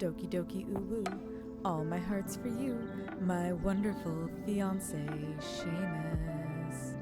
Doki doki ooh woo. All my heart's for you, my wonderful fiance, Seamus.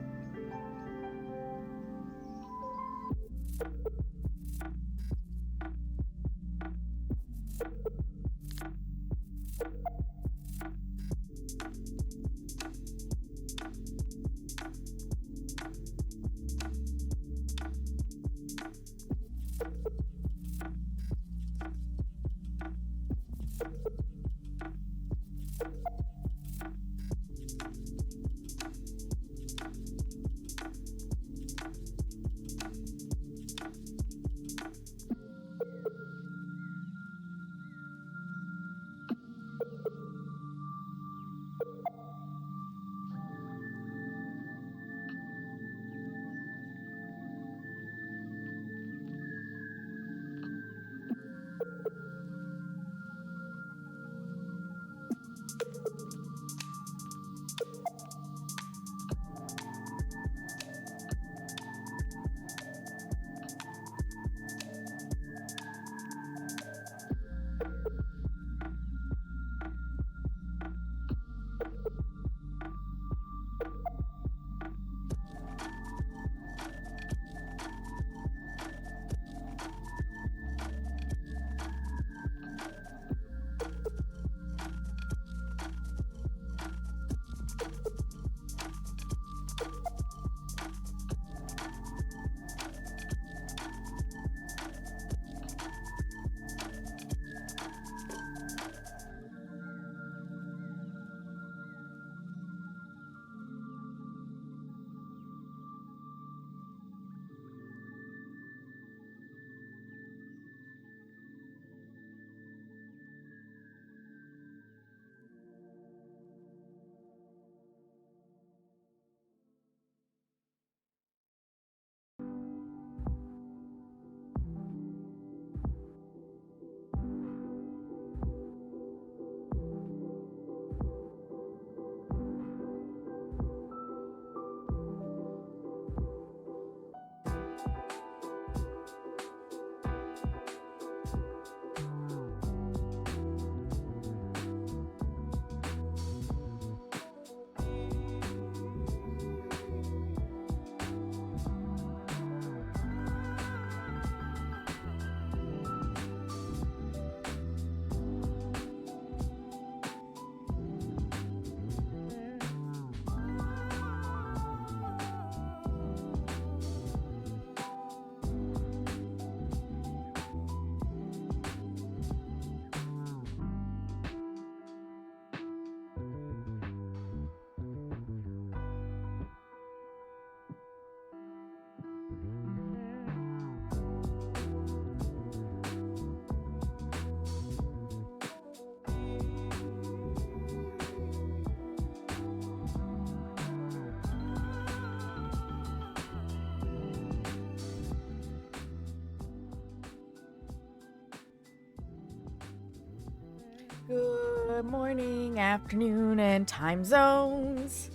Good morning, afternoon, and time zones.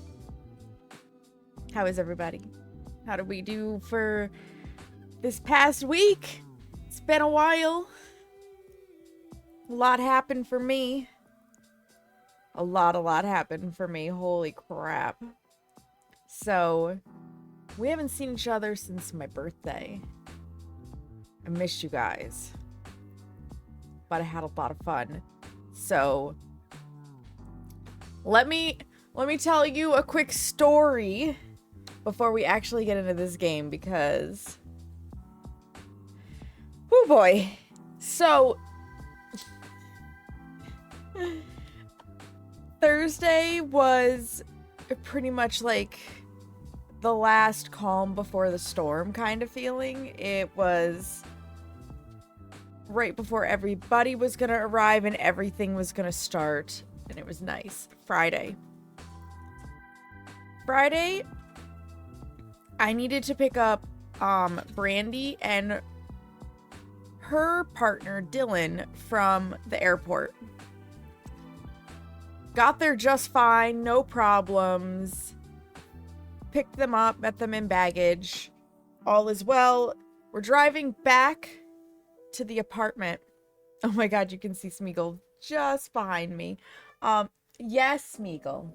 How is everybody? How did we do for this past week? It's been a while. A lot happened for me. A lot happened for me. Holy crap. So, we haven't seen each other since my birthday. I missed you guys. But I had a lot of fun. So, let me tell you a quick story before we actually get into this game, because oh boy. So Thursday was pretty much like the last calm before the storm kind of feeling. It was right before everybody was gonna arrive and everything was gonna start, and it was nice. Friday, I needed to pick up Brandy and her partner Dylan from the airport. Got there just fine, no problems. Picked them up, met them in baggage. All is well. We're driving back to the apartment, Oh my god, you can see Smeagol just behind me. Yes, Smeagol.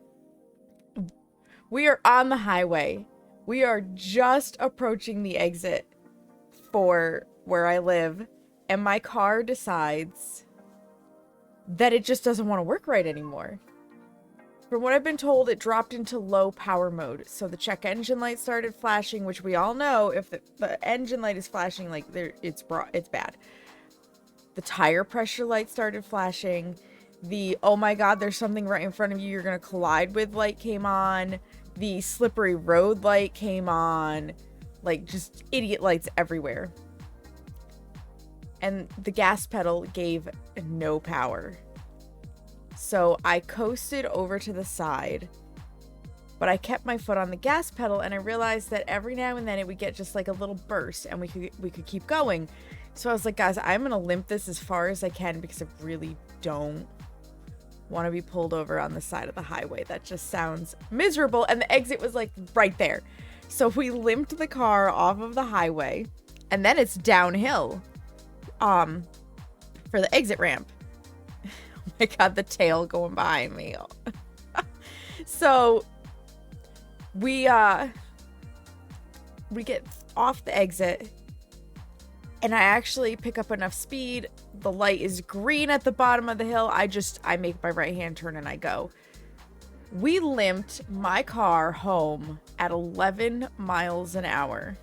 We are on the highway. We are just approaching the exit for where I live, and my car decides that it just doesn't want to work right anymore. From what I've been told, it dropped into low power mode. So the check engine light started flashing, which we all know if the engine light is flashing, like it's bad. The tire pressure light started flashing. The, oh my god, there's something right in front of you, you're gonna collide with light came on. The slippery road light came on. Like, just idiot lights everywhere. And the gas pedal gave no power. So I coasted over to the side, but I kept my foot on the gas pedal, and I realized that every now and then it would get just like a little burst, and we could keep going. So I was like, guys, I'm gonna limp this as far as I can because I really don't want to be pulled over on the side of the highway. That just sounds miserable. And the exit was like right there. So we limped the car off of the highway, and then it's downhill for the exit ramp. Oh my god, the tail going behind me. So we get off the exit, and I actually pick up enough speed. The light is green at the bottom of the hill. I make my right hand turn and I go. We limped my car home at 11 miles an hour.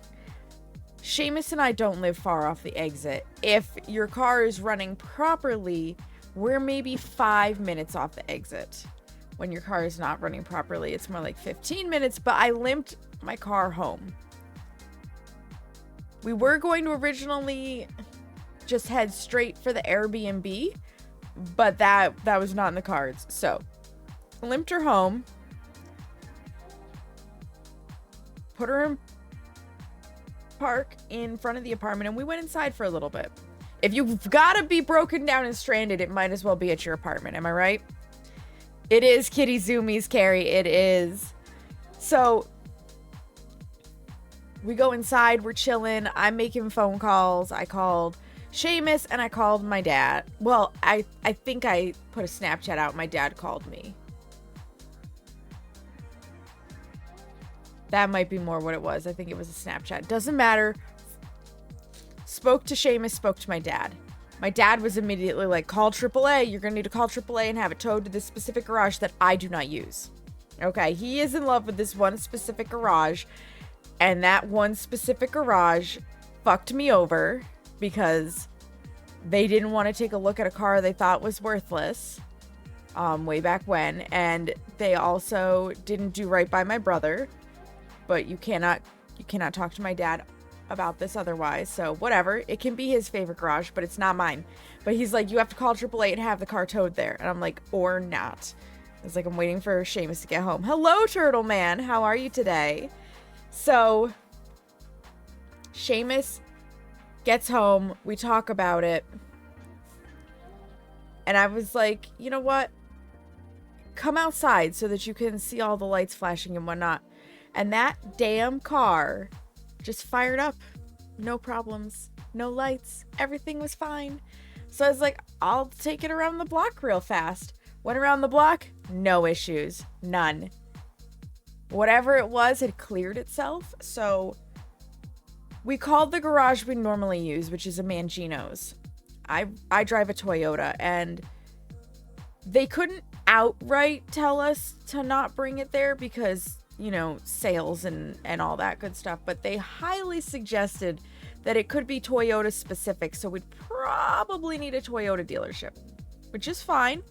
Seamus and I don't live far off the exit. If your car is running properly, we're maybe 5 minutes off the exit. When your car is not running properly, it's more like 15 minutes, but I limped my car home. We were going to originally just head straight for the Airbnb, but that was not in the cards. So, limped her home, put her in park in front of the apartment, and we went inside for a little bit. If you've got to be broken down and stranded, it might as well be at your apartment. Am I right? It is Kitty Zoomies, Carrie. It is. So we go inside. We're chilling. I'm making phone calls. I called Seamus and I called my dad. Well, I think I put a Snapchat out. My dad called me. That might be more what it was. I think it was a Snapchat. Doesn't matter. Spoke to Seamus, spoke to my dad. My dad was immediately like, call AAA. You're going to need to call AAA and have it towed to this specific garage that I do not use. Okay, he is in love with this one specific garage. And that one specific garage fucked me over because they didn't want to take a look at a car they thought was worthless way back when. And they also didn't do right by my brother. But you cannot talk to my dad about this otherwise. So whatever. It can be his favorite garage, but it's not mine. But he's like, you have to call AAA and have the car towed there. And I'm like, or not. It's like, I'm waiting for Seamus to get home. Hello, Turtle Man. How are you today? So Seamus gets home. We talk about it. And I was like, you know what? Come outside so that you can see all the lights flashing and whatnot. And that damn car just fired up. No problems. No lights. Everything was fine. So I was like, I'll take it around the block real fast. Went around the block. No issues. None. Whatever it was had cleared itself. So we called the garage we normally use, which is a Mangino's. I drive a Toyota, and they couldn't outright tell us to not bring it there because, you know, sales and all that good stuff. But they highly suggested that it could be Toyota specific. So we'd probably need a Toyota dealership, which is fine.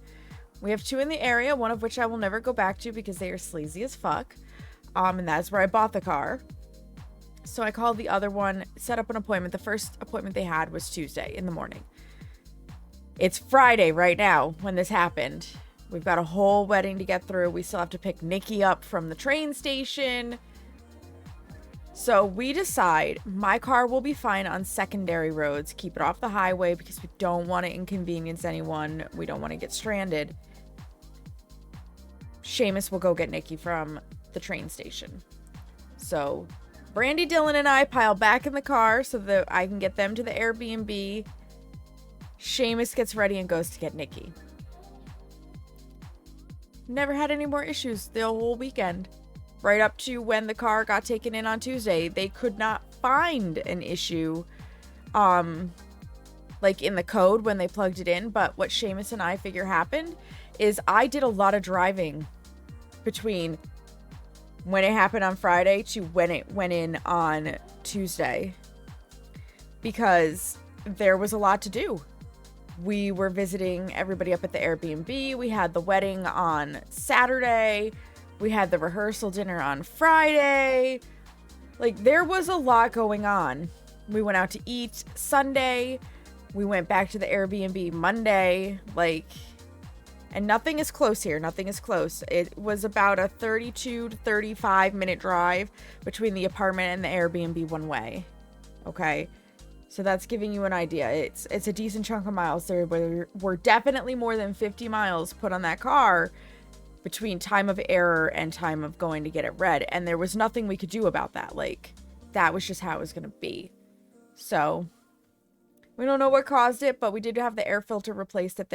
We have two in the area, one of which I will never go back to because they are sleazy as fuck. And that's where I bought the car. So I called the other one, set up an appointment. The first appointment they had was Tuesday in the morning. It's Friday right now when this happened. We've got a whole wedding to get through. We still have to pick Nikki up from the train station. So we decide my car will be fine on secondary roads. Keep it off the highway because we don't want to inconvenience anyone. We don't want to get stranded. Seamus will go get Nikki from the train station. So Brandy, Dylan, and I pile back in the car so that I can get them to the Airbnb. Seamus gets ready and goes to get Nikki. Never had any more issues the whole weekend. Right up to when the car got taken in on Tuesday. They could not find an issue, like in the code when they plugged it in. But what Seamus and I figure happened is I did a lot of driving between when it happened on Friday to when it went in on Tuesday. Because there was a lot to do. We were visiting everybody up at the Airbnb. We had the wedding on Saturday. We had the rehearsal dinner on Friday. Like, there was a lot going on. We went out to eat Sunday. We went back to the Airbnb Monday. Like, and nothing is close here. Nothing is close. It was about a 32 to 35 minute drive between the apartment and the Airbnb one way. Okay. So that's giving you an idea. It's a decent chunk of miles. There were definitely more than 50 miles put on that car between time of error and time of going to get it read. And there was nothing we could do about that. Like, that was just how it was going to be. So, we don't know what caused it, but we did have the air filter replaced at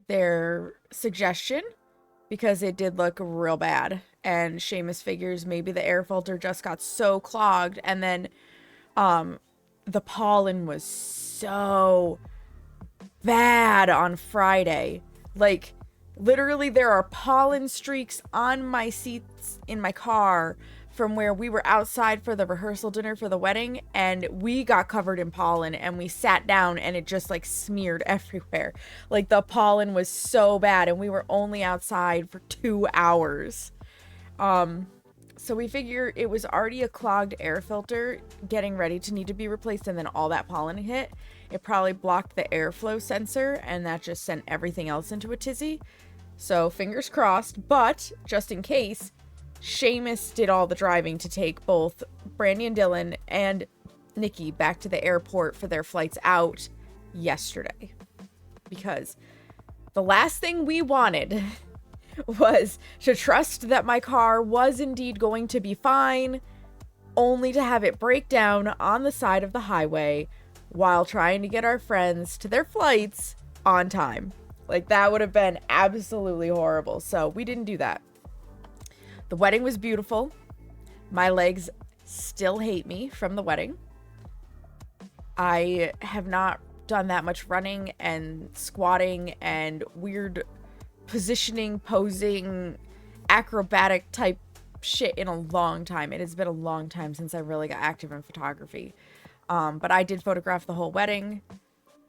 their suggestion, because it did look real bad. And Seamus figures maybe the air filter just got so clogged, and then the pollen was so bad on Friday. Like, literally there are pollen streaks on my seats in my car from where we were outside for the rehearsal dinner for the wedding, and we got covered in pollen, and we sat down and it just like smeared everywhere. Like, the pollen was so bad, and we were only outside for 2 hours. So we figure it was already a clogged air filter getting ready to need to be replaced, and then all that pollen hit. It probably blocked the airflow sensor, and that just sent everything else into a tizzy. So fingers crossed, but just in case, Seamus did all the driving to take both Brandy and Dylan and Nikki back to the airport for their flights out yesterday. Because the last thing we wanted was to trust that my car was indeed going to be fine, only to have it break down on the side of the highway while trying to get our friends to their flights on time. Like, that would have been absolutely horrible. So we didn't do that. The wedding was beautiful. My legs still hate me from the wedding. I have not done that much running and squatting and weird positioning, posing, acrobatic type shit in a long time. It has been a long time since I really got active in photography. But I did photograph the whole wedding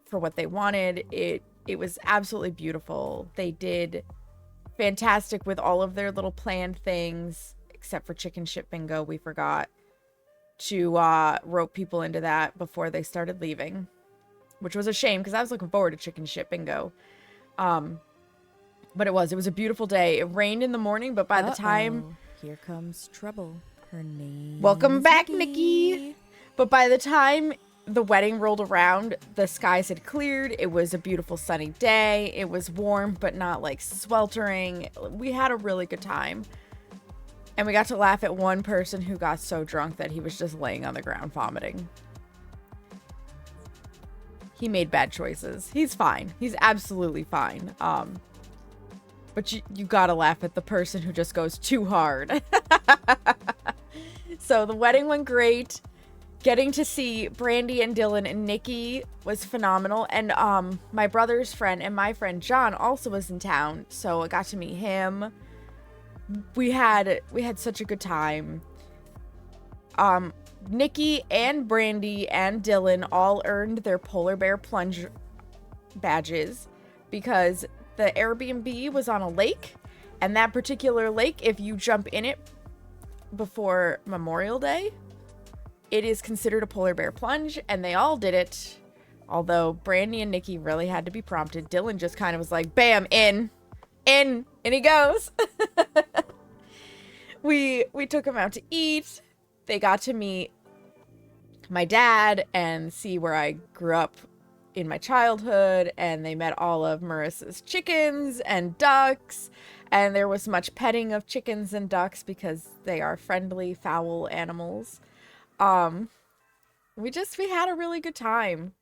for what they wanted. It was absolutely beautiful. They did fantastic with all of their little planned things, except for chicken shit bingo. We forgot to rope people into that before they started leaving, which was a shame because I was looking forward to chicken shit bingo. But it was a beautiful day. It rained in the morning, but by the time... Here comes trouble. Her name Welcome back, Nikki! But by the time the wedding rolled around, the skies had cleared. It was a beautiful sunny day. It was warm, but not like sweltering. We had a really good time. And we got to laugh at one person who got so drunk that he was just laying on the ground vomiting. He made bad choices. He's fine. He's absolutely fine. But you gotta laugh at the person who just goes too hard. So the wedding went great. Getting to see Brandy and Dylan and Nikki was phenomenal. And my brother's friend and my friend John also was in town, so I got to meet him. We had such a good time. Nikki and Brandy and Dylan all earned their polar bear plunge badges because the Airbnb was on a lake, and that particular lake, if you jump in it before Memorial Day, it is considered a polar bear plunge, and they all did it. Although Brandy and Nikki really had to be prompted. Dylan just kind of was like, bam, in, and he goes. We took him out to eat. They got to meet my dad and see where I grew up in my childhood, and they met all of Marissa's chickens and ducks, and there was much petting of chickens and ducks because they are friendly, fowl animals. We had a really good time.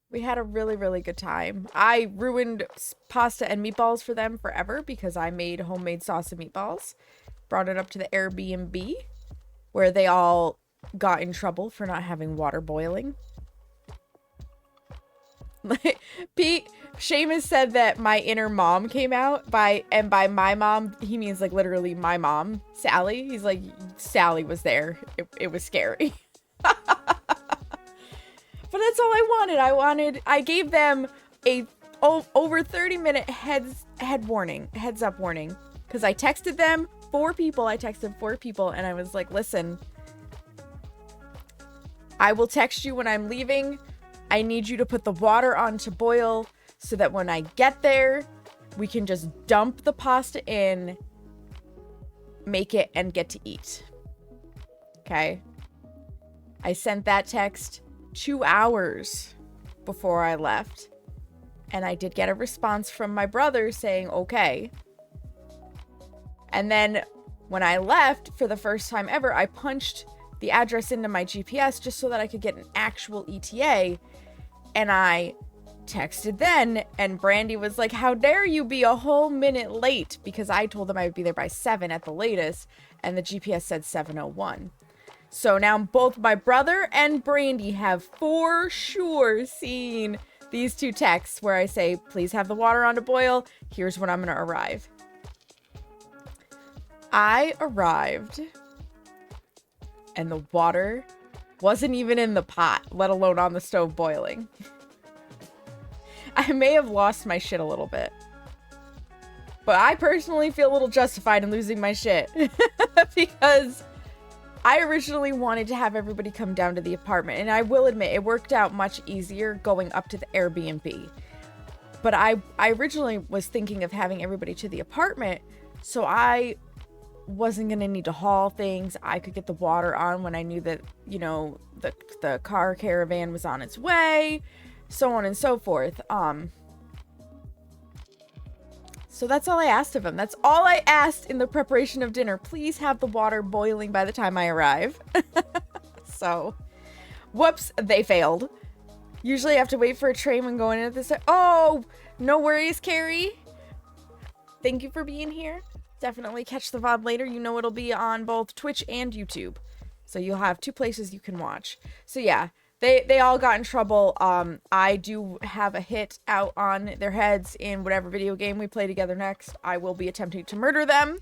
We had a really, really good time. I ruined pasta and meatballs for them forever because I made homemade sauce and meatballs. Brought it up to the Airbnb where they all got in trouble for not having water boiling. Pete, Seamus said that my inner mom came out by my mom, he means like literally my mom, Sally. He's like, Sally was there. It was scary. But that's all I gave them a over 30-minute heads up warning. Because I texted them 4 people. I texted 4 people and I was like, listen, I will text you when I'm leaving. I need you to put the water on to boil so that when I get there, we can just dump the pasta in, make it, and get to eat. Okay? I sent that text 2 hours before I left. And I did get a response from my brother saying, okay. And then when I left for the first time ever, I punched the address into my GPS just so that I could get an actual ETA. And I texted then, and Brandy was like, how dare you be a whole minute late? Because I told them I would be there by 7 at the latest, and the GPS said 7:01. So now both my brother and Brandy have for sure seen these 2 texts where I say, please have the water on to boil. Here's when I'm going to arrive. I arrived, and the water wasn't even in the pot, let alone on the stove boiling. I may have lost my shit a little bit. But I personally feel a little justified in losing my shit. Because I originally wanted to have everybody come down to the apartment. And I will admit, it worked out much easier going up to the Airbnb. But I originally was thinking of having everybody to the apartment. So I wasn't going to need to haul things. I could get the water on when I knew that, you know, the car caravan was on its way, so on and so forth. So that's all I asked of him. That's all I asked in the preparation of dinner. Please have the water boiling by the time I arrive. So, whoops, they failed. Usually I have to wait for a train when going in at this time. Oh, no worries, Carrie. Thank you for being here. Definitely catch the VOD later. You know it'll be on both Twitch and YouTube. So you'll have 2 places you can watch. So yeah, they all got in trouble. I do have a hit out on their heads in whatever video game we play together next. I will be attempting to murder them.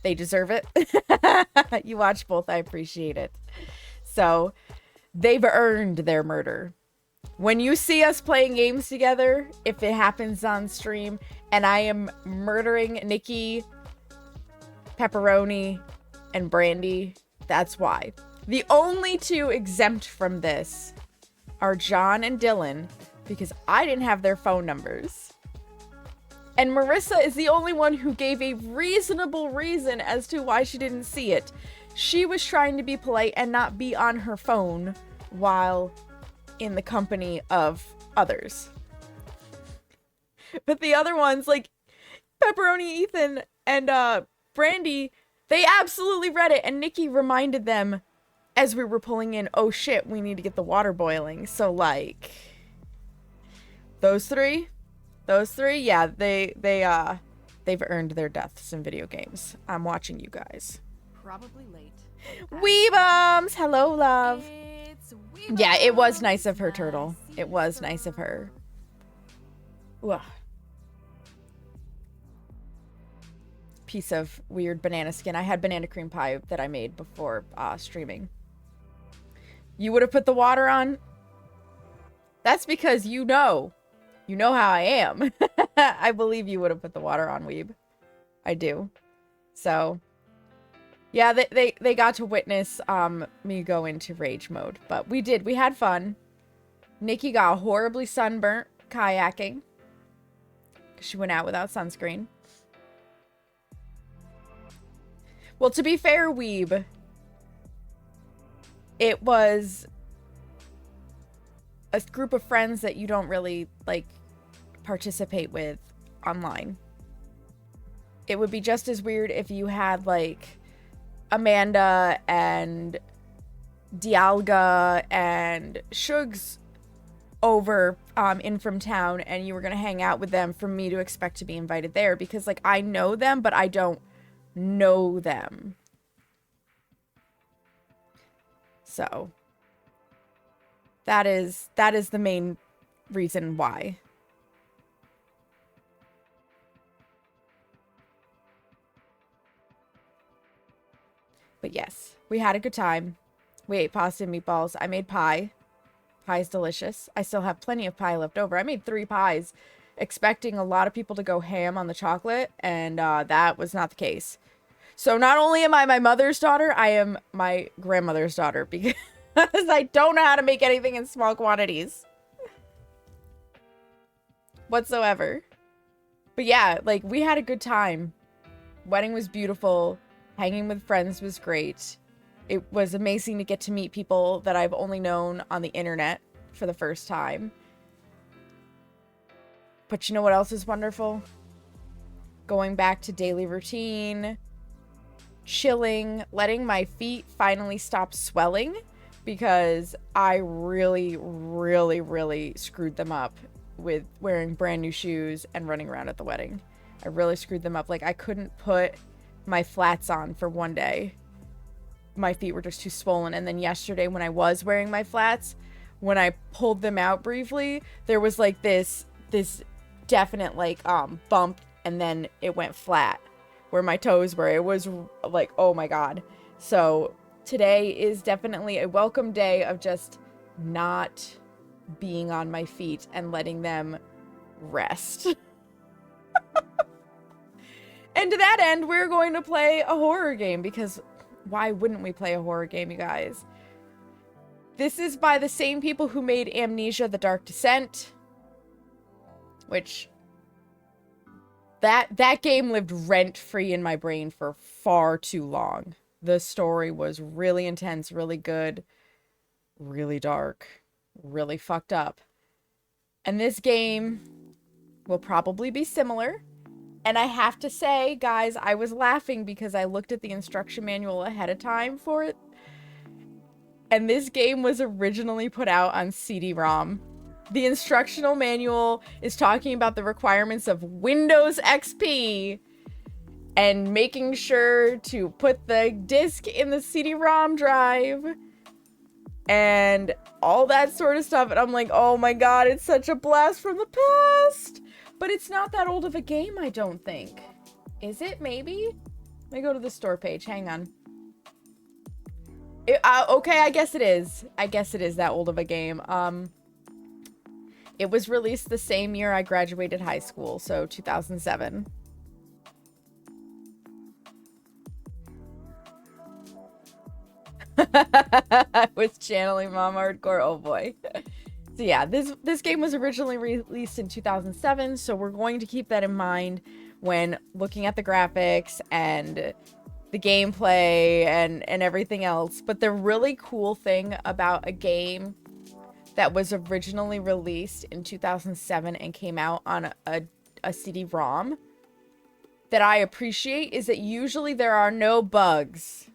They deserve it. You watch both. I appreciate it. So they've earned their murder. When you see us playing games together, if it happens on stream, and I am murdering Nikki, Pepperoni, and Brandy, that's why. The only 2 exempt from this are John and Dylan, because I didn't have their phone numbers. And Marissa is the only one who gave a reasonable reason as to why she didn't see it. She was trying to be polite and not be on her phone while in the company of others. But the other ones, like Pepperoni, Ethan, and Brandy, they absolutely read it, and Nikki reminded them as we were pulling in, oh shit, we need to get the water boiling. So like those three, yeah, they've earned their deaths in video games. I'm watching you guys. Probably late. Weebums, hello love. Yeah, it was nice of her, Turtle. It was nice of her. Ugh. Piece of weird banana skin. I had banana cream pie that I made before streaming. You would have put the water on? That's because you know how I am. I believe you would have put the water on, Weeb. I do. So, yeah, they got to witness me go into rage mode. But we did. We had fun. Nikki got horribly sunburnt kayaking. She went out without sunscreen. Well, to be fair, Weeb, it was a group of friends that you don't really, like, participate with online. It would be just as weird if you had, like, Amanda and Dialga and Shugs over in from town, and you were gonna hang out with them for me to expect to be invited there, because like I know them but I don't know them. So that is the main reason why. But yes, we had a good time. We ate pasta and meatballs. I made pie. Pie's delicious. I still have plenty of pie left over. I made 3 pies, expecting a lot of people to go ham on the chocolate, and that was not the case. So not only am I my mother's daughter, I am my grandmother's daughter, because I don't know how to make anything in small quantities whatsoever. But yeah, like, we had a good time. Wedding was beautiful. Hanging with friends was great. It was amazing to get to meet people that I've only known on the internet for the first time. But you know what else is wonderful? Going back to daily routine, chilling, letting my feet finally stop swelling, because I really, really, really screwed them up with wearing brand new shoes and running around at the wedding. I really screwed them up. Like, I couldn't put my flats on for one day. My feet were just too swollen. And then yesterday, when I was wearing my flats, when I pulled them out briefly, there was like this definite like bump, and then it went flat where my toes were. It was like, oh my god. So today is definitely a welcome day of just not being on my feet and letting them rest. And to that end, we're going to play a horror game, because why wouldn't we play a horror game, you guys? This is by the same people who made Amnesia: The Dark Descent, which that game lived rent-free in my brain for far too long. The story was really intense, really good, really dark, really fucked up. And this game will probably be similar. And I have to say, guys, I was laughing because I looked at the instruction manual ahead of time for it. And this game was originally put out on CD-ROM. The instructional manual is talking about the requirements of Windows XP and making sure to put the disc in the CD-ROM drive and all that sort of stuff. And I'm like, oh my god, it's such a blast from the past. But it's not that old of a game, I don't think. Is it? Maybe? Let me go to the store page. Hang on. Okay, I guess it is. I guess it is that old of a game. It was released the same year I graduated high school, so 2007. I was channeling Mom Hardcore. Oh boy. So yeah, this game was originally released in 2007, so we're going to keep that in mind when looking at the graphics and the gameplay and everything else. But the really cool thing about a game that was originally released in 2007 and came out on a CD-ROM that I appreciate is that usually there are no bugs.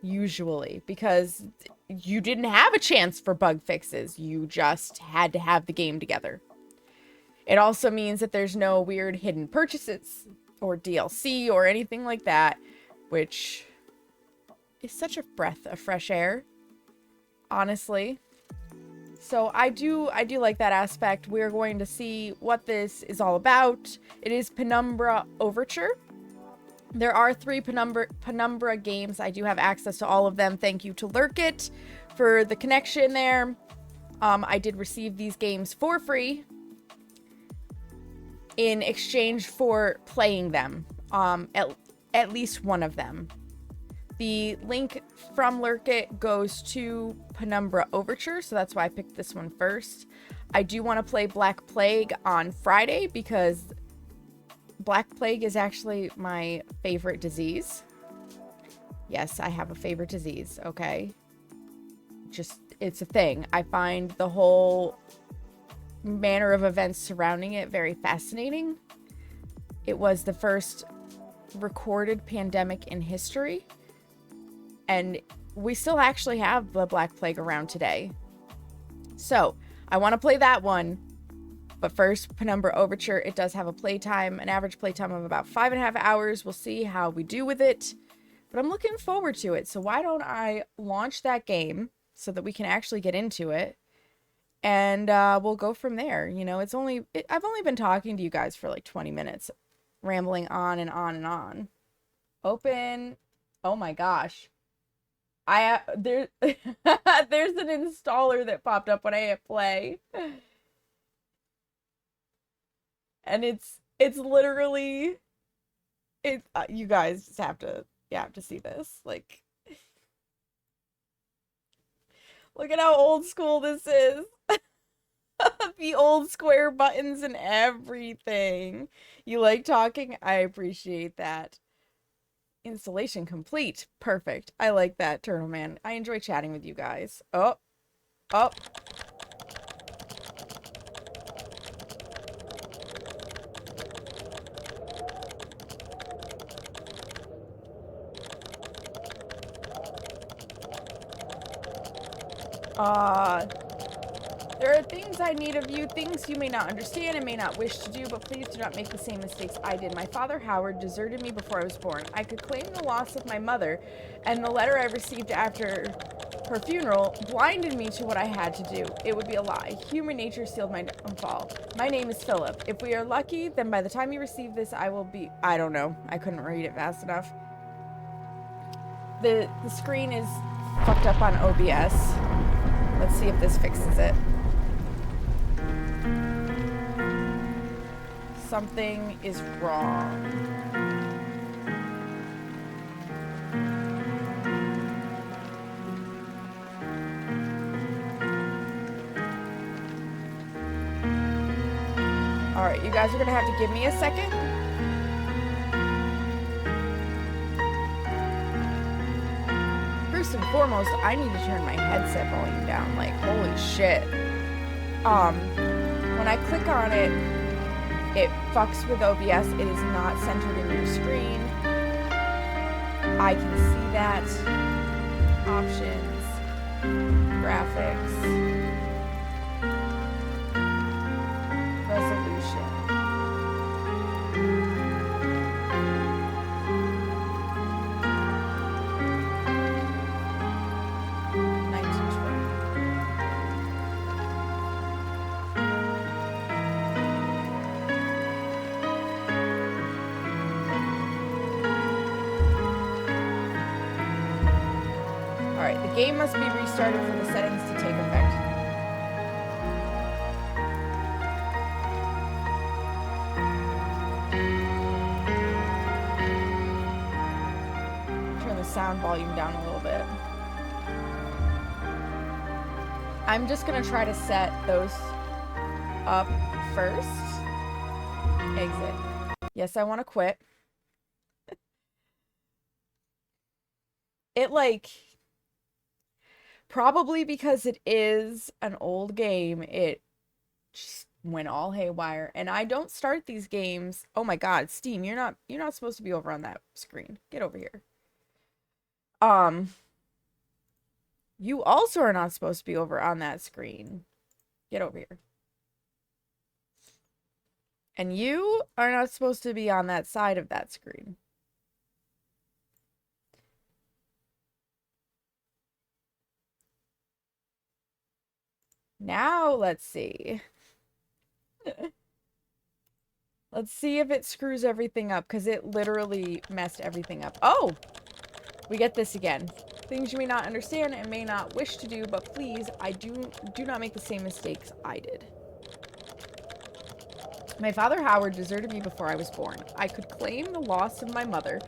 Usually, because you didn't have a chance for bug fixes. You just had to have the game together. It also means that there's no weird hidden purchases or DLC or anything like that, which is such a breath of fresh air, honestly. So I do like that aspect. We're going to see what this is all about. It is Penumba Overture. There are 3 Penumbra games. I do have access to all of them. Thank you to Lurkit for the connection there. I did receive these games for free in exchange for playing them. At least one of them. The link from Lurkit goes to Penumba Overture, so that's why I picked this one first. I do want to play Black Plague on Friday because Black Plague is actually my favorite disease. Yes, I have a favorite disease, okay? Just, it's a thing. I find the whole manner of events surrounding it very fascinating. It was the first recorded pandemic in history, and we still actually have the Black Plague around today. So I want to play that one. But first, Penumba Overture. It does have a playtime, an average playtime of about 5.5 hours. We'll see how we do with it. But I'm looking forward to it. So why don't I launch that game so that we can actually get into it. And we'll go from there. You know, I've only been talking to you guys for like 20 minutes. Rambling on and on and on. Open. Oh my gosh. There's an installer that popped up when I hit play. And it's literally, you guys just have to see this. Like, look at how old school this is. The old square buttons and everything. You like talking? I appreciate that. Installation complete. Perfect. I like that, Turtle Man. I enjoy chatting with you guys. Oh. There are things I need of you, things you may not understand and may not wish to do, but please do not make the same mistakes I did. My father, Howard, deserted me before I was born. I could claim the loss of my mother, and the letter I received after her funeral blinded me to what I had to do. It would be a lie. Human nature sealed my downfall. My name is Philip. If we are lucky, then by the time you receive this, I will be... I don't know. I couldn't read it fast enough. The screen is fucked up on OBS. Let's see if this fixes it. Something is wrong. Alright, you guys are gonna have to give me a second. First and foremost, I need to turn my headset volume down. Like, holy shit. When I click on it, it fucks with OBS. It is not centered in your screen. I can see that. Options. Graphics. Resolution. The game must be restarted for the settings to take effect. Turn the sound volume down a little bit. I'm just gonna try to set those up first. Exit. Yes, I want to quit. It like... Probably because it is an old game, it just went all haywire. And I don't start these games. Oh my god, Steam, you're not supposed to be over on that screen. Get over here. You also are not supposed to be over on that screen. Get over here. And you are not supposed to be on that side of that screen. Now, let's see. Let's see if it screws everything up, because it literally messed everything up. Oh! We get this again. Things you may not understand and may not wish to do, but please, do not make the same mistakes I did. My father, Howard, deserted me before I was born. I could claim the loss of my mother,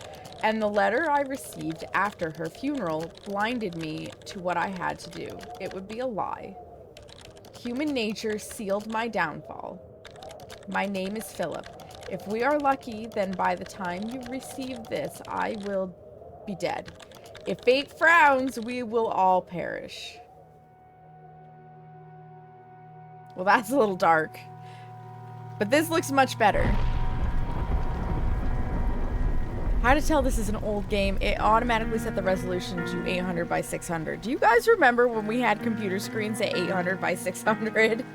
and the letter I received after her funeral blinded me to what I had to do. It would be a lie. Human nature sealed my downfall. My name is Philip. If we are lucky, then by the time you receive this, I will be dead. If fate frowns, we will all perish. Well, that's a little dark. But this looks much better. How to tell this is an old game. It automatically set the resolution to 800 by 600. Do you guys remember when we had computer screens at 800 by 600?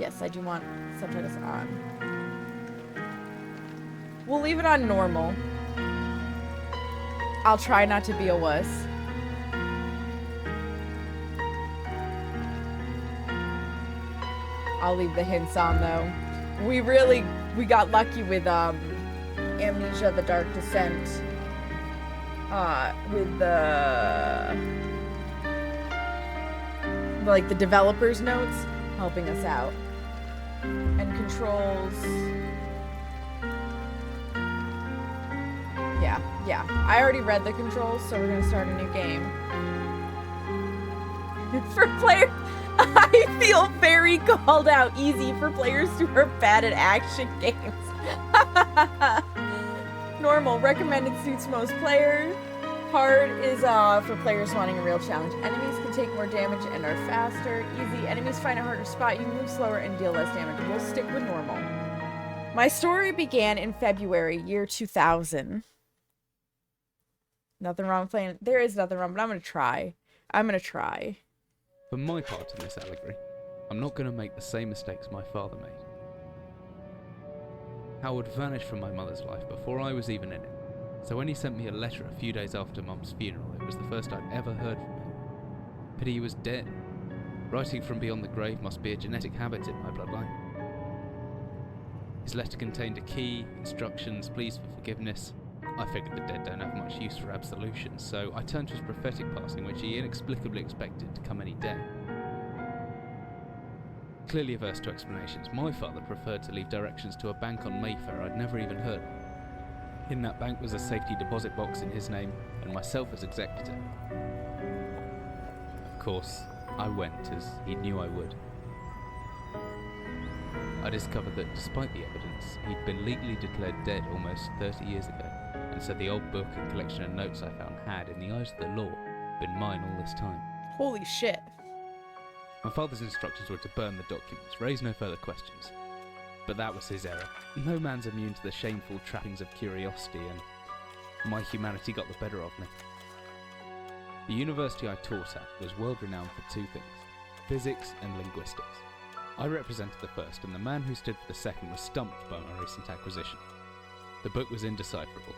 Yes, I do want subtitles on. We'll leave it on normal. I'll try not to be a wuss. I'll leave the hints on though. We got lucky with Amnesia: The Dark Descent. With the the developers' notes helping us out. And controls. Yeah. I already read the controls, so we're gonna start a new game. For players, I feel very called out. Easy for players who are bad at action games. Normal, recommended, suits most players. Hard is for players wanting a real challenge. Enemies can take more damage and are faster. Easy, enemies find it harder to spot you, move slower, and deal less damage. We'll stick with normal. My story began in February, year 2000. Nothing wrong with playing. There is nothing wrong, but I'm gonna try. For my part in this allegory, I'm not going to make the same mistakes my father made. Howard vanished from my mother's life before I was even in it, so when he sent me a letter a few days after Mum's funeral, it was the first I'd ever heard from him. Pity he was dead. Writing from beyond the grave must be a genetic habit in my bloodline. His letter contained a key, instructions, pleas for forgiveness. I figured the dead don't have much use for absolution, so I turned to his prophetic passing, which he inexplicably expected to come any day. Clearly averse to explanations, my father preferred to leave directions to a bank on Mayfair I'd never even heard of. In that bank was a safety deposit box in his name, and myself as executor. Of course, I went, as he knew I would. I discovered that despite the evidence, he'd been legally declared dead almost 30 years ago. And so the old book and collection of notes I found had, in the eyes of the law, been mine all this time. Holy shit. My father's instructions were to burn the documents, raise no further questions. But that was his error. No man's immune to the shameful trappings of curiosity, and my humanity got the better of me. The university I taught at was world renowned for two things: physics and linguistics. I represented the first, and the man who stood for the second was stumped by my recent acquisition. The book was indecipherable.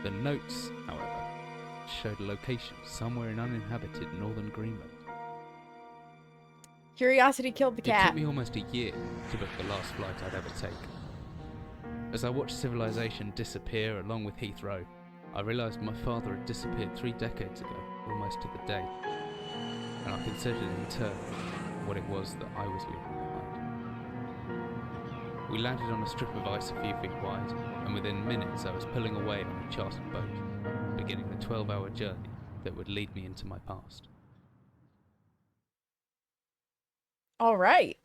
The notes, however, showed a location somewhere in uninhabited northern Greenland. Curiosity killed the cat. It took me almost a year to book the last flight I'd ever take. As I watched civilization disappear along with Heathrow, I realised my father had disappeared 3 decades ago, almost to the day, and I considered in turn what it was that I was leaving behind. We landed on a strip of ice a few feet wide, and within minutes I was pulling away on a chartered boat, beginning the 12-hour journey that would lead me into my past. All right.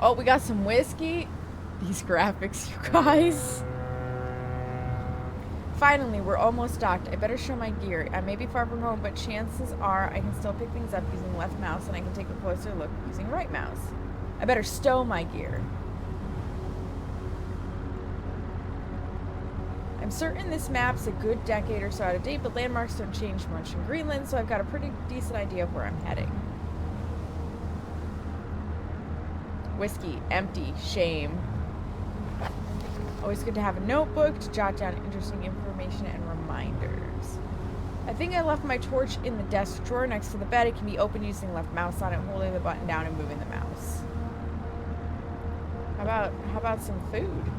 Oh, we got some whiskey. These graphics, you guys. Finally, we're almost docked. I better show my gear. I may be far from home, but chances are I can still pick things up using left mouse, and I can take a closer look using right mouse. I better stow my gear. I'm certain this map's a good decade or so out of date, but landmarks don't change much in Greenland, so I've got a pretty decent idea of where I'm heading. Whiskey, empty, shame. Always good to have a notebook to jot down interesting information and reminders. I think I left my torch in the desk drawer next to the bed. It can be opened using left mouse on it, holding the button down and moving the mouse. How about some food?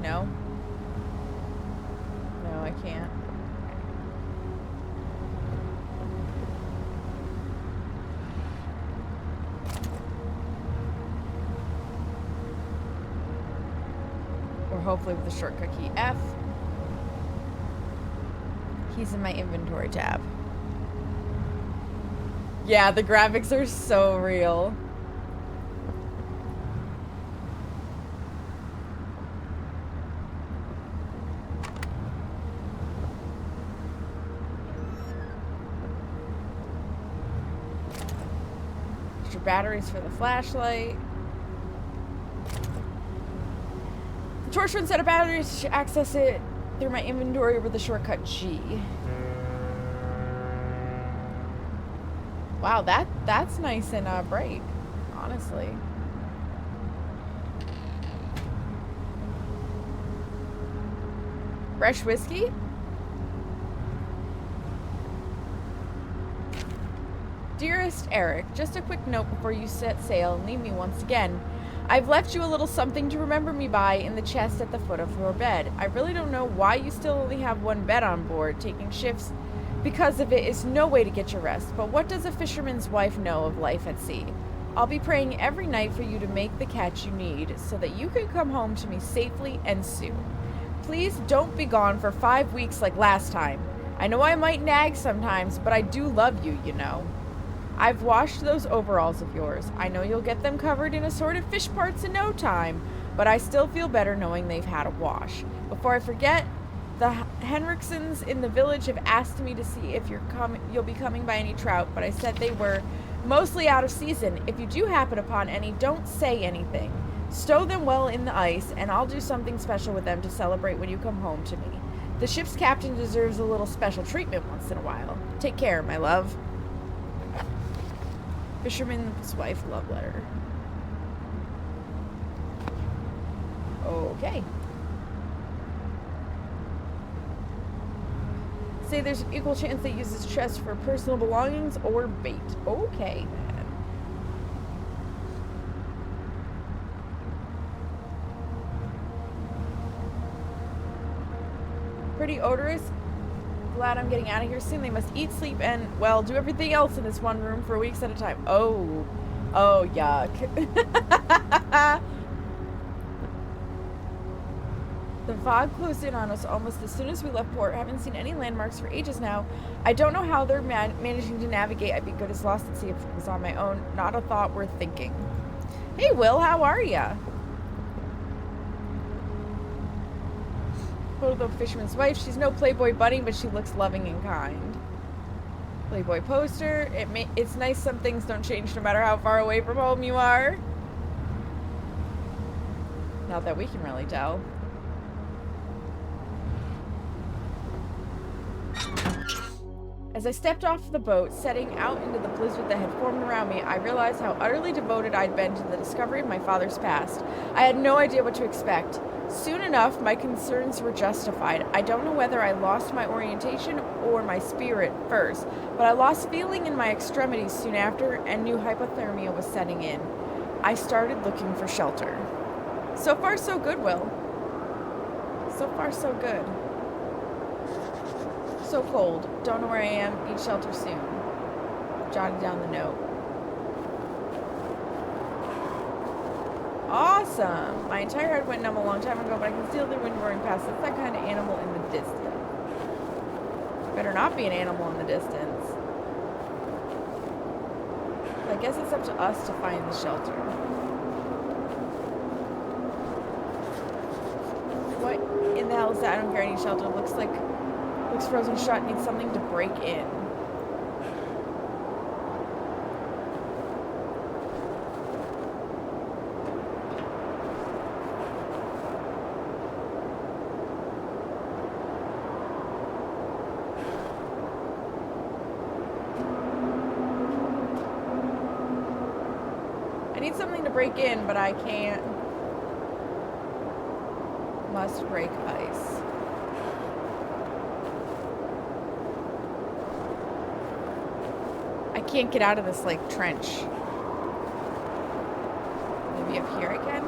No? No, I can't. Or hopefully with the shortcut key F. He's in my inventory tab. Yeah, the graphics are so real. extra batteries for the flashlight. The torch runs out of batteries to access it through my inventory with the shortcut G. Wow, that's nice and bright, honestly. Fresh whiskey? Dearest Eric, just a quick note before you set sail and leave me once again. I've left you a little something to remember me by in the chest at the foot of your bed. I really don't know why you still only have one bed on board. Taking shifts because of it is no way to get your rest, but what does a fisherman's wife know of life at sea? I'll be praying every night for you to make the catch you need so that you can come home to me safely and soon. Please don't be gone for 5 weeks like last time. I know I might nag sometimes, but I do love you, you know. I've washed those overalls of yours. I know you'll get them covered in assorted fish parts in no time, but I still feel better knowing they've had a wash. Before I forget, the Henriksons in the village have asked me to see if you'll be coming by any trout, but I said they were mostly out of season. If you do happen upon any, don't say anything. Stow them well in the ice, and I'll do something special with them to celebrate when you come home to me. The ship's captain deserves a little special treatment once in a while. Take care, my love. Fisherman's wife love letter. Okay. Say there's an equal chance they use this chest for personal belongings or bait. Okay, then. Pretty odorous. Glad I'm getting out of here soon. They must eat, sleep, and, well, do everything else in this one room for weeks at a time. Oh. Oh, yuck. The fog closed in on us almost as soon as we left port. Haven't seen any landmarks for ages now. I don't know how they're managing to navigate. I'd be good as lost at sea if it was on my own. Not a thought worth thinking. Hey, Will, how are ya? Photo of the fisherman's wife. She's no Playboy bunny, but she looks loving and kind. Playboy poster. It's nice some things don't change no matter how far away from home you are. Not that we can really tell. As I stepped off the boat, setting out into the blizzard that had formed around me, I realized how utterly devoted I'd been to the discovery of my father's past. I had no idea what to expect. Soon enough, my concerns were justified. I don't know whether I lost my orientation or my spirit first, but I lost feeling in my extremities soon after and knew hypothermia was setting in. I started looking for shelter. So far, so good, Will. So far, so good. So cold. Don't know where I am. Need shelter soon. Jotted down the note. Awesome. My entire head went numb a long time ago, but I can still hear the wind roaring past. It's that kind of animal in the distance. Better not be an animal in the distance. I guess it's up to us to find the shelter. What in the hell is that? I don't care. I need shelter. Looks frozen shut. Needs something to break in. I need something to break in, but I can't. Must break ice. I can't get out of this, like, trench. Maybe up here I can?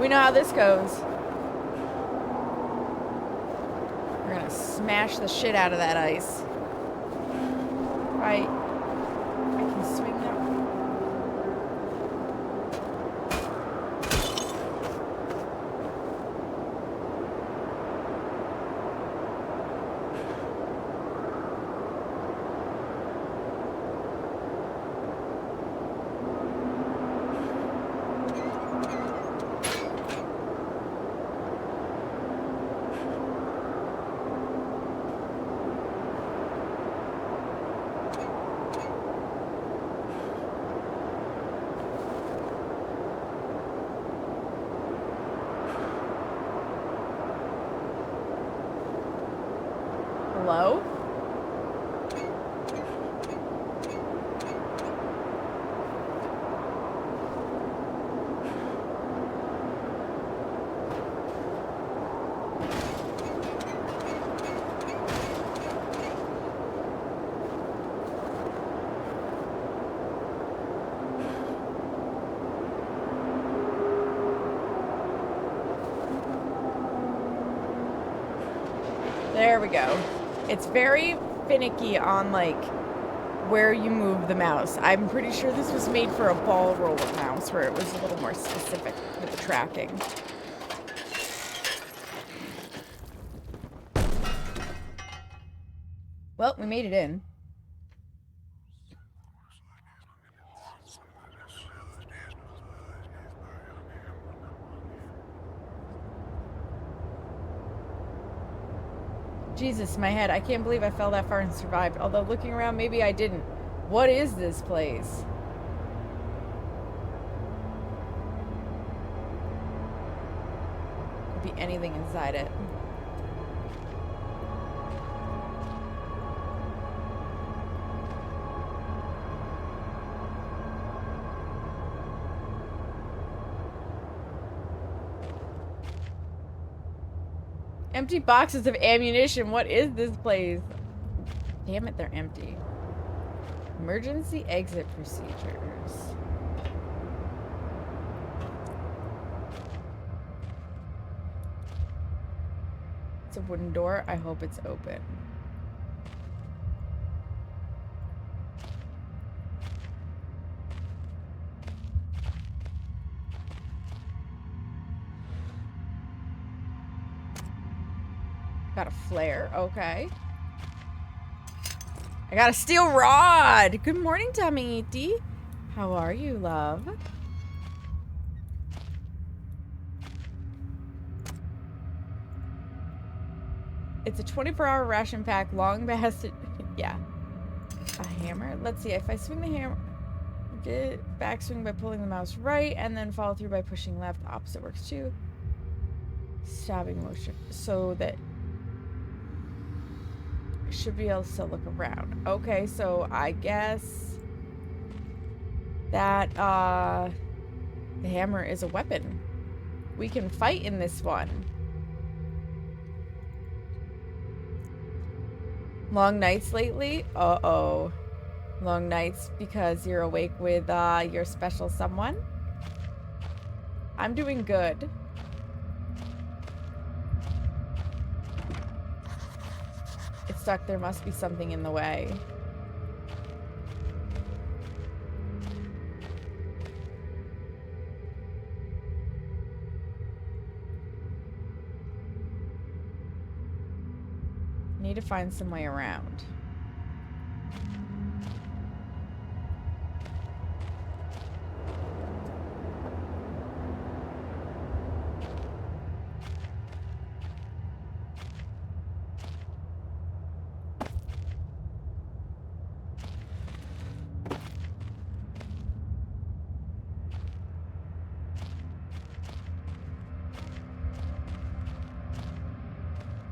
We know how this goes. We're gonna smash the shit out of that ice. Right. I can swing that. Hello? There we go. It's very finicky on, like, where you move the mouse. I'm pretty sure this was made for a ball roller mouse where it was a little more specific with the tracking. Well, we made it in. Jesus, my head. I can't believe I fell that far and survived. Although looking around, maybe I didn't. What is this place? Could be anything inside it. Empty boxes of ammunition. What is this place? Damn it, they're empty. Emergency exit procedures. It's a wooden door. I hope it's open. Got a flare. Okay. I got a steel rod. Good morning, Tamiti. How are you, love? It's a 24-hour ration pack, long basket. Yeah. A hammer? Let's see. If I swing the hammer, get backswing by pulling the mouse right, and then follow through by pushing left. Opposite works too. Stabbing motion. So that should be able to still look around. Okay, so I guess that the hammer is a weapon. We can fight in this one. Long nights lately? Uh-oh. Long nights because you're awake with your special someone? I'm doing good. It's stuck. There must be something in the way. Need to find some way around.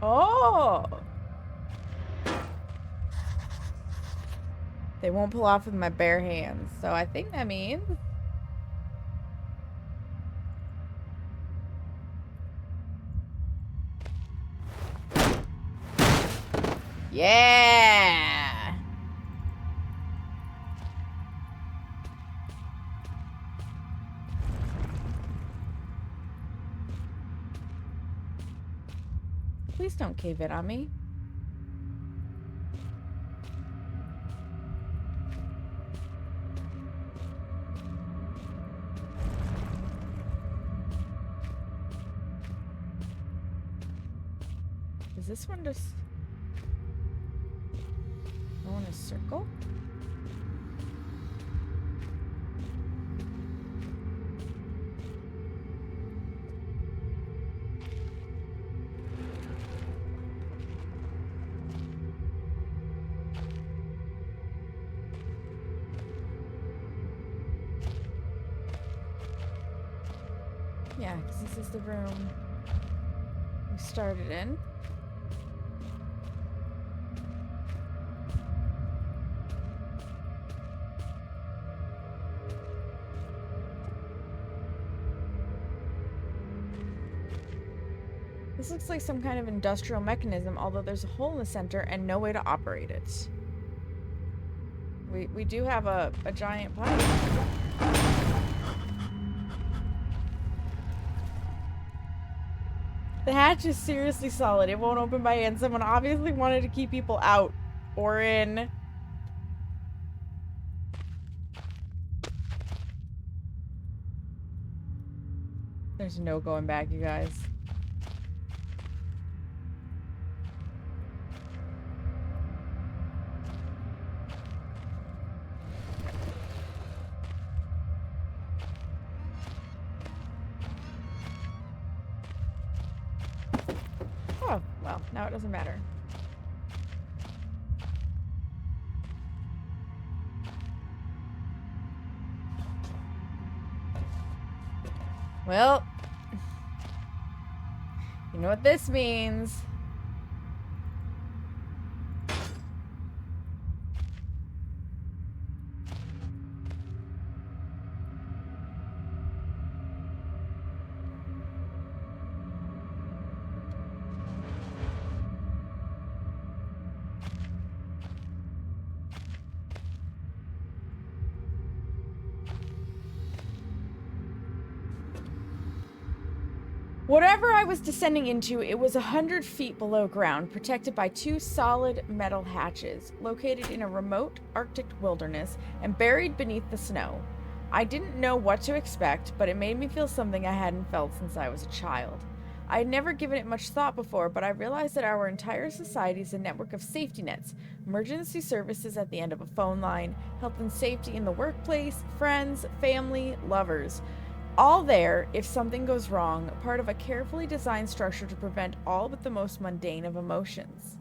Oh! They won't pull off with my bare hands, so I think that means... Yeah! Please don't cave in on me. Is this one just... go in a circle? Yeah, because this is the room we started in. This looks like some kind of industrial mechanism, although there's a hole in the center and no way to operate it. We do have a giant pipe. The hatch is seriously solid. It won't open by hand. Someone obviously wanted to keep people out or in. There's no going back, you guys. Oh, well, now it doesn't matter. Well, you know what this means. Whatever I was descending into, it was 100 feet below ground, protected by 2 solid metal hatches, located in a remote Arctic wilderness and buried beneath the snow. I didn't know what to expect, but it made me feel something I hadn't felt since I was a child. I had never given it much thought before, but I realized that our entire society is a network of safety nets, emergency services at the end of a phone line, health and safety in the workplace, friends, family, lovers. All there, if something goes wrong, part of a carefully designed structure to prevent all but the most mundane of emotions.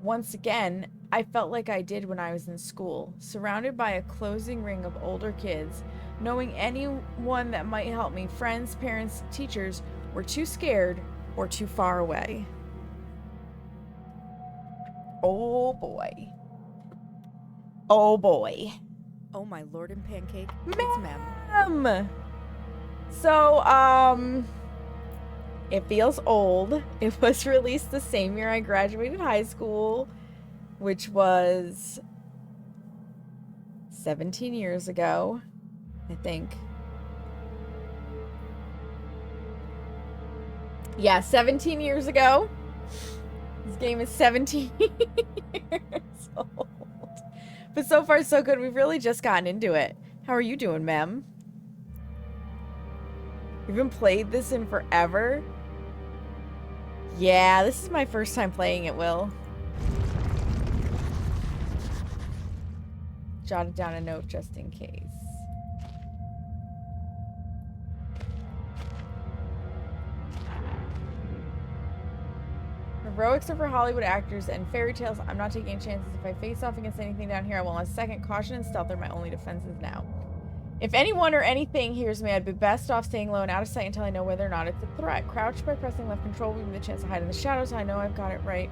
Once again, I felt like I did when I was in school, surrounded by a closing ring of older kids, knowing anyone that might help me, friends, parents, teachers, were too scared or too far away. Oh boy. Oh boy. Oh my lord and pancake. It's Ma'am! So, it feels old. It was released the same year I graduated high school, which was 17 years ago, I think. Yeah, 17 years ago. This game is 17 years old. But so far, so good. We've really just gotten into it. How are you doing, ma'am? You haven't played this in forever? Yeah, this is my first time playing it, Will. Jotted down a note just in case. Heroics are for Hollywood actors and fairy tales. I'm not taking any chances. If I face off against anything down here, I will in a second. Caution and stealth are my only defenses now. If anyone or anything hears me, I'd be best off staying low and out of sight until I know whether or not it's a threat. Crouch by pressing left control, giving me the chance to hide in the shadows. I know I've got it right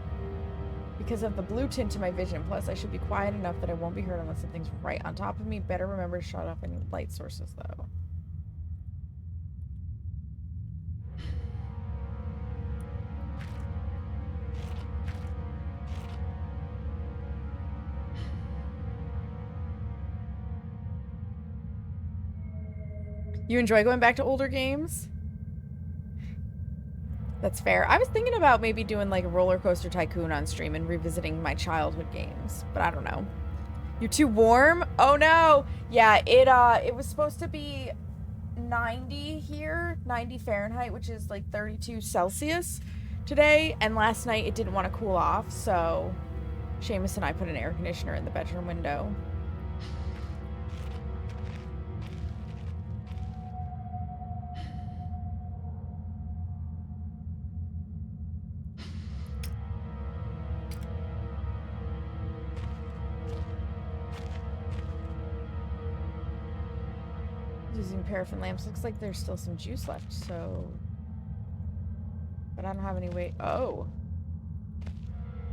because of the blue tint to my vision. Plus, I should be quiet enough that I won't be heard unless something's right on top of me. Better remember to shut off any light sources, though. You enjoy going back to older games? That's fair. I was thinking about maybe doing like a Roller Coaster Tycoon on stream and revisiting my childhood games, but I don't know. You're too warm? Oh no! Yeah, it was supposed to be 90 here, 90 Fahrenheit, which is like 32 Celsius today, and last night it didn't want to cool off, so Seamus and I put an air conditioner in the bedroom window. Using paraffin lamps. Looks like there's still some juice left, so... But I don't have any way... Oh.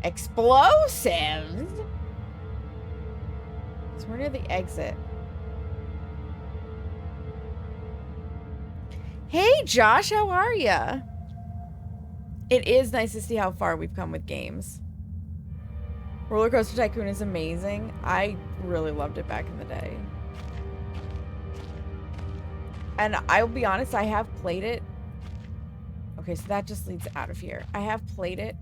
Explosives? So we're near the exit. Hey, Josh, how are ya? It is nice to see how far we've come with games. Roller Coaster Tycoon is amazing. I really loved it back in the day. And I'll be honest, I have played it. Okay, so that just leads out of here. I have played it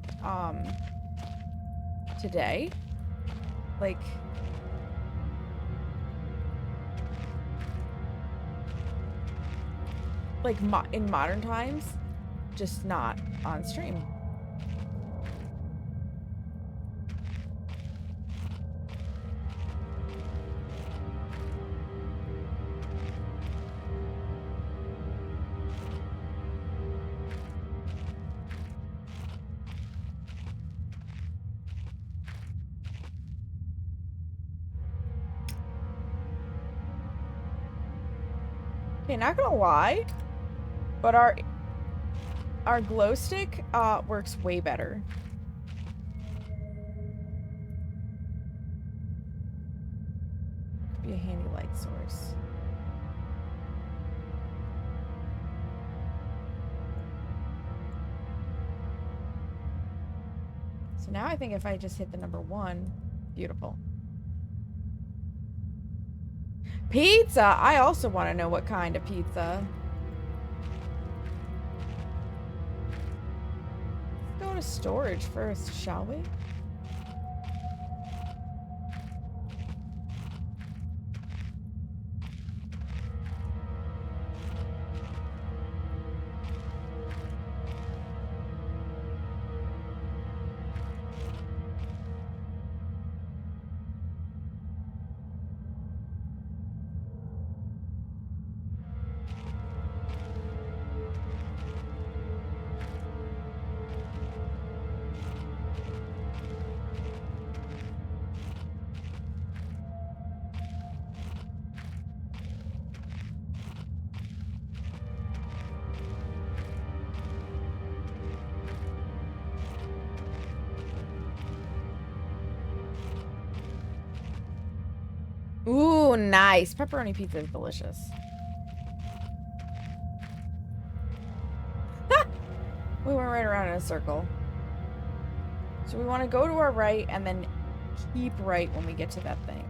today. Like, in modern times, just not on stream. Okay, not gonna lie, but our glow stick works way better. Could be a handy light source. So now I think if I just hit the number 1, beautiful. Pizza! I also want to know what kind of pizza. Let's go to storage first, shall we? Ooh, nice. Pepperoni pizza is delicious. We went right around in a circle. So we want to go to our right and then keep right when we get to that thing.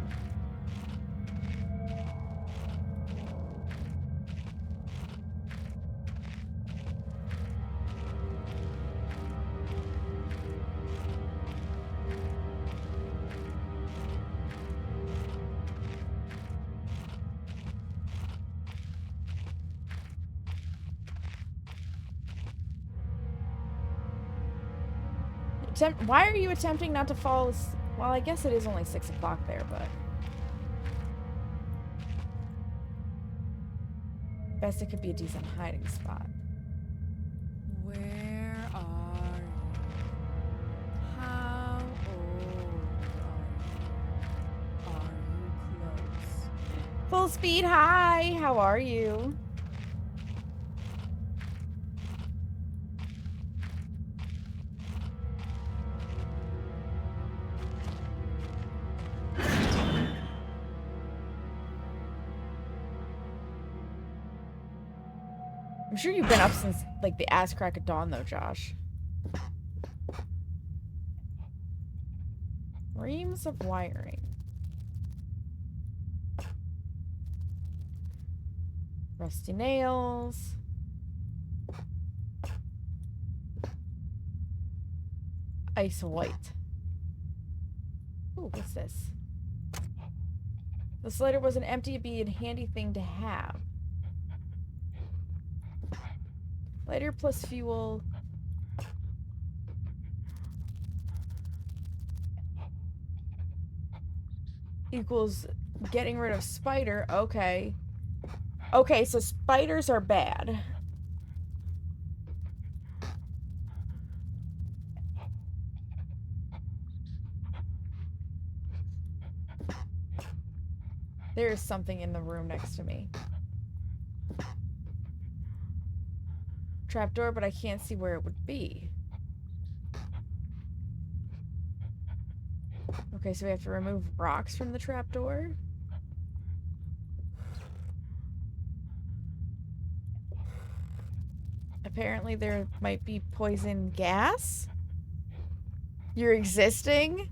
Why are you attempting not to fall? Well, I guess it is only 6 o'clock there, but... Best it could be a decent hiding spot. Where are you? How old are you? Are you close? Full speed, hi! How are you? I'm sure you've been up since, like, the ass crack of dawn, though, Josh. Reams of wiring. Rusty nails. Ice white. Ooh, what's this? This lighter wasn't empty, it'd be a handy thing to have. Lighter plus fuel. Equals getting rid of spider. Okay. Okay, so spiders are bad. There is something in the room next to me. Trapdoor, but I can't see where it would be. Okay, so we have to remove rocks from the trapdoor. A apparently there might be poison gas. You're existing?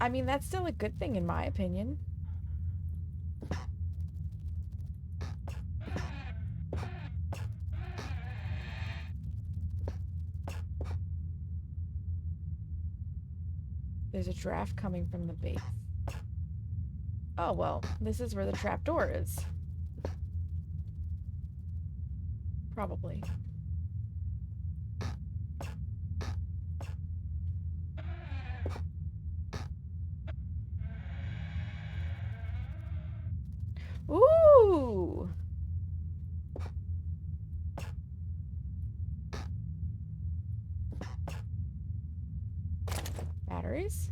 I mean, that's still a good thing in my opinion. There's a draft coming from the base. Oh, well, this is where the trapdoor is. Probably. Ooh! Batteries?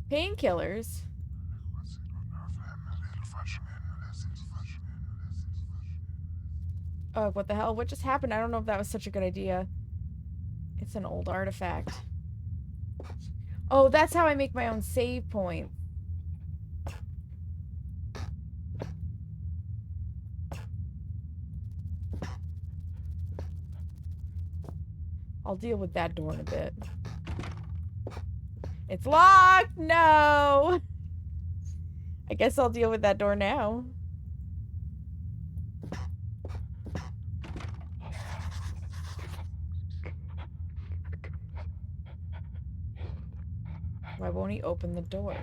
Painkillers? Oh, what the hell? What just happened? I don't know if that was such a good idea. It's an old artifact. Oh, that's how I make my own save point. I'll deal with that door in a bit. It's locked! No! I guess I'll deal with that door now. Why won't he open the door?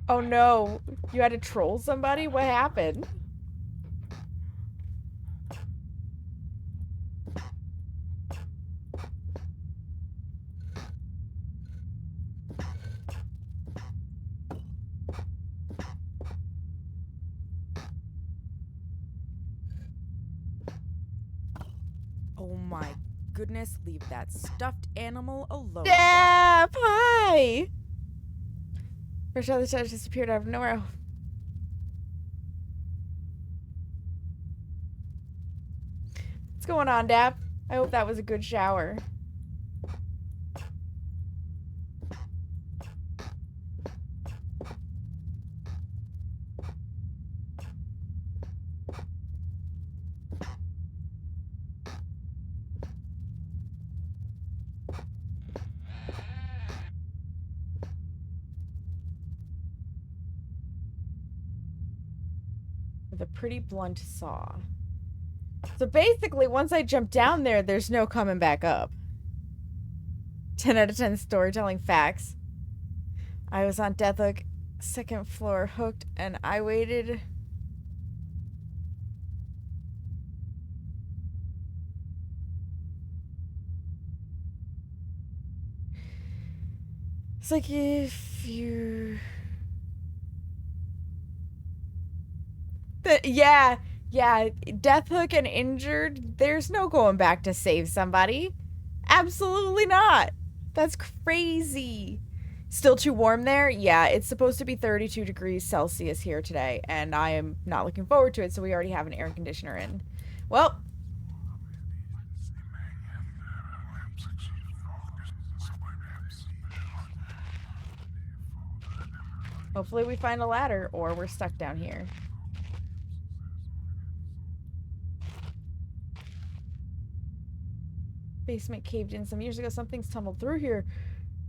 Oh no, you had to troll somebody? What happened? Oh my goodness, leave that stuffed animal alone. Dap! Hi! First other touch disappeared out of nowhere. What's going on, Dap? I hope that was a good shower. With a pretty blunt saw. So basically, once I jump down there, there's no coming back up. 10 out of 10 storytelling facts. I was on death hook, second floor hooked, and I waited. It's like if you... Yeah, death hook and injured, there's no going back to save somebody. Absolutely not. That's crazy. Still too warm there? Yeah, it's supposed to be 32 degrees Celsius here today, and I am not looking forward to it, so we already have an air conditioner in. Well. Hopefully we find a ladder, or we're stuck down here. Basement caved in some years ago. Something's tumbled through here.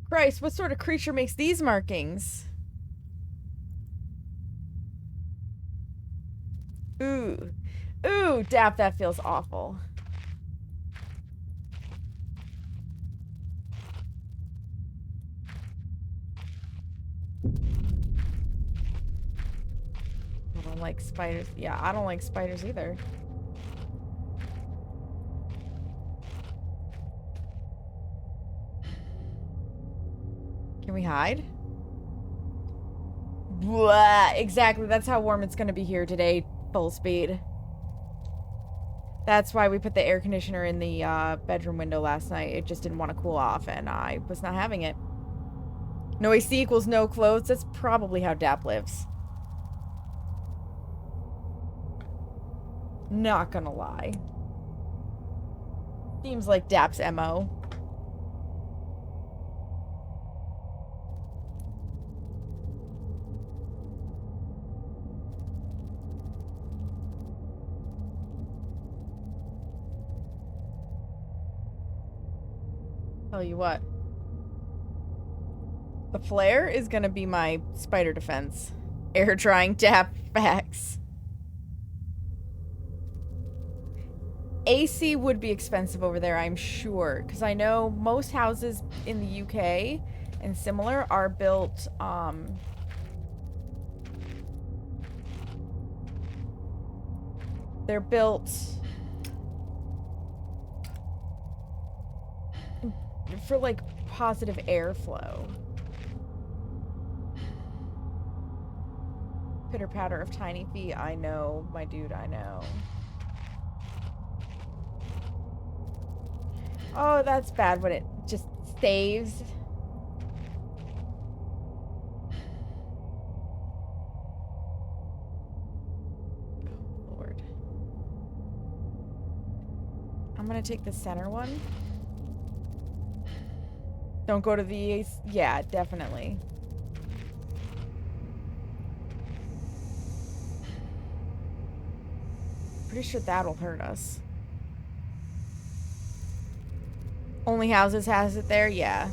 Christ, what sort of creature makes these markings? Ooh. Ooh, Dap, that feels awful. I don't like spiders. Yeah, I don't like spiders either. Can we hide? Blah, exactly, that's how warm it's gonna be here today. Full speed. That's why we put the air conditioner in the bedroom window last night. It just didn't want to cool off, and I was not having it. No AC equals no clothes. That's probably how Dap lives. Not gonna lie. Seems like Dap's MO. Tell you what. The flare is gonna be my spider defense. Air drying dap facts. AC would be expensive over there, I'm sure, because I know most houses in the UK and similar are built, they're built for, like, positive airflow. Pitter-patter of tiny feet, I know, my dude, I know. Oh, that's bad when it just saves. Oh, Lord. I'm gonna take the center one. Don't go to the... Yeah, definitely. Pretty sure that'll hurt us. Only houses has it there? Yeah.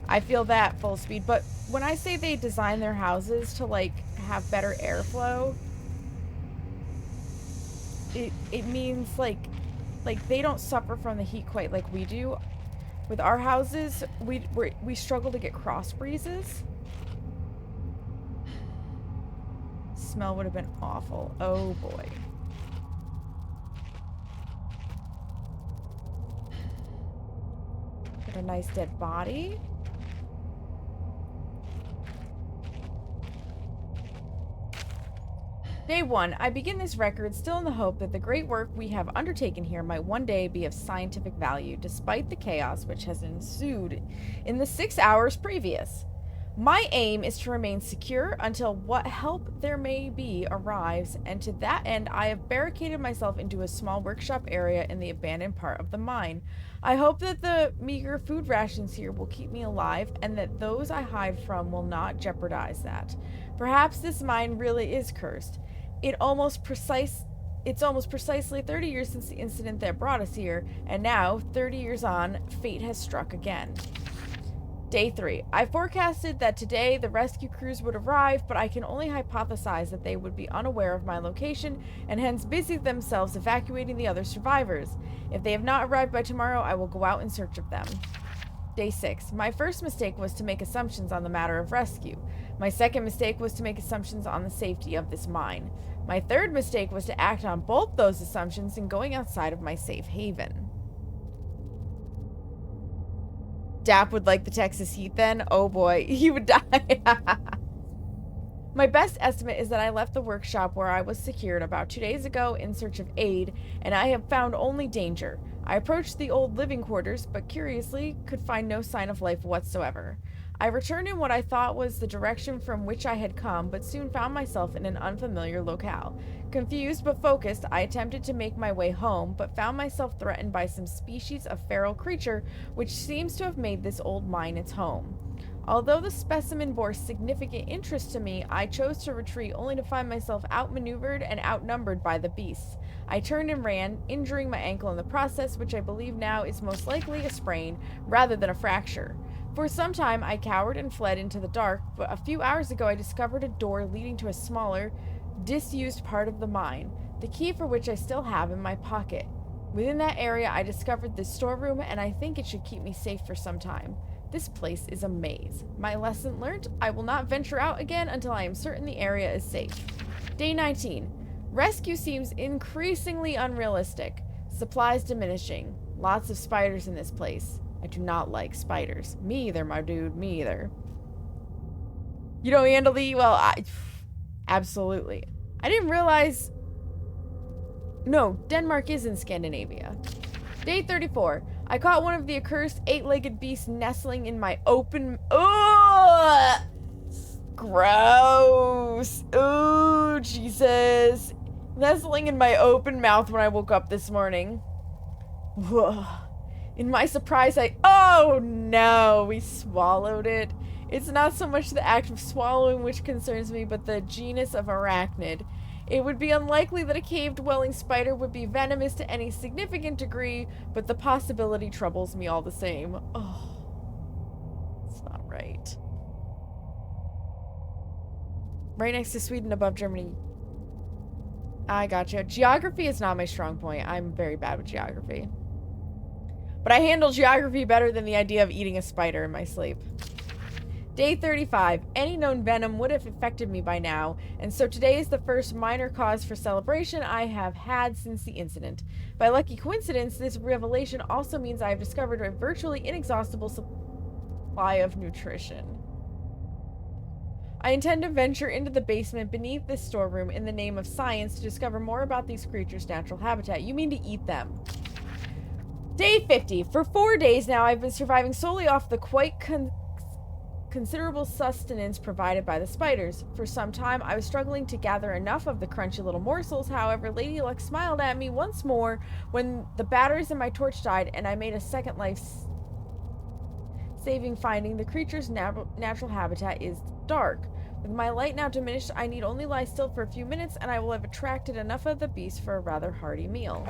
I feel that full speed. But when I say they design their houses to, like, have better airflow, it means, like they don't suffer from the heat quite like we do. With our houses, we struggle to get cross breezes. Smell would have been awful. Oh, boy. Got a nice dead body. Day 1. I begin this record still in the hope that the great work we have undertaken here might one day be of scientific value, despite the chaos which has ensued in the 6 hours previous. My aim is to remain secure until what help there may be arrives, and to that end I have barricaded myself into a small workshop area in the abandoned part of the mine. I hope that the meager food rations here will keep me alive, and that those I hide from will not jeopardize that. Perhaps this mine really is cursed. It's almost precisely 30 years since the incident that brought us here, and now, 30 years on, fate has struck again. Day 3. I forecasted that today the rescue crews would arrive, but I can only hypothesize that they would be unaware of my location and hence busy themselves evacuating the other survivors. If they have not arrived by tomorrow, I will go out in search of them. Day 6. My first mistake was to make assumptions on the matter of rescue. My second mistake was to make assumptions on the safety of this mine. My third mistake was to act on both those assumptions in going outside of my safe haven. Dap would like the Texas heat then? Oh boy, he would die. My best estimate is that I left the workshop where I was secured about 2 days ago in search of aid, and I have found only danger. I approached the old living quarters, but curiously could find no sign of life whatsoever. I returned in what I thought was the direction from which I had come, but soon found myself in an unfamiliar locale. Confused but focused, I attempted to make my way home, but found myself threatened by some species of feral creature which seems to have made this old mine its home. Although the specimen bore significant interest to me, I chose to retreat only to find myself outmaneuvered and outnumbered by the beasts. I turned and ran, injuring my ankle in the process, which I believe now is most likely a sprain rather than a fracture. For some time I cowered and fled into the dark, but a few hours ago I discovered a door leading to a smaller, disused part of the mine, the key for which I still have in my pocket. Within that area I discovered this storeroom, and I think it should keep me safe for some time. This place is a maze. My lesson learned, I will not venture out again until I am certain the area is safe. Day 19. Rescue seems increasingly unrealistic. Supplies diminishing. Lots of spiders in this place. I do not like spiders. Me either, my dude. Me either. You don't handle the... Well, absolutely. I didn't realize... No, Denmark is in Scandinavia. Day 34. I caught one of the accursed 8-legged beasts nestling in my open... Ugh! Gross. Oh, Jesus. Nestling in my open mouth when I woke up this morning. Ugh. In my surprise, oh no, we swallowed it. It's not so much the act of swallowing which concerns me, but the genus of arachnid. It would be unlikely that a cave-dwelling spider would be venomous to any significant degree, but the possibility troubles me all the same. Oh, it's not right. Right next to Sweden, above Germany. I gotcha. Geography is not my strong point. I'm very bad with geography. But I handle geography better than the idea of eating a spider in my sleep. Day 35. Any known venom would have affected me by now, and so today is the first minor cause for celebration I have had since the incident. By lucky coincidence, this revelation also means I have discovered a virtually inexhaustible supply of nutrition. I intend to venture into the basement beneath this storeroom in the name of science to discover more about these creatures' natural habitat. You mean to eat them. Day 50. For 4 days now, I've been surviving solely off the quite considerable sustenance provided by the spiders. For some time, I was struggling to gather enough of the crunchy little morsels. However, Lady Luck smiled at me once more when the batteries in my torch died, and I made a second life-saving finding. The creature's natural habitat is dark. With my light now diminished, I need only lie still for a few minutes, and I will have attracted enough of the beast for a rather hearty meal.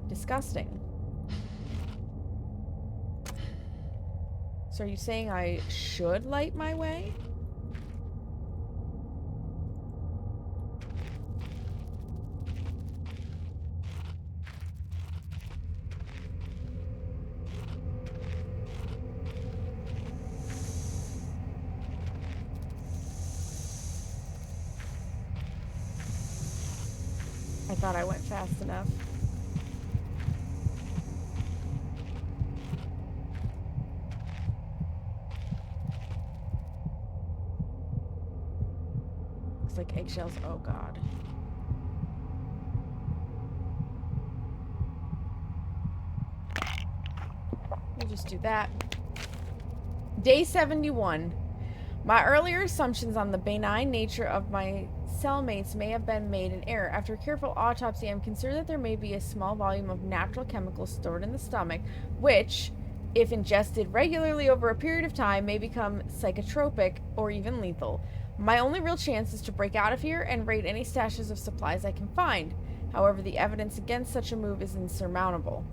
Disgusting. So are you saying I should light my way? I thought I went fast enough. Like eggshells. Oh god. We'll just do that. Day 71. My earlier assumptions on the benign nature of my cellmates may have been made in error. After a careful autopsy, I'm concerned that there may be a small volume of natural chemicals stored in the stomach, which, if ingested regularly over a period of time, may become psychotropic or even lethal. My only real chance is to break out of here and raid any stashes of supplies I can find. However, the evidence against such a move is insurmountable.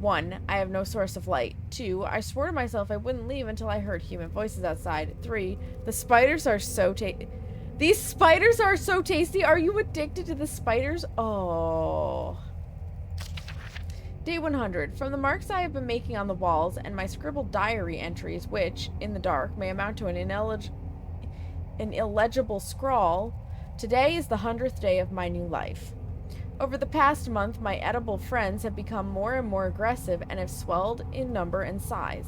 1. I have no source of light. 2. I swore to myself I wouldn't leave until I heard human voices outside. 3. The spiders are so These spiders are so tasty. Are you addicted to the spiders? Oh. Day 100. From the marks I have been making on the walls and my scribbled diary entries, which, in the dark, may amount to an illegible scrawl, today is the 100th day of my new life. Over the past month, my edible friends have become more and more aggressive and have swelled in number and size.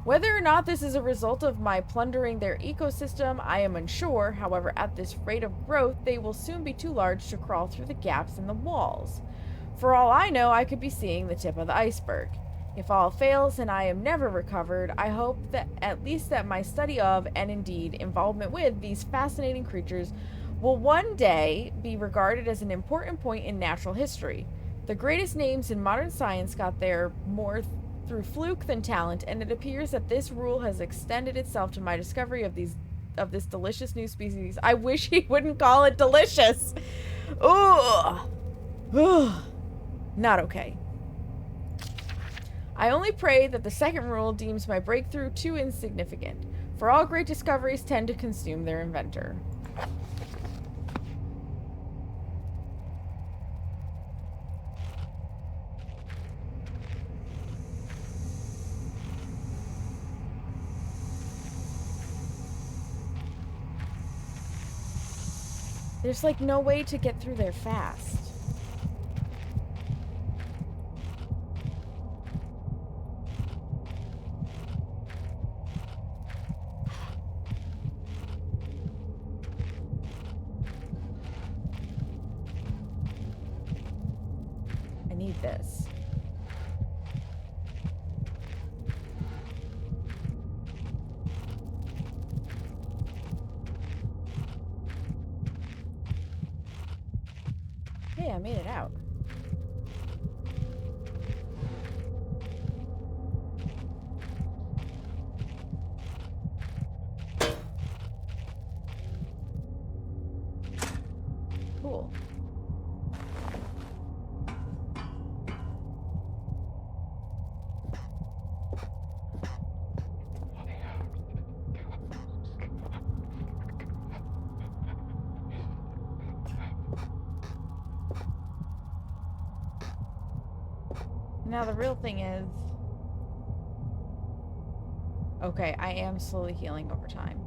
Whether or not this is a result of my plundering their ecosystem, I am unsure. However, at this rate of growth, they will soon be too large to crawl through the gaps in the walls. For all I know, I could be seeing the tip of the iceberg. If all fails and I am never recovered, I hope that at least that my study of, and indeed involvement with, these fascinating creatures will one day be regarded as an important point in natural history. The greatest names in modern science got there more through fluke than talent, and it appears that this rule has extended itself to my discovery of this delicious new species. I wish he wouldn't call it delicious. Ugh. Ugh. Not okay. I only pray that the second rule deems my breakthrough too insignificant, for all great discoveries tend to consume their inventor. There's like no way to get through there fast. I need this. Hey, I made it out. Now the real thing is... Okay, I am slowly healing over time.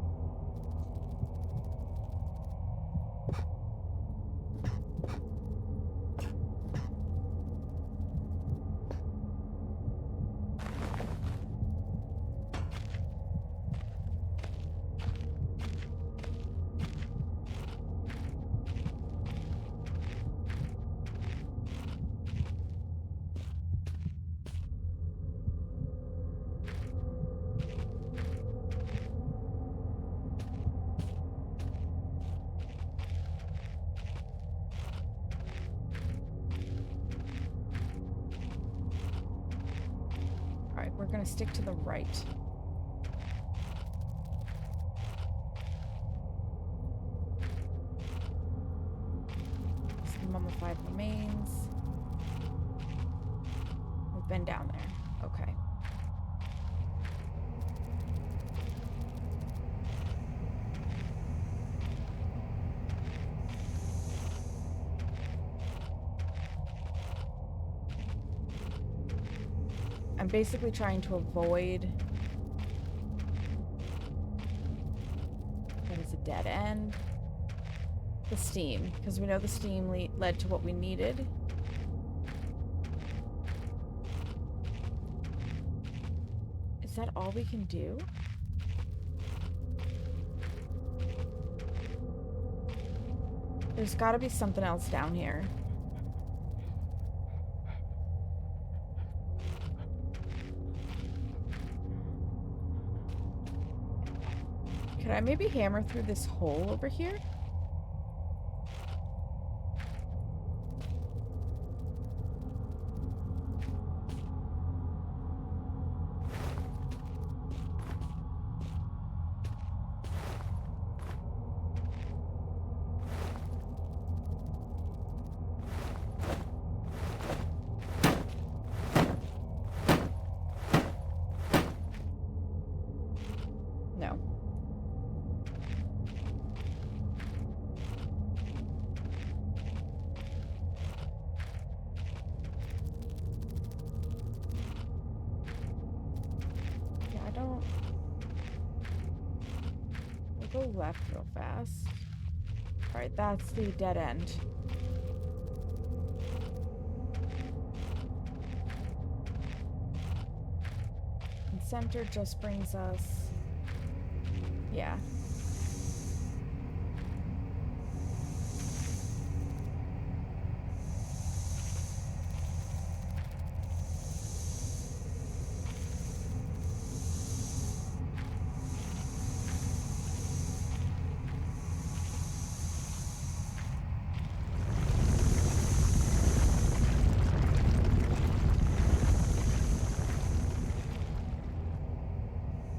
Alright, we're gonna stick to the right. Some mummified remains. We've been down there. Okay. I'm basically trying to avoid... That is a dead end. The steam, because we know the steam led to what we needed. Is that all we can do? There's got to be something else down here. Could I maybe hammer through this hole over here? No. Yeah, I don't... We'll go left real fast. Alright, that's the dead end. And center just brings us... Yeah.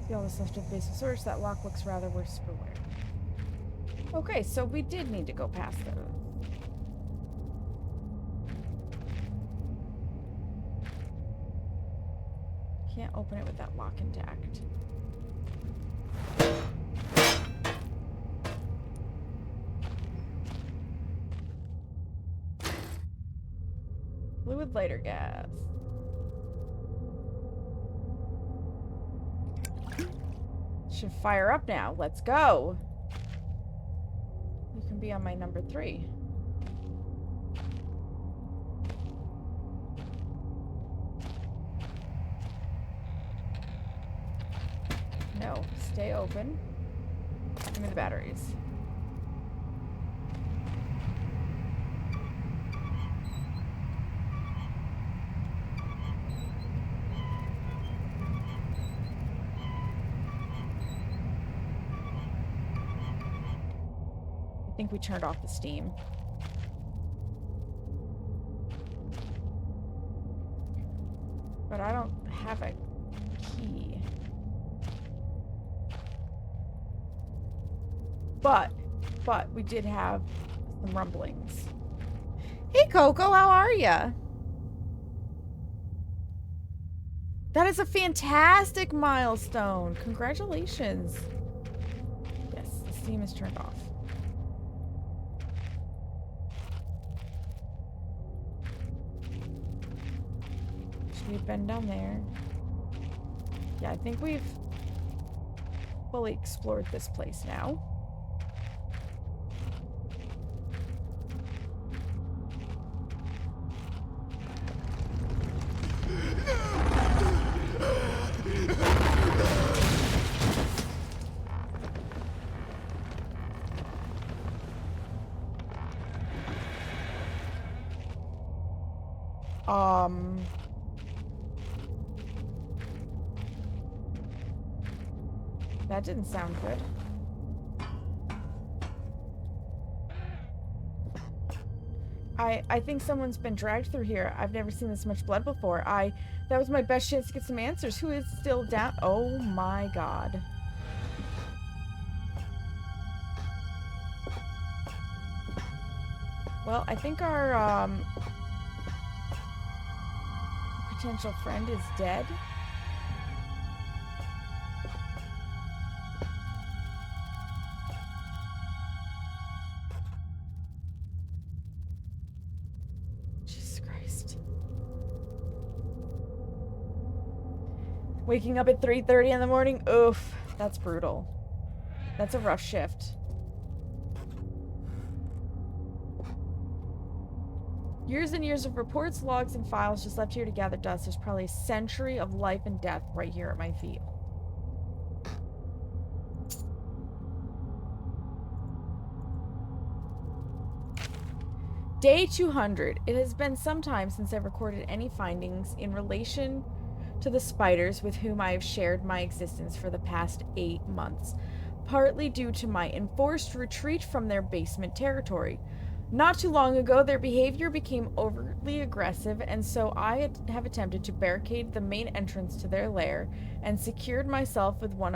See all this left of base of search. That lock looks rather worse for wear. Okay, so we did need to go past those. Can't open it with that lock intact. Fluid lighter gas. Should fire up now. Let's go. You can be on my number 3. No, stay open. Give me the batteries. I think we turned off the steam. But I don't have a key. But we did have some rumblings. Hey Coco, how are ya? That is a fantastic milestone. Congratulations. Yes, the steam is turned off. we've been down there. Yeah, I think we've fully explored this place now. That didn't sound good. I think someone's been dragged through here. I've never seen this much blood before. That was my best chance to get some answers. Who is still down? Oh my god. Well, I think our, potential friend is dead. Jesus Christ. Waking up at 3:30 in the morning? Oof, that's brutal. That's a rough shift. Years and years of reports, logs, and files just left here to gather dust. There's probably a century of life and death right here at my feet. Day 200. It has been some time since I've recorded any findings in relation to the spiders with whom I have shared my existence for the past 8 months, partly due to my enforced retreat from their basement territory. Not too long ago, their behavior became overtly aggressive, and so I have attempted to barricade the main entrance to their lair and secured myself within one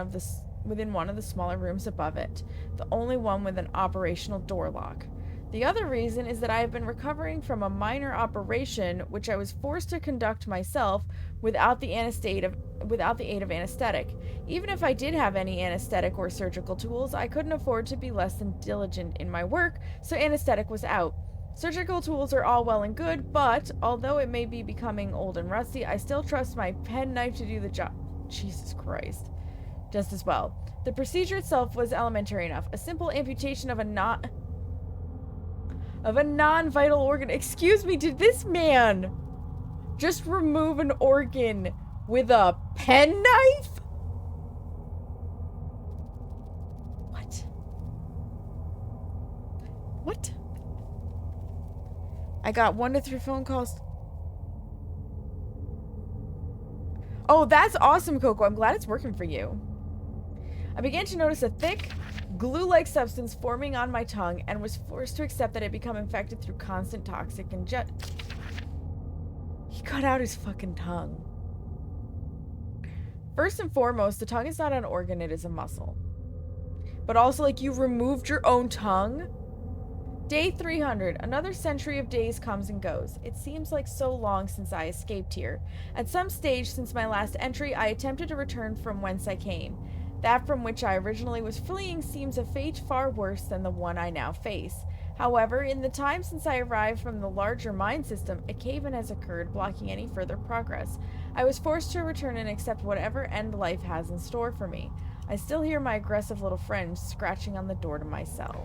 of the smaller rooms above it, the only one with an operational door lock. The other reason is that I have been recovering from a minor operation which I was forced to conduct myself without the aid of anesthetic. Even if I did have any anesthetic or surgical tools, I couldn't afford to be less than diligent in my work, so anesthetic was out. Surgical tools are all well and good, but although it may be becoming old and rusty, I still trust my penknife to do the job. Jesus Christ. Just as well. The procedure itself was elementary enough. A simple amputation of a non-vital organ. Excuse me, did this man just remove an organ with a penknife? What? I got 1 to 3 phone calls. Oh, that's awesome, Coco. I'm glad it's working for you. I began to notice a thick, glue-like substance forming on my tongue and was forced to accept that it had become infected through constant toxic He cut out his fucking tongue. First and foremost, the tongue is not an organ, it is a muscle. But also, like, you removed your own tongue? Day 300. Another century of days comes and goes. It seems like so long since I escaped here. At some stage since my last entry, I attempted to return from whence I came. That from which I originally was fleeing seems a fate far worse than the one I now face. However, in the time since I arrived from the larger mine system, a cave-in has occurred, blocking any further progress. I was forced to return and accept whatever end life has in store for me. I still hear my aggressive little friend scratching on the door to my cell.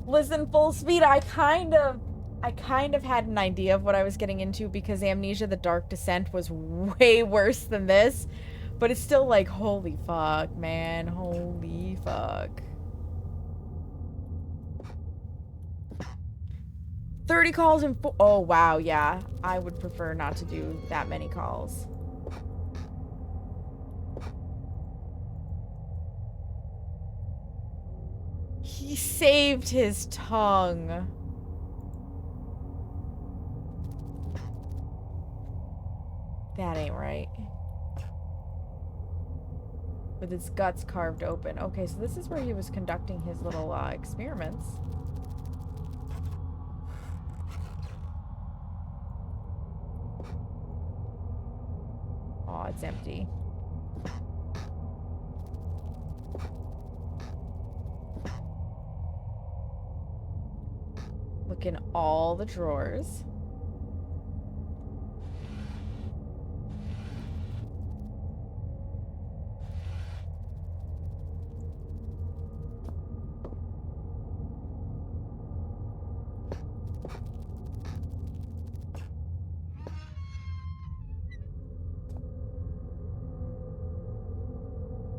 Listen, full speed, I kind of had an idea of what I was getting into because Amnesia: The Dark Descent was way worse than this. But it's still like, holy fuck, man. Holy fuck. 30 calls in oh, wow, yeah. I would prefer not to do that many calls. He saved his tongue. That ain't right. With his guts carved open. Okay, so this is where he was conducting his little experiments. Oh, it's empty. look in all the drawers.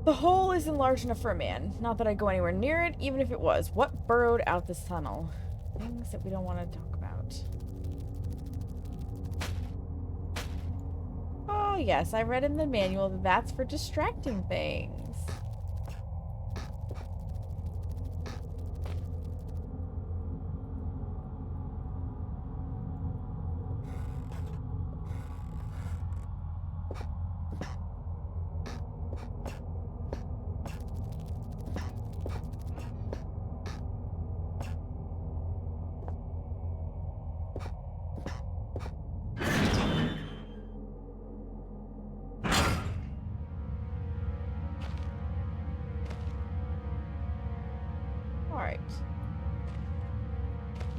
The hole isn't large enough for a man. Not that I'd go anywhere near it, even if it was. What burrowed out this tunnel? Things that we don't want to talk about. Oh, yes, I read in the manual that that's for distracting things. Alright.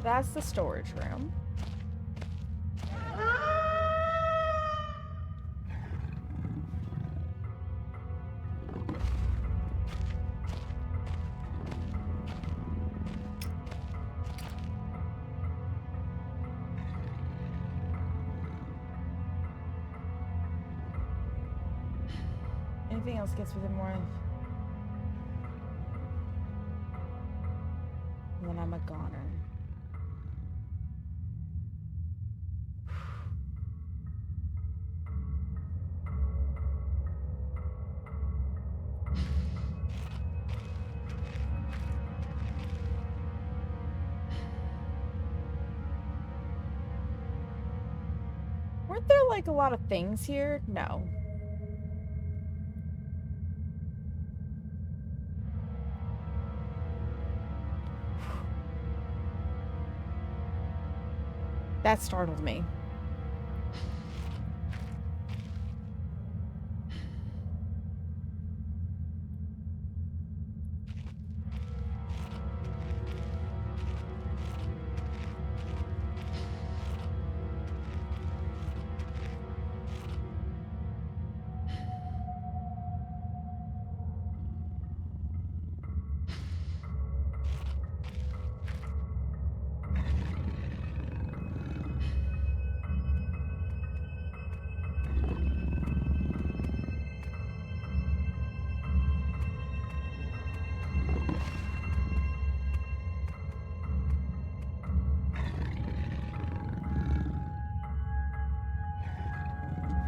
That's the storage room. Anything else gets within more of... And then I'm a goner. Weren't there like a lot of things here? No. That startled me.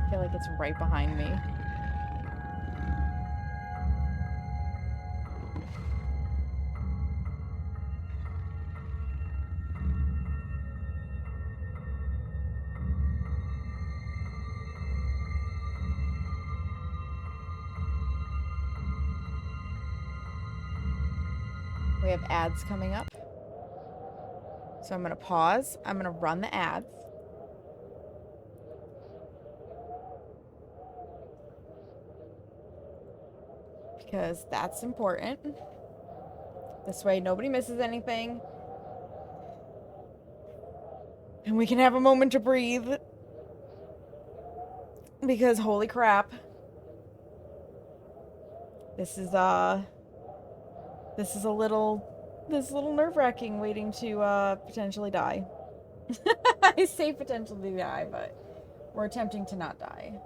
I feel like it's right behind me. We have ads coming up. So I'm going to pause. I'm going to run the ads. Because that's important. This way nobody misses anything. And we can have a moment to breathe. Because holy crap. This is a little nerve-wracking waiting to potentially die. I say potentially die, but we're attempting to not die.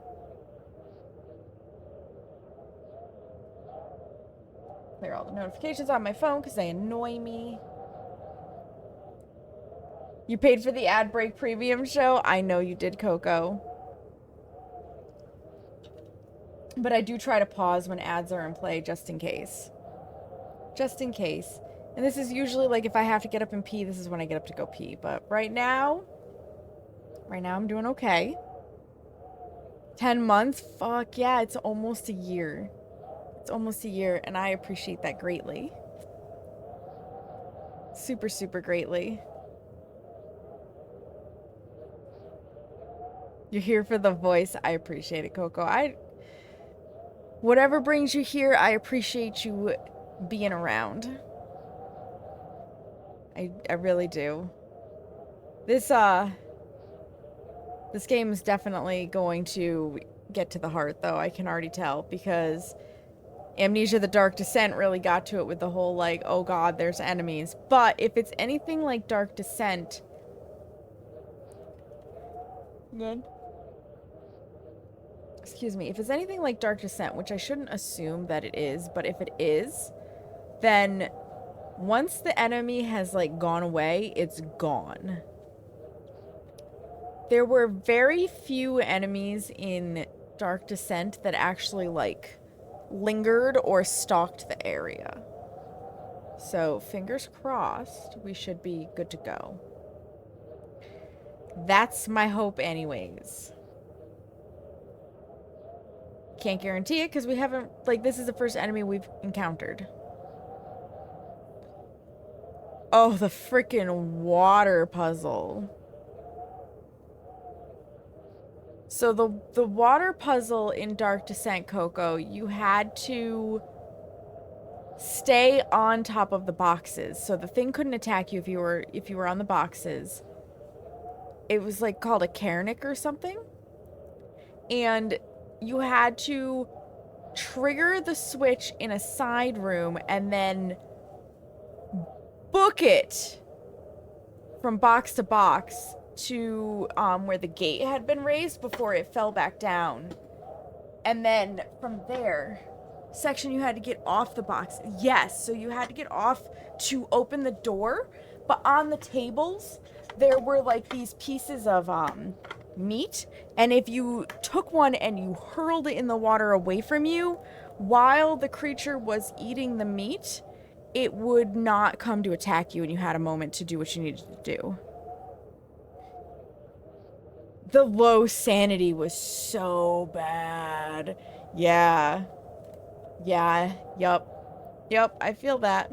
Clear all the notifications on my phone because they annoy me. You paid for the ad break premium show? I know you did, Coco. But I do try to pause when ads are in play just in case. Just in case. And this is usually like if I have to get up and pee, this is when I get up to go pee. But right now I'm doing okay. 10 months? Fuck yeah, it's almost a year. It's almost a year, and I appreciate that greatly. Super, super greatly. You're here for the voice. I appreciate it, Coco. Whatever brings you here, I appreciate you being around. I really do. This game is definitely going to get to the heart, though. I can already tell, because Amnesia: The Dark Descent really got to it with the whole, like, oh god, there's enemies. But if it's anything like Dark Descent... Excuse me. If it's anything like Dark Descent, which I shouldn't assume that it is, but if it is, then once the enemy has, like, gone away, it's gone. There were very few enemies in Dark Descent that actually, like, lingered or stalked the area. So, fingers crossed, we should be good to go. That's my hope anyways. Can't guarantee it because we haven't, like, this is the first enemy we've encountered. Oh, the freaking water puzzle. So the water puzzle in Dark Descent, Coco, you had to stay on top of the boxes. So the thing couldn't attack you if you were on the boxes. It was like called a Karnik or something. And you had to trigger the switch in a side room and then book it from box to box to where the gate had been raised before it fell back down. And then from there, section you had to get off the box. Yes, so you had to get off to open the door, but on the tables there were like these pieces of meat, and if you took one and you hurled it in the water away from you while the creature was eating the meat, it would not come to attack you and you had a moment to do what you needed to do. The low sanity was so bad. Yeah. Yeah. Yup, I feel that.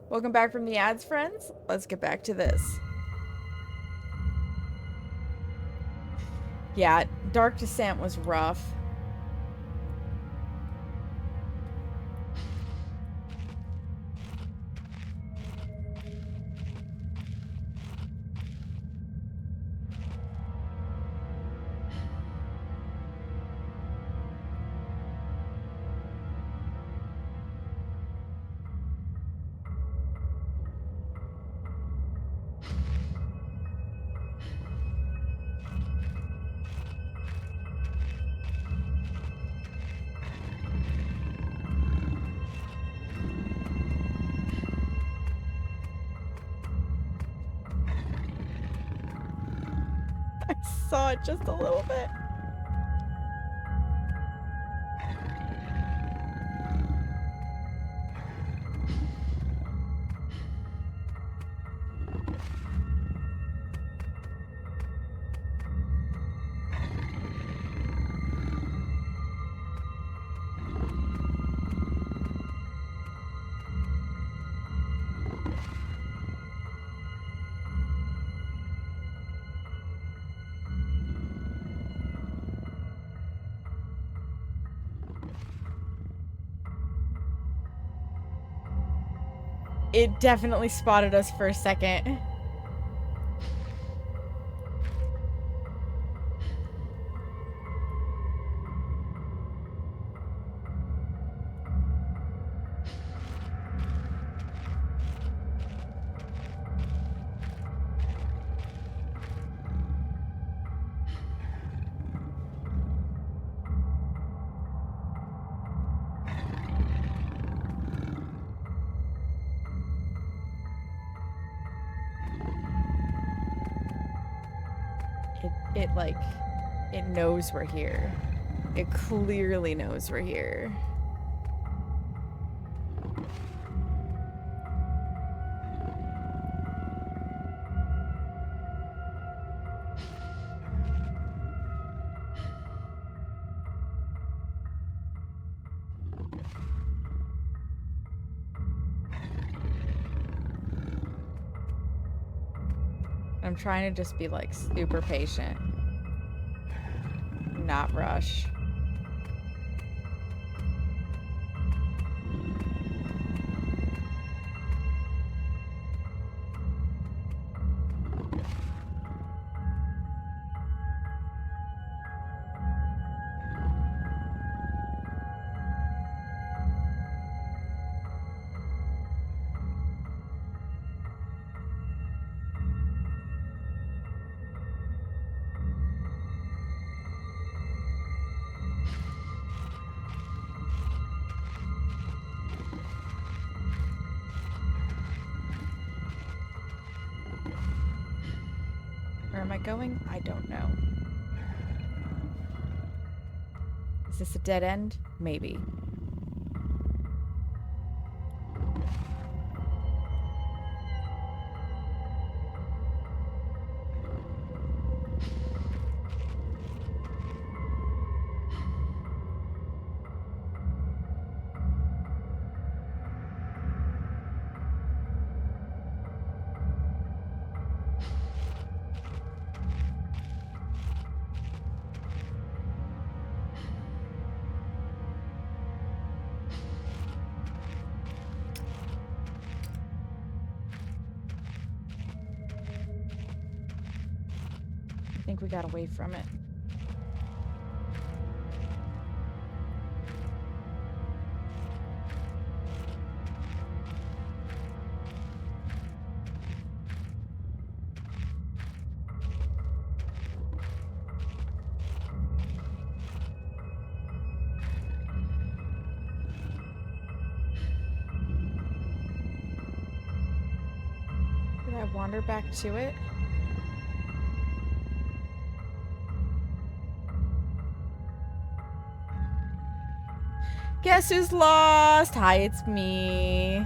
Welcome back from the ads, friends. Let's get back to this. Yeah, Dark Descent was rough. I saw it just a little bit. It definitely spotted us for a second. It knows we're here. It clearly knows we're here. I'm trying to just be like super patient. Not rush. am I going? I don't know. Is this a dead end? Maybe. I think we got away from it. Did I wander back to it? Guess who's lost? Hi, it's me.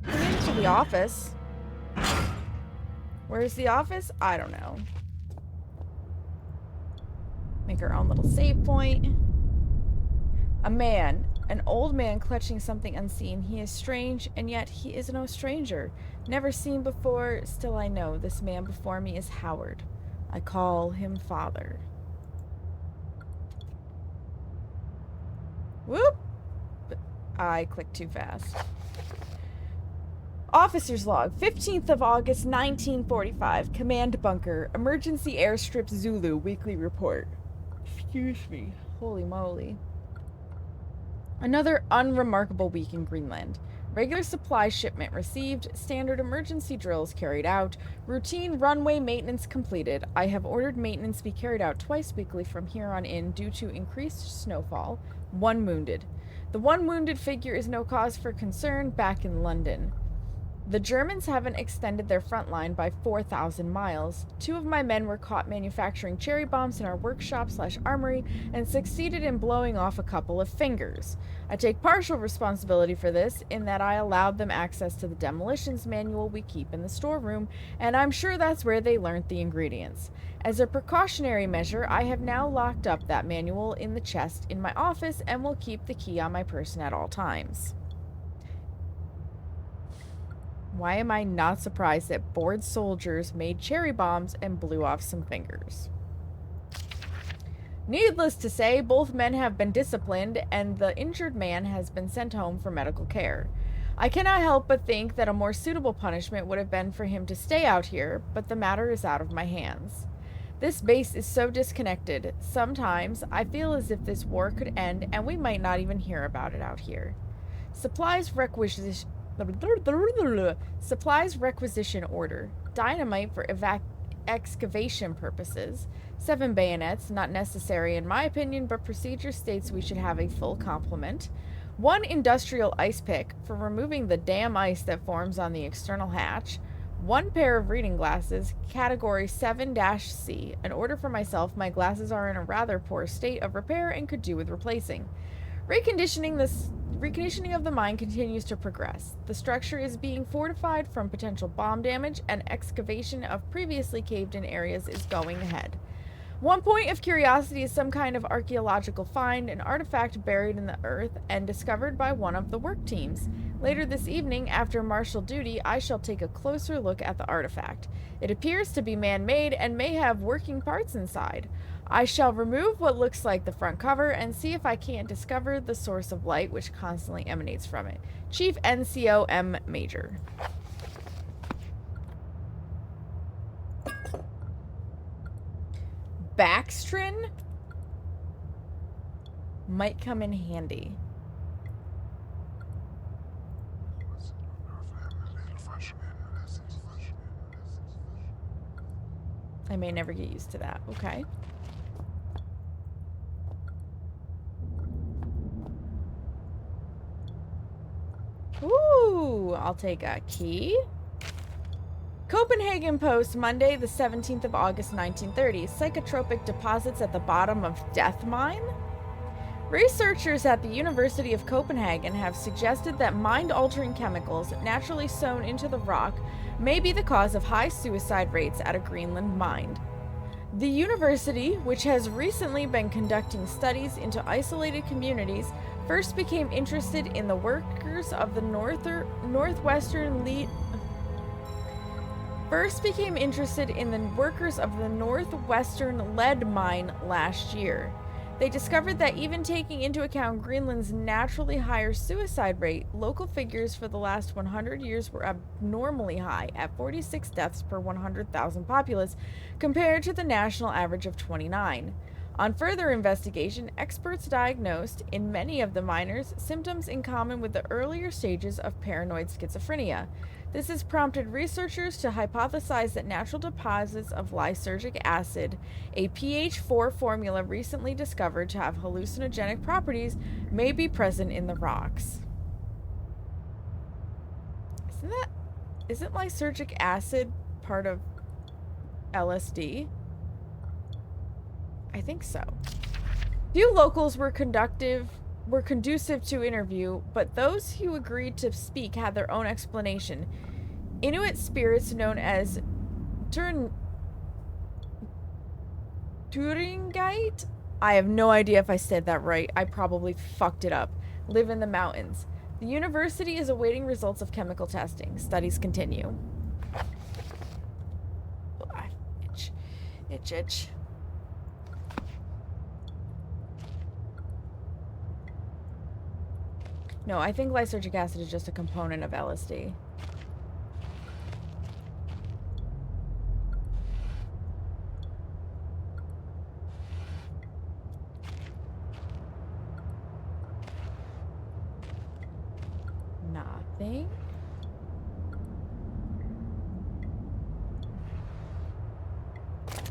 I'm into the office. Where's the office? I don't know. Make our own little save point. A man. An old man clutching something unseen. He is strange, and yet he is no stranger. Never seen before, still I know this man before me is Howard. I call him Father. Whoop! I clicked too fast. Officer's log, 15th of August, 1945. Command bunker. Emergency airstrip Zulu. Weekly report. Excuse me. Holy moly. Another unremarkable week in Greenland. Regular supply shipment received. Standard emergency drills carried out. Routine runway maintenance completed. I have ordered maintenance be carried out twice weekly from here on in due to increased snowfall. 1 wounded. The 1 wounded figure is no cause for concern back in London. The Germans haven't extended their front line by 4,000 miles. 2 of my men were caught manufacturing cherry bombs in our workshop/armory and succeeded in blowing off a couple of fingers. I take partial responsibility for this in that I allowed them access to the demolitions manual we keep in the storeroom, and I'm sure that's where they learned the ingredients. As a precautionary measure, I have now locked up that manual in the chest in my office and will keep the key on my person at all times. Why am I not surprised that bored soldiers made cherry bombs and blew off some fingers? Needless to say, both men have been disciplined and the injured man has been sent home for medical care. I cannot help but think that a more suitable punishment would have been for him to stay out here, but the matter is out of my hands. This base is so disconnected. Sometimes I feel as if this war could end and we might not even hear about it out here. Supplies requisition order. Dynamite for excavation purposes. 7 bayonets, not necessary in my opinion, but procedure states we should have a full complement. 1 industrial ice pick for removing the damn ice that forms on the external hatch. 1 pair of reading glasses, category 7-C. An order for myself. My glasses are in a rather poor state of repair and could do with replacing. Reconditioning of the mine continues to progress. The structure is being fortified from potential bomb damage, and excavation of previously caved-in areas is going ahead. 1 point of curiosity is some kind of archaeological find, an artifact buried in the earth and discovered by one of the work teams. Later this evening, after martial duty, I shall take a closer look at the artifact. It appears to be man-made and may have working parts inside. I shall remove what looks like the front cover and see if I can't discover the source of light which constantly emanates from it. Chief NCO M. Major. Backstrin might come in handy. I may never get used to that. Okay. Ooh, I'll take a key. Copenhagen Post, Monday, the 17th of August, 1930. Psychotropic deposits at the bottom of Death Mine? Researchers at the University of Copenhagen have suggested that mind-altering chemicals naturally sewn into the rock may be the cause of high suicide rates at a Greenland mine. The university, which has recently been conducting studies into isolated communities, first became interested in the workers of the northwestern lead mine last year. They discovered that even taking into account Greenland's naturally higher suicide rate, local figures for the last 100 years were abnormally high at 46 deaths per 100,000 populace, compared to the national average of 29. On further investigation, experts diagnosed, in many of the miners, symptoms in common with the earlier stages of paranoid schizophrenia. This has prompted researchers to hypothesize that natural deposits of lysergic acid, a pH 4 formula recently discovered to have hallucinogenic properties, may be present in the rocks. Isn't lysergic acid part of LSD? I think so. Few locals were conducive to interview, but those who agreed to speak had their own explanation. Inuit spirits known as Turingite? I have no idea if I said that right. I probably fucked it up. Live in the mountains. The university is awaiting results of chemical testing. Studies continue. Itch. No, I think lysergic acid is just a component of LSD. Nothing.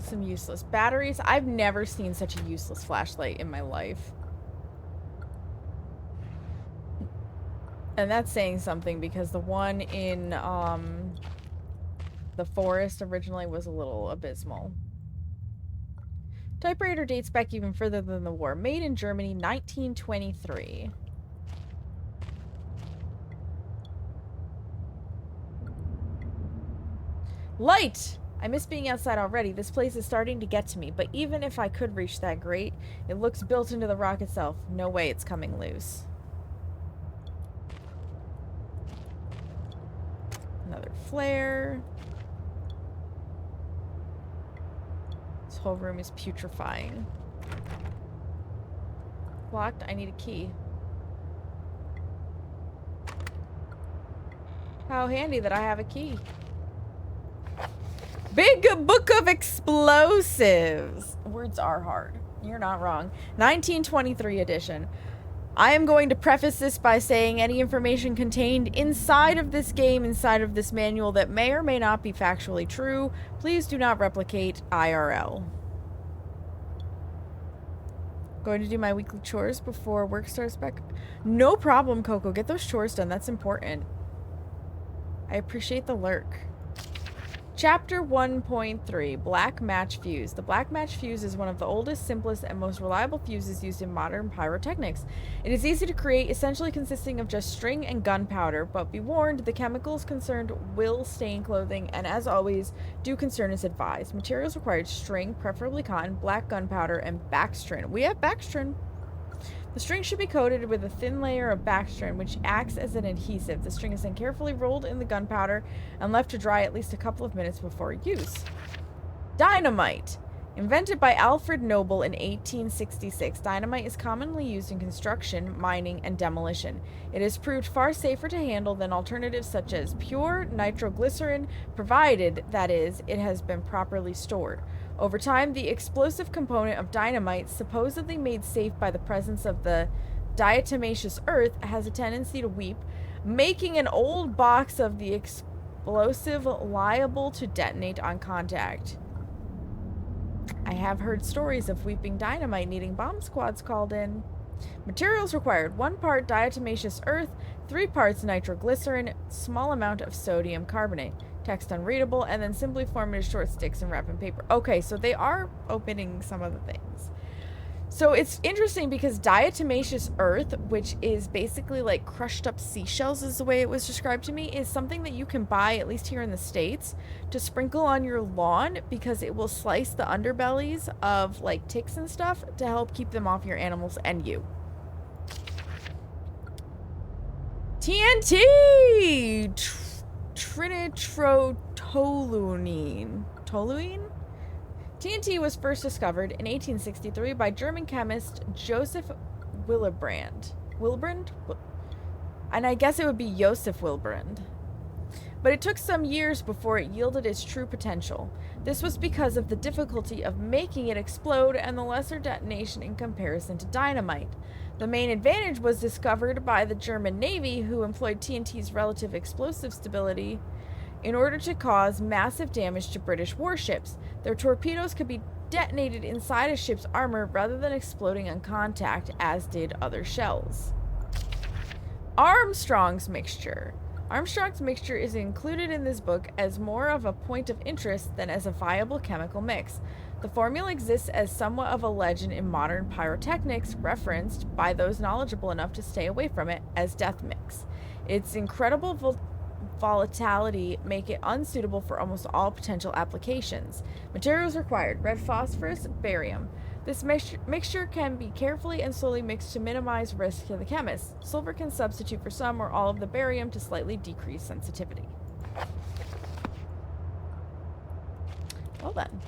Some useless batteries. I've never seen such a useless flashlight in my life. And that's saying something, because the one in the forest originally was a little abysmal. Typewriter dates back even further than the war. Made in Germany, 1923. Light! I miss being outside already. This place is starting to get to me, but even if I could reach that grate, it looks built into the rock itself. No way it's coming loose. Another flare. This whole room is putrefying. Locked. I need a key. How handy that I have a key. Big Book of Explosives. Words are hard. You're not wrong. 1923 edition. I am going to preface this by saying any information contained inside of this game, inside of this manual, that may or may not be factually true, please do not replicate IRL. Going to do my weekly chores before work starts back. No problem, Coco. Get those chores done. That's important. I appreciate the lurk. Chapter 1.3, Black Match Fuse. The black match fuse is one of the oldest, simplest, and most reliable fuses used in modern pyrotechnics. It is easy to create, essentially consisting of just string and gunpowder, but be warned, the chemicals concerned will stain clothing, and as always, due concern is advised. Materials required: string, preferably cotton, black gunpowder, and backstrin. We have backstrin. The string should be coated with a thin layer of backstrin, which acts as an adhesive. The string is then carefully rolled in the gunpowder and left to dry at least a couple of minutes before use. Dynamite! Invented by Alfred Noble in 1866, dynamite is commonly used in construction, mining, and demolition. It has proved far safer to handle than alternatives such as pure nitroglycerin, provided, that is, it has been properly stored. Over time, the explosive component of dynamite, supposedly made safe by the presence of the diatomaceous earth, has a tendency to weep, making an old box of the explosive liable to detonate on contact. I have heard stories of weeping dynamite needing bomb squads called in. Materials required: 1 part diatomaceous earth, 3 parts nitroglycerin, small amount of sodium carbonate. Text unreadable, and then simply form into short sticks and wrap in paper. Okay, so they are opening some of the things. So it's interesting because diatomaceous earth, which is basically like crushed up seashells is the way it was described to me, is something that you can buy, at least here in the States, to sprinkle on your lawn because it will slice the underbellies of like ticks and stuff to help keep them off your animals and you. TNT! Trinitrotoluene. Toluene? TNT was first discovered in 1863 by German chemist Joseph Willebrand. Wilbrand? And I guess it would be Joseph Wilbrand. But it took some years before it yielded its true potential. This was because of the difficulty of making it explode and the lesser detonation in comparison to dynamite. The main advantage was discovered by the German Navy, who employed TNT's relative explosive stability in order to cause massive damage to British warships. Their torpedoes could be detonated inside a ship's armor rather than exploding on contact, as did other shells. Armstrong's mixture. Armstrong's mixture is included in this book as more of a point of interest than as a viable chemical mix. The formula exists as somewhat of a legend in modern pyrotechnics, referenced by those knowledgeable enough to stay away from it as death mix. Its incredible volatility make it unsuitable for almost all potential applications. Materials required: red phosphorus, barium. This mixture can be carefully and slowly mixed to minimize risk to the chemist. Silver can substitute for some or all of the barium to slightly decrease sensitivity. Well then.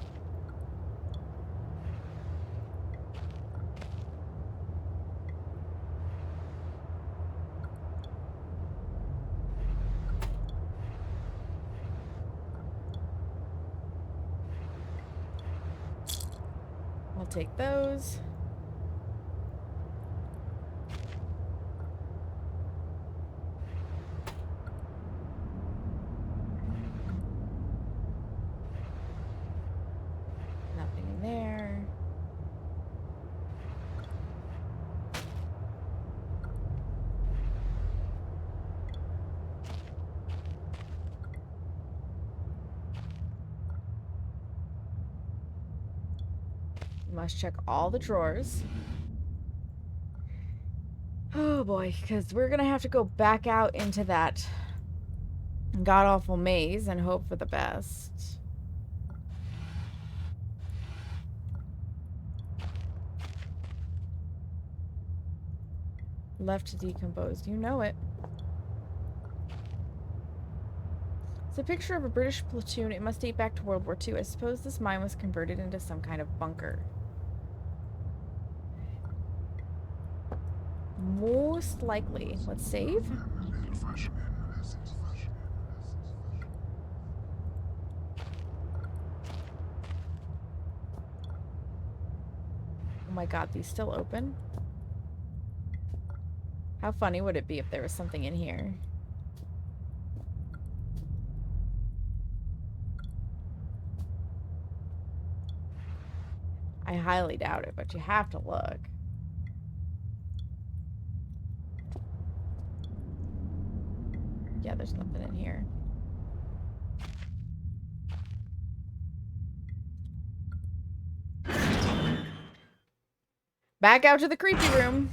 I'll take those. Nothing in there. Must check all the drawers. Oh boy, because we're gonna have to go back out into that god-awful maze and hope for the best. Left to decompose. You know it. It's a picture of a British platoon. It must date back to World War II. I suppose this mine was converted into some kind of bunker. Most likely. Let's save. Oh my god, these still open? How funny would it be if there was something in here? I highly doubt it, but you have to look. Yeah, there's nothing in here. Back out to the creepy room.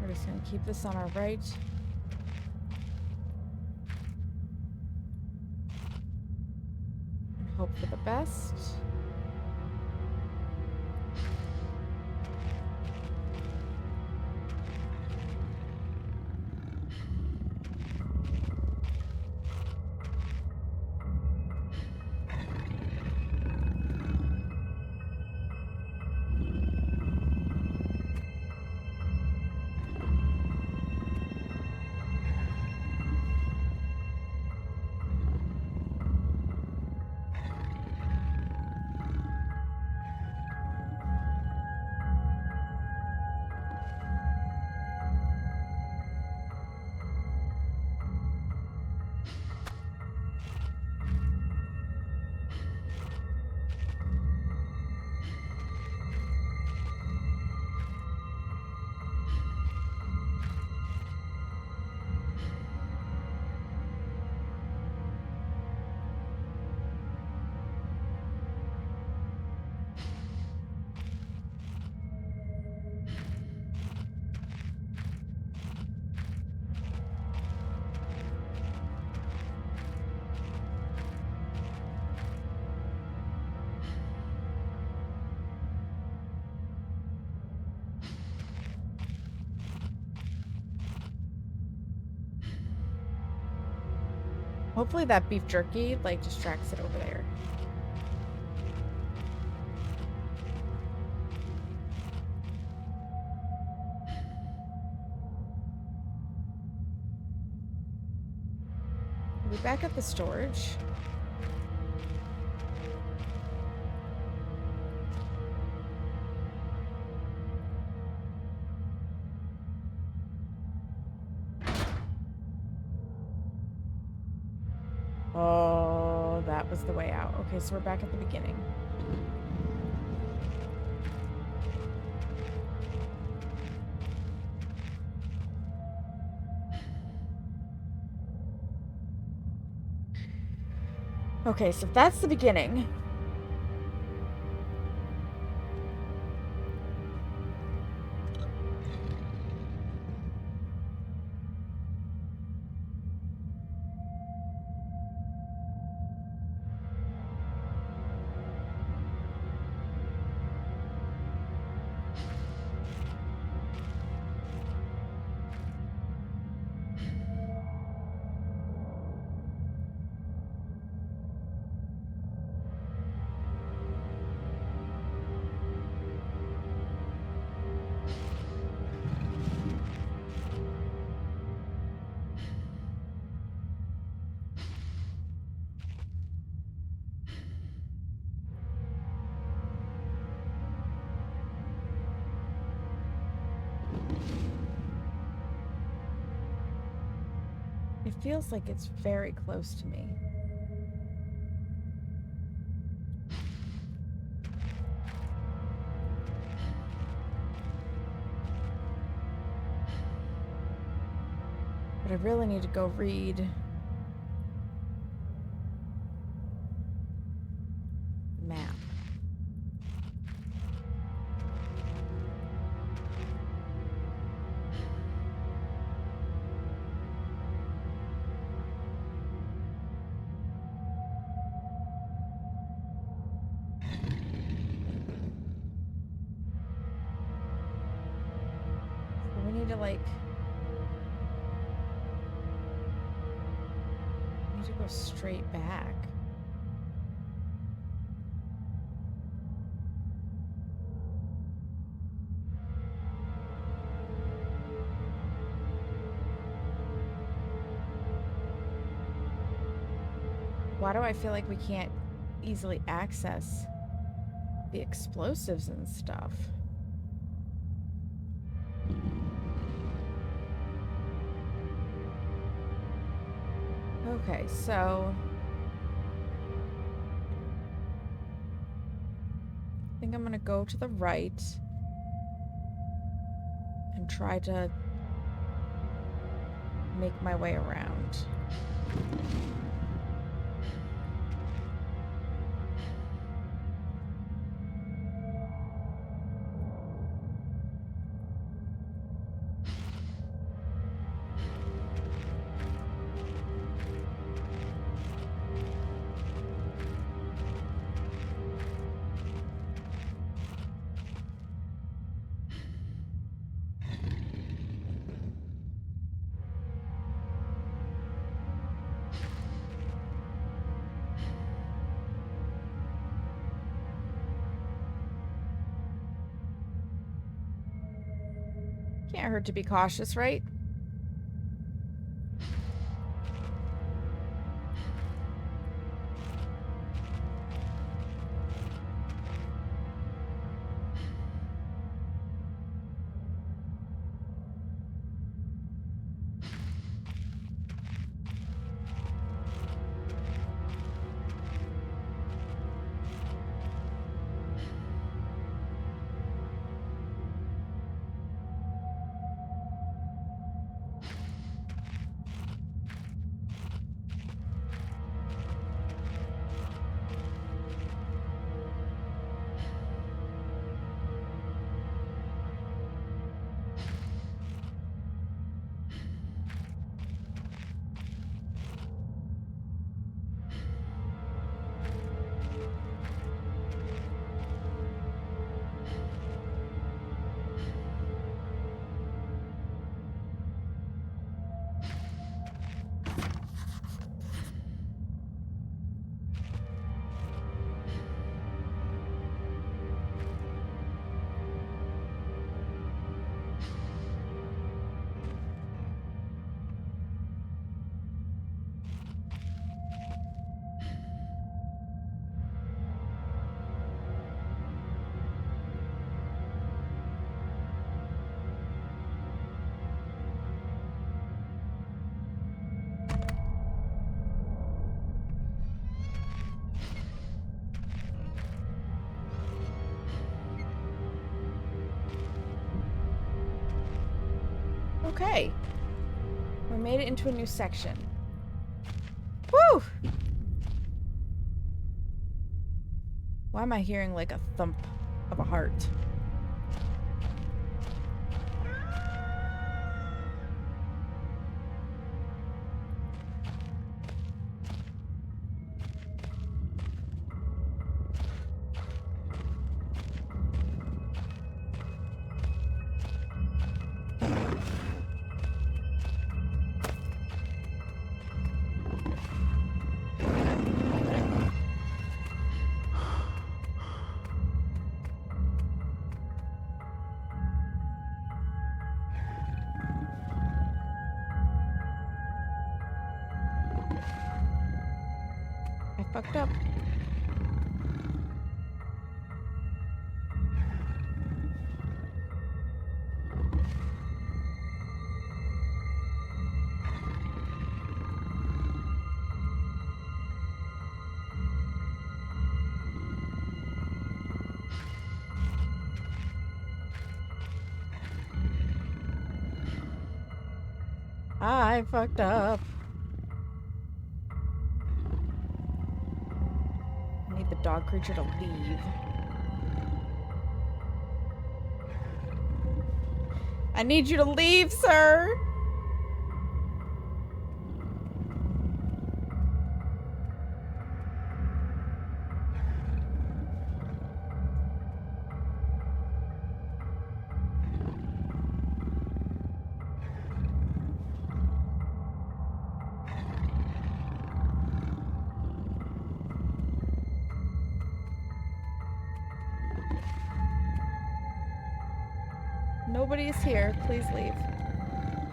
We're just gonna keep this on our right. And hope for the best. Hopefully that beef jerky, like, distracts it over there. Are we back at the storage? Oh, that was the way out. Okay, so we're back at the beginning. Okay, so if that's the beginning. It feels like it's very close to me. But I really need to go read the map. So we need to like... We need to go straight back. Why do I feel like we can't easily access the explosives and stuff? Okay, so I think I'm gonna go to the right and try to make my way around. Can't hurt to be cautious, right? Okay. We made it into a new section. Woo! Why am I hearing like a thump of a heart? I fucked up. I fucked up. I need the dog creature to leave. I need you to leave, sir! Nobody is here. Please leave.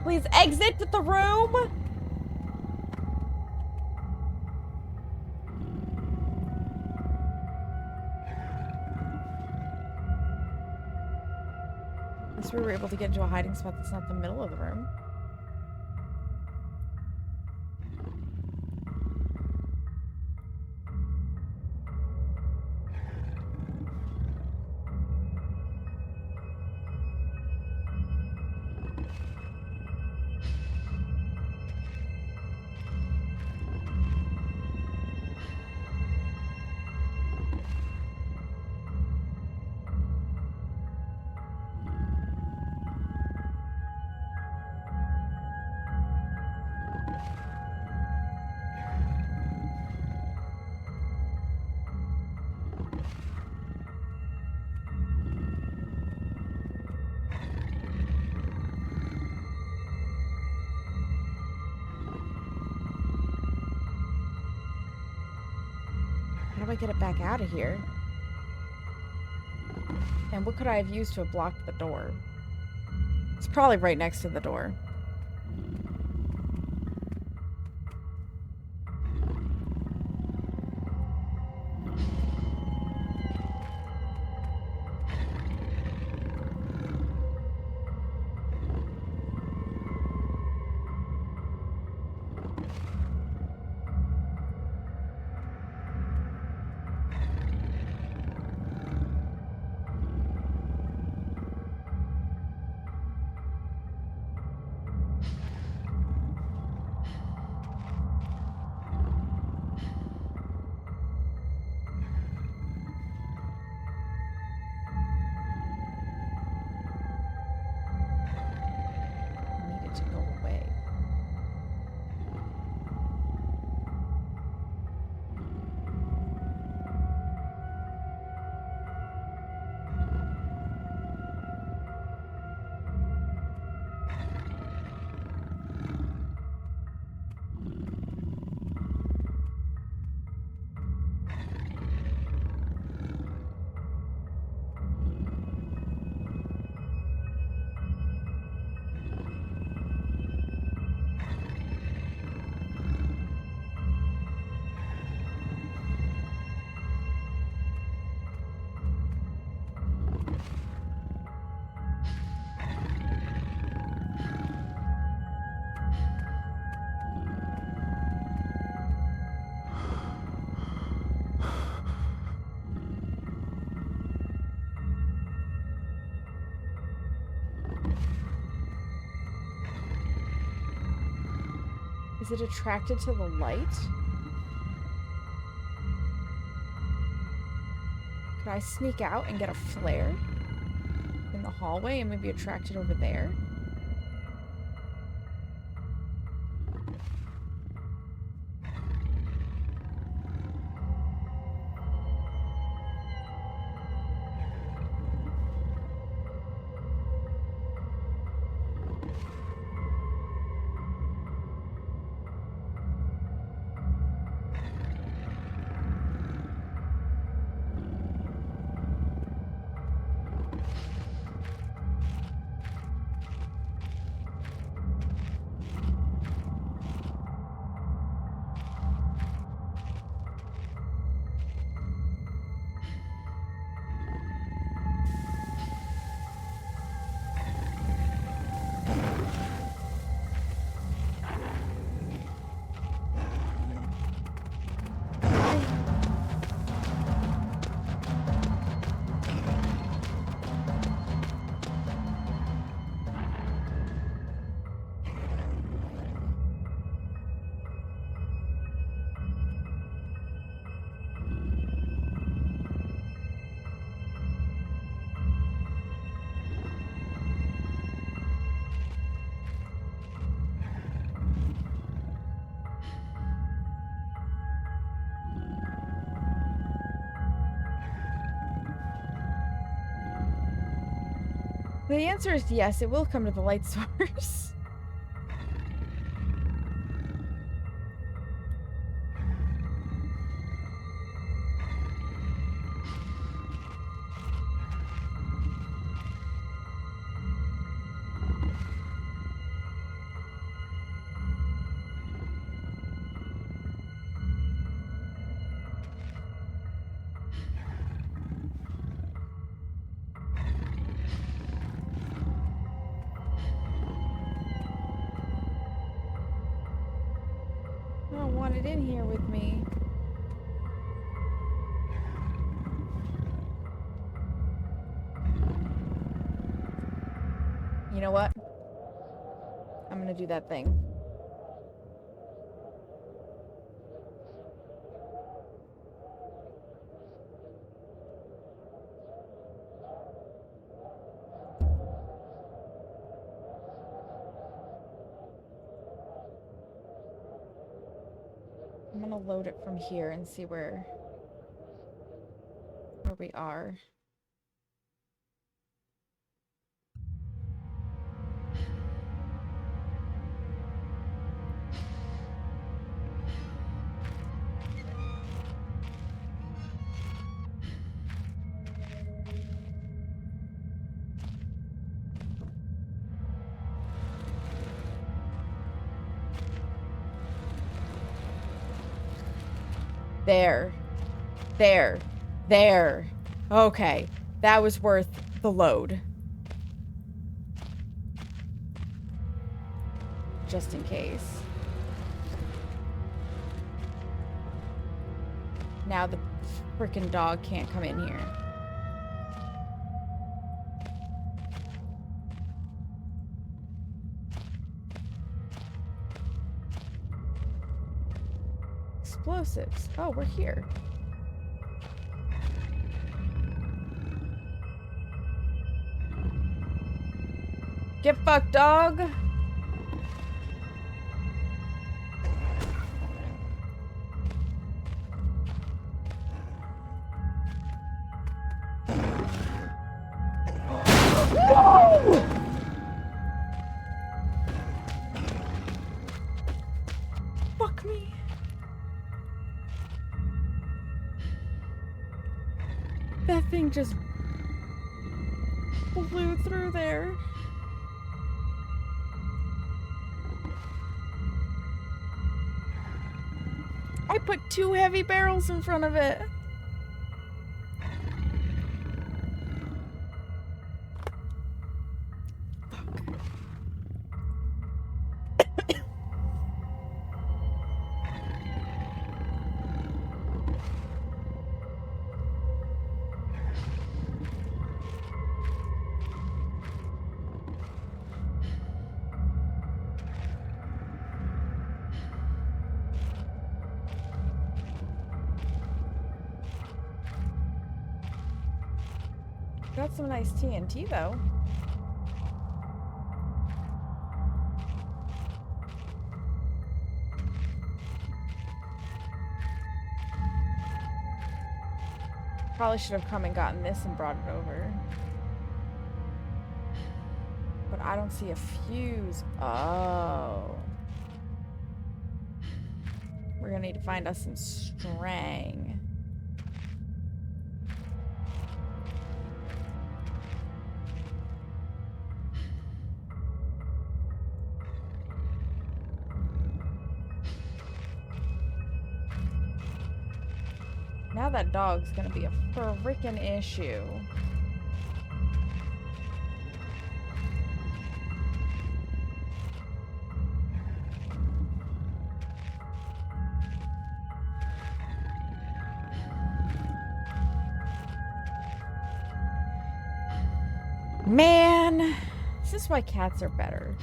Please exit the room! At least we were able to get into a hiding spot that's not the middle of the room. How do I get it back out of here? And what could I have used to have blocked the door? It's probably right next to the door. To go away. Is it attracted to the light? Could I sneak out and get a flare in the hallway and maybe attract it over there? The answer is yes, it will come to the light source. I don't want it in here with me. You know what? I'm gonna do that thing. I'm gonna load it from here and see where we are. There. There. There. Okay. That was worth the load. Just in case. Now the frickin' dog can't come in here. Explosives. Oh, we're here. Get fucked, dog. Fuck me. That thing just blew through there. I put 2 heavy barrels in front of it. Got some nice TNT though. Probably should have come and gotten this and brought it over. But I don't see a fuse. Oh. We're gonna need to find us some string. Now that dog's gonna be a frickin' issue. Man, this is why cats are better.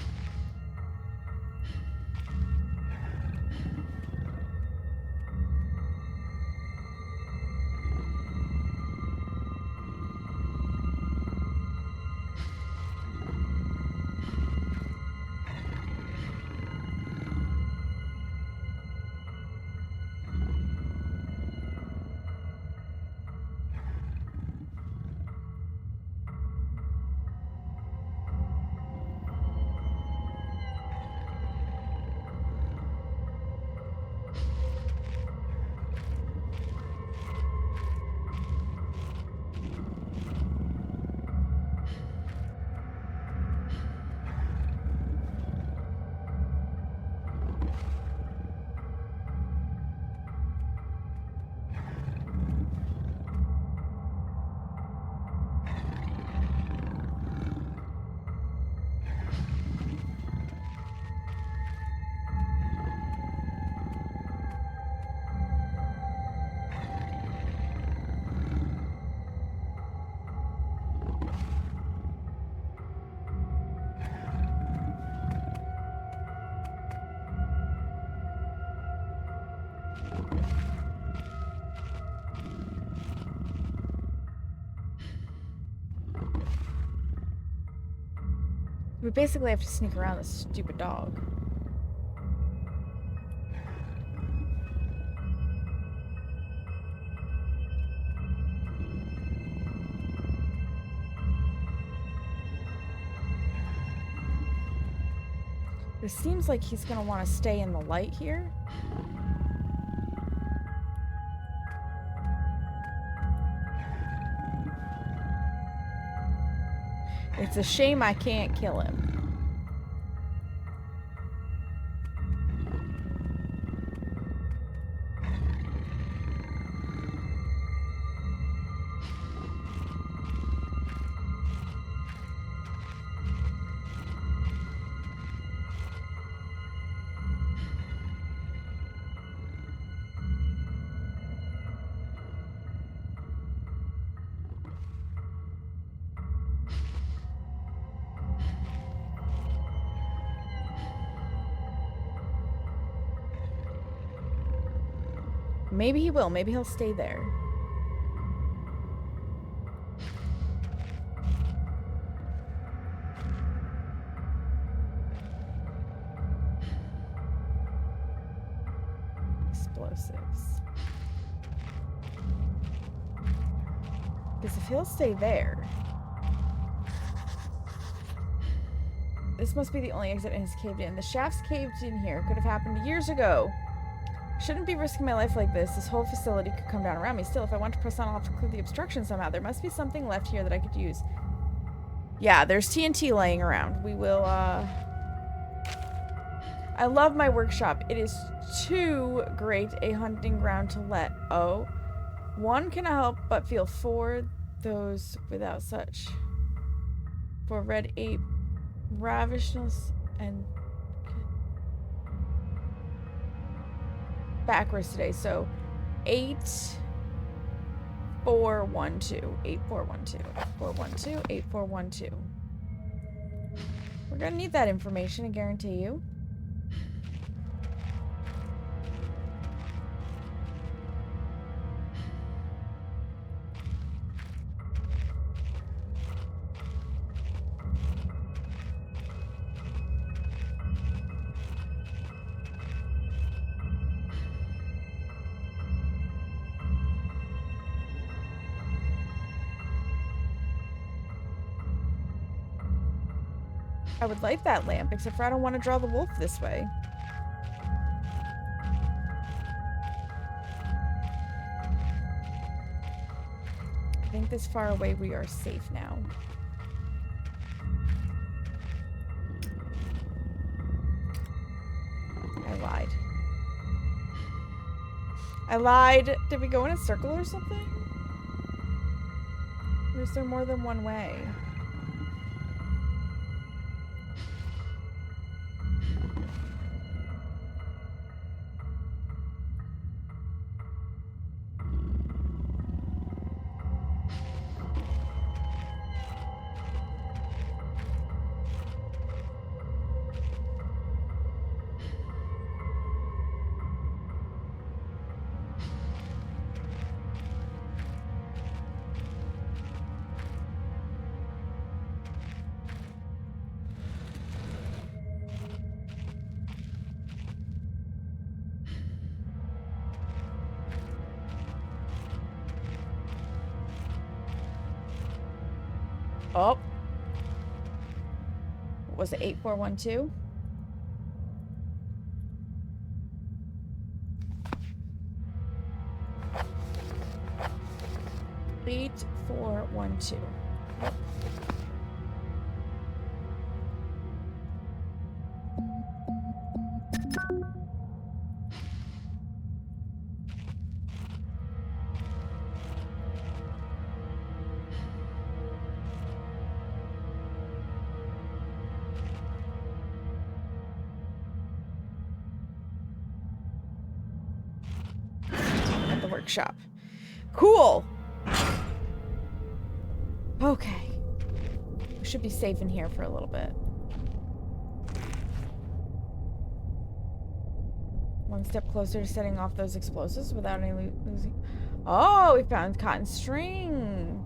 We basically have to sneak around this stupid dog. It seems like he's gonna want to stay in the light here. It's a shame I can't kill him. Maybe he will. Maybe he'll stay there. Explosives. Because if he'll stay there... This must be the only exit and it's caved in. The shaft's caved in here. Could have happened years ago. Shouldn't be risking my life like this. This whole facility could come down around me. Still, if I want to press on, I'll have to clear the obstruction somehow. There must be something left here that I could use. Yeah, there's TNT laying around. We will, I love my workshop. It is too great a hunting ground to let. Oh. One cannot help but feel for those without such. For red ape, ravishness, and... backwards today, so 8412 8412 8412 8412. We're gonna need that information, I guarantee you. I would light that lamp, except for I don't want to draw the wolf this way. I think this far away we are safe now. I lied. I lied. Did we go in a circle or something? Or is there more than one way? Oh. What was it? 8412? 8412. Yep. At the workshop. Cool. Okay. We should be safe in here for a little bit. One step closer to setting off those explosives without any losing. Oh, we found cotton string.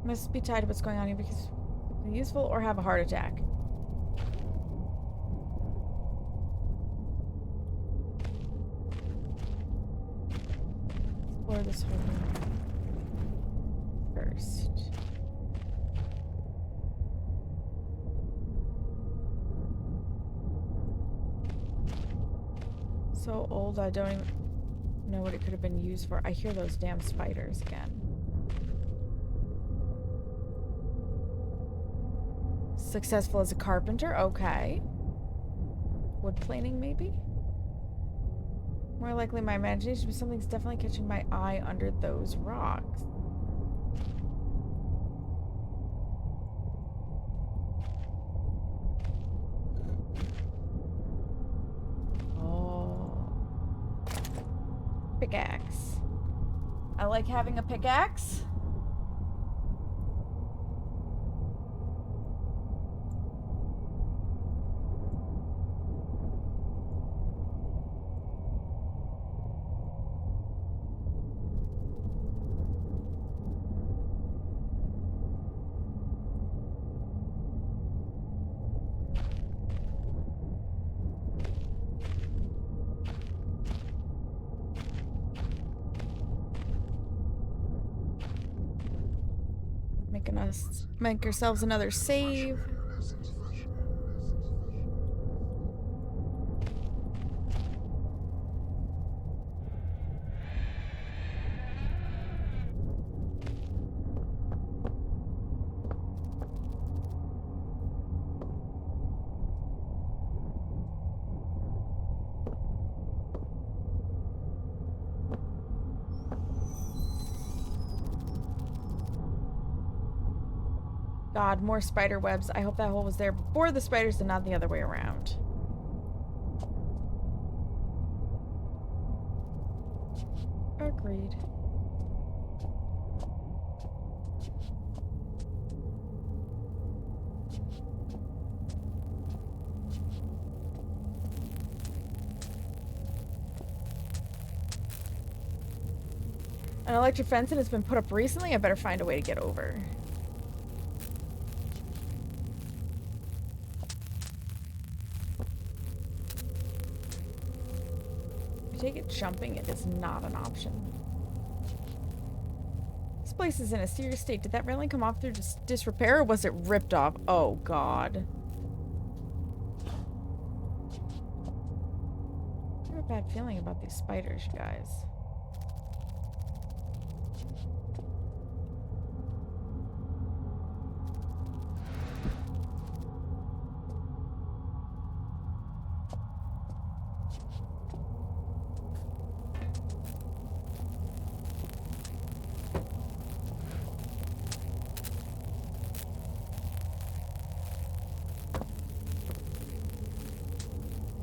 Must be tied to what's going on here because it's useful or have a heart attack. Explore this whole room first. So old, I don't even know what it could have been used for. I hear those damn spiders again. Successful as a carpenter, okay. Wood planing, maybe? More likely my imagination, but something's definitely catching my eye under those rocks. Oh. Pickaxe. I like having a pickaxe. Make yourselves another save. God, more spider webs. I hope that hole was there before the spiders and not the other way around. Agreed. An electric fence has been put up recently. I better find a way to get over. I take it jumping it is not an option. This place is in a serious state. Did that railing come off through disrepair or was it ripped off? Oh god. I have a bad feeling about these spiders, you guys.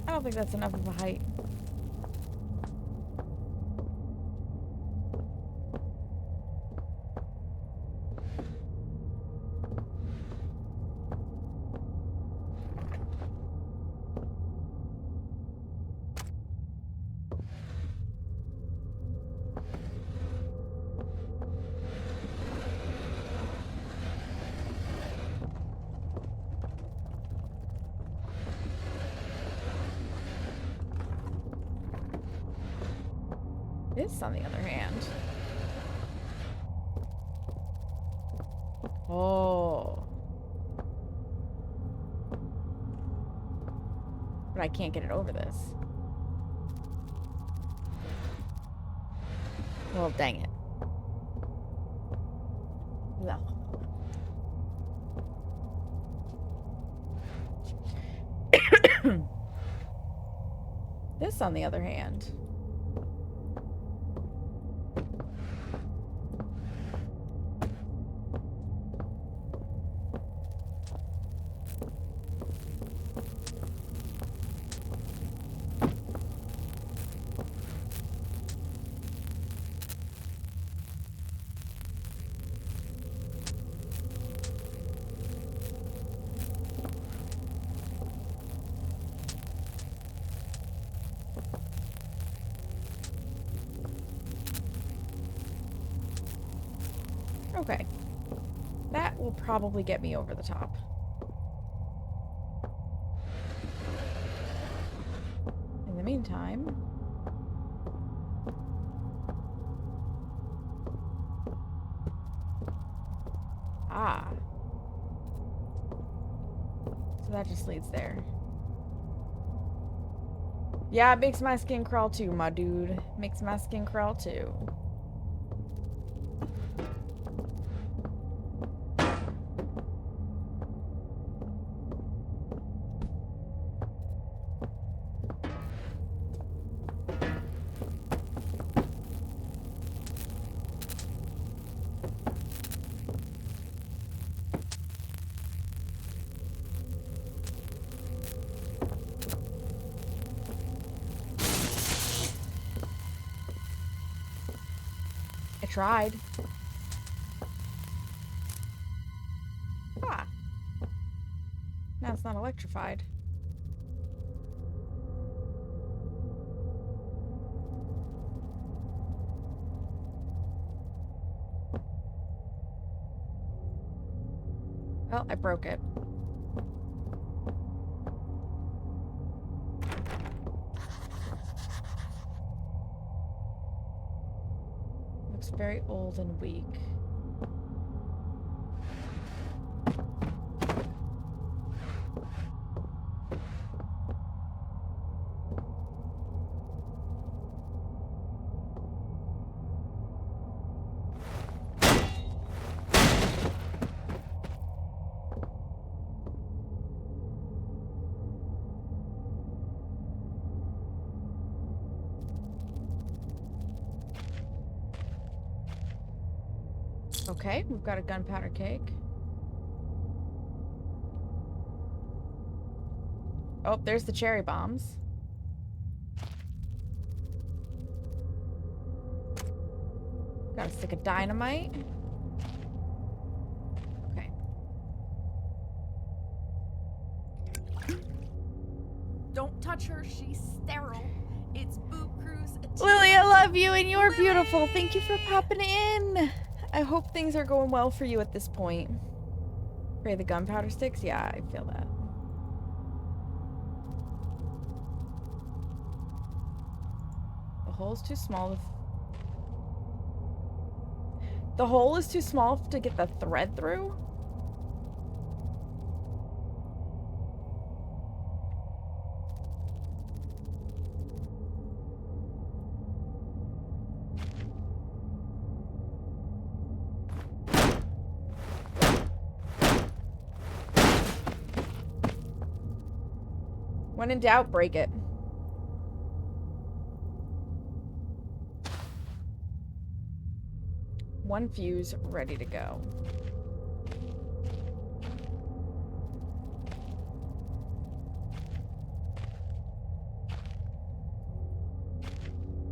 I don't think that's enough of a height. This, on the other hand. Oh. But I can't get it over this. Well, dang it. No. This, on the other hand. Okay. That will probably get me over the top. In the meantime... Ah. So that just leads there. Yeah, it makes my skin crawl too, my dude. Makes my skin crawl too. I tried. Ah. Now it's not electrified. Well, I broke it. Looks very old and weak. Okay, we've got a gunpowder cake. Oh, there's the cherry bombs. Got a stick of dynamite. Okay. Don't touch her. She's sterile. It's Boob Cruise. Lily, I love you and you're beautiful. Thank you for popping in. I hope things are going well for you at this point. Pray the gunpowder sticks? Yeah, I feel that. The hole's too small. The hole is too small to get the thread through? When in doubt, break it. One fuse ready to go.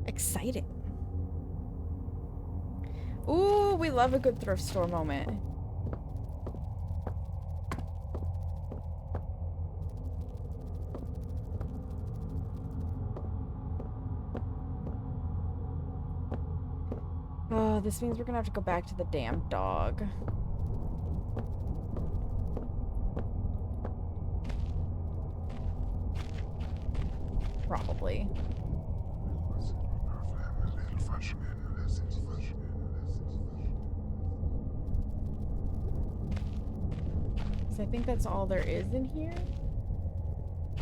Exciting. Ooh, we love a good thrift store moment. Oh, this means we're gonna have to go back to the damn dog. Probably. So I think that's all there is in here.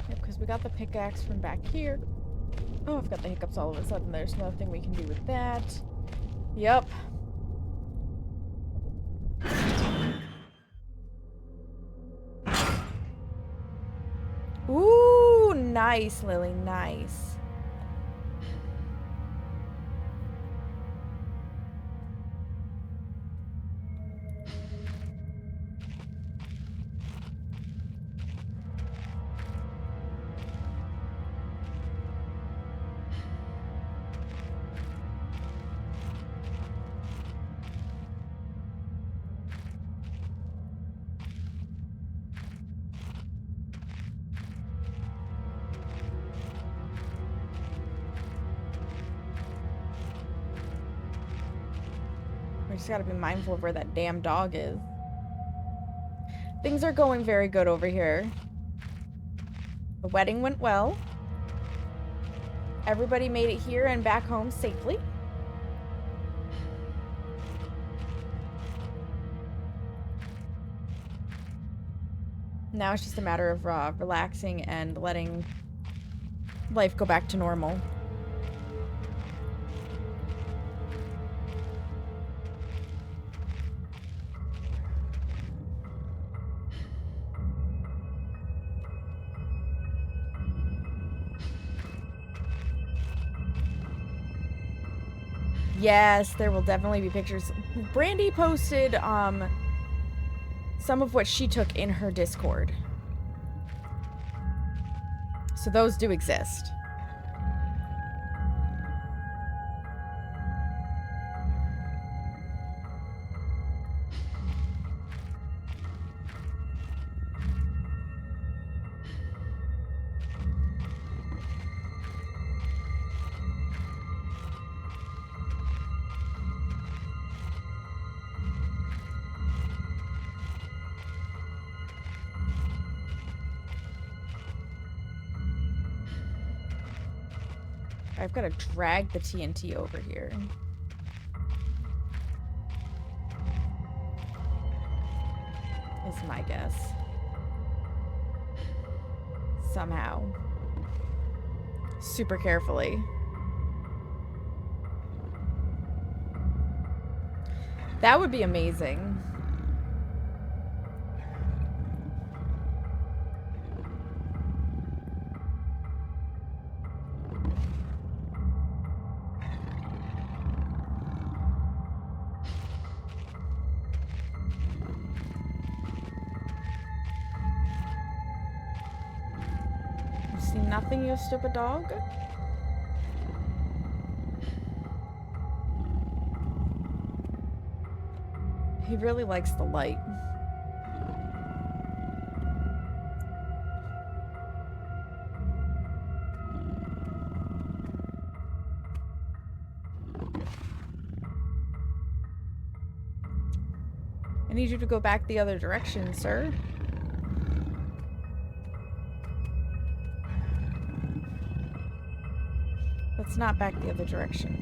Yep, because we got the pickaxe from back here. Oh, I've got the hiccups all of a sudden. There's nothing we can do with that. Yep. Ooh, nice, Lily, nice. We just gotta be mindful of where that damn dog is. Things are going very good over here. The wedding went well. Everybody made it here and back home safely. Now it's just a matter of relaxing and letting life go back to normal. Yes, there will definitely be pictures. Brandy posted some of what she took in her Discord. So those do exist. I've got to drag the TNT over here. Is my guess. Somehow. Super carefully. That would be amazing. See nothing, you stupid dog? He really likes the light. I need you to go back the other direction, sir. Let's not back the other direction.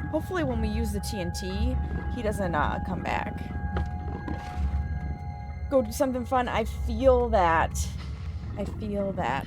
Hopefully when we use the TNT, he doesn't come back. Go do something fun. I feel that. I feel that.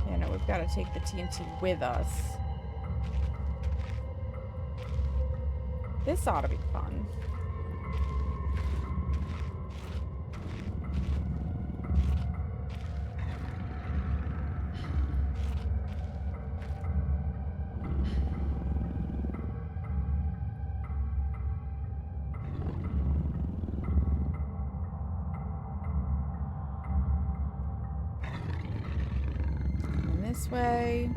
Yeah, no, we've got to take the TNT with us. This ought to be fun. And this way.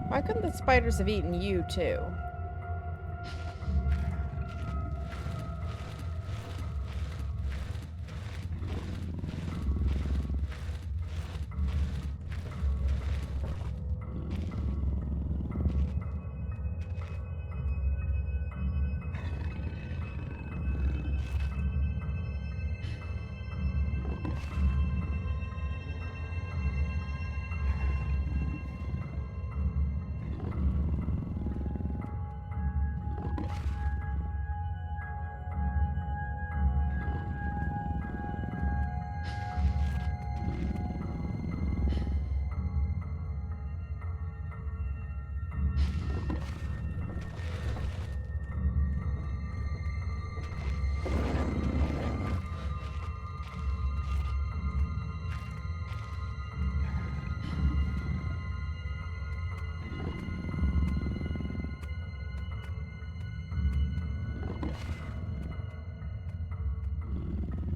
Why couldn't the spiders have eaten you, too?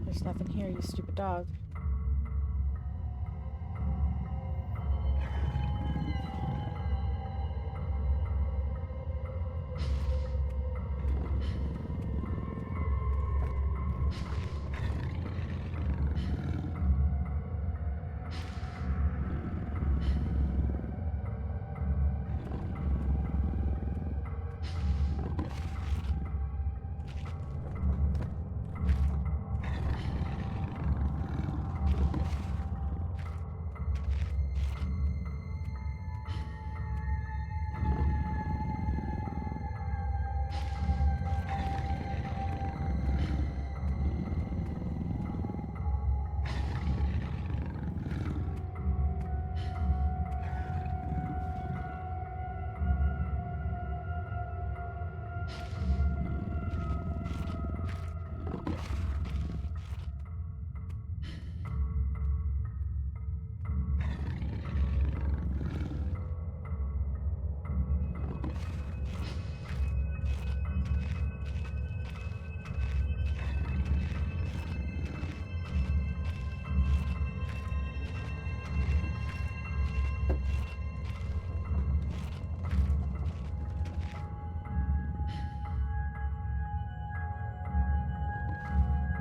There's nothing here, you stupid dog.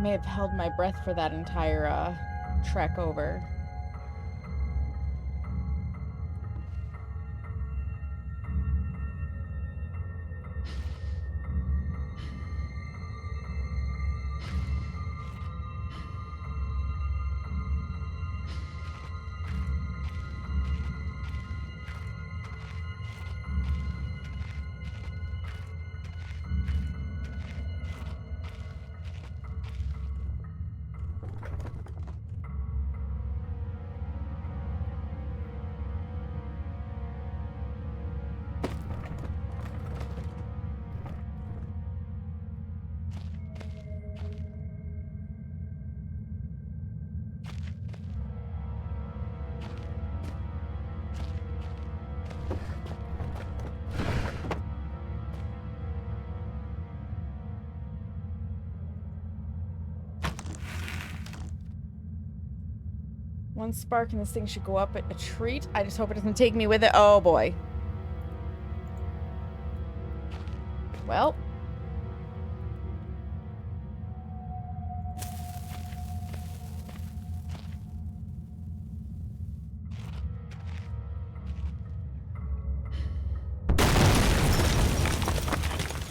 May have held my breath for that entire trek over. One spark and this thing should go up a treat. I just hope it doesn't take me with it. Oh boy. Well.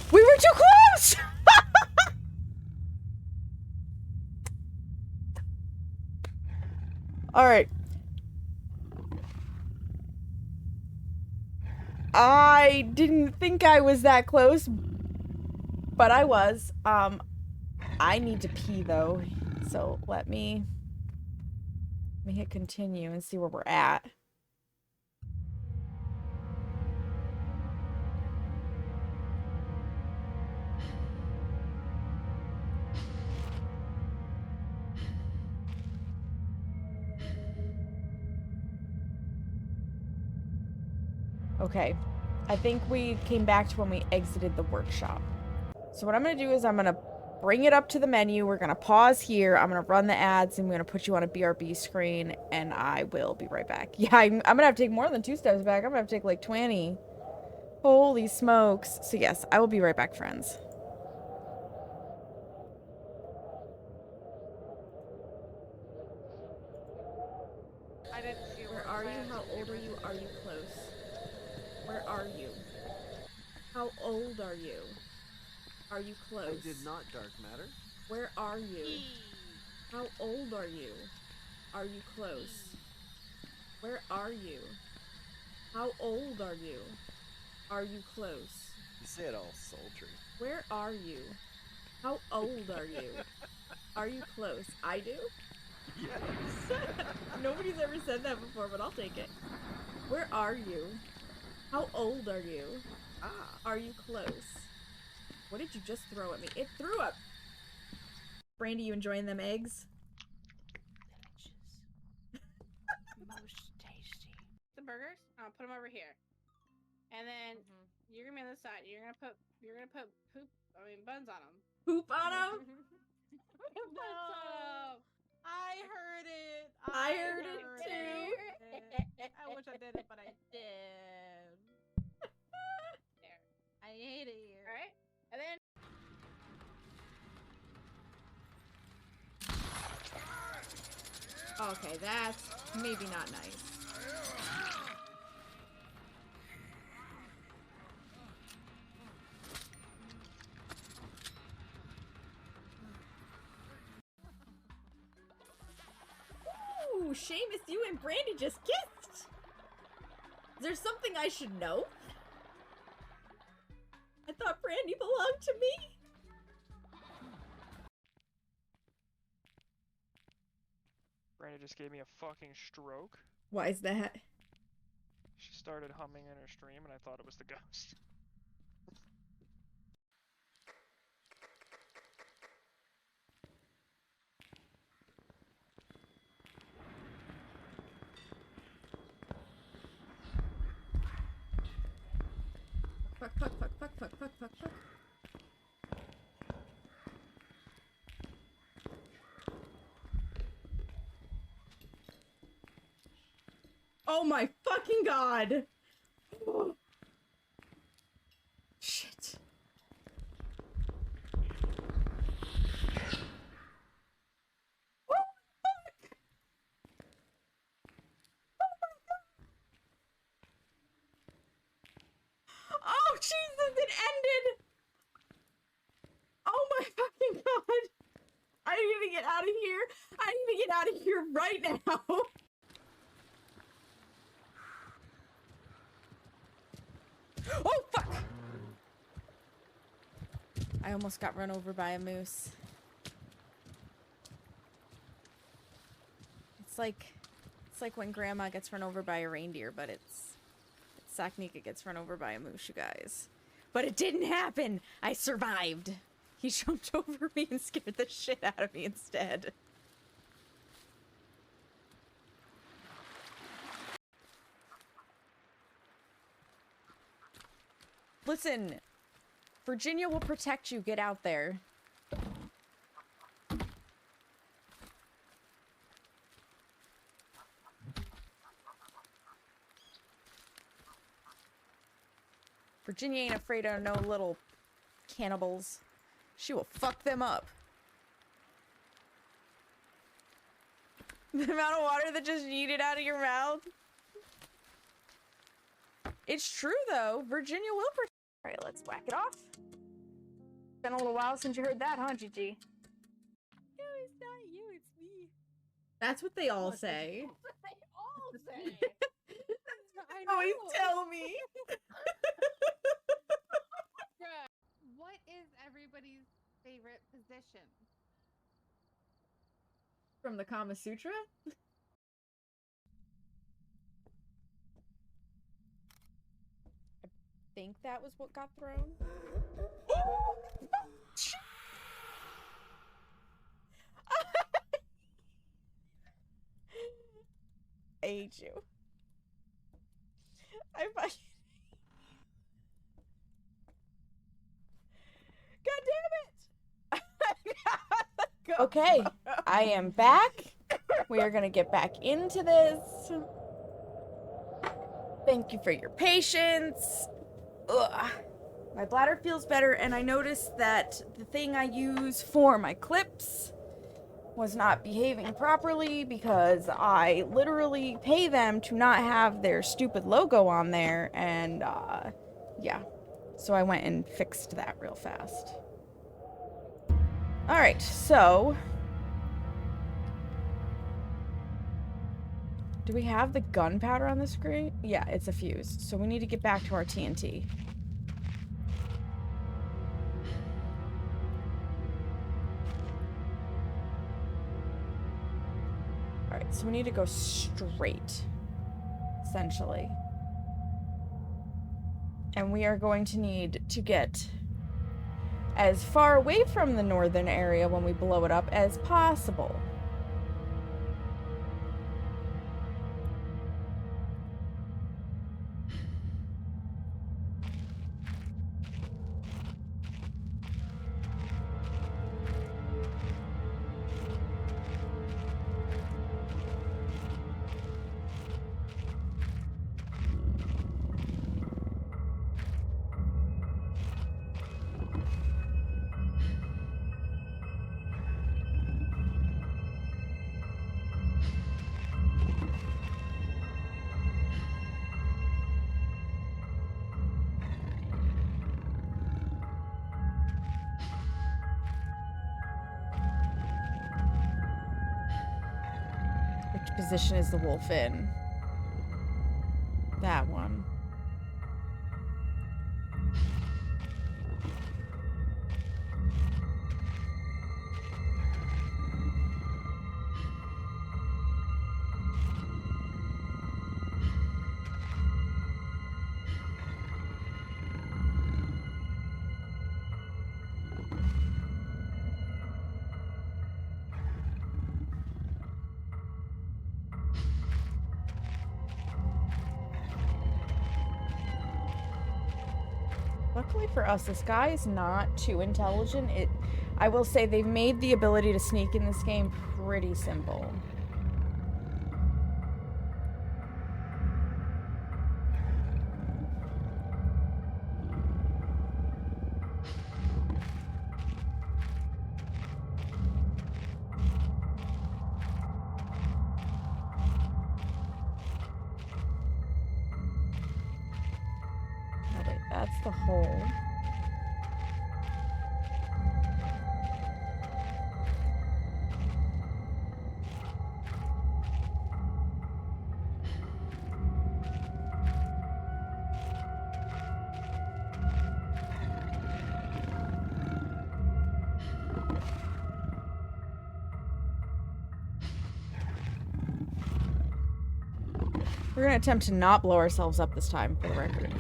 We were too close! Alright. I didn't think I was that close, but I was. I need to pee though, so let me hit continue and see where we're at. Okay, I think we came back to when we exited the workshop. So what I'm gonna do is I'm gonna bring it up to the menu. We're gonna pause here. I'm gonna run the ads. I'm gonna put you on a BRB screen, and I will be right back. Yeah, I'm gonna have to take more than 2 steps back. I'm gonna have to take like 20. Holy smokes. So yes, I will be right back, friends. Where are you? How old are you? Are you close? Where are you? How old are you? Are you close? I did not, dark matter. Where are you? How old are you? Are you close? Where are you? How old are you? Are you close? You say it all sultry. Where are you? How old are you? Are you close? I do? Yes. Nobody's ever said that before, but I'll take it. Where are you? How old are you? Are you close? What did you just throw at me? It threw up! Brandy, you enjoying them eggs? Most tasty. The burgers, I'll put them over here. And then you're gonna be on the side. You're gonna put buns on them. Poop on them? No. I heard it. I heard it too. I wish I didn't, but I did. There. I hate it here. Alright? And then Okay, that's maybe not nice. Ooh, Seamus, you and Brandy just kissed! Is there something I should know? I thought Brandy belonged to me. Brenda just gave me a fucking stroke. Why is that? She started humming in her stream and I thought it was the ghost. Fuck, fuck, fuck, fuck, fuck, fuck, fuck, fuck. Oh my fucking god! Shit. Oh, fuck! Oh Jesus, it ended! Oh my fucking god! I need to get out of here! I need to get out of here right now! Oh fuck! I almost got run over by a moose. It's like when grandma gets run over by a reindeer, but it's Saknika gets run over by a moose, you guys. But it didn't happen! I survived! He jumped over me and scared the shit out of me instead. Listen, Virginia will protect you. Get out there. Virginia ain't afraid of no little cannibals. She will fuck them up. The amount of water that just yeeted out of your mouth. It's true, though. Virginia will protect. All right, let's whack it off. Been a little while since you heard that, huh, Gigi? No, it's not you, it's me. That's what they all say. They all say. I Always know. tell me. What is everybody's favorite position? From the Kama Sutra? I think that was what got thrown. I hate you. I fucking... God damn it! Okay, I am back. We are gonna get back into this. Thank you for your patience. Ugh. My bladder feels better, and I noticed that the thing I use for my clips was not behaving properly because I literally pay them to not have their stupid logo on there, and yeah. So I went and fixed that real fast. Alright, so... Do we have the gunpowder on the screen? Yeah, it's a fuse. So we need to get back to our TNT. Alright, so we need to go straight, essentially. And we are going to need to get as far away from the northern area when we blow it up as possible. Which position is the wolf in? That one. Luckily for us, this guy is not too intelligent. I will say they've made the ability to sneak in this game pretty simple. Okay, that's the hole. We're gonna attempt to not blow ourselves up this time, for the record.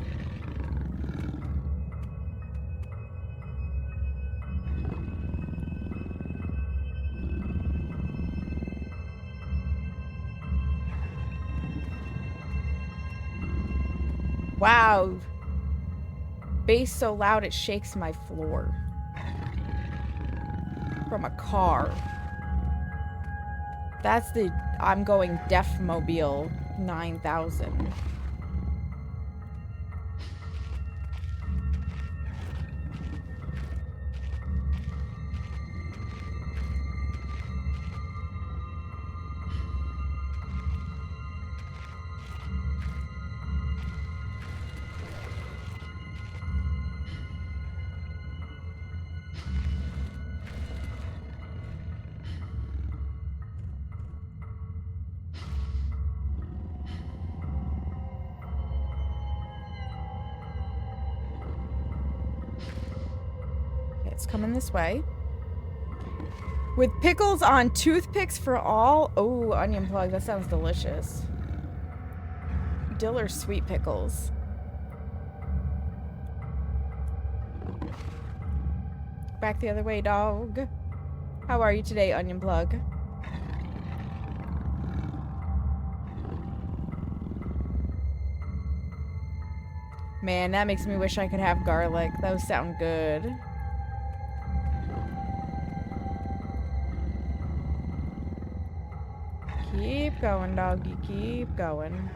Wow. Bass so loud it shakes my floor. From a car. That's the I'm going Deaf-mobile 9000. It's coming this way. With pickles on toothpicks for all. Oh, onion plug. That sounds delicious. Dill or sweet pickles. Back the other way, dog. How are you today, onion plug? Man, that makes me wish I could have garlic. Those sound good. Keep going, doggy. Keep going.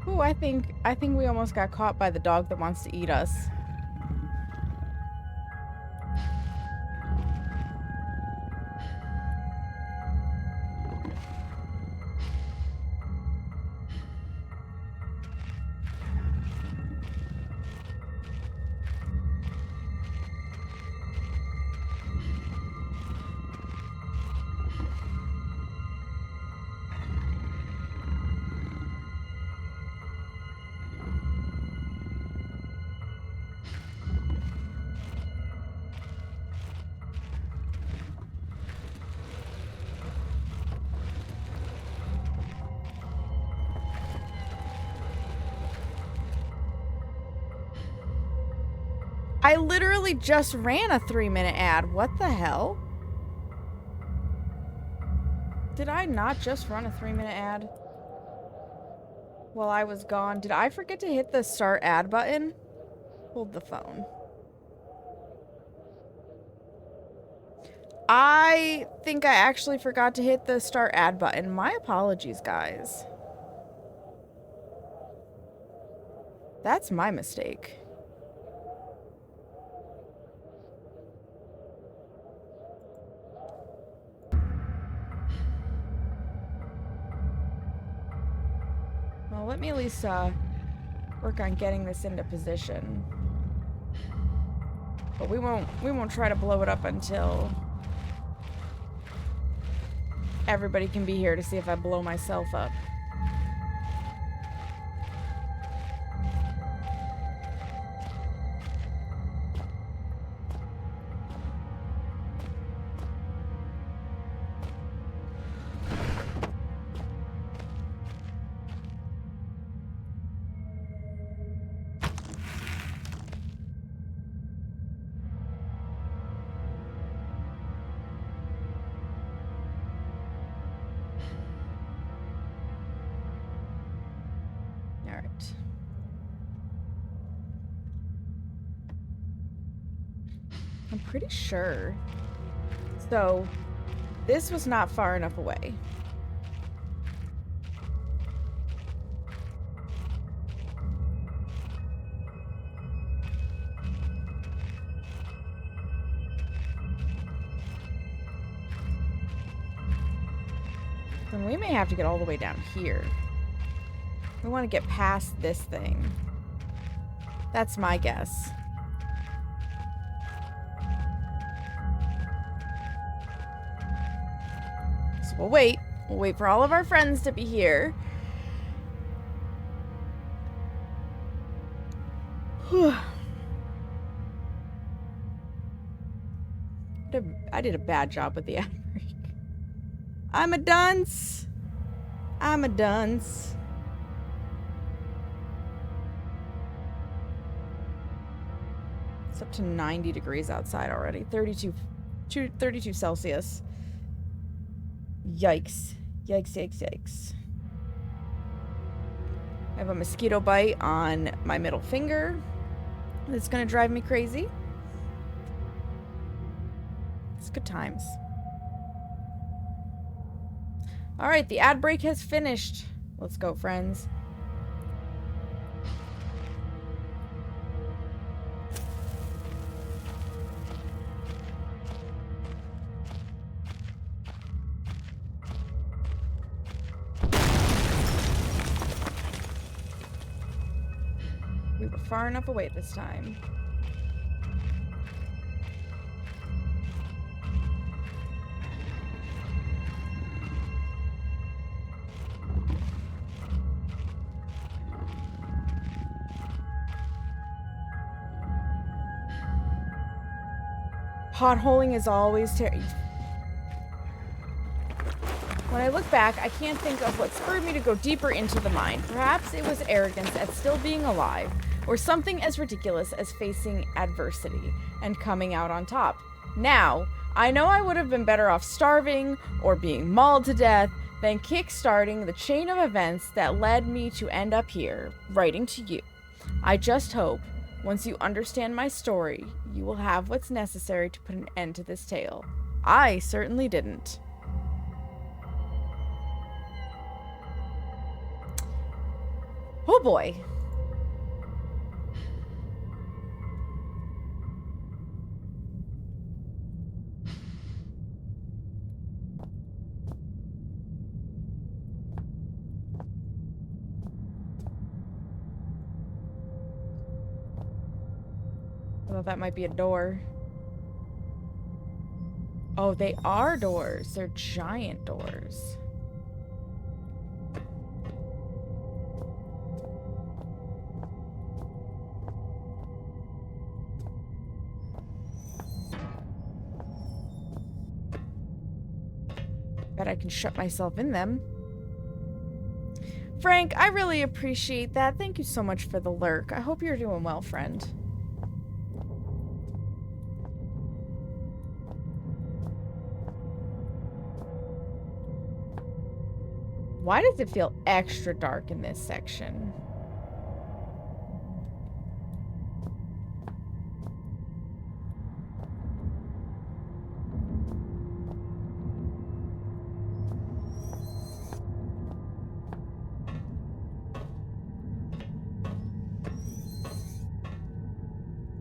Ooh, I think we almost got caught by the dog that wants to eat us. I literally just ran a 3-minute ad. What the hell? Did I not just run a 3-minute ad while I was gone? Did I forget to hit the start ad button? Hold the phone. I think I actually forgot to hit the start ad button. My apologies, guys. That's my mistake. Well, let me at least work on getting this into position. But we won't try to blow it up until everybody can be here to see if I blow myself up. I'm pretty sure. So, this was not far enough away. Then we may have to get all the way down here. We want to get past this thing. That's my guess. So we'll wait. We'll wait for all of our friends to be here. I did a bad job with the ad break. I'm a dunce. I'm a dunce. It's up to 90 degrees outside already. 32 Celsius. Yikes. Yikes, yikes, yikes. I have a mosquito bite on my middle finger. That's gonna drive me crazy. It's good times. Alright, the ad break has finished. Let's go, friends. We were far enough away this time. Potholing is always When I look back, I can't think of what spurred me to go deeper into the mine. Perhaps it was arrogance at still being alive, or something as ridiculous as facing adversity and coming out on top. Now, I know I would have been better off starving or being mauled to death than kick-starting the chain of events that led me to end up here, writing to you. I just hope, once you understand my story, you will have what's necessary to put an end to this tale. I certainly didn't. Oh boy. I thought that might be a door. Oh, they are doors. They're giant doors. Bet I can shut myself in them. Frank, I really appreciate that. Thank you so much for the lurk. I hope you're doing well, friend. Why does it feel extra dark in this section?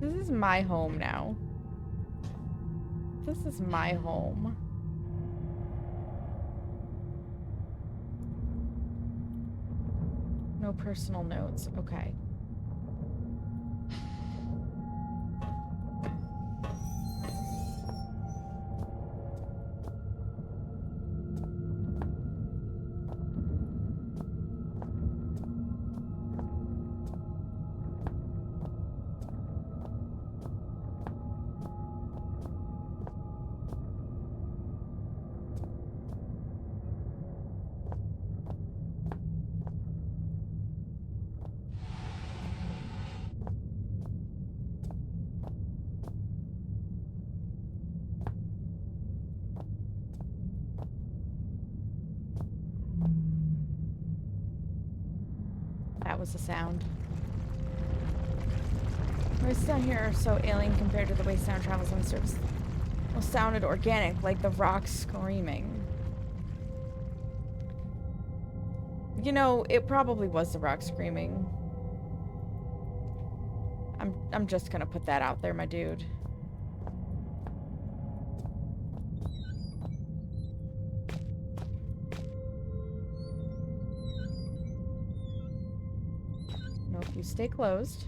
This is my home now. This is my home. No personal notes. Okay. That was the sound. Voices down here are so alien compared to the way sound travels on the surface. Well, sounded organic, like the rocks screaming. You know, it probably was the rock screaming. I'm just gonna put that out there, my dude. Nope, you stay closed.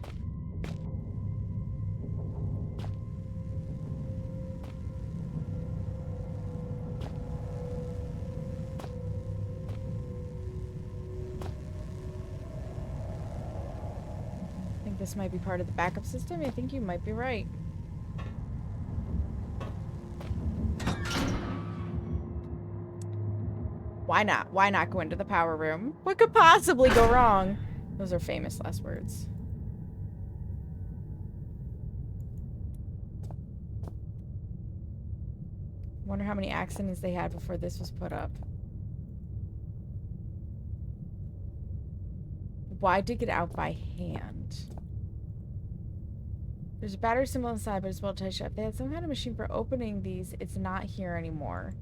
This might be part of the backup system. I think you might be right. Why not? Why not go into the power room? What could possibly go wrong? Those are famous last words. Wonder how many accidents they had before this was put up. Why dig it out by hand? There's a battery symbol inside, but it's well tight shut. If they had some kind of machine for opening these, it's not here anymore.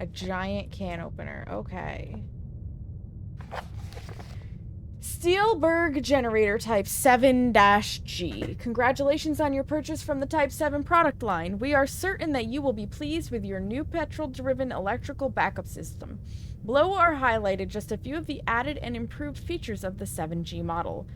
A giant can opener. Okay. Steelberg generator type 7-G. Congratulations on your purchase from the Type 7 product line. We are certain that you will be pleased with your new petrol-driven electrical backup system. Below are highlighted just a few of the added and improved features of the 7G model.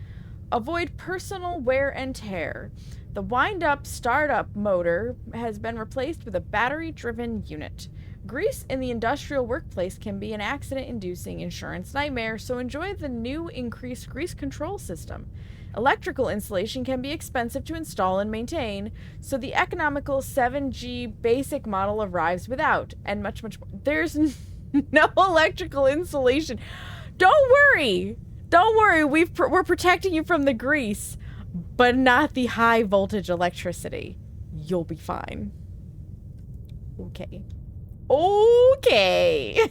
Avoid personal wear and tear. The wind-up startup motor has been replaced with a battery-driven unit. Grease in the industrial workplace can be an accident-inducing insurance nightmare, so enjoy the new increased grease control system. Electrical insulation can be expensive to install and maintain, so the economical 7G basic model arrives without, and much, much more. There's no electrical insulation. Don't worry! Don't worry, we're protecting you from the grease, but not the high voltage electricity. You'll be fine. Okay. Okay!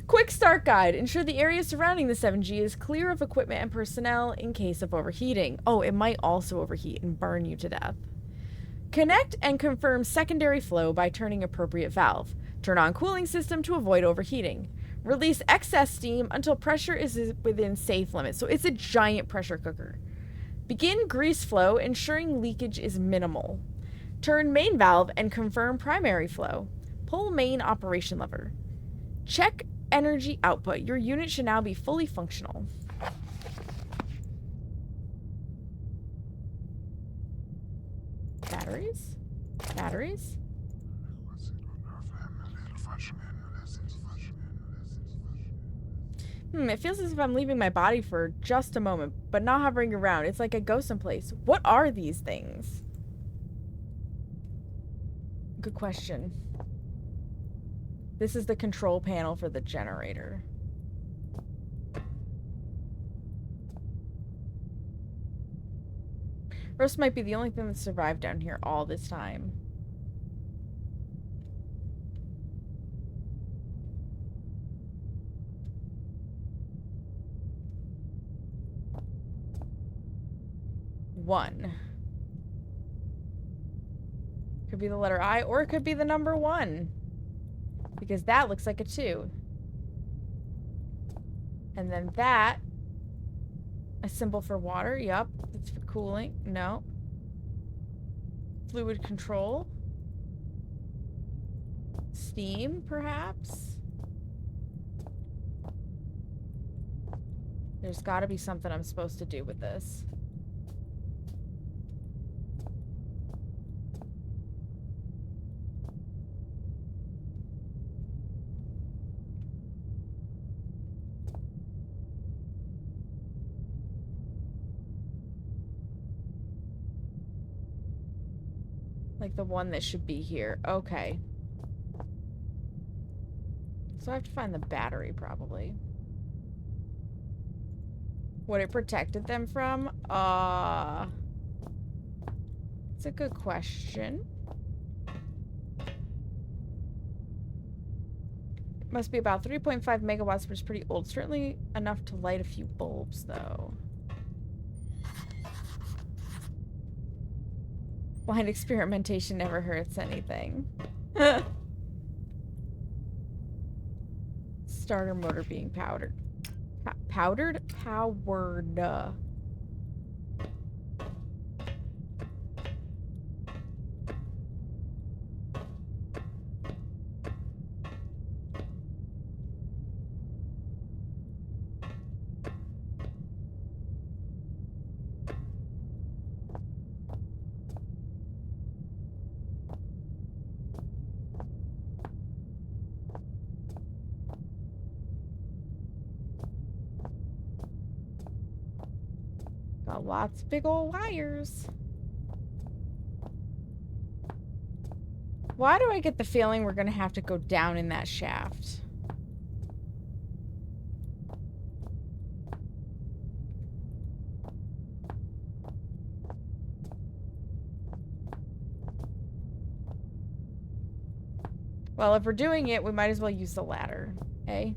Quick start guide. Ensure the area surrounding the 7G is clear of equipment and personnel in case of overheating. Oh, it might also overheat and burn you to death. Connect and confirm secondary flow by turning appropriate valve. Turn on cooling system to avoid overheating. Release excess steam until pressure is within safe limits. So it's a giant pressure cooker. Begin grease flow, ensuring leakage is minimal. Turn main valve and confirm primary flow. Pull main operation lever. Check energy output. Your unit should now be fully functional. Batteries? Batteries? It feels as if I'm leaving my body for just a moment, but not hovering around. It's like I go someplace. What are these things? Good question. This is the control panel for the generator. Roast might be the only thing that survived down here all this time. One. Could be the letter I, or it could be the number 1. Because that looks like a 2. And then that, a symbol for water. Yup. That's for cooling. No. Fluid control. Steam, perhaps? There's gotta be something I'm supposed to do with this. Like the one that should be here. Okay. So I have to find the battery, probably. What it protected them from? It's a good question. It must be about 3.5 megawatts, which is pretty old. Certainly enough to light a few bulbs, though. Blind experimentation never hurts anything. Starter motor being powdered. Powdered? Powered. Got lots of big old wires. Why do I get the feeling we're gonna have to go down in that shaft? Well, if we're doing it, we might as well use the ladder, eh?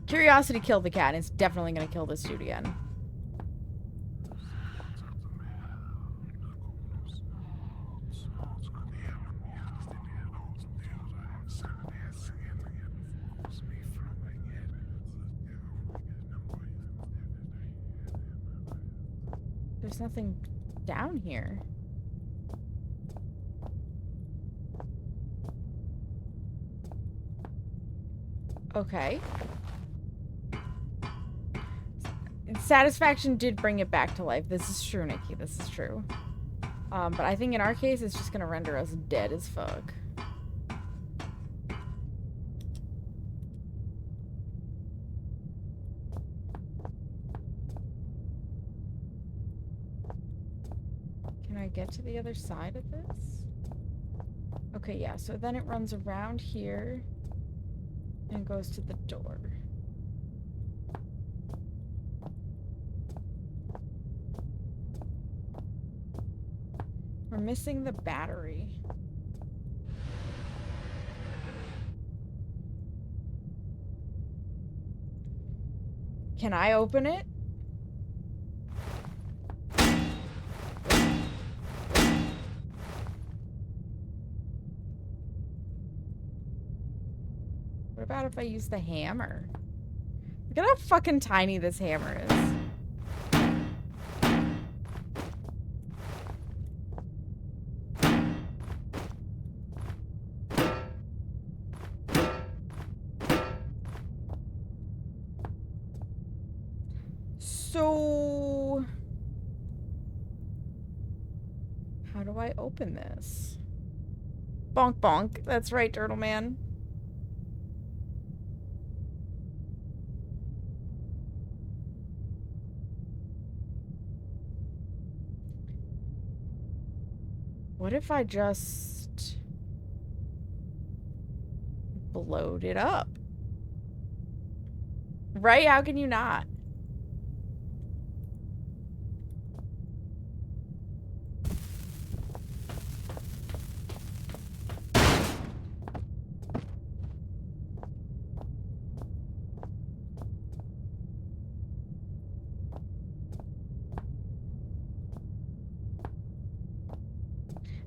Curiosity killed the cat, and it's definitely gonna kill this dude again. There's nothing down here. Okay. Satisfaction did bring it back to life. This is true, Nikki. This is true. But I think in our case, it's just gonna render us dead as fuck. Can I get to the other side of this? Okay, yeah, so then it runs around here and goes to the door. We're missing the battery. Can I open it? What about if I use the hammer? Look at how fucking tiny this hammer is. So... how do I open this? Bonk bonk. That's right, Turtle Man. What if I just blowed it up? Right? How can you not?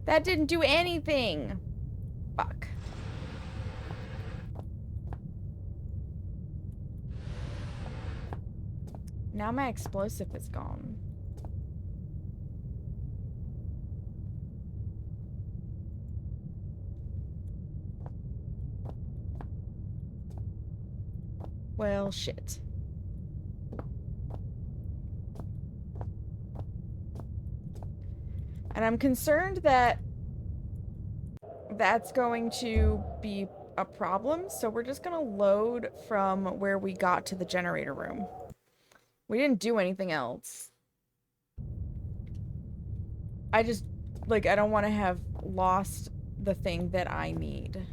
That didn't do anything. Fuck. Now my explosive is gone. Well, shit. And I'm concerned that that's going to be a problem, so we're just gonna load from where we got to the generator room. We didn't do anything else. I just, like, I don't want to have lost the thing that I need.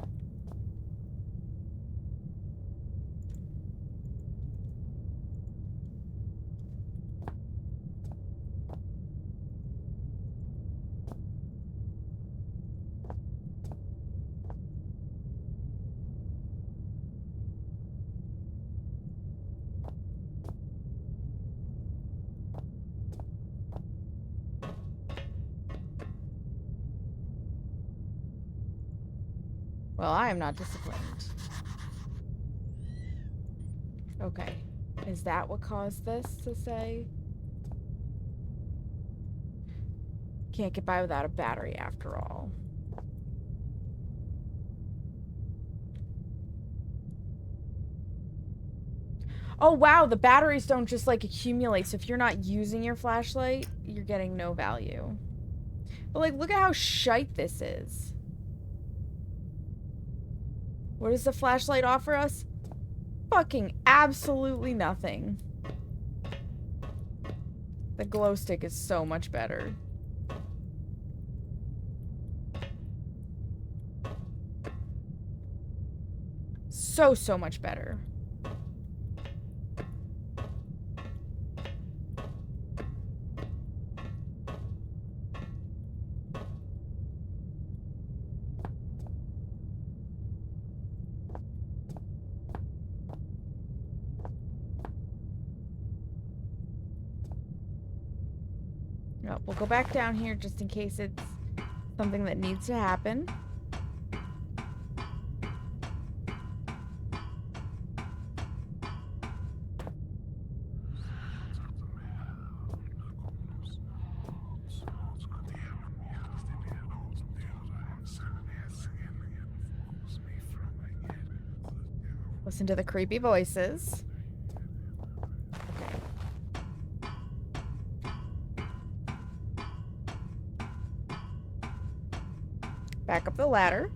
Well, I am not disciplined. Okay. Is that what caused this to say? Can't get by without a battery after all. Oh, wow, the batteries don't just, like, accumulate. So if you're not using your flashlight, you're getting no value. But, like, look at how shite this is. What does the flashlight offer us? Fucking absolutely nothing. The glow stick is so much better. So much better. No, we'll go back down here just in case it's something that needs to happen. Listen to the creepy voices. Back up the ladder.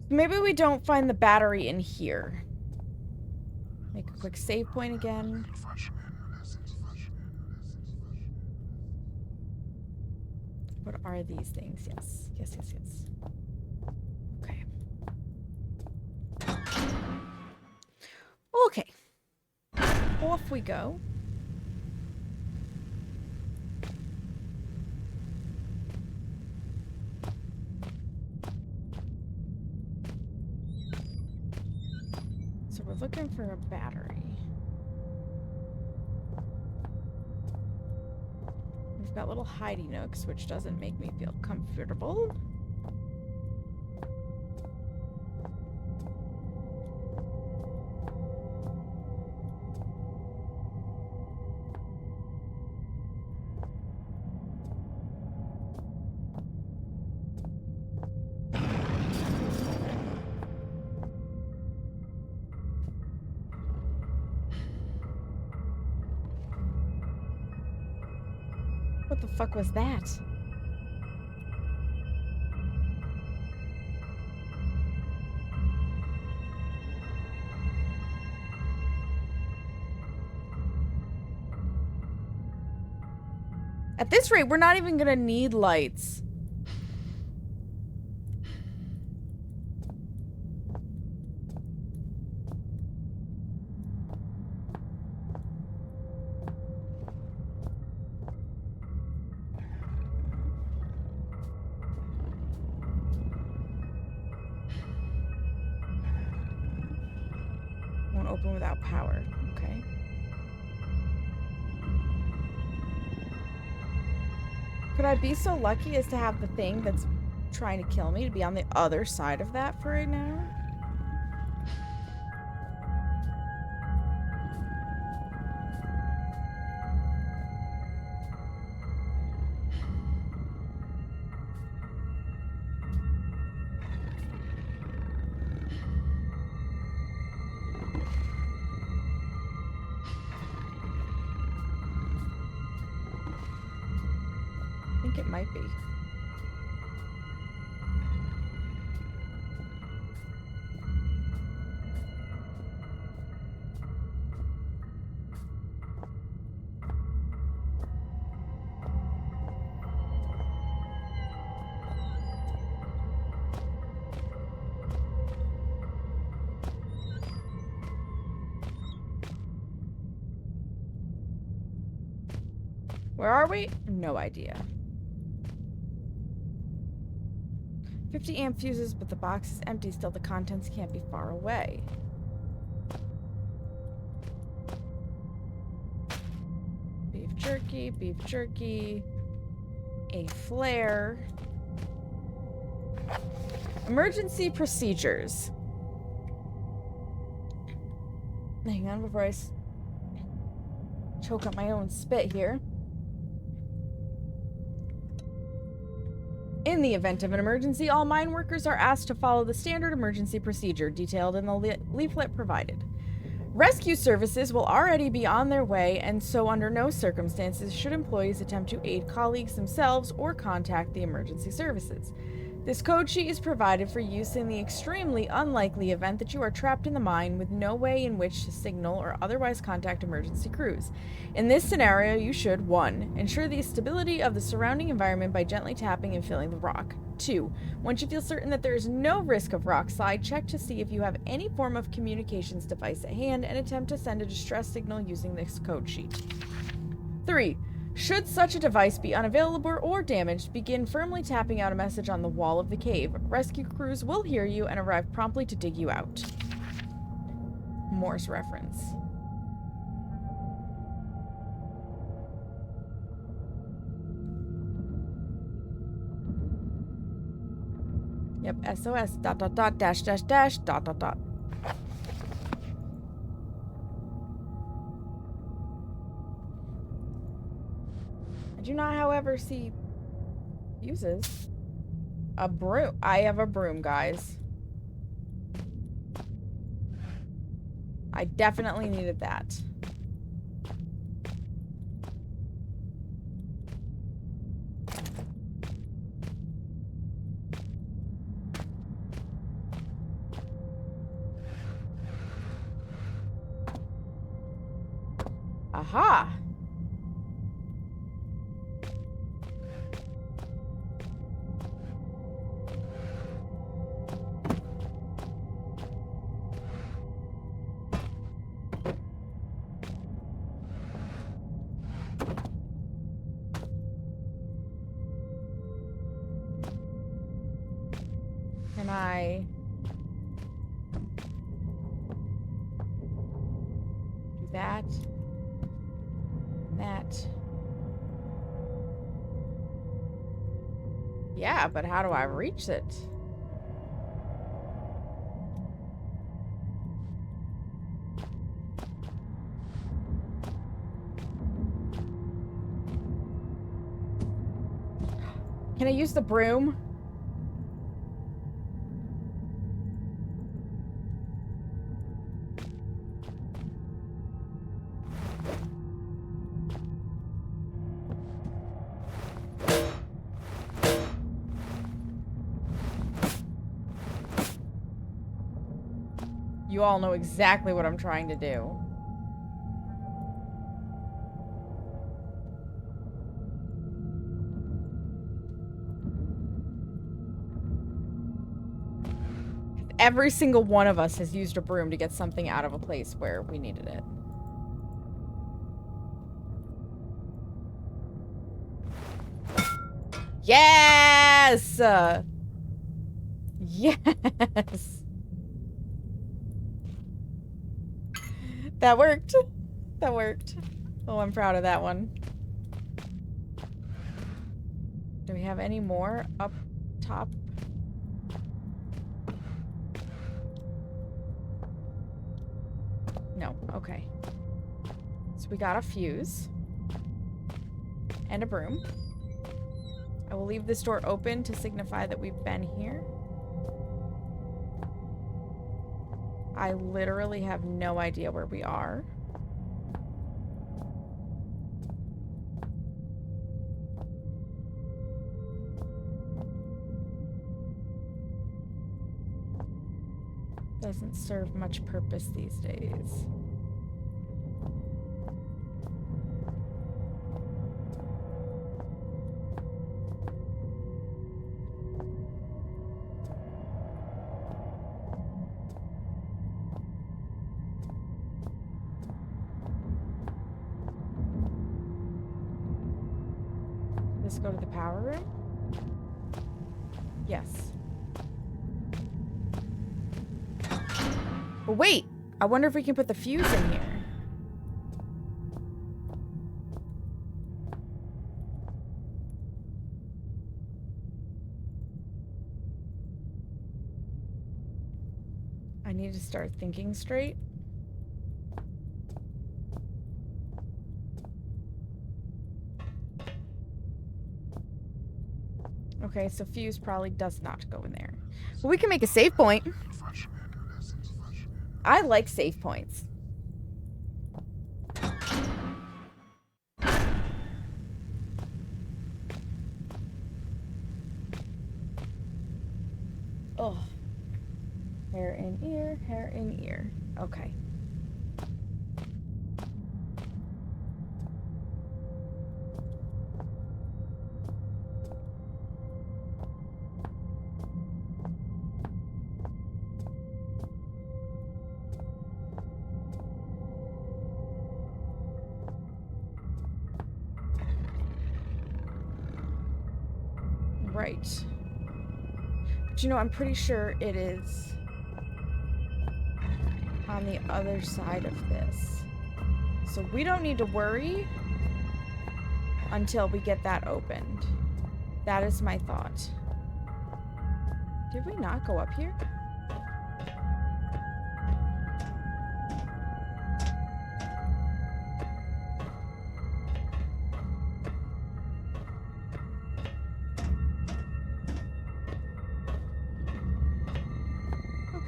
Maybe we don't find the battery in here. Make a quick save point again. What are these things? Yes. Yes, yes, yes. Okay. Okay. Off we go. So we're looking for a battery. We've got little hidey nooks, which doesn't make me feel comfortable. What the fuck was that? At this rate, we're not even gonna need lights. Won't open without power. Okay. Could I be so lucky as to have the thing that's trying to kill me to be on the other side of that for right now? I think it might be. Where are we? No idea. 50 amp fuses, but the box is empty. Still, the contents can't be far away. Beef jerky, a flare. Emergency procedures. Hang on before I choke up my own spit here. In the event of an emergency, all mine workers are asked to follow the standard emergency procedure detailed in the leaflet provided. Rescue services will already be on their way, and so under no circumstances should employees attempt to aid colleagues themselves or contact the emergency services. This code sheet is provided for use in the extremely unlikely event that you are trapped in the mine with no way in which to signal or otherwise contact emergency crews. In this scenario, you should 1. Ensure the stability of the surrounding environment by gently tapping and filling the rock. 2. Once you feel certain that there is no risk of rock slide, check to see if you have any form of communications device at hand and attempt to send a distress signal using this code sheet. 3. Should such a device be unavailable or damaged, begin firmly tapping out a message on the wall of the cave. Rescue crews will hear you and arrive promptly to dig you out. Morse reference. Yep, SOS, ... ...... I do not, however, see fuses. A broom. I have a broom, guys. I definitely needed that. Aha! Can I do that? That. Yeah, but how do I reach it? Can I use the broom? You all know exactly what I'm trying to do. Every single one of us has used a broom to get something out of a place where we needed it. Yes! Yes! That worked. That worked. Oh, I'm proud of that one. Do we have any more up top? No. Okay. So we got a fuse. And a broom. I will leave this door open to signify that we've been here. I literally have no idea where we are. Doesn't serve much purpose these days. Let's go to the power room? Yes. But wait! I wonder if we can put the fuse in here. I need to start thinking straight. Okay, so fuse probably does not go in there. But we can make a save point. I like save points. Oh. Hair in ear, hair in ear. Okay. Right. But you know, I'm pretty sure it is on the other side of this. So we don't need to worry until we get that opened. That is my thought. Did we not go up here?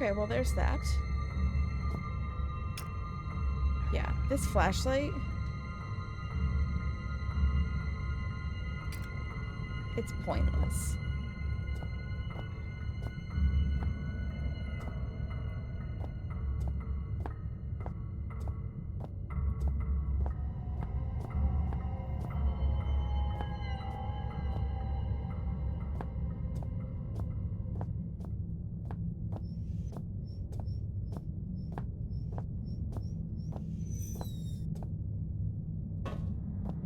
Okay, well, there's that. Yeah, this flashlight. It's pointless.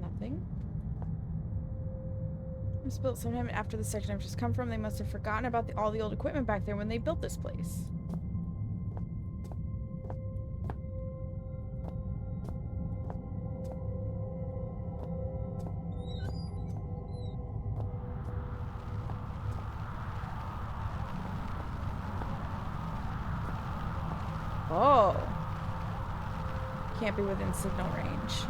Nothing. It was built sometime after the section I've just come from. They must have forgotten about all the old equipment back there when they built this place. Oh. Can't be within signal range.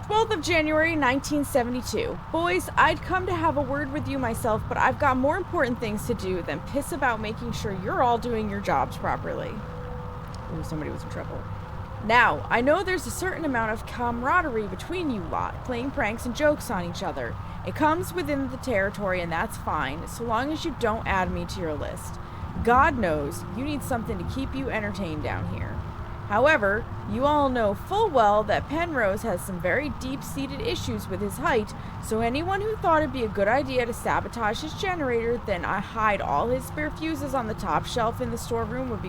12th of January, 1972. Boys, I'd come to have a word with you myself, but I've got more important things to do than piss about making sure you're all doing your jobs properly. Ooh, somebody was in trouble. Now, I know there's a certain amount of camaraderie between you lot, playing pranks and jokes on each other. It comes within the territory, and that's fine, so long as you don't add me to your list. God knows, you need something to keep you entertained down here. However, you all know full well that Penrose has some very deep-seated issues with his height, so anyone who thought it'd be a good idea to sabotage his generator, then I hide all his spare fuses on the top shelf in the storeroom would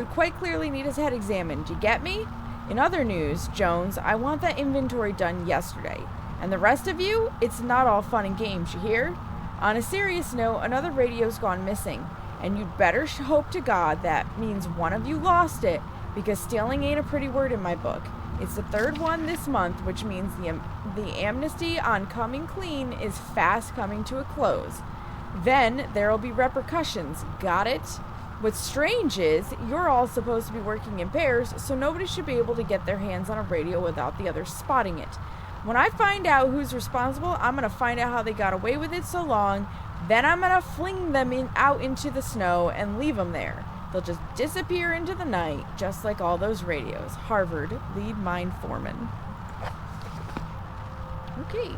quite clearly need his head examined. You get me? In other news, Jones, I want that inventory done yesterday. And the rest of you, it's not all fun and games, you hear? On a serious note, another radio's gone missing. And you'd better hope to God that means one of you lost it, because stealing ain't a pretty word in my book. It's the third one this month, which means the amnesty on coming clean is fast coming to a close. Then there'll be repercussions. Got it? What's strange is, you're all supposed to be working in pairs, so nobody should be able to get their hands on a radio without the others spotting it. When I find out who's responsible, I'm gonna find out how they got away with it so long. Then I'm gonna fling them out into the snow and leave them there. They'll just disappear into the night, just like all those radios. Harvard, lead mind foreman. Okay.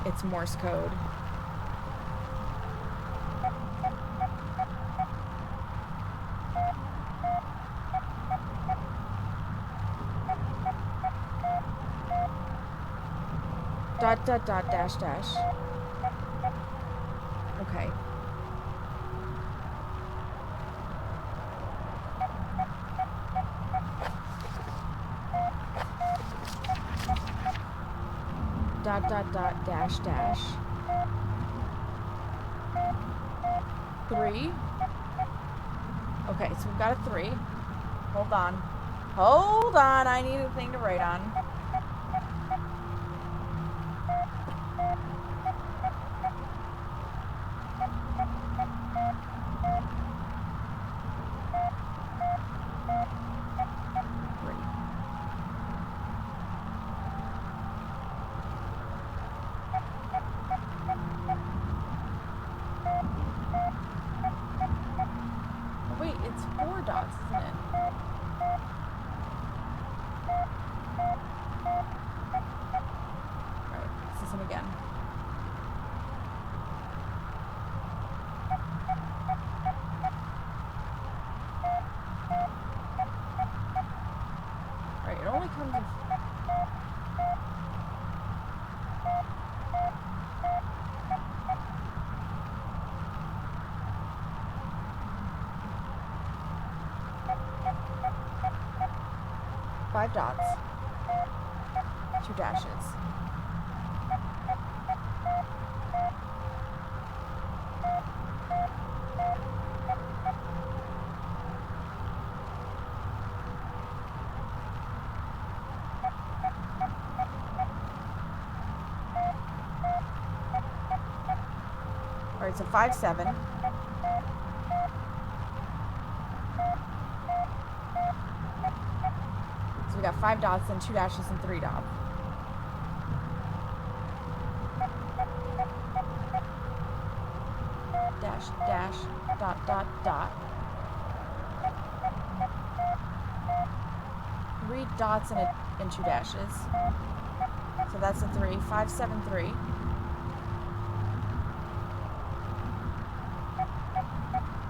It's Morse code. Dot dot dot dash dash. Okay. Dot dot dot dash dash. 3. Okay, so we've got a 3. Hold on. Hold on, I need a thing to write on. Wait, it's 4 dots, isn't it? Alright, let's listen again. Alright, it only comes in... Five dots. 2 dashes. Alright, so 5, 7. So we got 5 dots, then 2 dashes, and 3 dots. Dash, dash, dot, dot, dot. 3 dots and 2 dashes. So that's a 3. 5, 7, 3.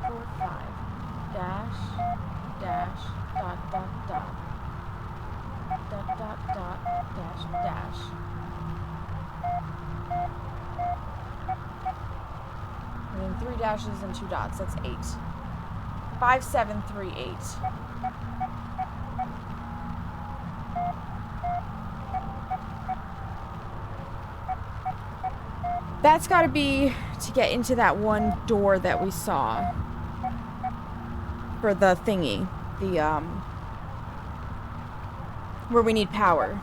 4, 5. Dash, dash, dot, dot, dot. Dot, dot, dot, dash, dash. And then 3 dashes and 2 dots. That's 8. 5, 7, 3, 8. That's got to be to get into that one door that we saw for the thingy, the where we need power.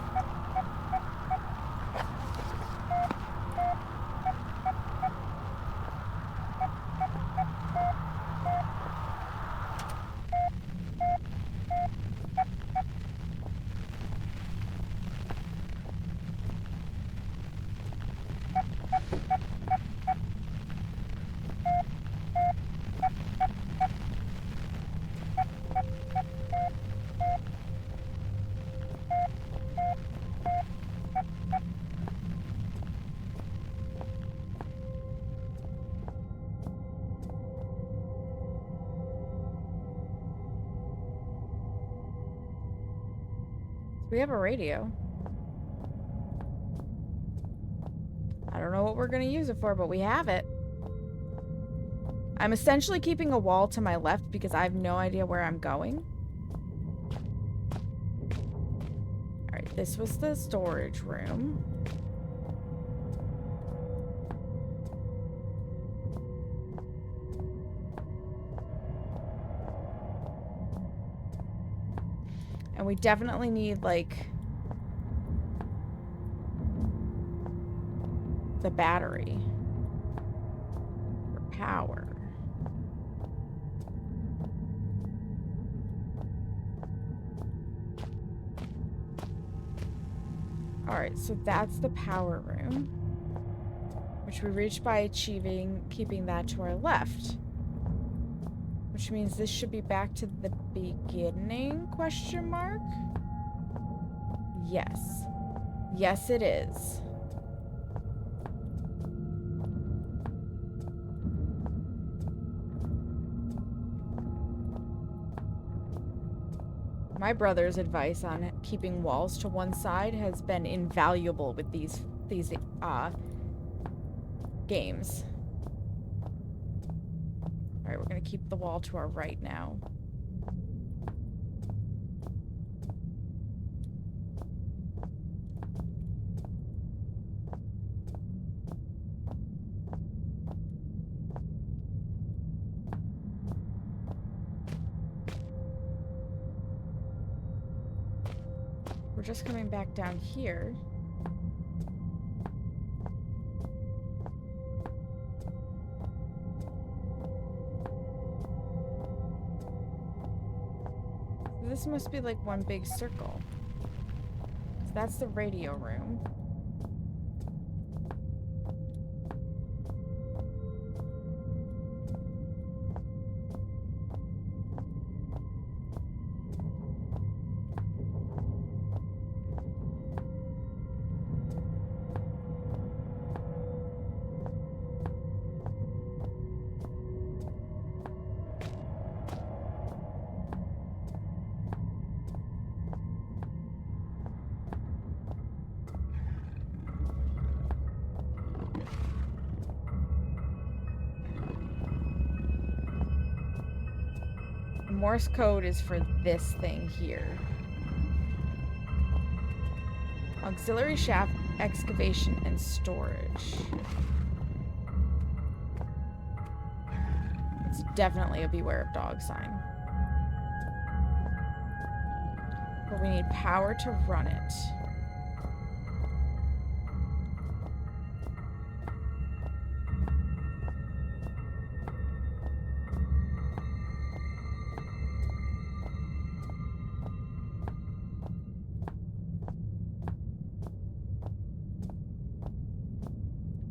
We have a radio. I don't know what we're gonna use it for, but we have it. I'm essentially keeping a wall to my left because I have no idea where I'm going. Alright, this was the storage room. And we definitely need, like, the battery for power. Alright, so that's the power room, which we reached by keeping that to our left. Which means this should be back to the beginning, question mark? Yes. Yes, it is. My brother's advice on keeping walls to one side has been invaluable with these games. Alright, we're gonna keep the wall to our right now. We're just coming back down here. This must be like one big circle. So that's the radio room. Morse code is for this thing here. Auxiliary shaft excavation and storage. It's definitely a beware of dog sign. But we need power to run it.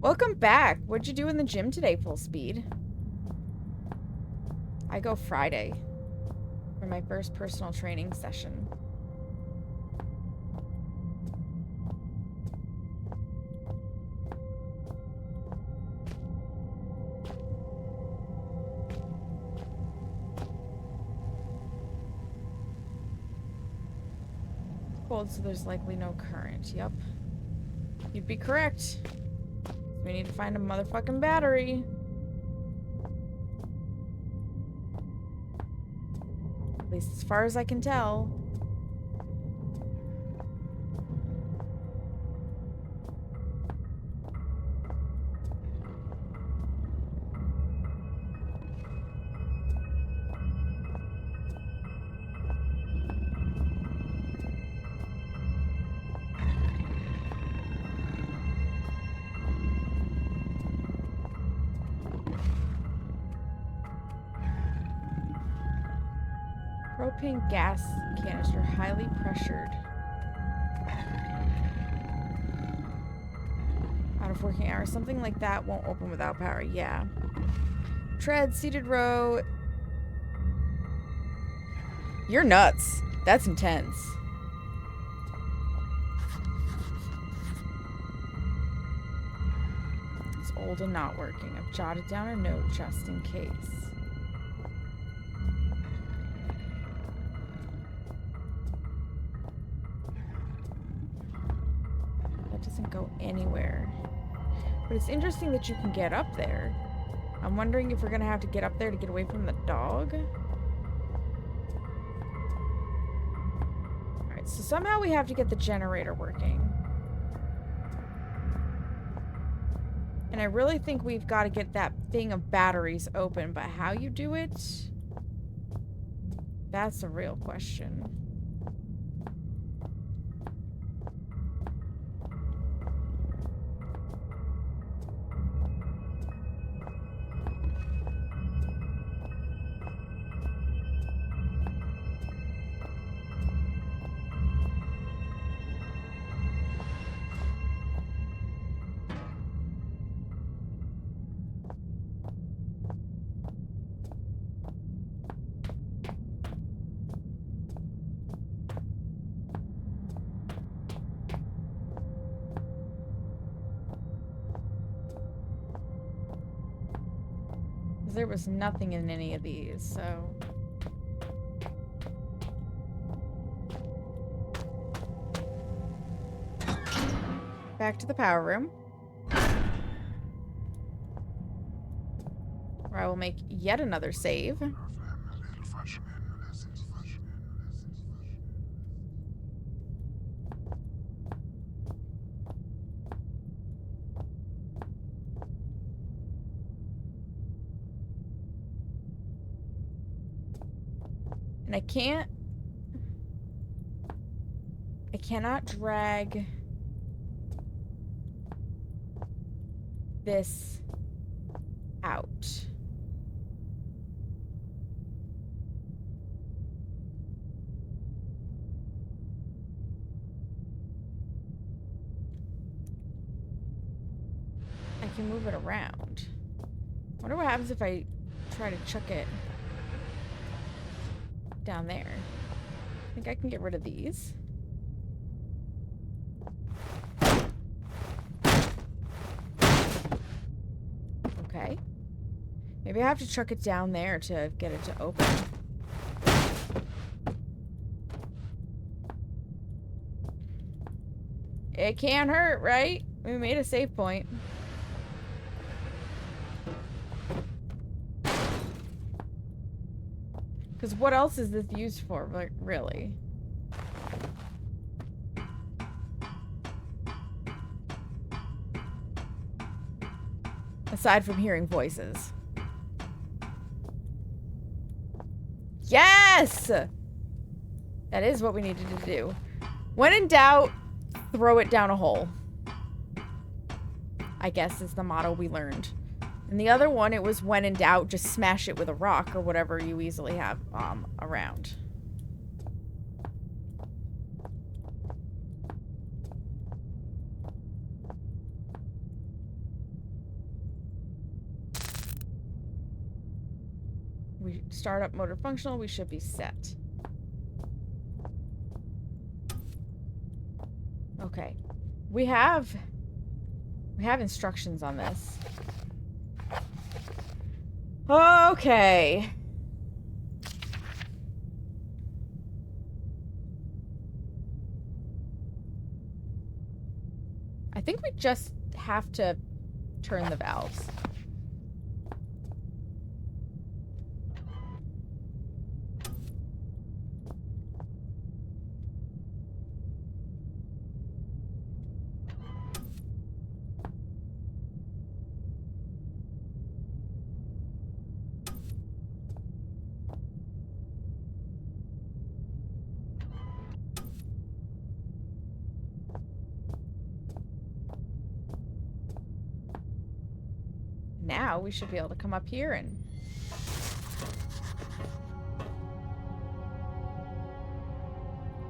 Welcome back. What'd you do in the gym today, full speed? I go Friday for my first personal training session. Cold, so there's likely no current. Yep. You'd be correct. We need to find a motherfucking battery. At least as far as I can tell. Propane gas canister, highly pressured. Out of working hours. Something like that won't open without power. Yeah. Tread, seated row. You're nuts. That's intense. It's old and not working. I've jotted down a note just in case. Doesn't go anywhere. But it's interesting that you can get up there. I'm wondering if we're gonna have to get up there to get away from the dog. Alright, so somehow we have to get the generator working. And I really think we've got to get that thing of batteries open, but how you do it? That's a real question. There was nothing in any of these, so... Back to the power room. Where I will make yet another save. And I cannot drag this out. I can move it around. Wonder what happens if I try to chuck it down there. I think I can get rid of these. Okay. Maybe I have to chuck it down there to get it to open. It can't hurt, right? We made a save point. Because what else is this used for, like, really? Aside from hearing voices. Yes! That is what we needed to do. When in doubt, throw it down a hole. I guess is the motto we learned. And the other one, it was when in doubt, just smash it with a rock or whatever you easily have around. We start up motor functional, we should be set. Okay. We have instructions on this. Okay. I think we just have to turn the valves. Now we should be able to come up here and...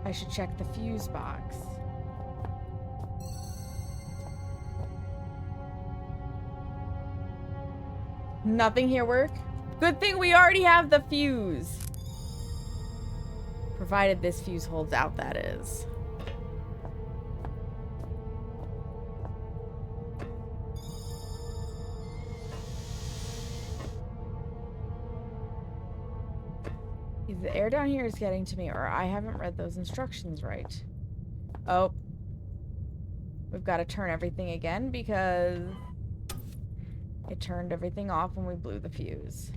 I should check the fuse box. Nothing here work? Good thing we already have the fuse. Provided this fuse holds out, that is. Either the air down here is getting to me, or I haven't read those instructions right. Oh. We've got to turn everything again because it turned everything off when we blew the fuse.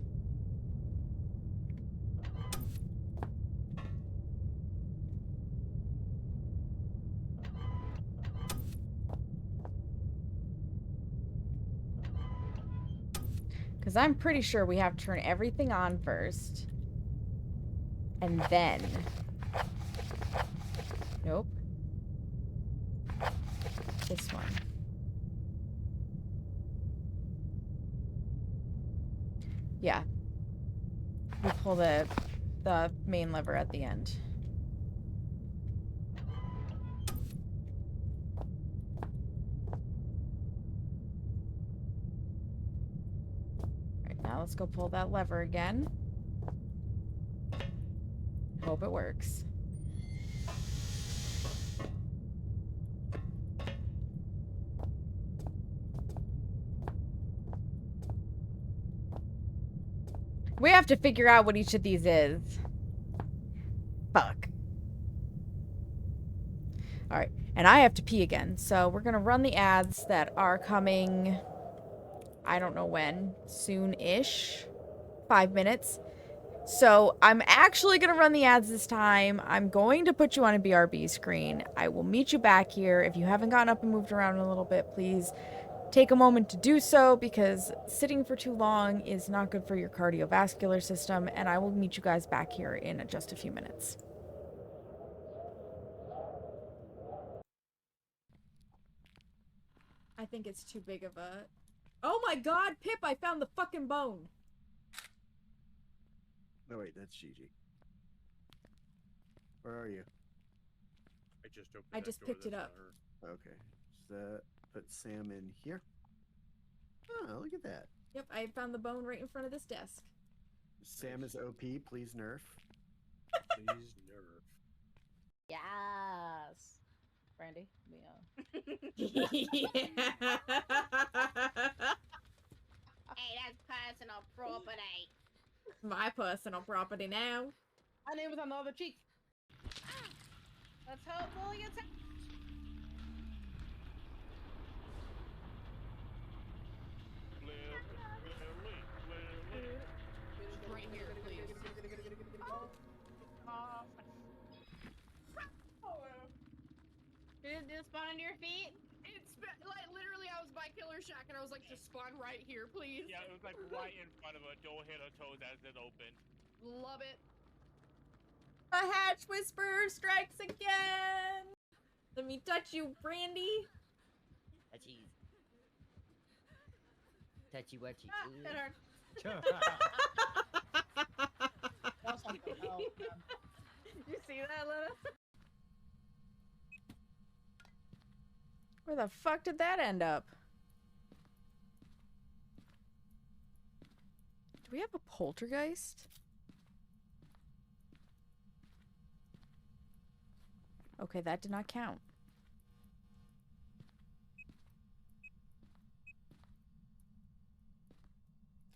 Because I'm pretty sure we have to turn everything on first. And then... Nope. This one. Yeah. We pull the main lever at the end. Alright, now let's go pull that lever again. Hope it works. We have to figure out what each of these is. Fuck. Alright, and I have to pee again, so we're gonna run the ads that are coming... I don't know when. Soon-ish. 5 minutes. So, I'm actually gonna run the ads this time. I'm going to put you on a BRB screen. I will meet you back here. If you haven't gotten up and moved around a little bit, please take a moment to do so, because sitting for too long is not good for your cardiovascular system, and I will meet you guys back here in just a few minutes. I think it's too big of a... Oh my god, Pip, I found the fucking bone! No, wait, that's Gigi. Where are you? I just picked it up. Okay. So put Sam in here. Oh, look at that. Yep, I found the bone right in front of this desk. Sam is OP, please nerf. Please nerf. Yes. Brandy, Hey, that's personal property. My personal property now. My name was on the other cheek. Let's hope Lily gets Right here, please. Did it spawn under your feet? It's like literally, I was by Killer Shack and I was like, just spawn right here, please. Yeah, it was like right in front of her. Don't hit her toes as it opened. Love it. The hatch whisperer strikes again! Let me touch you, Brandy. Touchy. Touchy wetchy. That hurt. You see that, Lena? Where the fuck did that end up? Do we have a poltergeist? Okay, that did not count.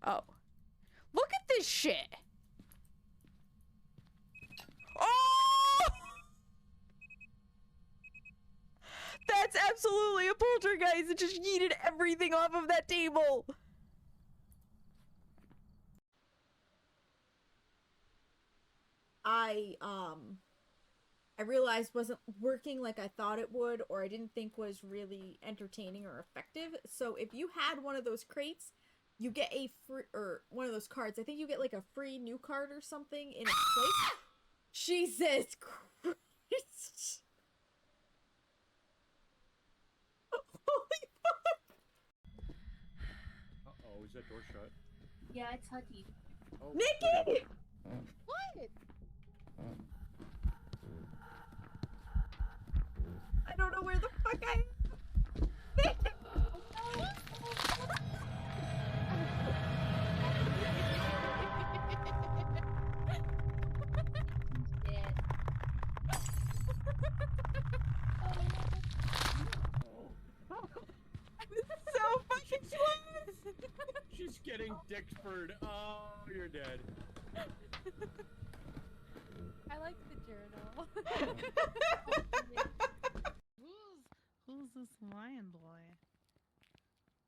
Oh. Look at this shit! Oh! That's absolutely a poltergeist! It just yeeted everything off of that table! I realized wasn't working like I thought it would, or I didn't think was really entertaining or effective. So if you had one of those crates, you get a free, or one of those cards. I think you get like a free new card or something in its place. Jesus Christ. Holy fuck. Uh-oh, is that door shut? Yeah, it's Hutty. Oh, Nikki! What? I don't know where the fuck I am. So fucking close! She's getting Dickford. Oh, you're dead. I like the journal. Who's this lion boy?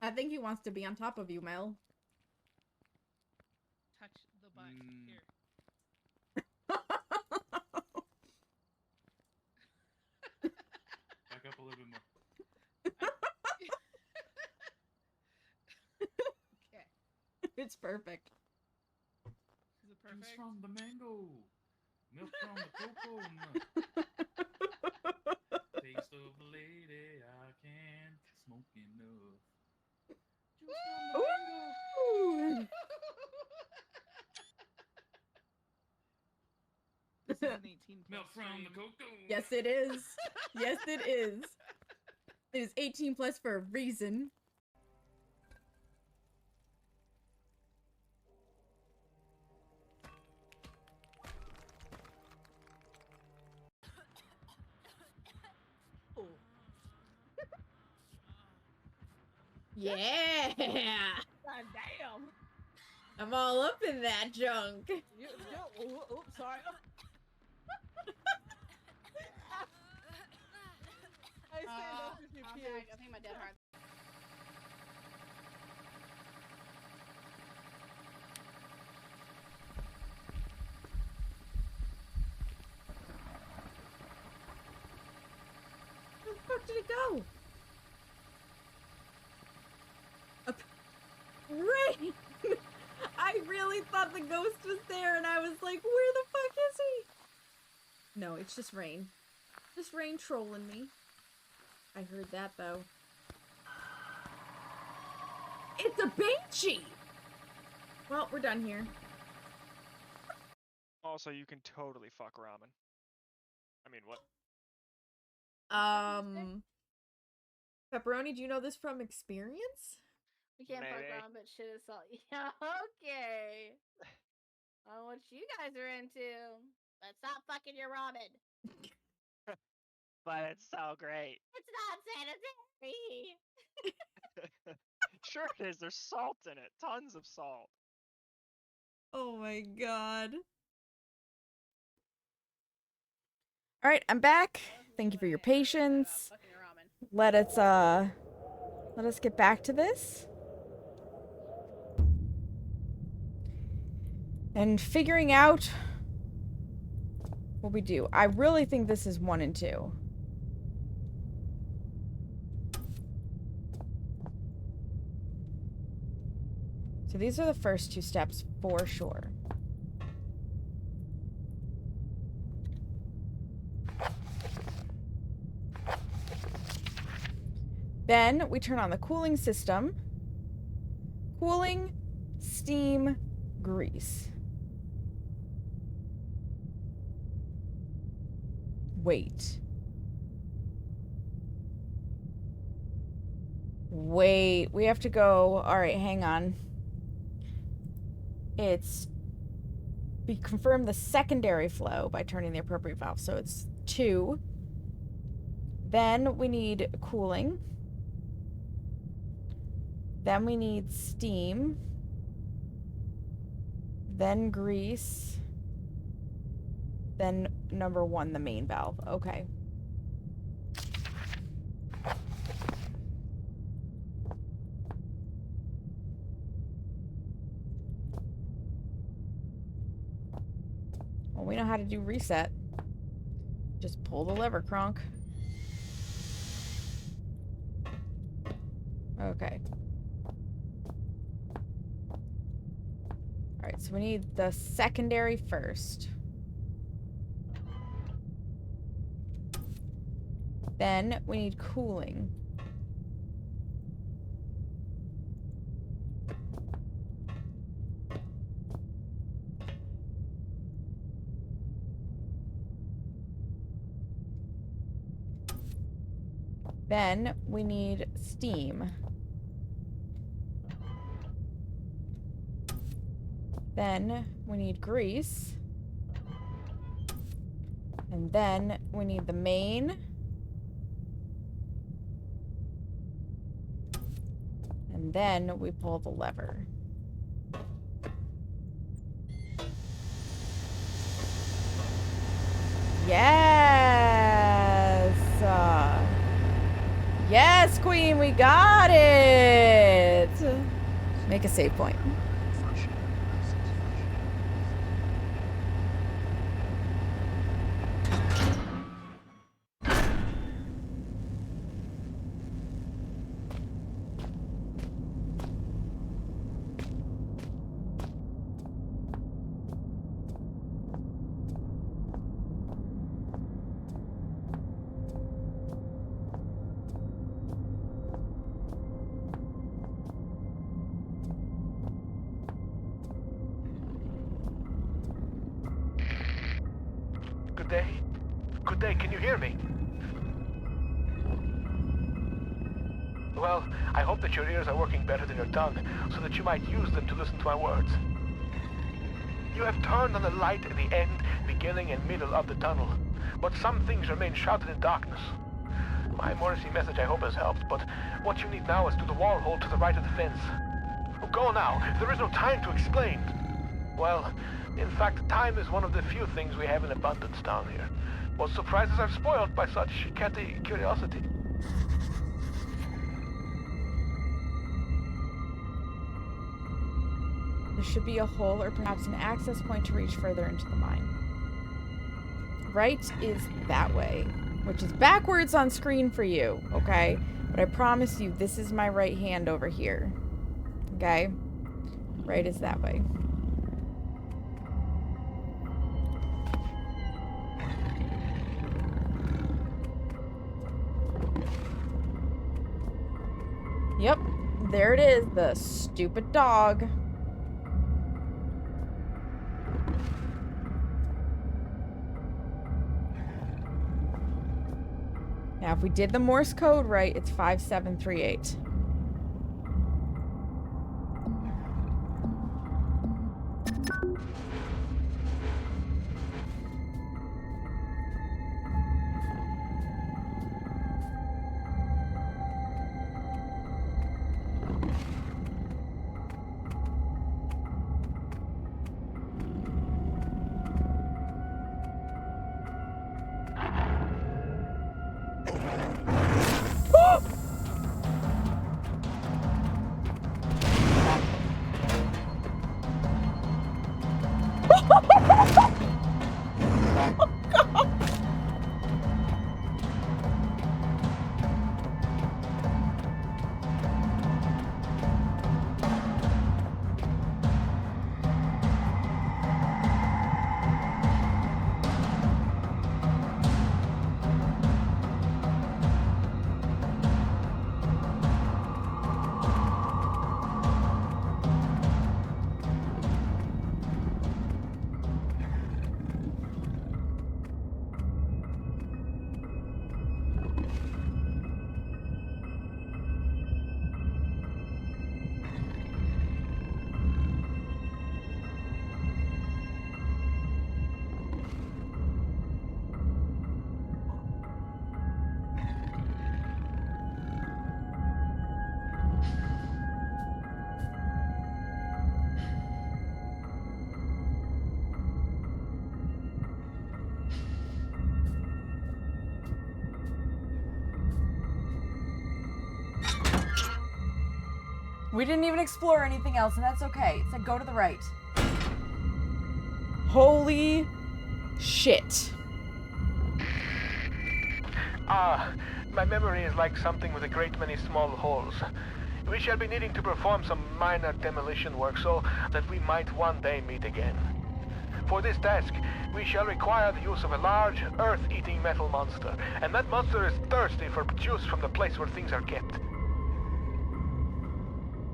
I think he wants to be on top of you, Mel. Touch the butt. Here. Back up a little bit more. Okay. It's perfect. Is it Juice perfect? from the mango. Milk from the coconut. Taste of a lady, I can't smoke enough. Juice from the mango. Ooh. This is an 18 plus Milk from the stream. coconut. Yes, it is. Yes, it is. It is 18 plus for a reason. Yeah! God damn. I'm all up in that junk. Oops, sorry. I stand up if you I'm puke. sorry, I think my dead heart. Where the fuck did it go? Rain! I really thought the ghost was there and I was like, where the fuck is he? No, it's just Rain. Just Rain trolling me. I heard that though. It's a banshee! Well, we're done here. Also, you can totally fuck ramen. I mean, what? Pepperoni, do you know this from experience? We can't fuck Maybe. around, but shit is salt. Yeah, okay. I don't know what you guys are into. But stop fucking your ramen. But it's so great. It's not sanitary. Sure it is. There's salt in it. Tons of salt. Oh my god. Alright, I'm back. Thank you for your patience. Fucking your ramen. Let us get back to this. And figuring out what we do. I really think this is 1 and 2. So these are the first 2 steps for sure. Then we turn on the cooling system. Cooling, steam, grease. Wait. Wait, we have to go. All right, hang on. we confirm the secondary flow by turning the appropriate valve. So it's 2. Then we need cooling. Then we need steam. Then grease. Then number 1, the main valve. Okay. Well, we know how to do reset. Just pull the lever, Kronk. Okay. Alright, so we need the secondary first. Then we need cooling. Then we need steam. Then we need grease. And then we need the main. And then we pull the lever. Yes! Yes, Queen, we got it! Make a save point. Good day, can you hear me? Well, I hope that your ears are working better than your tongue, so that you might use them to listen to my words. You have turned on the light at the end, beginning and middle of the tunnel, but some things remain shrouded in darkness. My emergency message I hope has helped, but what you need now is to the wall hole to the right of the fence. Go now, there is no time to explain. Well, in fact, time is one of the few things we have in abundance down here. What surprises are spoiled by such catty curiosity. There should be a hole or perhaps an access point to reach further into the mine. Right is that way, which is backwards on screen for you, okay? But I promise you, this is my right hand over here. Okay? Right is that way. Yep, there it is, the stupid dog. Now, if we did the Morse code right, it's 5738. We didn't even explore anything else, and that's okay. It said go to the right. Holy shit. My memory is like something with a great many small holes. We shall be needing to perform some minor demolition work so that we might one day meet again. For this task, we shall require the use of a large, earth-eating metal monster, and that monster is thirsty for juice from the place where things are kept.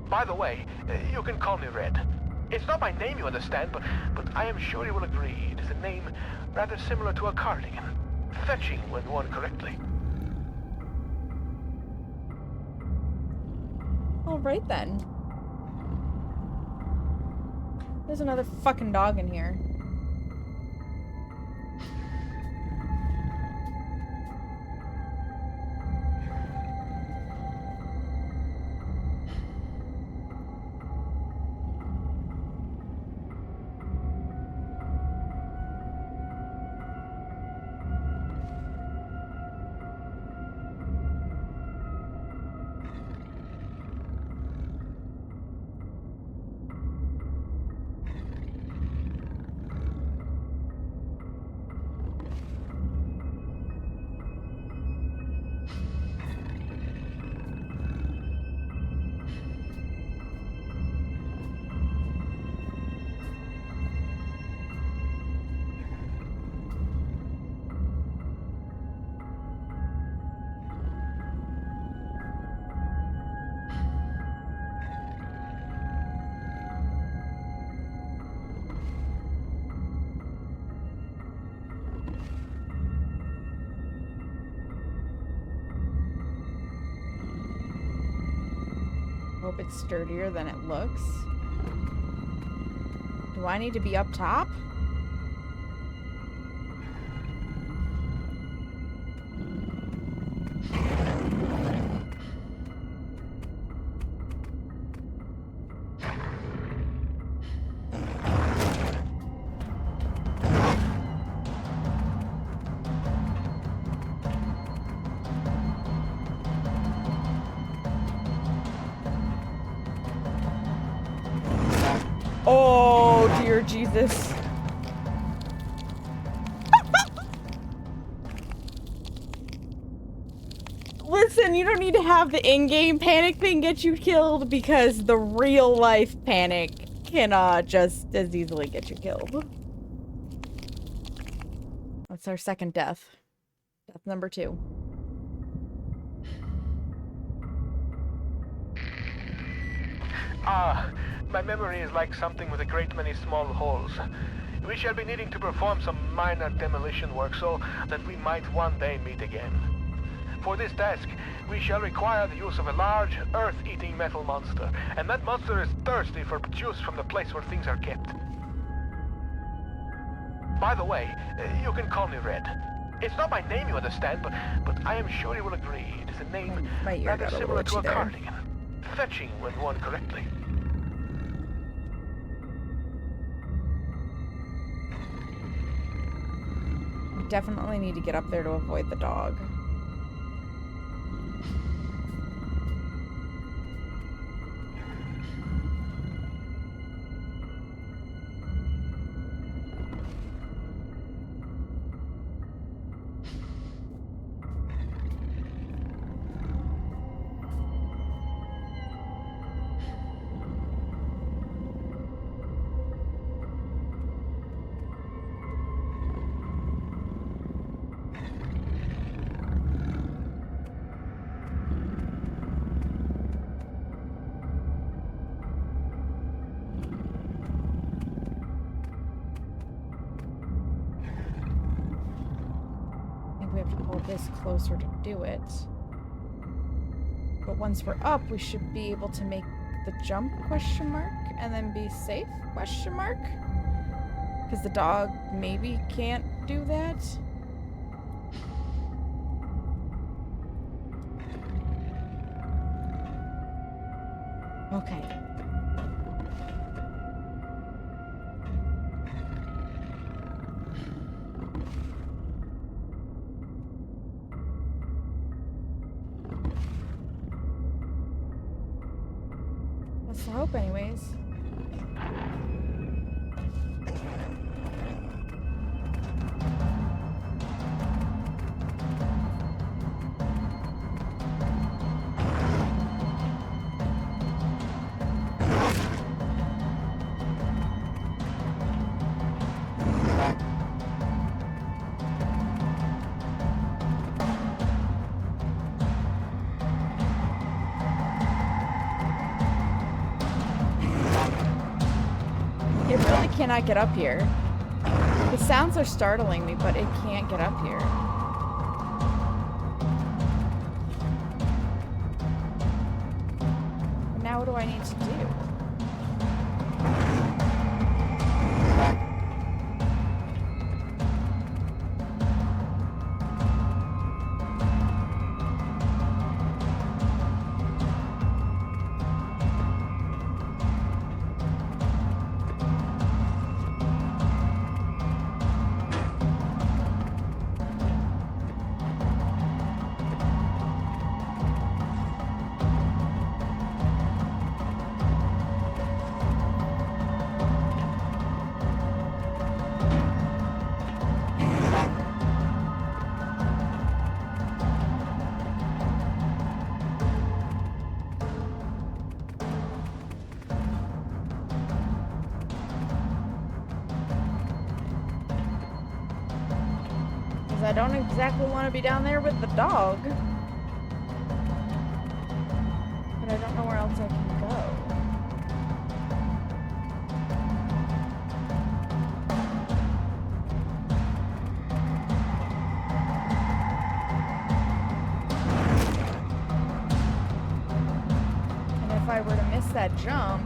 By the way, you can call me Red. It's not my name, you understand, but I am sure you will agree it is a name rather similar to a cardigan. Fetching when worn correctly. Alright then. There's another fucking dog in here. Hope it's sturdier than it looks. Do I need to be up top? Oh, dear Jesus. Listen, you don't need to have the in-game panic thing get you killed because the real-life panic can just as easily get you killed. That's our second death. Death number 2. My memory is like something with a great many small holes. We shall be needing to perform some minor demolition work so that we might one day meet again. For this task, we shall require the use of a large, earth-eating metal monster, and that monster is thirsty for juice from the place where things are kept. By the way, you can call me Red. It's not my name, you understand, but I am sure you will agree it is a name My ear rather got a little similar to a itchy there. cardigan. Fetching when worn correctly. We definitely need to get up there to avoid the dog. We have to pull this closer to do it. But once we're up, we should be able to make the jump question mark and then be safe question mark. Because the dog maybe can't do that. Okay. I hope, anyways. It really cannot get up here. The sounds are startling me, but it can't get up here. Now what do I need to do? I don't exactly want to be down there with the dog. But I don't know where else I can go. And if I were to miss that jump...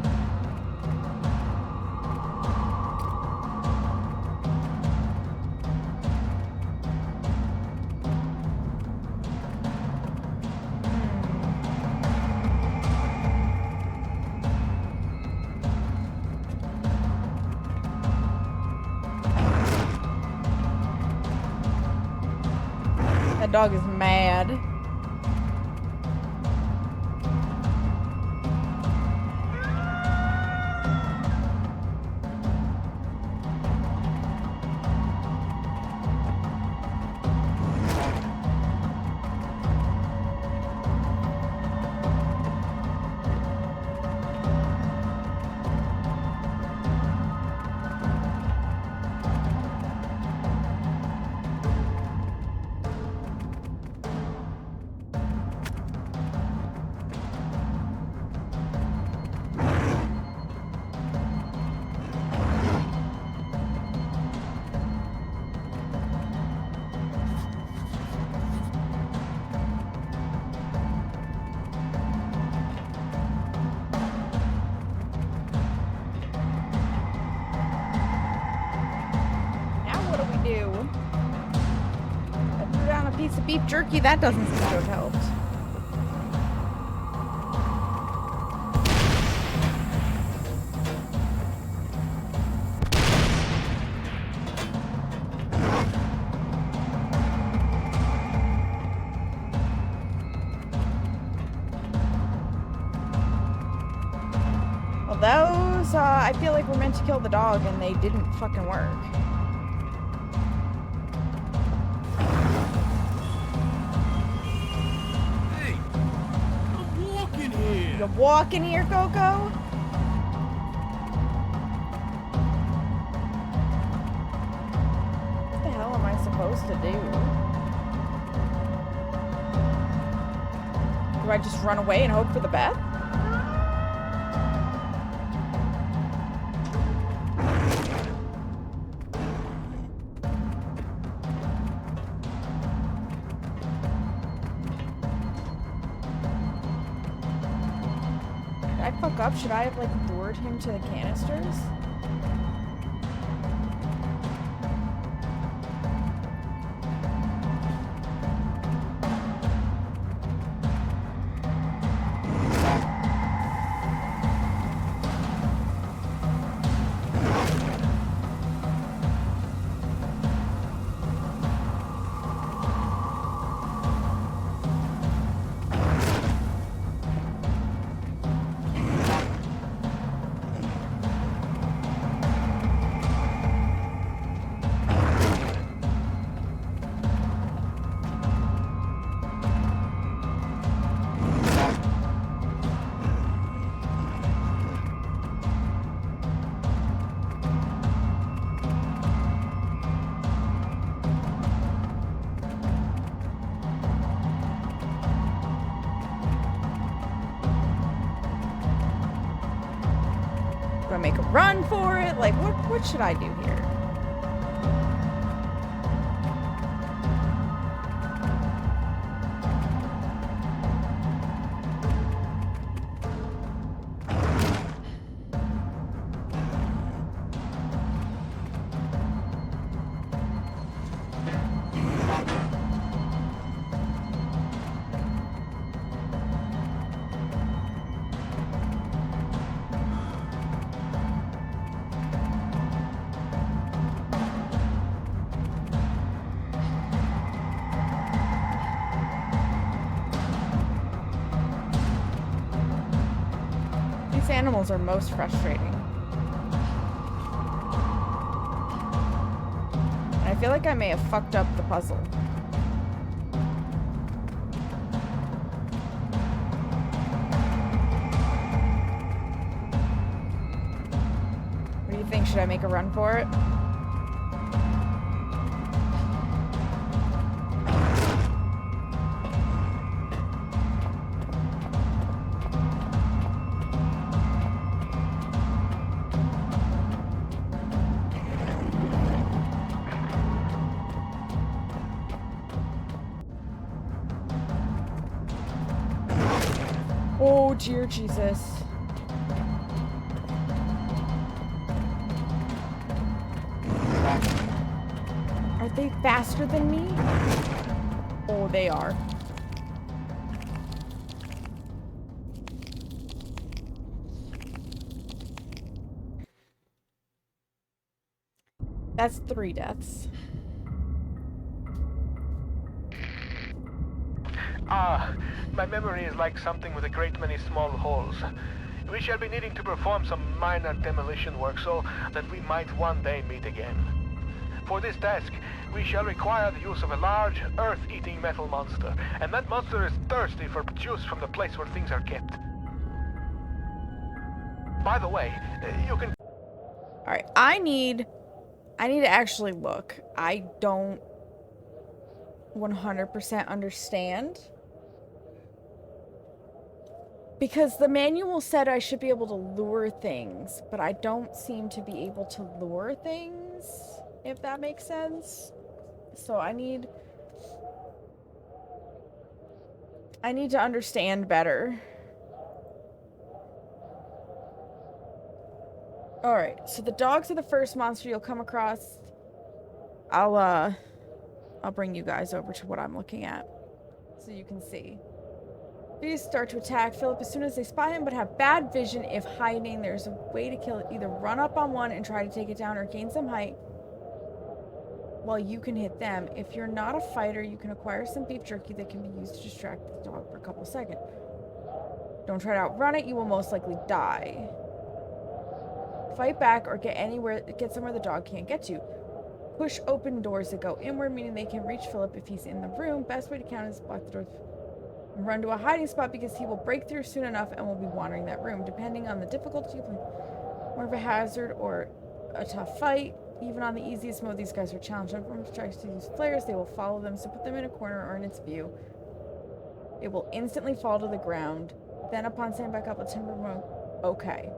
That dog is mad. Piece of beef jerky, that doesn't seem to have helped. Well, those, I feel like we're meant to kill the dog and they didn't fucking work. You walk in here, Coco? What the hell am I supposed to do? Do I just run away and hope for the best? Did I fuck up? Should I have, like, lured him to the canisters? Do I make a run for it? Like, what should I do here? These animals are most frustrating. And I feel like I may have fucked up the puzzle. What do you think? Should I make a run for it? Oh, dear Jesus. Are they faster than me? Oh, they are. That's 3 deaths. My memory is like something with a great many small holes. We shall be needing to perform some minor demolition work so that we might one day meet again. For this task, we shall require the use of a large, earth-eating metal monster, and that monster is thirsty for juice from the place where things are kept. By the way, you can... Alright, I need to actually look. I don't 100% understand. Because the manual said I should be able to lure things, but I don't seem to be able to lure things, if that makes sense. So I need to understand better. Alright, so the dogs are the first monster you'll come across. I'll bring you guys over to what I'm looking at, so you can see. These start to attack Philip as soon as they spot him, but have bad vision if hiding. There's a way to kill it. Either run up on one and try to take it down, or gain some height while you can hit them. If you're not a fighter, you can acquire some beef jerky that can be used to distract the dog for a couple seconds. Don't try to outrun it, you will most likely die. Fight back or get somewhere the dog can't get to. Push open doors that go inward, meaning they can reach Philip if he's in the room. Best way to count is block the doors. Run to a hiding spot because he will break through soon enough and will be wandering that room. Depending on the difficulty, more of a hazard or a tough fight. Even on the easiest mode, these guys are challenged. When everyone tries to use flares, they will follow them, so put them in a corner or in its view. It will instantly fall to the ground. Then upon standing back up, a timber mode. Okay.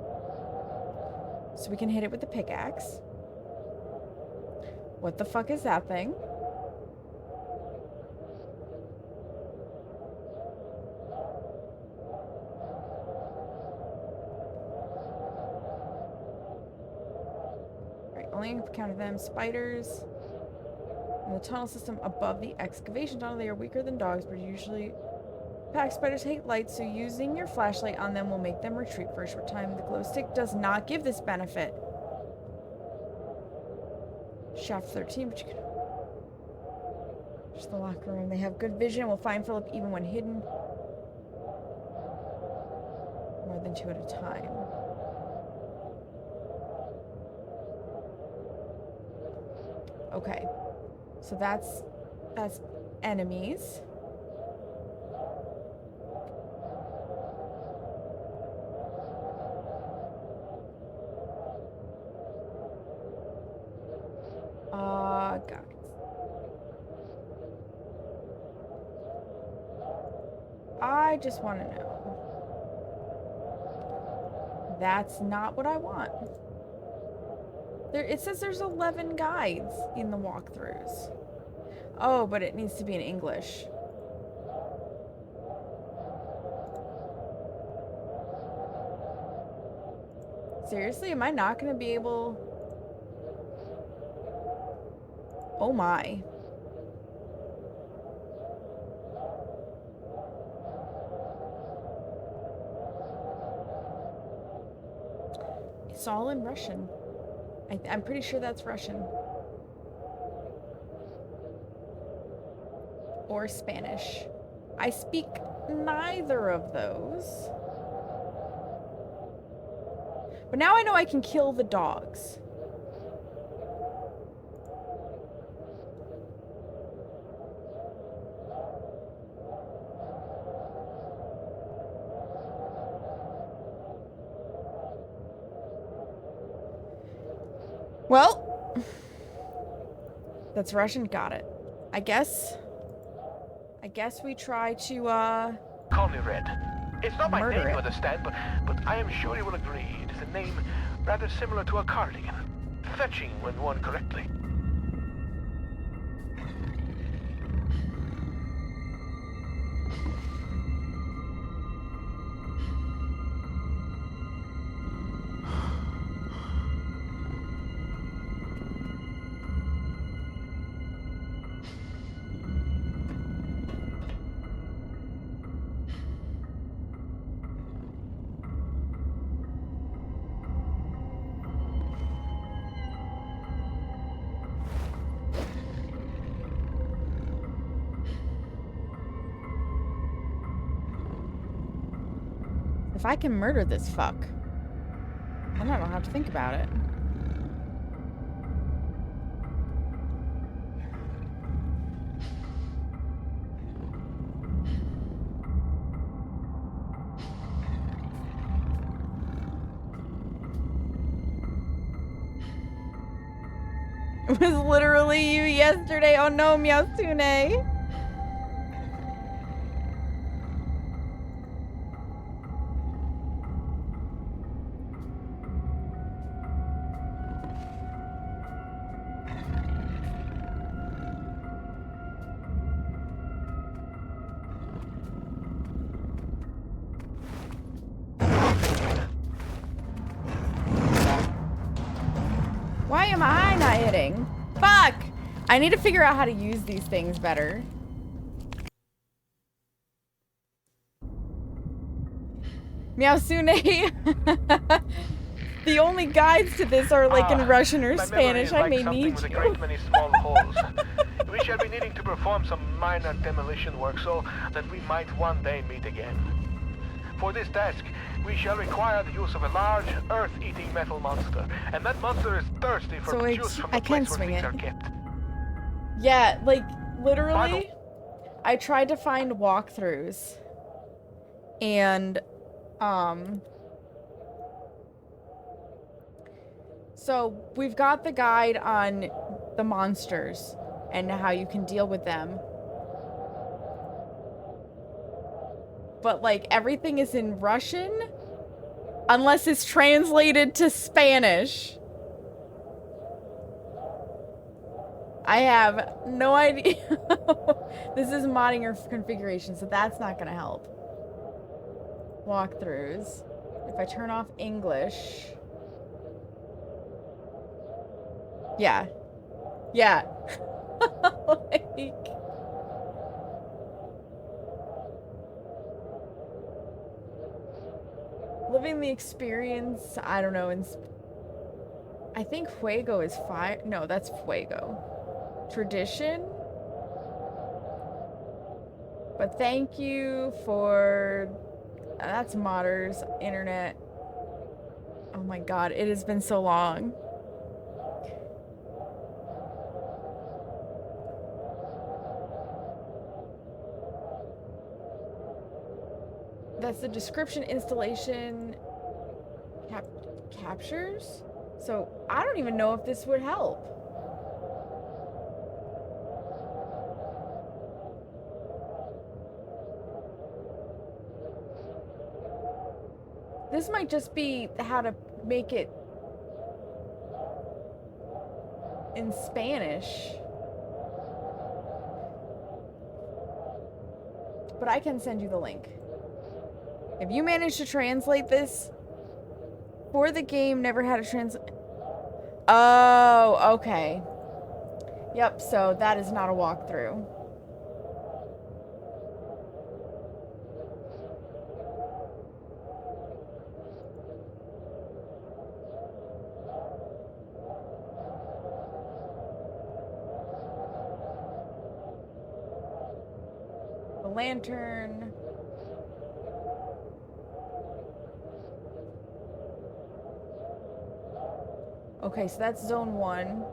So we can hit it with the pickaxe. What the fuck is that thing? Only encounter them. Spiders in the tunnel system above the excavation tunnel. They are weaker than dogs, but usually pack spiders hate light, so using your flashlight on them will make them retreat for a short time. The glow stick does not give this benefit. Shaft 13, but you can... Just the locker room. They have good vision and will find Philip even when hidden. More than 2 at a time. Okay, so that's enemies. Guys. I just want to know. That's not what I want. It says there's 11 guides in the walkthroughs. Oh, but it needs to be in English. Seriously, am I not going to be able... Oh my. It's all in Russian. I'm pretty sure that's Russian. Or Spanish. I speak neither of those. But now I know I can kill the dogs. Well, that's Russian. Got it. I guess we try to, Call me Red. It's not my murder name, it. you understand, but I am sure you will agree it is a name rather similar to a cardigan. Fetching when worn correctly. If I can murder this fuck, then I don't have to think about it. It was literally you yesterday. Oh no, Meowsune. Why am I not hitting? Fuck! I need to figure out how to use these things better. Meowsune. The only guides to this are like in Russian or My Spanish. I may need with a you. great many small holes. We shall be needing to perform some minor demolition work so that we might one day meet again. For this task, we shall require the use of a large, earth-eating metal monster, and that monster is thirsty for So juice from I the can place where swing things it. are kept. Yeah, like literally, I tried to find walkthroughs, and so we've got the guide on the monsters and how you can deal with them. But like everything is in Russian unless it's translated to Spanish. I have no idea. This is modding your configuration, so that's not gonna help. Walkthroughs. If I turn off English. Yeah. Yeah. Like... Living the experience, I don't know, I think Fuego is fire. No, that's Fuego. Tradition. But thank you for... That's modders, internet. Oh my god, it has been so long. That's the description, installation, captures? So, I don't even know if this would help. This might just be how to make it in Spanish. But I can send you the link. If you manage to translate this for the game, never had a Oh, okay. Yep, so that is not a walkthrough. The lantern. Okay, so that's zone 1.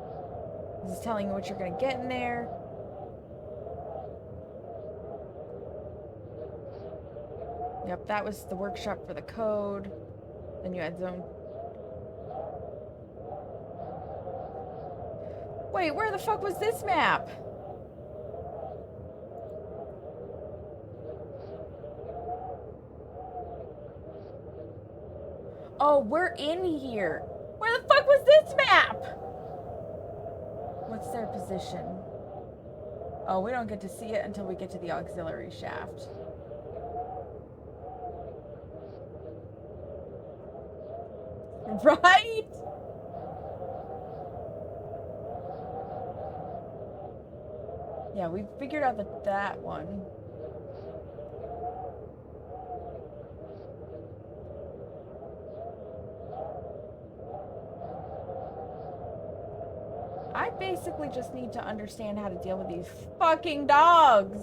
This is telling you what you're gonna get in there. Yep, that was the workshop for the code. Then you had zone... Wait, where the fuck was this map? Oh, we're in here. Where the fuck was this map? What's their position? Oh, we don't get to see it until we get to the auxiliary shaft. Right? Yeah, we figured out that one. I basically just need to understand how to deal with these fucking dogs.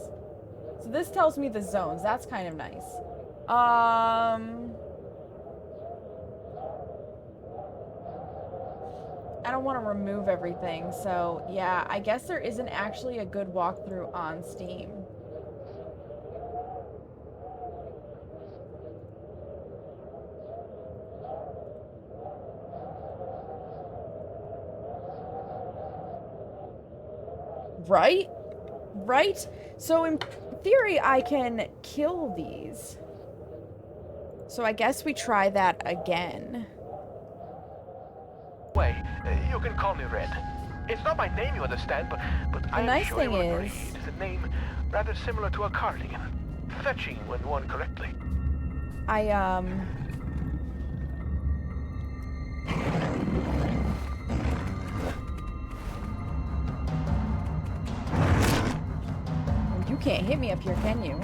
So this tells me the zones. That's kind of nice. I don't want to remove everything. So yeah, I guess there isn't actually a good walkthrough on Steam. Right? Right? So in theory, I can kill these. So I guess we try that again. Way, you can call me Red. It's not my name, you understand, but I am sure you will agree. It's a name rather similar to a cardigan. Fetching when worn correctly. You can't hit me up here, can you?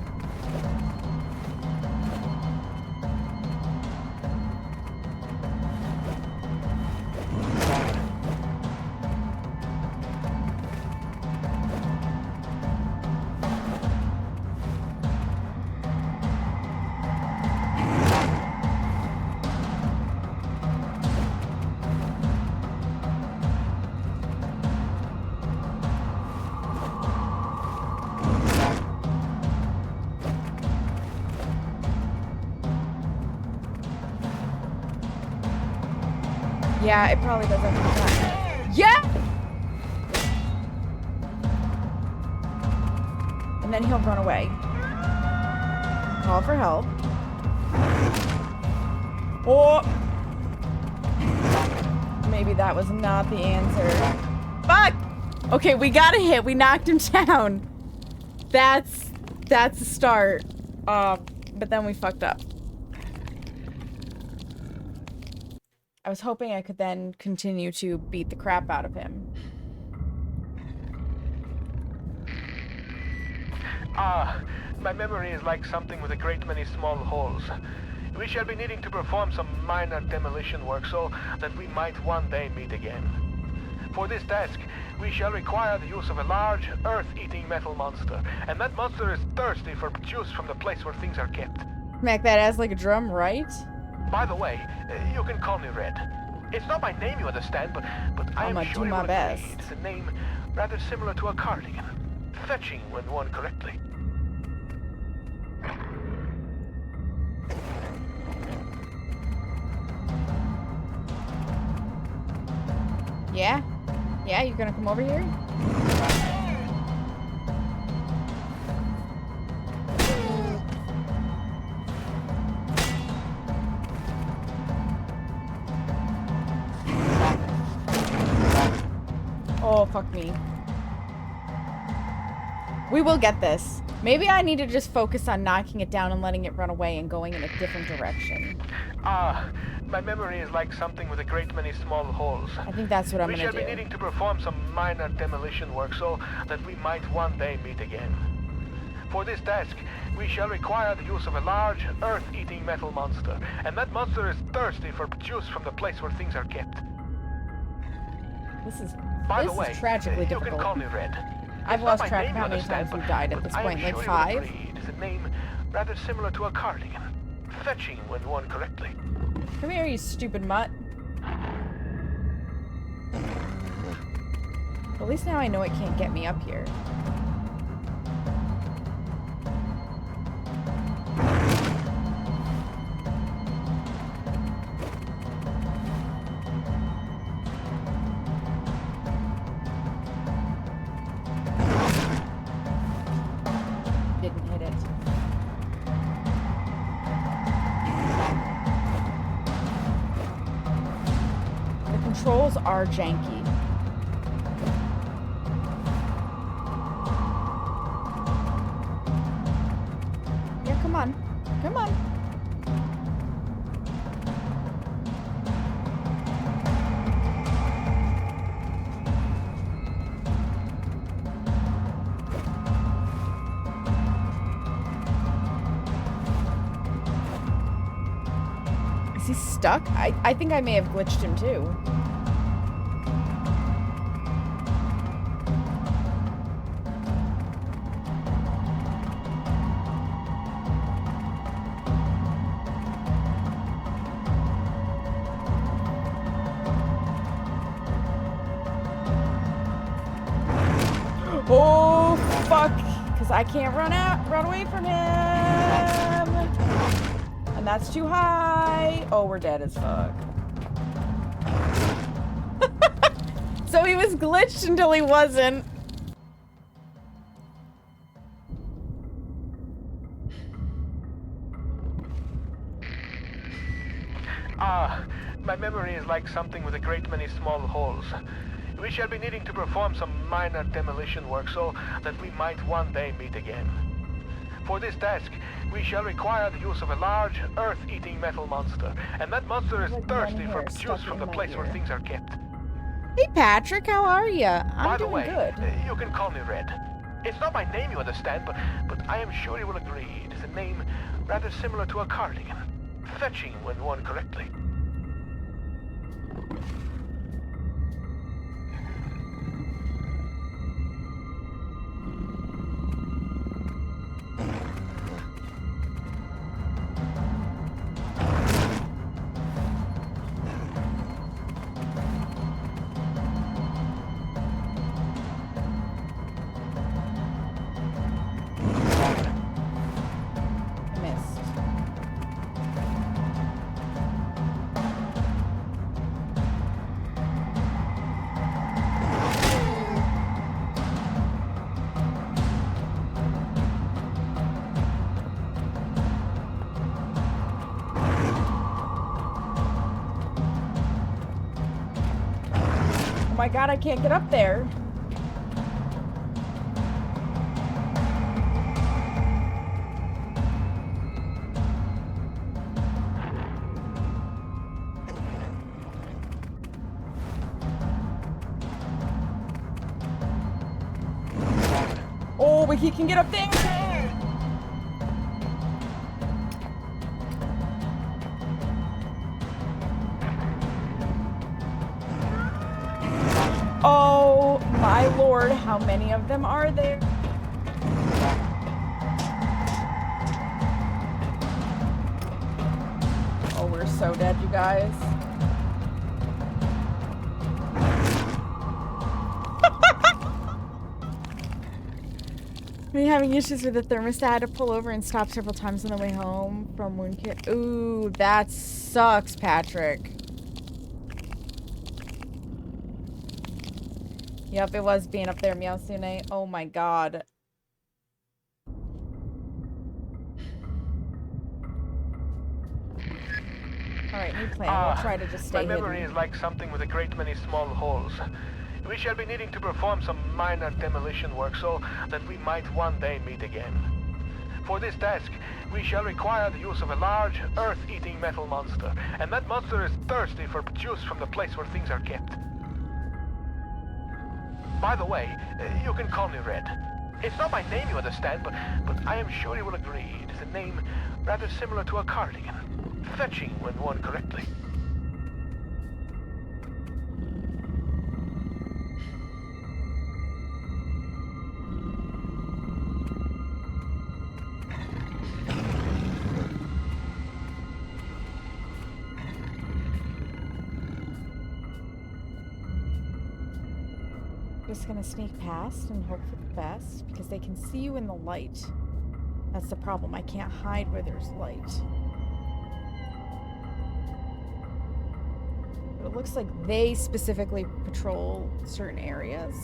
Yeah, it probably does every time. Yeah! And then he'll run away. Call for help. Or maybe that was not the answer. Fuck! Okay, we got a hit. We knocked him down. That's a start. But then we fucked up. I was hoping I could then continue to beat the crap out of him. My memory is like something with a great many small holes. We shall be needing to perform some minor demolition work so that we might one day meet again. For this task, we shall require the use of a large, earth-eating metal monster, and that monster is thirsty for juice from the place where things are kept. Smack that ass like a drum, right? By the way, you can call me Red. It's not my name, you understand, but I am sure you will agree. It's a name rather similar to a cardigan. Fetching when worn correctly. Yeah? Yeah, you're gonna come over here? Oh, fuck me. We will get this. Maybe I need to just focus on knocking it down and letting it run away and going in a different direction. My memory is like something with a great many small holes. I think that's what I'm We gonna shall do. be needing to perform some minor demolition work so that we might one day meet again. For this task, we shall require the use of a large, earth-eating metal monster, and that monster is thirsty for juice from the place where things are kept. This is you tragically can difficult. call me Red. I've It's not lost my track name, of how you many understand, times we've died at but this I am point. Like sure you will 5? agree it is a name rather similar to a cardigan. Fetching when worn correctly. Come here, you stupid mutt. At least now I know it can't get me up here. Didn't hit it. The controls are janky. Yeah, come on. Come on. Is he stuck? I think I may have glitched him too. Oh, fuck. Because I can't run away from him. And that's too high. Oh, we're dead as fuck. So he was glitched until he wasn't. My memory is like something with a great many small holes. We shall be needing to perform some minor demolition work so that we might one day meet again. For this task, we shall require the use of a large, earth-eating metal monster, and that monster is thirsty for juice from the place where things are kept. Hey, Patrick, how are ya? I'm By the doing way, good. you can call me Red. It's not my name, you understand, but I am sure you will agree it is a name rather similar to a cardigan. Fetching when worn correctly. I missed. Oh my god, I can't get up there. Oh, but he can get up there. Oh my lord, how many of them are there? Oh, we're so dead, you guys. Me having issues with the thermostat. I had to pull over and stop several times on the way home from wound care. Ooh, that sucks, Patrick. Yep, it was being up there, Meowsune. Oh my god. Alright, new plan. We'll try to just stay My memory hidden. is like something with a great many small holes. We shall be needing to perform some minor demolition work so that we might one day meet again. For this task, we shall require the use of a large, earth-eating metal monster, and that monster is thirsty for juice from the place where things are kept. By the way, you can call me Red. It's not my name, you understand, but I am sure you will agree it is a name rather similar to a cardigan. Fetching when worn correctly. Just gonna sneak past and hope for the best because they can see you in the light. That's the problem. I can't hide where there's light. But it looks like they specifically patrol certain areas.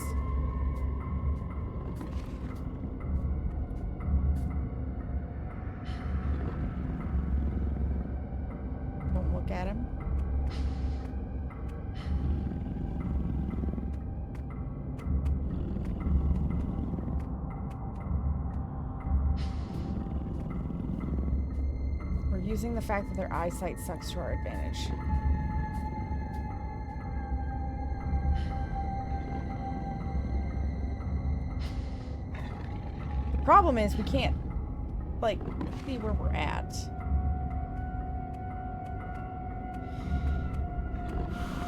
Don't look at him. Using the fact that their eyesight sucks to our advantage. The problem is we can't, like, see where we're at.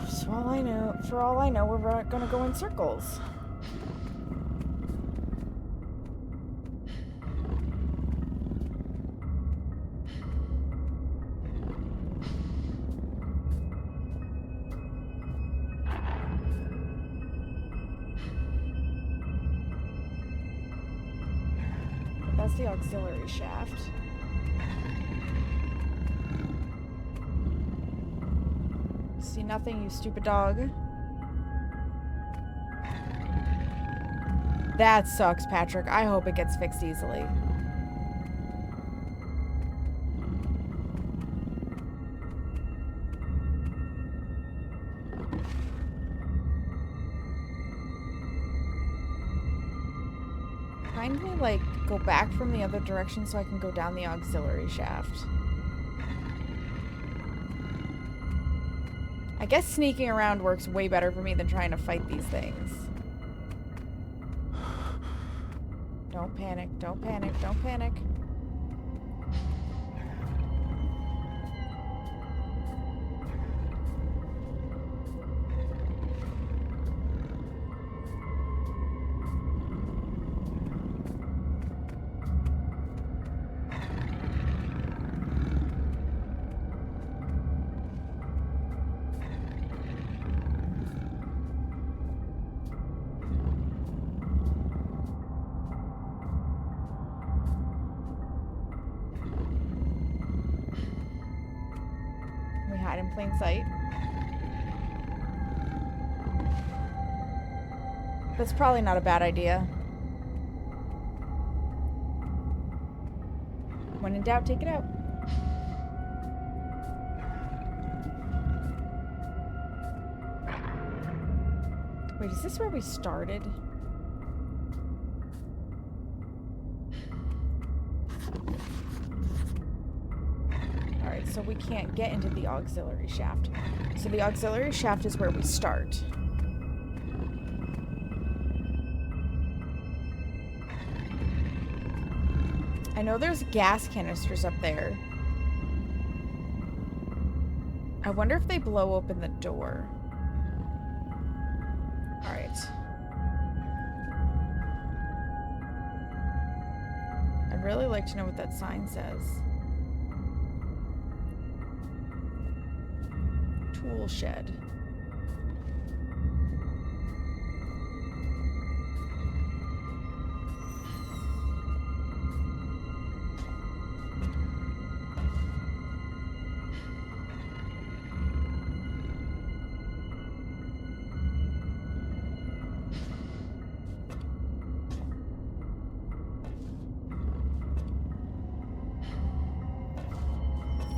So for all I know, we're gonna go in circles. That's the auxiliary shaft. See nothing, you stupid dog. That sucks, Patrick. I hope it gets fixed easily. Kindly, like, go back from the other direction so I can go down the auxiliary shaft. I guess sneaking around works way better for me than trying to fight these things. Don't panic, don't panic, don't panic. In plain sight. That's probably not a bad idea. When in doubt, take it out. Wait, is this where we started? So we can't get into the auxiliary shaft. So the auxiliary shaft is where we start. I know there's gas canisters up there. I wonder if they blow open the door. Alright. I'd really like to know what that sign says. Tool shed.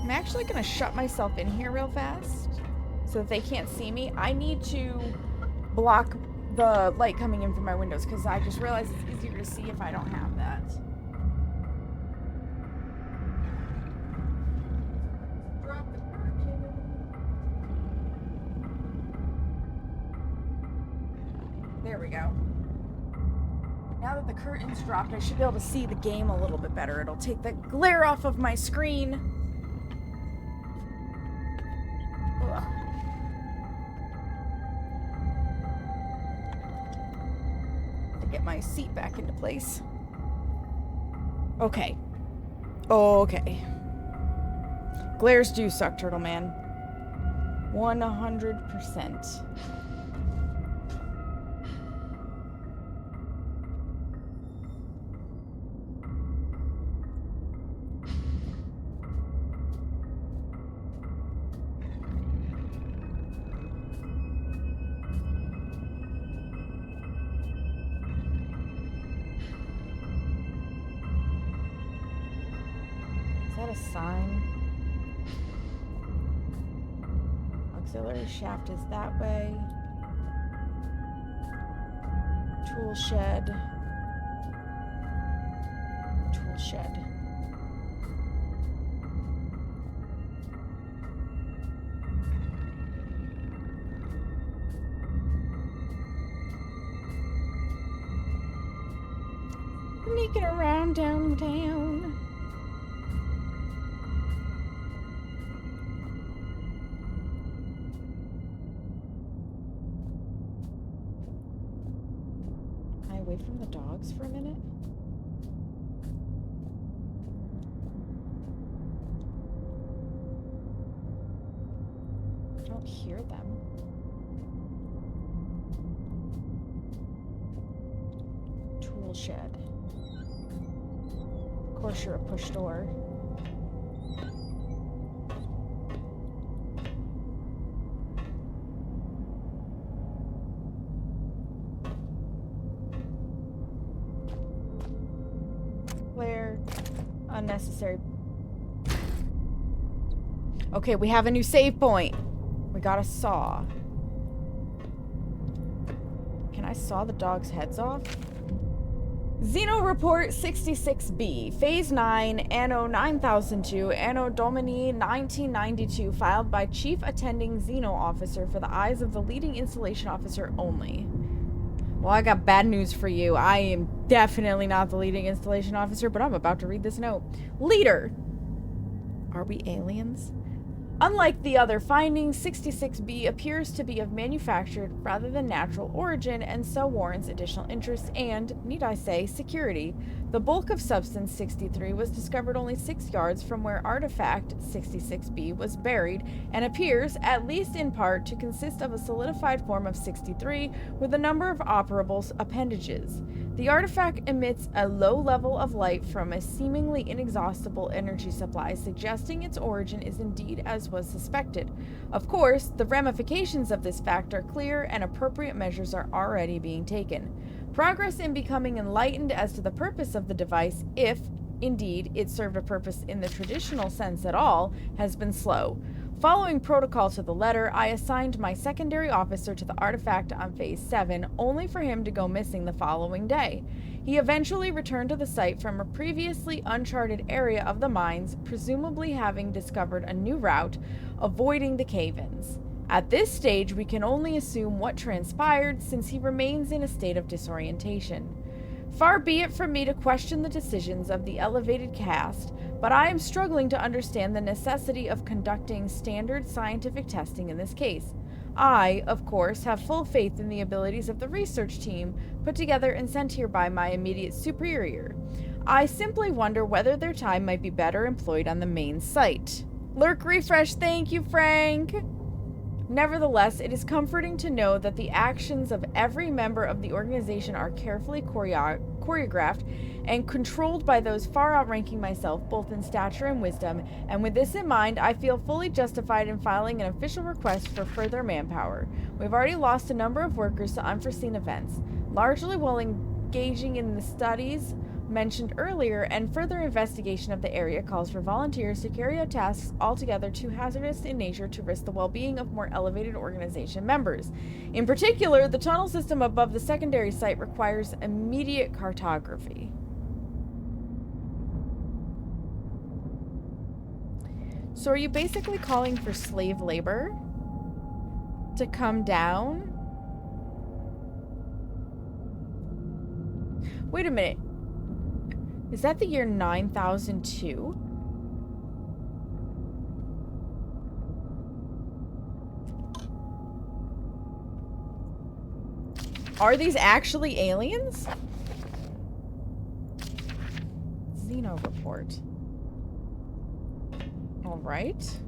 I'm actually gonna shut myself in here real fast so that they can't see me. I need to block the light coming in from my windows, because I just realized it's easier to see if I don't have that. Drop the curtain. There we go. Now that the curtain's dropped, I should be able to see the game a little bit better. It'll take the glare off of my screen. Ugh. To get my seat back into place. Okay. Okay. Glares do suck, Turtle Man. 100%. Is that a sign? Auxiliary shaft is that way. Tool shed. Tool shed. Sneaking around downtown. Away from the dogs for a minute. I don't hear them. Tool shed. Of course, you're a push door. Unnecessary. Okay, we have a new save point. We got a saw. Can I saw the dogs' heads off? Xeno Report 66B, Phase 9, Anno 9002, Anno Domini 1992, filed by Chief Attending Xeno Officer for the eyes of the leading installation officer only. Well, I got bad news for you. I am definitely not the leading installation officer, but I'm about to read this note. Leader! Are we aliens? Unlike the other findings, 66B appears to be of manufactured rather than natural origin and so warrants additional interest and, need I say, security. The bulk of substance 63 was discovered only 6 yards from where artifact 66B was buried and appears, at least in part, to consist of a solidified form of 63 with a number of operable appendages. The artifact emits a low level of light from a seemingly inexhaustible energy supply, suggesting its origin is indeed as was suspected. Of course, the ramifications of this fact are clear and appropriate measures are already being taken. Progress in becoming enlightened as to the purpose of the device, if, indeed, it served a purpose in the traditional sense at all, has been slow. Following protocol to the letter, I assigned my secondary officer to the artifact on Phase 7, only for him to go missing the following day. He eventually returned to the site from a previously uncharted area of the mines, presumably having discovered a new route, avoiding the cave-ins. At this stage, we can only assume what transpired, since he remains in a state of disorientation. Far be it from me to question the decisions of the elevated caste, but I am struggling to understand the necessity of conducting standard scientific testing in this case. I, of course, have full faith in the abilities of the research team put together and sent here by my immediate superior. I simply wonder whether their time might be better employed on the main site. Lurk refresh, thank you, Frank! Nevertheless, it is comforting to know that the actions of every member of the organization are carefully choreographed and controlled by those far outranking myself, both in stature and wisdom, and with this in mind, I feel fully justified in filing an official request for further manpower. We've already lost a number of workers to unforeseen events, largely while engaging in the studies mentioned earlier, and further investigation of the area calls for volunteers to carry out tasks altogether too hazardous in nature to risk the well-being of more elevated organization members. In particular, the tunnel system above the secondary site requires immediate cartography. So are you basically calling for slave labor to come down? Wait a minute. Is that the year 9002? Are these actually aliens? Xeno report. All right.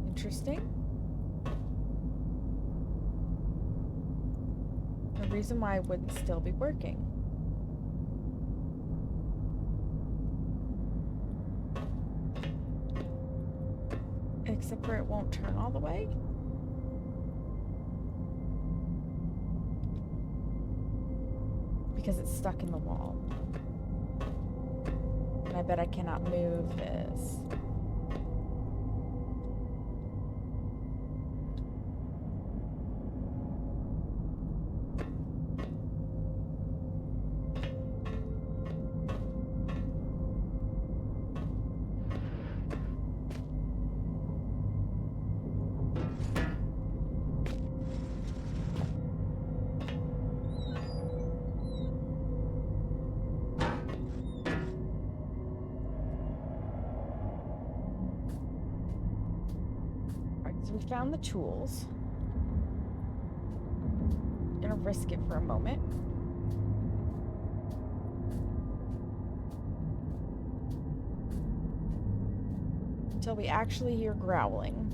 Interesting. The reason why it wouldn't still be working. Except for it won't turn all the way. Because it's stuck in the wall. And I bet I cannot move this. So we found the tools. Gonna risk it for a moment. Until we actually hear growling.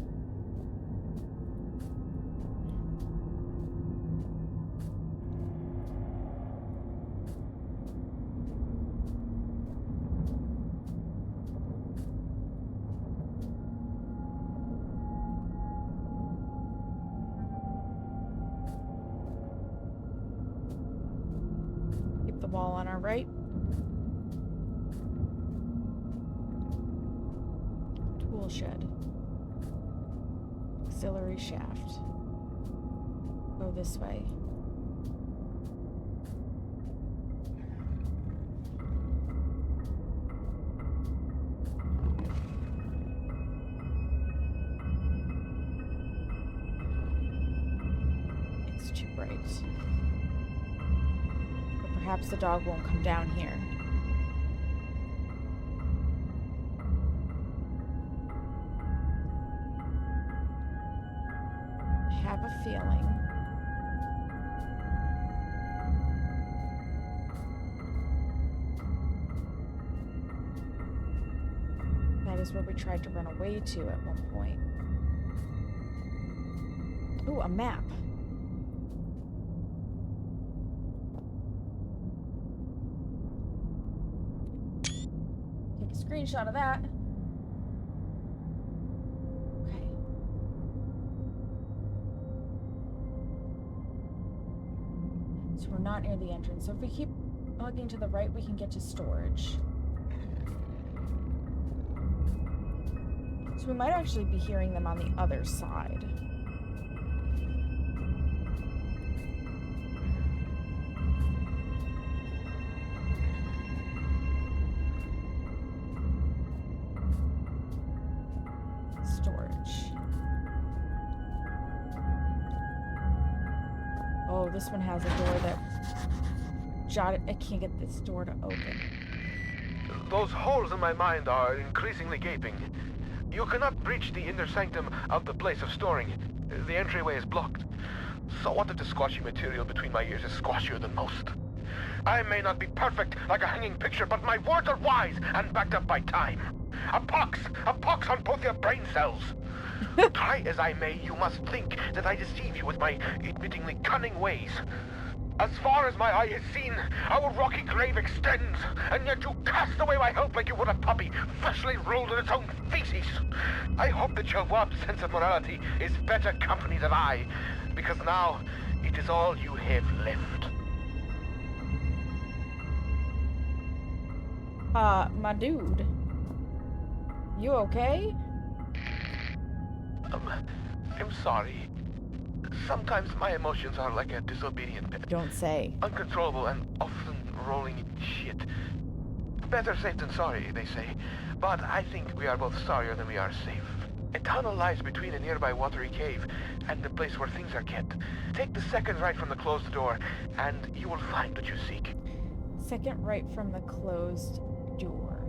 Wall on our right. Tool shed. Auxiliary shaft. Go this way. It's too bright. Perhaps the dog won't come down here. I have a feeling. That is where we tried to run away to at one point. Ooh, a map. Screenshot of that. Okay. So we're not near the entrance. So if we keep looking to the right, we can get to storage. So we might actually be hearing them on the other side. This one has a door that I can't get this door to open. Those holes in my mind are increasingly gaping. You cannot breach the inner sanctum of the place of storing. The entryway is blocked. So what if the squashy material between my ears is squashier than most? I may not be perfect like a hanging picture, but my words are wise and backed up by time. A pox on both your brain cells. Try as I may, you must think that I deceive you with my admittingly cunning ways. As far as my eye has seen, our rocky grave extends, and yet you cast away my help like you would a puppy, freshly rolled in its own feces. I hope that your warped sense of morality is better company than I, because now it is all you have left. My dude. You okay? I'm sorry. Sometimes my emotions are like a disobedient pet. Don't say. Uncontrollable and often rolling in shit. Better safe than sorry, they say. But I think we are both sorrier than we are safe. A tunnel lies between a nearby watery cave and the place where things are kept. Take the second right from the closed door, and you will find what you seek. Second right from the closed door.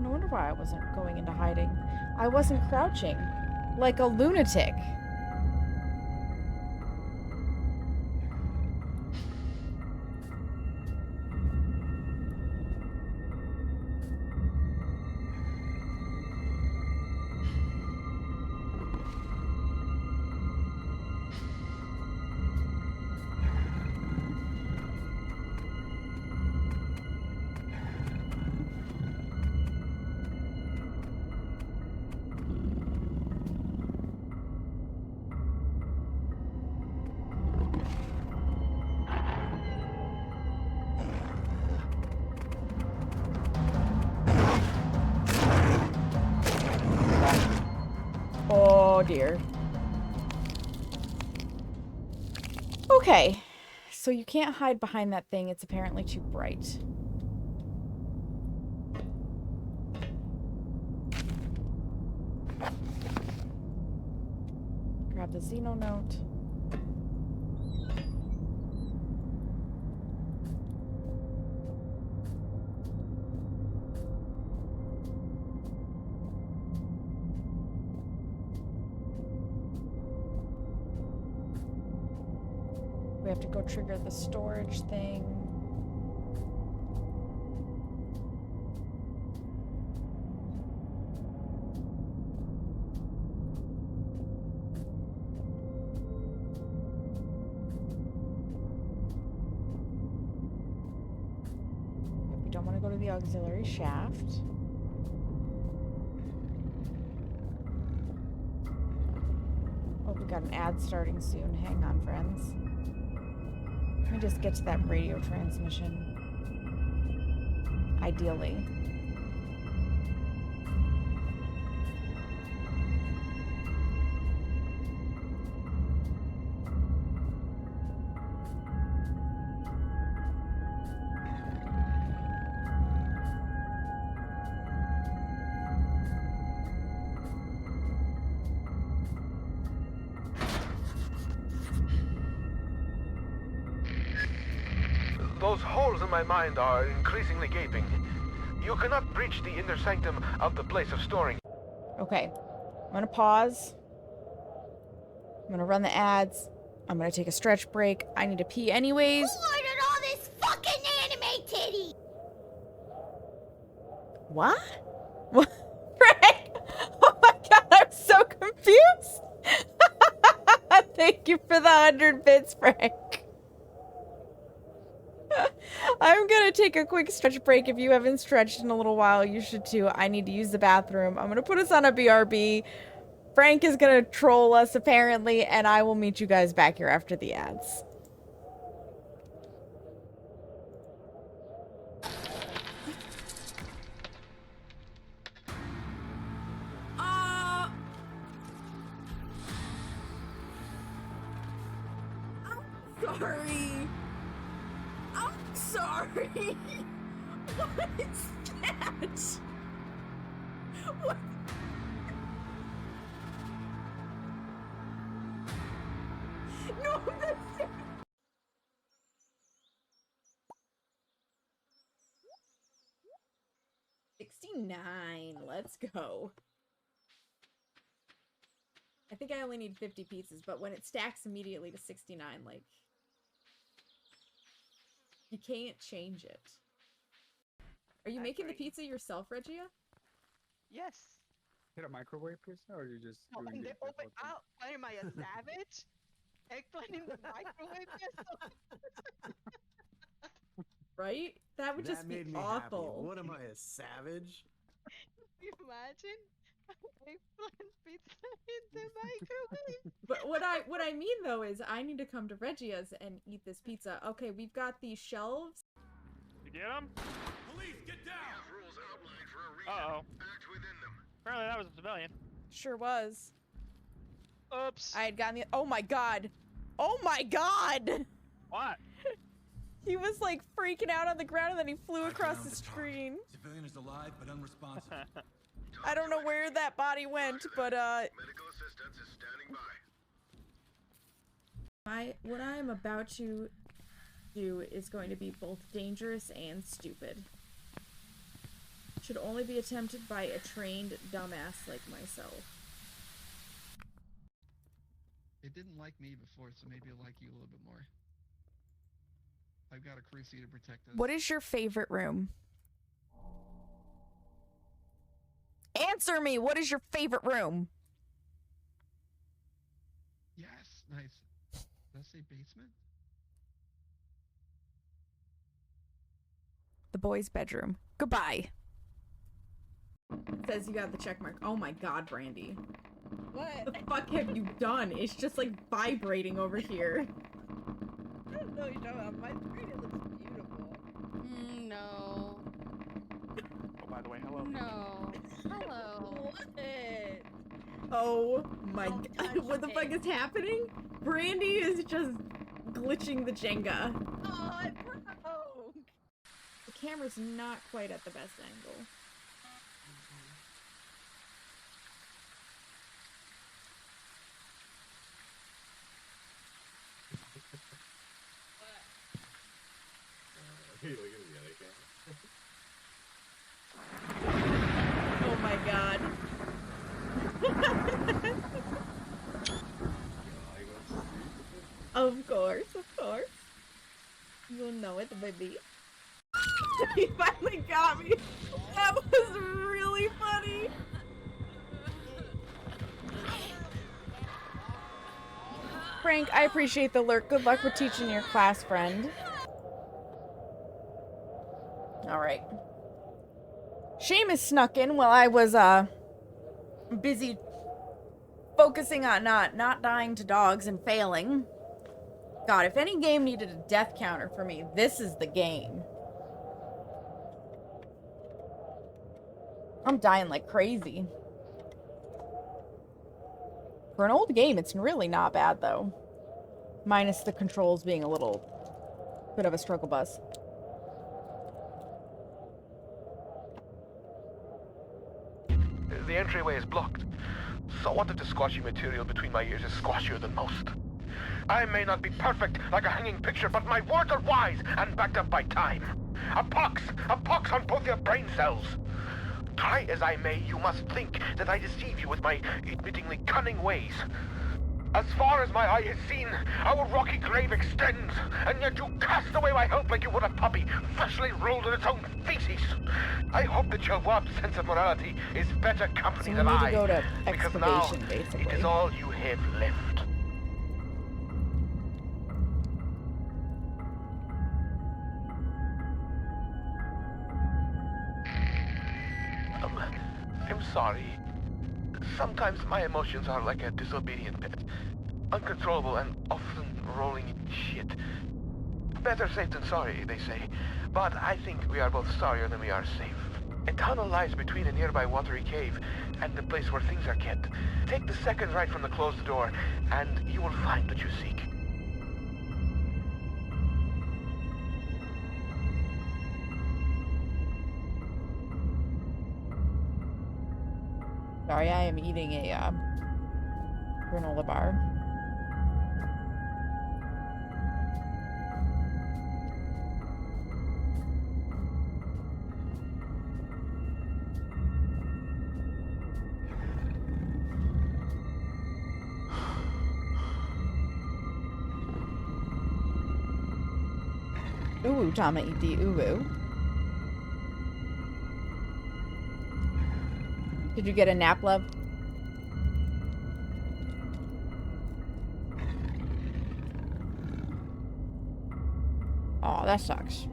No wonder why I wasn't going into hiding. I wasn't crouching. Like a lunatic. Oh dear. Okay. So you can't hide behind that thing. It's apparently too bright. Grab the Xeno note. We have to go trigger the storage thing. We don't want to go to the auxiliary shaft. Oh, we got an ad starting soon. Hang on, friends. Let me just get to that radio transmission. Ideally. Those holes in my mind are increasingly gaping. You cannot breach the inner sanctum of the place of storing. Okay. I'm gonna pause. I'm gonna run the ads. I'm gonna take a stretch break. I need to pee anyways. Who ordered all this fucking anime titty? What? What? Frank! Oh my god, I'm so confused! Thank you for the 100 bits, Frank. I'm gonna take a quick stretch break. If you haven't stretched in a little while, you should too. I need to use the bathroom. I'm gonna put us on a BRB. Frank is gonna troll us, apparently, and I will meet you guys back here after the ads. Sorry. I'm sorry. What is that? What? No, that's it. Let's go. I think I only need 50 pieces, but when it stacks immediately to 69, like, you can't change it. Are you making the pizza yourself, Regia? Yes. hit a microwave pizza, or you just No, doing and the they open whole thing? out. What am I, a savage? Eggplant in the microwave pistol? Right? That would That just be made me awful. happy. What am I, a savage? Can you imagine? Eggplant pizza in the microwave? But what I mean though is I need to come to Regia's and eat this pizza. Okay, we've got these shelves. You get him? Police, get down! Uh-oh. Apparently that was a civilian. Sure was. Oops. I had gotten the. Oh my god! Oh my god! What? He was like freaking out on the ground and then he flew across the screen. Civilian is alive but unresponsive. I don't know where that body went, but Medical assistance is standing by. what I am about to do is going to be both dangerous and stupid. Should only be attempted by a trained dumbass like myself. It didn't like me before, so maybe it'll like you a little bit more. I've got a cruci to protect us. What is your favorite room? Answer me! What is your favorite room? Yes, nice. Did I say basement? The boys' bedroom. Goodbye. It says you got the check mark. Oh my god, Brandy. What? The fuck have you done? It's just like vibrating over here. I don't know what you're talking about. My screen, it looks beautiful. No. Oh, by the way, hello. No. Hello. What? Oh my Don't god. touch What the fuck it. is happening? Brandy is just glitching the Jenga. Oh, it broke. The camera's not quite at the best angle. Hey, look at the other camera. Oh my god. Of course, of course. You'll know it, baby. He finally got me. That was really funny. Frank, I appreciate the lurk. Good luck with teaching your class, friend. Alright. Seamus snuck in while I was, busy focusing on not dying to dogs and failing. God, if any game needed a death counter for me, this is the game. I'm dying like crazy. For an old game, it's really not bad, though. Minus the controls being a little bit of a struggle bus. The entryway is blocked. So what if the squashy material between my ears is squashier than most? I may not be perfect like a hanging picture, but my words are wise and backed up by time. A pox on both your brain cells. Try as I may, you must think that I deceive you with my admittingly cunning ways. As far as my eye has seen, our rocky grave extends, and yet you cast away my hope like you would a puppy, freshly rolled in its own feces. I hope that your warped sense of morality is better company So we than need to I, go to because now excavation, basically. it is all you have left. I'm sorry. Sometimes my emotions are like a disobedient pet. Uncontrollable and often rolling in shit. Better safe than sorry, they say. But I think we are both sorrier than we are safe. A tunnel lies between a nearby watery cave and the place where things are kept. Take the second right from the closed door, and you will find what you seek. Sorry, I am eating a granola bar. Ooh, Tama iti uwu. Did you get a nap, love? Oh, that sucks.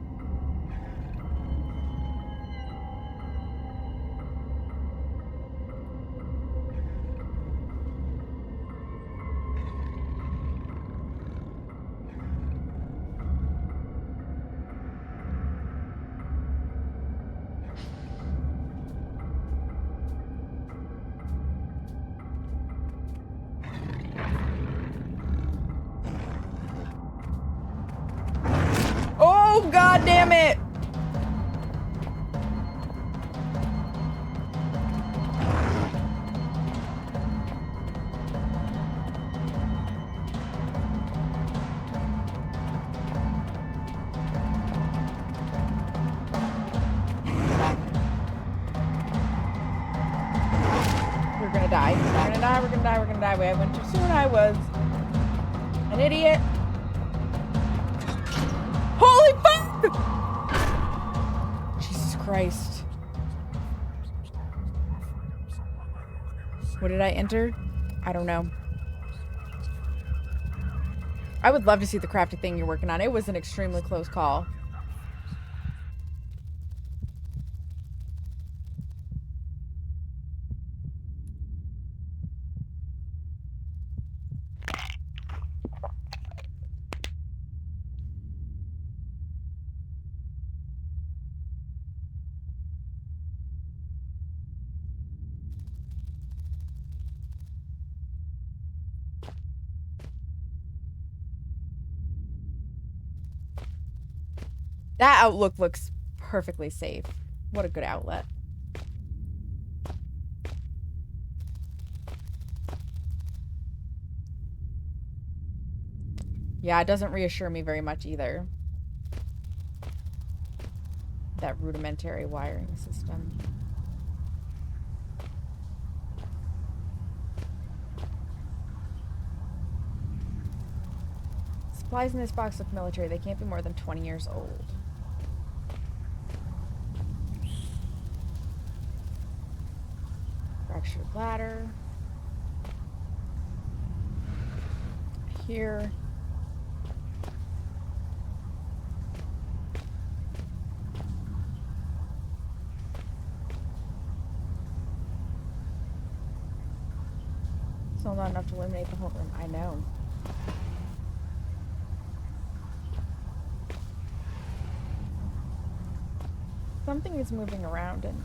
Oh, God damn it! We're gonna die. We're gonna die. We're gonna die. We're gonna die. I went too soon. I was an idiot. Holy fuck! Jesus Christ. What did I enter? I don't know. I would love to see the crafty thing you're working on. It was an extremely close call. That outlook looks perfectly safe. What a good outlet. Yeah, it doesn't reassure me very much either. That rudimentary wiring system. Supplies in this box look military. They can't be more than 20 years old. Fractured ladder. Here. Still not enough to eliminate the whole room. I know. Something is moving around and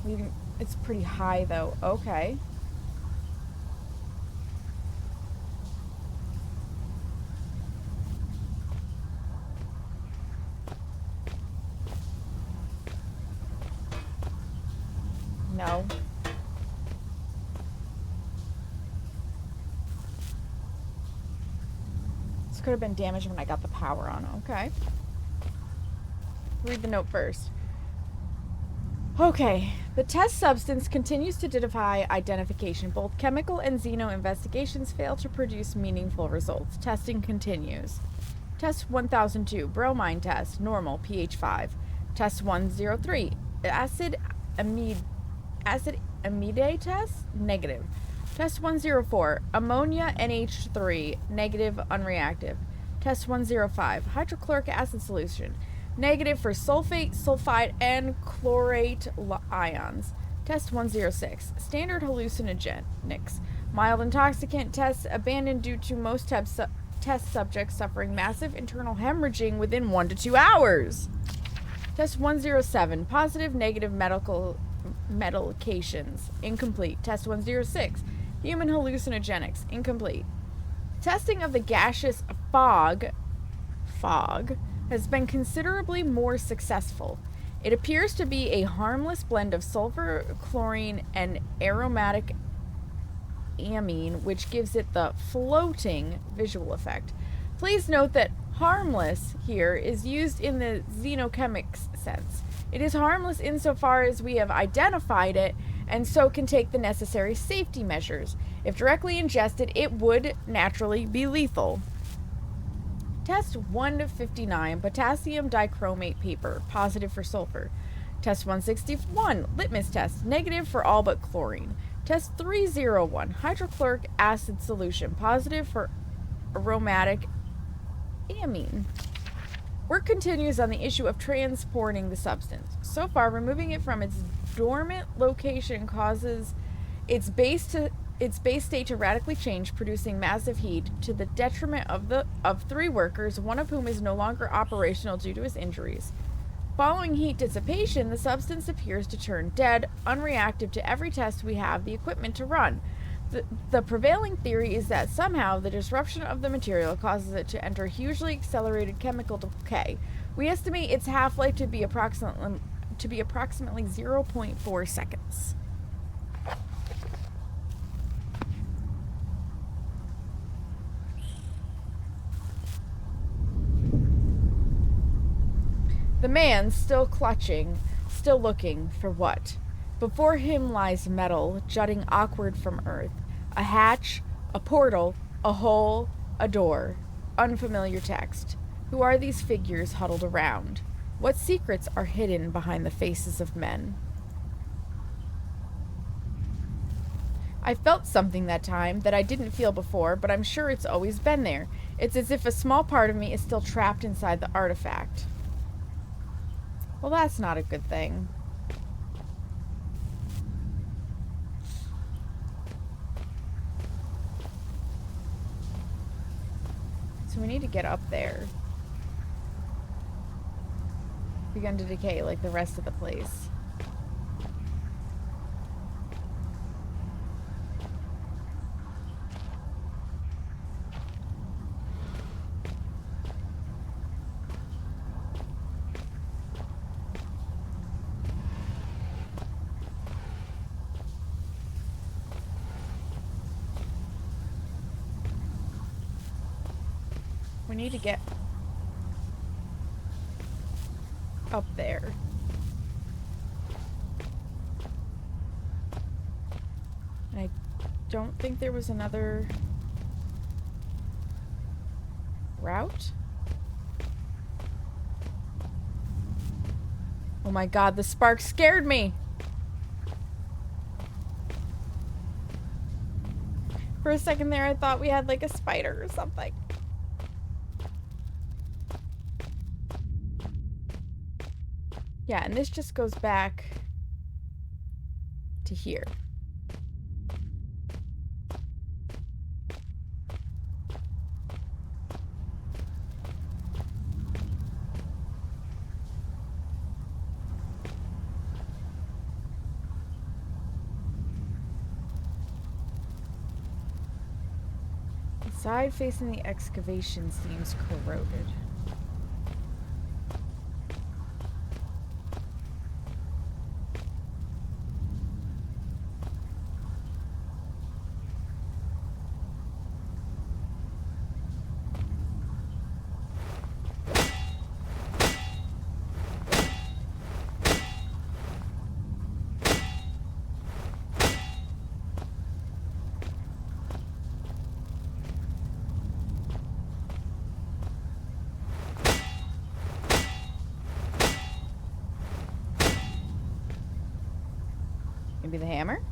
leaving. It's pretty high though. Okay. No. This could have been damaged when I got the power on. Okay. Read the note first. Okay. The test substance continues to defy identification. Both chemical and xeno investigations fail to produce meaningful results. Testing continues. Test 1002. Bromine test. Normal. pH 5. Test 103. Acid amide test. Negative. Test 104. Ammonia NH3. Negative. Unreactive. Test 105. Hydrochloric acid solution. Negative for sulfate, sulfide, and chlorate ions. Test 106. Standard hallucinogenics. Mild intoxicant. Tests abandoned due to most test subjects suffering massive internal hemorrhaging within 1 to 2 hours. Test 107. Positive, negative medications. Incomplete. Test 106. Human hallucinogenics. Incomplete. Testing of the gaseous fog has been considerably more successful. It appears to be a harmless blend of sulfur, chlorine, and aromatic amine, which gives it the floating visual effect. Please note that harmless here is used in the xenochemics sense. It is harmless insofar as we have identified it and so can take the necessary safety measures. If directly ingested, it would naturally be lethal. Test 159, potassium dichromate paper, positive for sulfur. Test 161, litmus test, negative for all but chlorine. Test 301, hydrochloric acid solution, positive for aromatic amine. Work continues on the issue of transporting the substance. So far, removing it from its dormant location causes its base state to radically change, producing massive heat to the detriment of 3 workers, one of whom is no longer operational due to his injuries. Following heat dissipation, the substance appears to turn dead, unreactive to every test we have the equipment to run. The prevailing theory is that somehow the disruption of the material causes it to enter hugely accelerated chemical decay. We estimate its half-life to be approximately 0.4 seconds. The man, still clutching, still looking for what? Before him lies metal, jutting awkward from earth. A hatch, a portal, a hole, a door. Unfamiliar text. Who are these figures huddled around? What secrets are hidden behind the faces of men? I felt something that time that I didn't feel before, but I'm sure it's always been there. It's as if a small part of me is still trapped inside the artifact. Well, that's not a good thing. So we need to get up there. Begun to decay like the rest of the place. We need to get up there. I don't think there was another route. Oh my god, the spark scared me! For a second there, I thought we had like a spider or something. Yeah, and this just goes back to here. The side facing the excavation seems corroded. Maybe the hammer?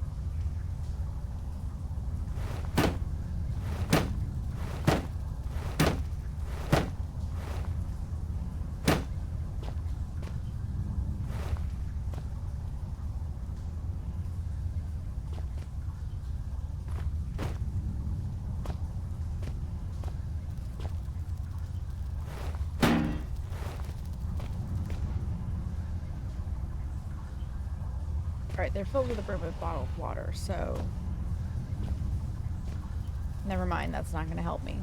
Alright, they're filled with a brim with bottled water, so... Never mind, that's not going to help me.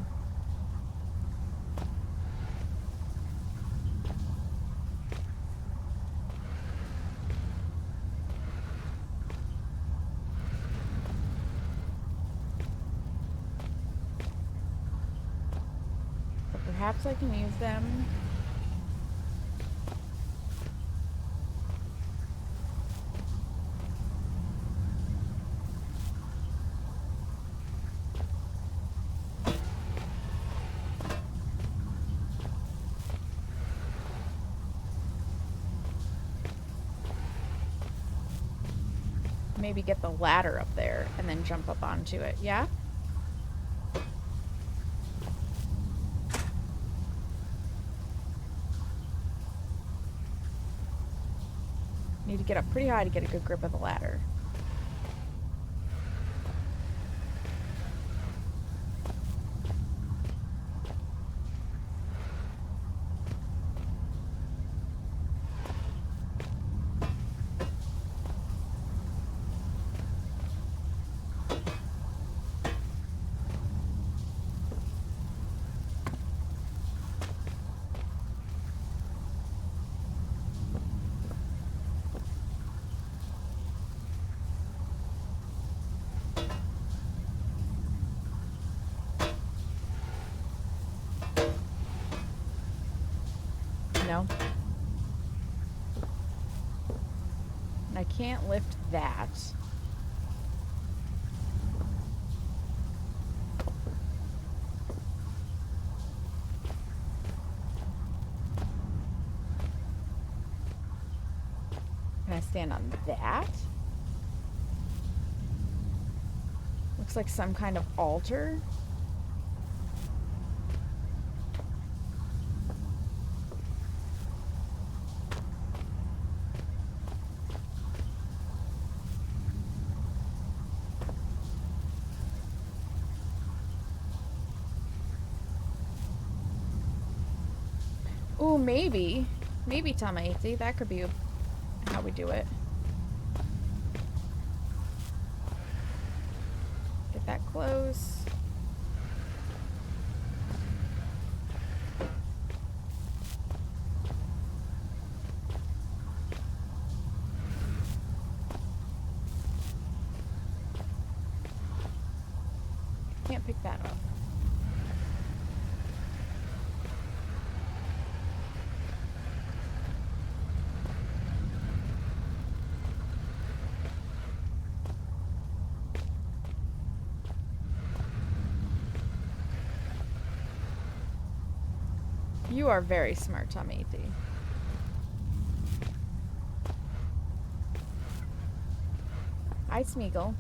But perhaps I can use them... maybe get the ladder up there and then jump up onto it. Yeah? Need to get up pretty high to get a good grip of the ladder. No. And I can't lift that. Can I stand on that? Looks like some kind of altar. Ooh, maybe. Maybe Tamaiti. That could be how we do it. Get that close. Can't pick that up. You are very smart, Tamaiti. Hi, Smeagol.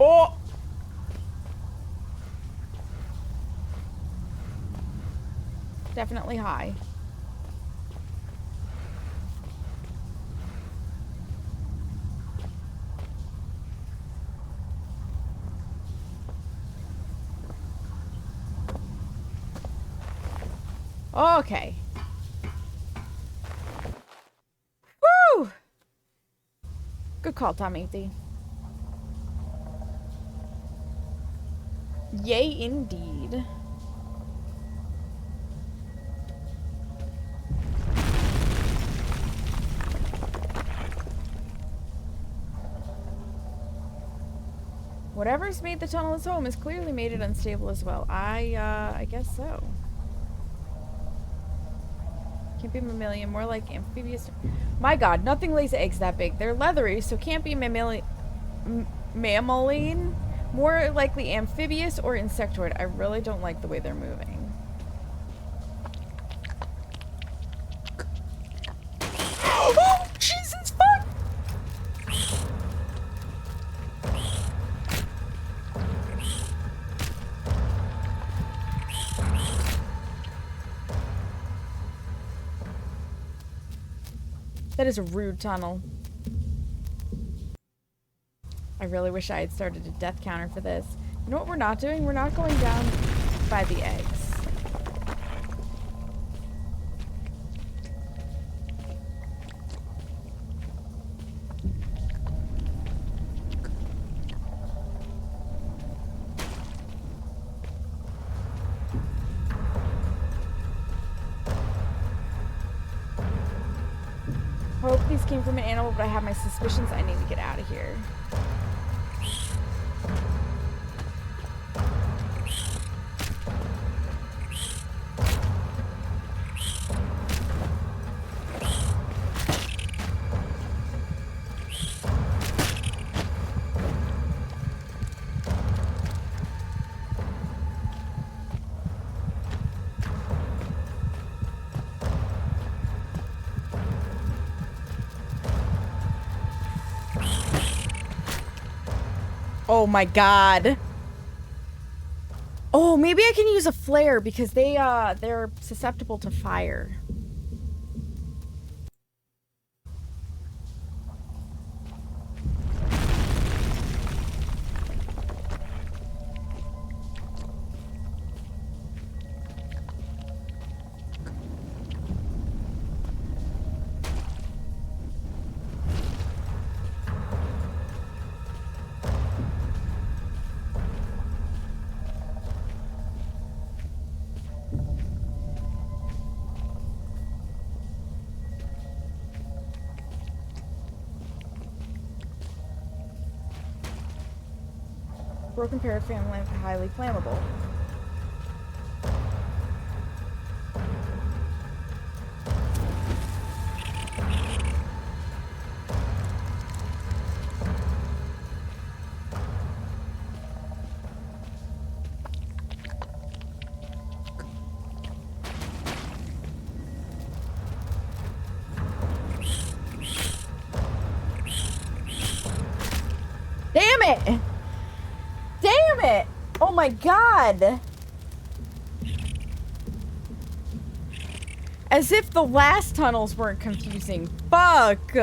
Oh! Definitely high. Okay. Woo! Good call, Tamaiti. Yay, indeed. Whatever's made the tunnel its home has clearly made it unstable as well. I guess so. Can't be mammalian, more like amphibious. My god, nothing lays eggs that big. They're leathery, so can't be mammalian. More likely amphibious or insectoid. I really don't like the way they're moving. Oh, Jesus fuck! That is a rude tunnel. I really wish I had started a death counter for this. You know what we're not doing? We're not going down by the eggs. Hope these came from an animal, but I have my suspicions. I need to get out of here. Oh my god. Oh, maybe I can use a flare because they're susceptible to fire. Broken paraffin lamp, highly flammable. Damn it! Damn it! Oh my god! As if the last tunnels weren't confusing. Fuck!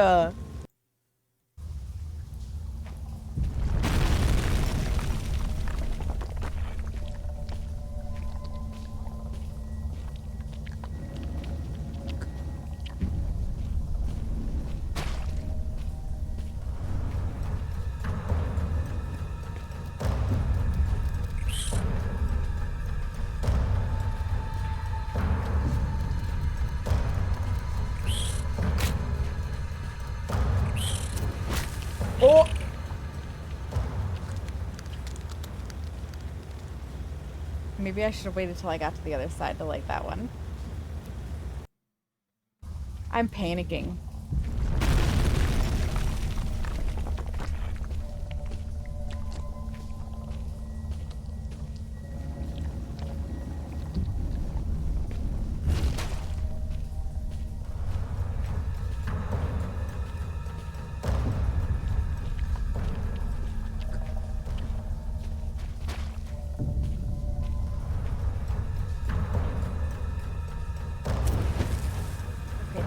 Oh! Maybe I should have waited till I got to the other side to light that one. I'm panicking.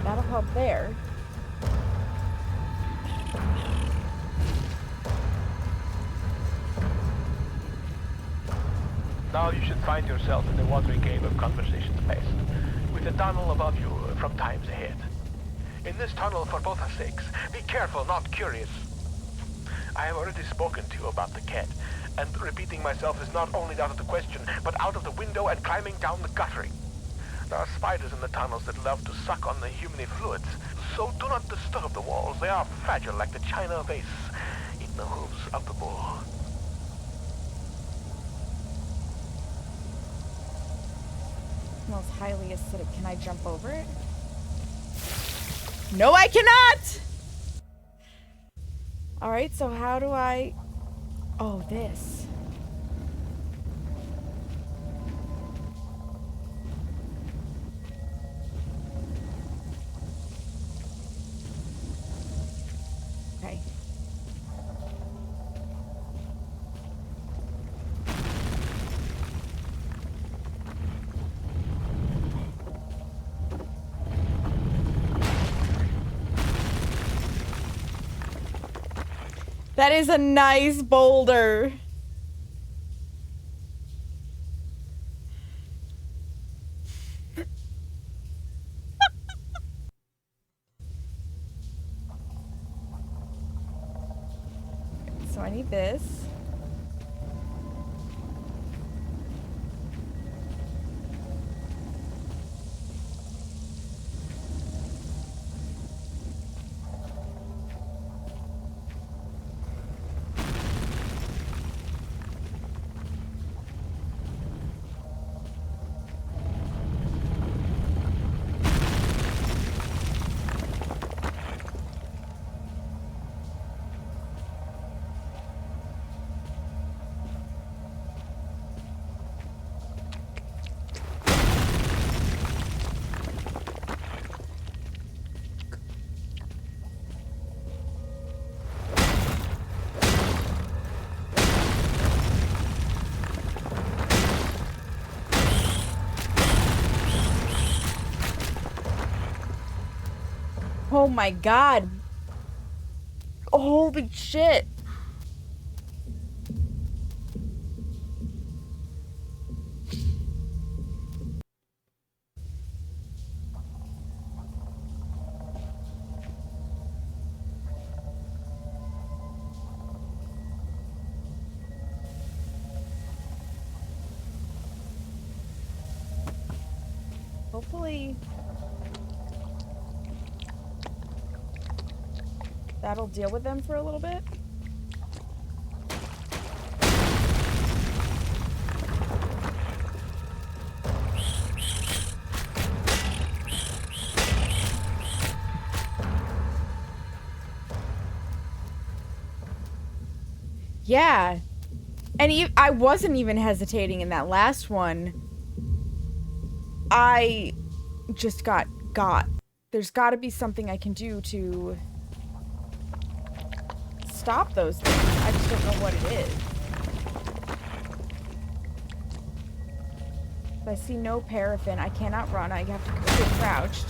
That'll help there. Now you should find yourself in the watery cave of conversation space, with a tunnel above you from times ahead. In this tunnel, for both our sakes, be careful, not curious. I have already spoken to you about the cat, and repeating myself is not only out of the question, but out of the window and climbing down the guttering. There are spiders in the tunnels that love to suck on the humany fluids, so do not disturb the walls. They are fragile like the china vase in the hooves of the bull. Smells highly acidic. Can I jump over it? No, I cannot! Alright, so how do I... Oh, this. Okay. That is a nice boulder. So I need this. Oh my god. Holy shit. Hopefully that'll deal with them for a little bit. Yeah. And I wasn't even hesitating in that last one. I just got. There's got to be something I can do to stop those things. I just don't know what it is. If I see no paraffin, I cannot run. I have to stay crouched.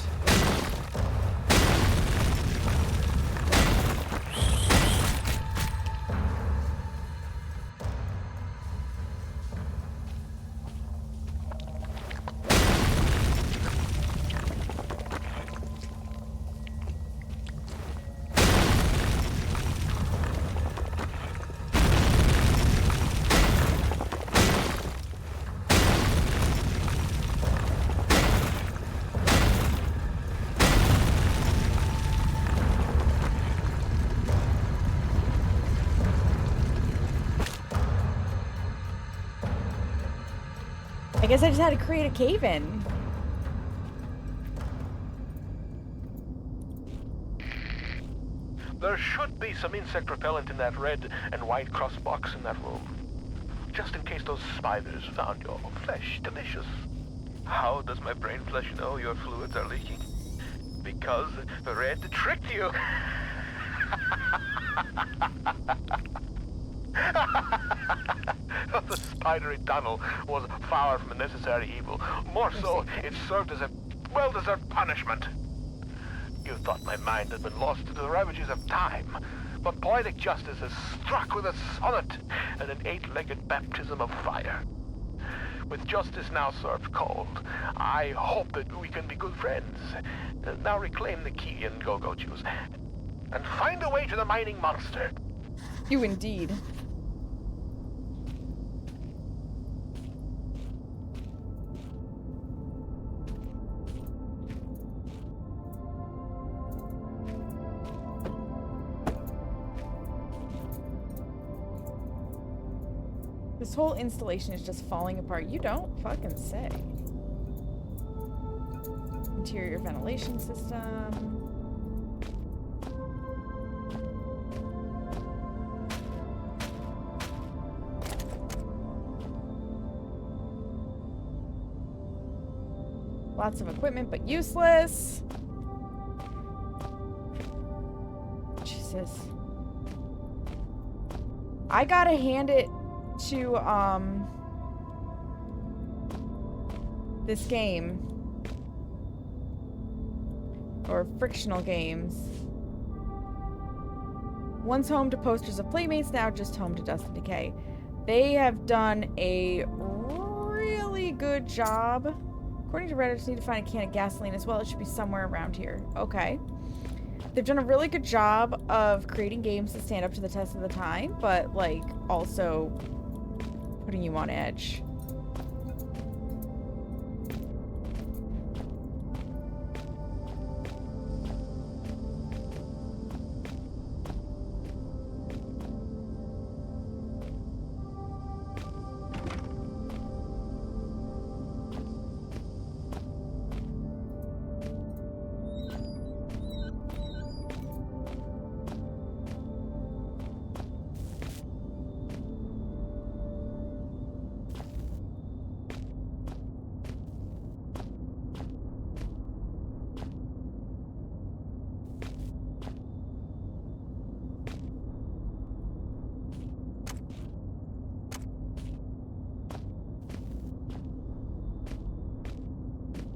I guess I just had to create a cave-in. There should be some insect repellent in that red and white cross box in that room. Just in case those spiders found your flesh delicious. How does my brain flesh know your fluids are leaking? Because the red tricked you. The spidery tunnel was far from a necessary evil. More so, it served as a well-deserved punishment. You thought my mind had been lost to the ravages of time, but poetic justice has struck with a sonnet and an eight-legged baptism of fire. With justice now served cold, I hope that we can be good friends. Now reclaim the key and go-go juice, and find a way to the mining monster. You indeed. This whole installation is just falling apart. You don't fucking say. Interior ventilation system. Lots of equipment, but useless. Jesus. I gotta hand it to, this game. Or frictional games. Once home to posters of Playmates, now just home to Dust and Decay. They have done a really good job. According to Reddit, I just need to find a can of gasoline as well. It should be somewhere around here. Okay. They've done a really good job of creating games that stand up to the test of the time, but, like, also putting you on edge.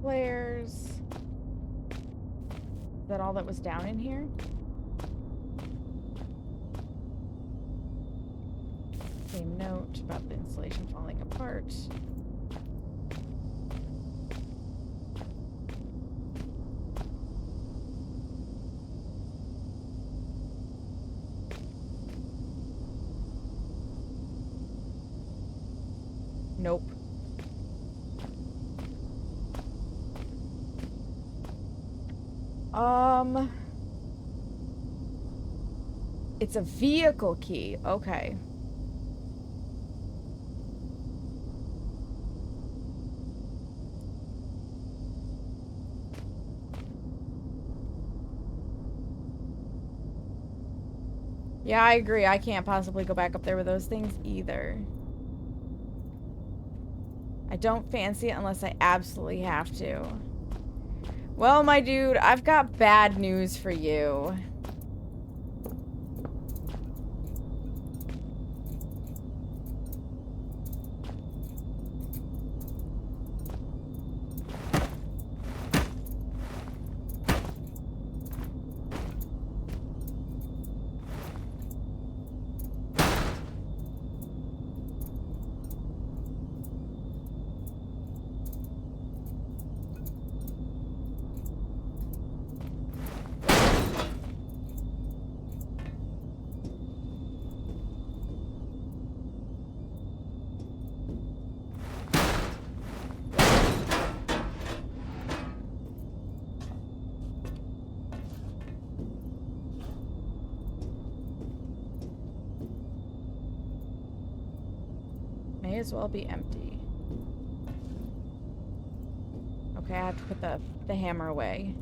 Flares. Is that all that was down in here? Same note about the insulation falling apart. Nope. It's a vehicle key. Okay. Yeah, I agree. I can't possibly go back up there with those things either. I don't fancy it unless I absolutely have to. Well, my dude, I've got bad news for you. May as well be empty. Okay, I have to put the hammer away.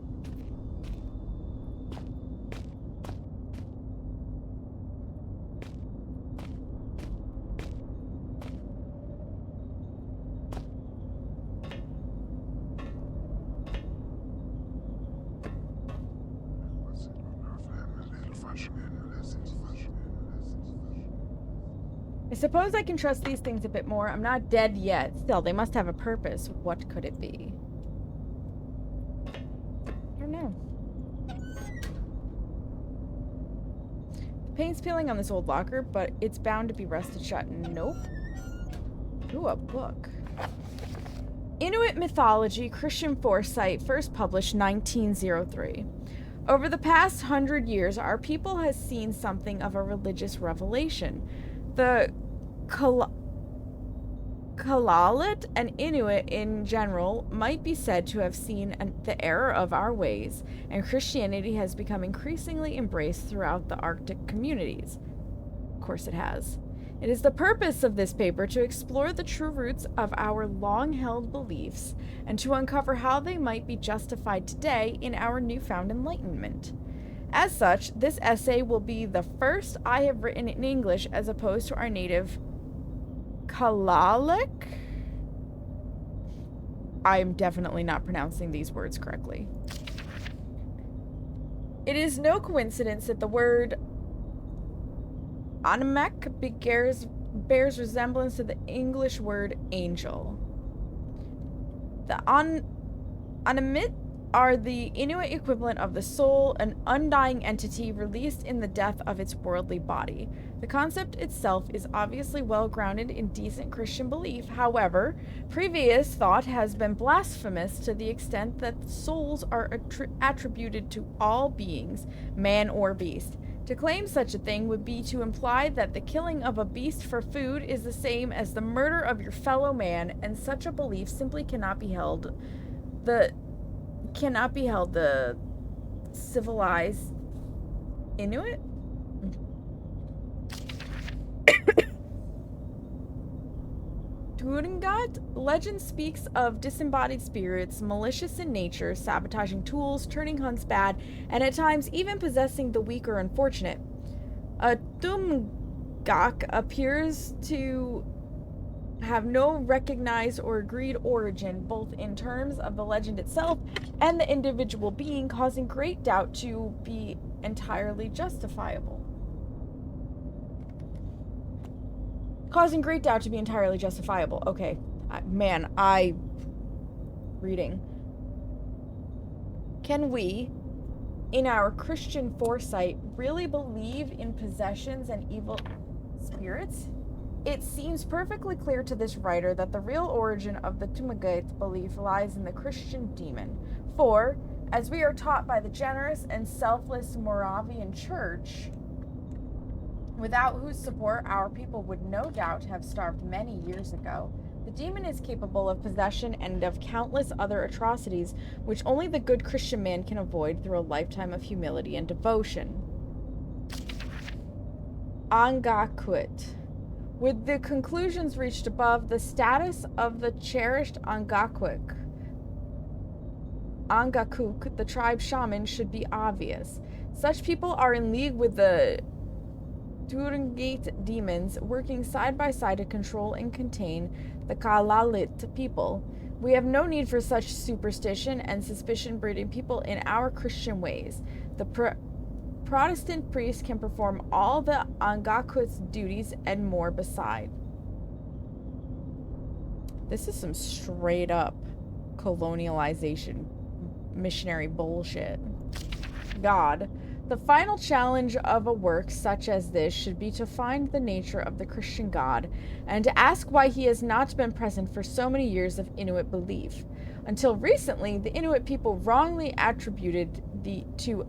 I suppose I can trust these things a bit more. I'm not dead yet. Still, they must have a purpose. What could it be? I don't know. The paint's peeling on this old locker, but it's bound to be rusted shut. Nope. Ooh, a book. Inuit Mythology, Christian Foresight, first published 1903. Over the past 100 years, our people has seen something of a religious revelation. The Kalalit and Inuit in general might be said to have seen the error of our ways, and Christianity has become increasingly embraced throughout the Arctic communities. Of course it has. It is the purpose of this paper to explore the true roots of our long-held beliefs and to uncover how they might be justified today in our newfound enlightenment. As such, this essay will be the first I have written in English as opposed to our native Kalaalleq. I'm definitely not pronouncing these words correctly. It is no coincidence that the word Anamek bears resemblance to the English word angel. The Anamit are the Inuit equivalent of the soul, an undying entity released in the death of its worldly body. The concept itself is obviously well grounded in decent Christian belief. However, previous thought has been blasphemous to the extent that souls are attributed to all beings, man or beast. To claim such a thing would be to imply that the killing of a beast for food is the same as the murder of your fellow man, and such a belief simply cannot be held the civilized Inuit? Turingat legend speaks of disembodied spirits, malicious in nature, sabotaging tools, turning hunts bad, and at times even possessing the weak or unfortunate. A Tumgak appears to have no recognized or agreed origin, both in terms of the legend itself and the individual being, causing great doubt to be entirely justifiable. Okay. Reading. Can we in our Christian foresight, really believe in possessions and evil spirits? It seems perfectly clear to this writer that the real origin of the Tumagate belief lies in the Christian demon. For, as we are taught by the generous and selfless Moravian Church, without whose support our people would no doubt have starved many years ago, the demon is capable of possession and of countless other atrocities which only the good Christian man can avoid through a lifetime of humility and devotion. Angakut. With the conclusions reached above, the status of the cherished Angakuk, the tribe shaman, should be obvious. Such people are in league with the Turingate demons, working side by side to control and contain the Kalalit people. We have no need for such superstition and suspicion breeding people in our Christian ways. The Protestant priest can perform all the Angakut's duties and more beside. This is some straight up colonialization missionary bullshit. God. The final challenge of a work such as this should be to find the nature of the Christian God and to ask why he has not been present for so many years of Inuit belief. Until recently, the Inuit people wrongly attributed to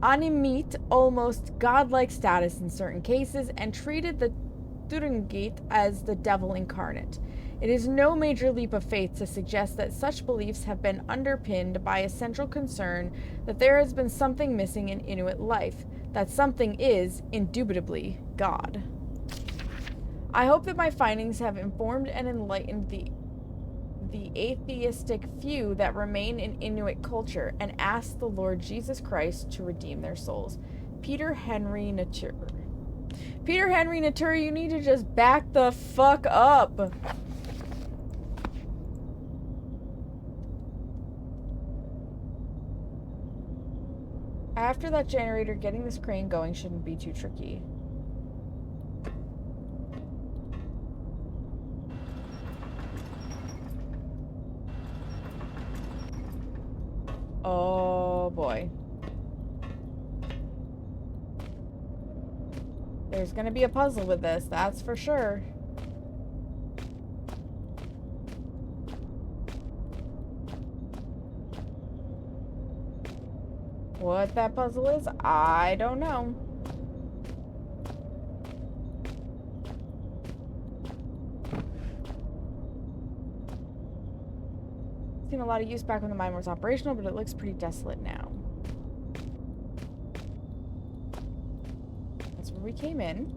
Animite almost godlike status in certain cases and treated the Turingate as the devil incarnate. It is no major leap of faith to suggest that such beliefs have been underpinned by a central concern that there has been something missing in Inuit life. That something is, indubitably, God. I hope that my findings have informed and enlightened the atheistic few that remain in Inuit culture and ask the Lord Jesus Christ to redeem their souls. Peter Henry Natur. Peter Henry Natur, you need to just back the fuck up. After that generator, getting this crane going shouldn't be too tricky. Oh boy. There's gonna be a puzzle with this, that's for sure. What that puzzle is, I don't know. Seen a lot of use back when the mine was operational, but it looks pretty desolate now. That's where we came in.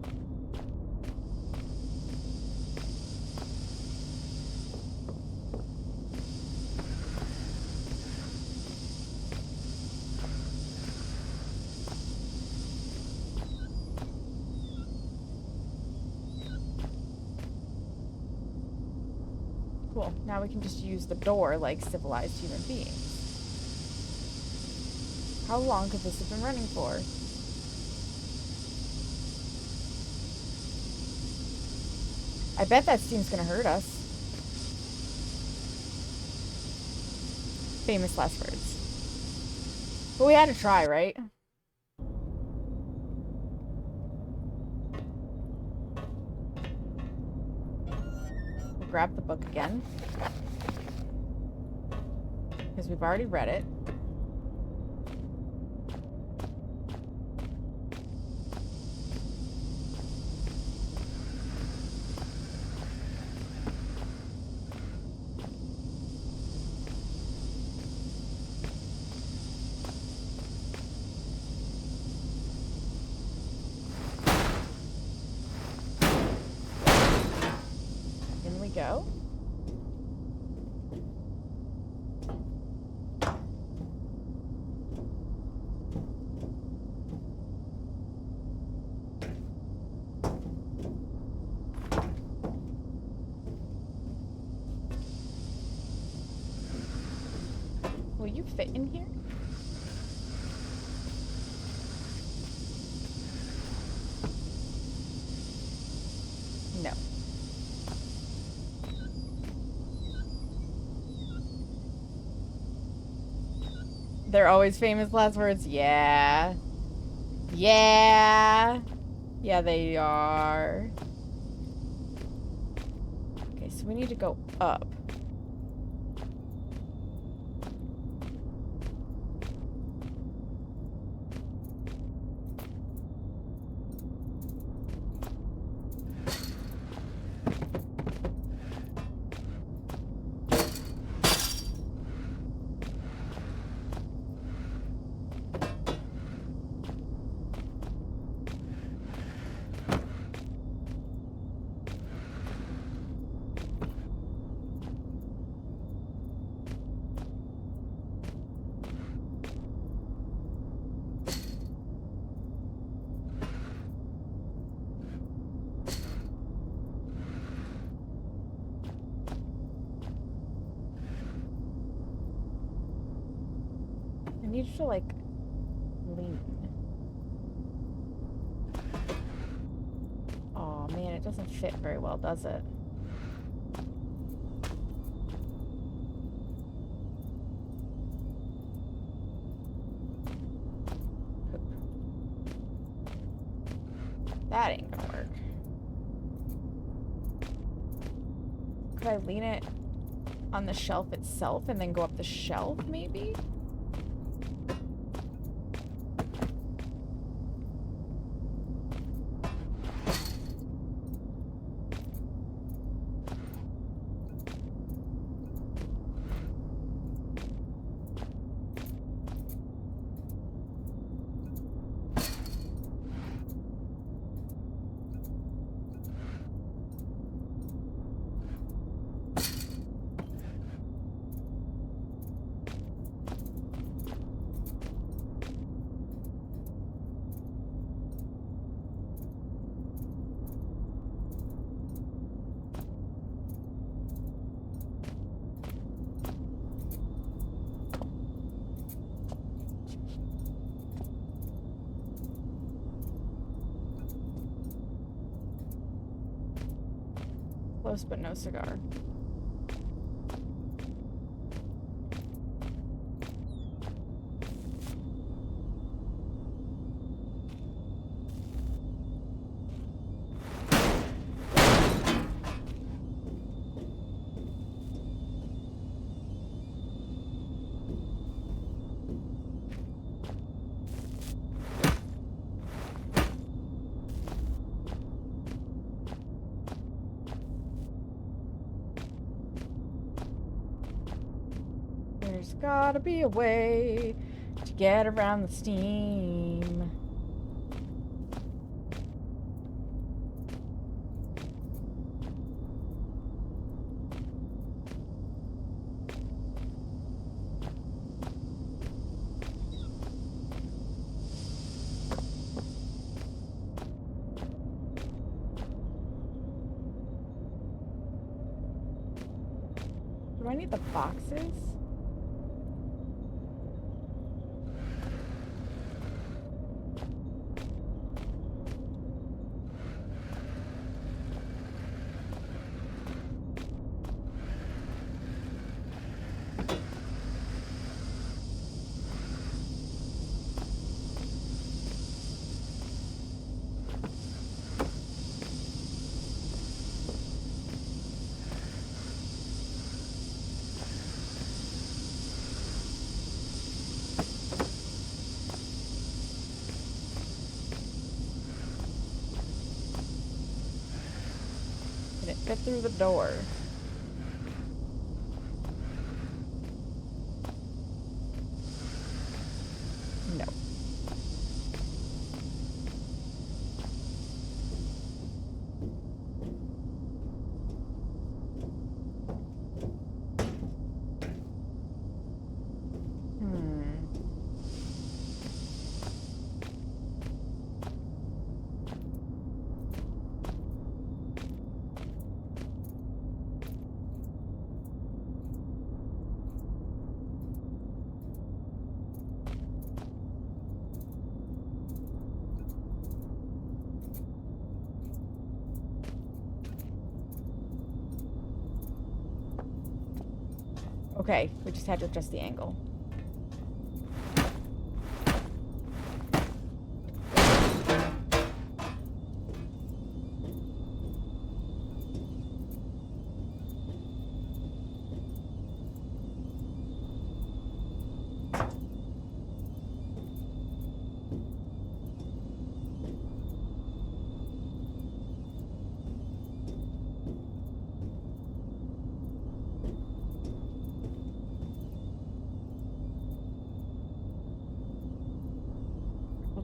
Cool. Now we can just use the door like civilized human beings. How long could this have been running for? I bet that steam's gonna hurt us. Famous last words. But we had to try, right? Grab the book again because we've already read it. Go. Will you fit in here? No. They're always famous last words. Yeah. Yeah. Yeah, they are. Okay, so we need to go up. I need you to, like, lean. Oh man, it doesn't fit very well, does it? That ain't gonna work. Could I lean it on the shelf itself and then go up the shelf, maybe? Close but no cigar. There's gotta be a way to get around the steam. Do I need the boxes? Can it fit through the door? No. Okay, we just had to adjust the angle.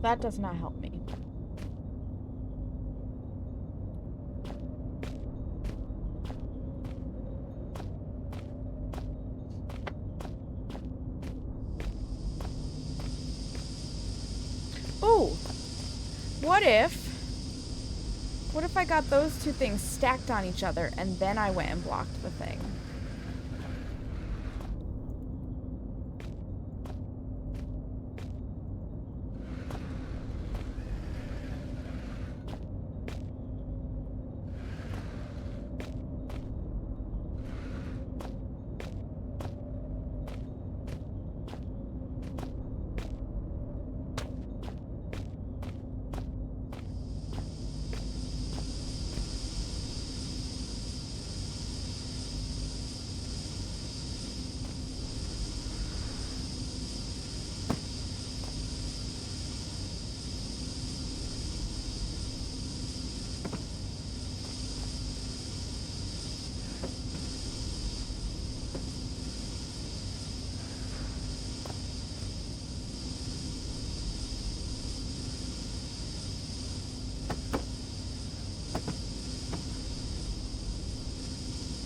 that does not help me. Ooh! What if I got those two things stacked on each other and then I went and blocked the thing?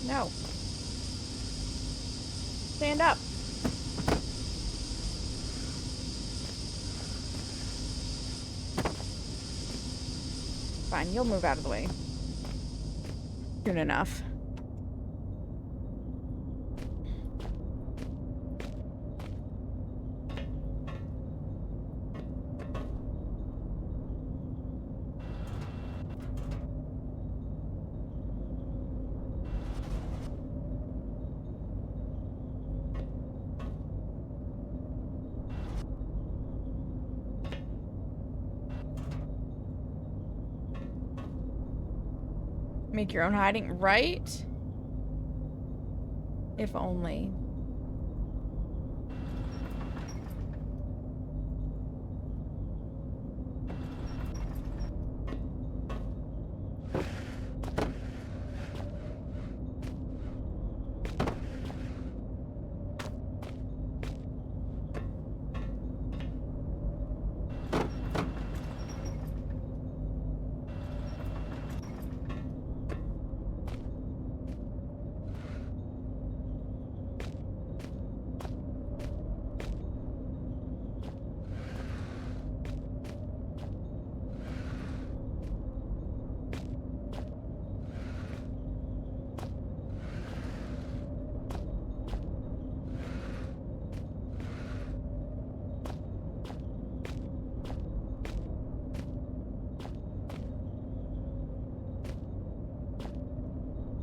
No. Stand up. Fine, you'll move out of the way. Soon enough. Make your own hiding, right? If only.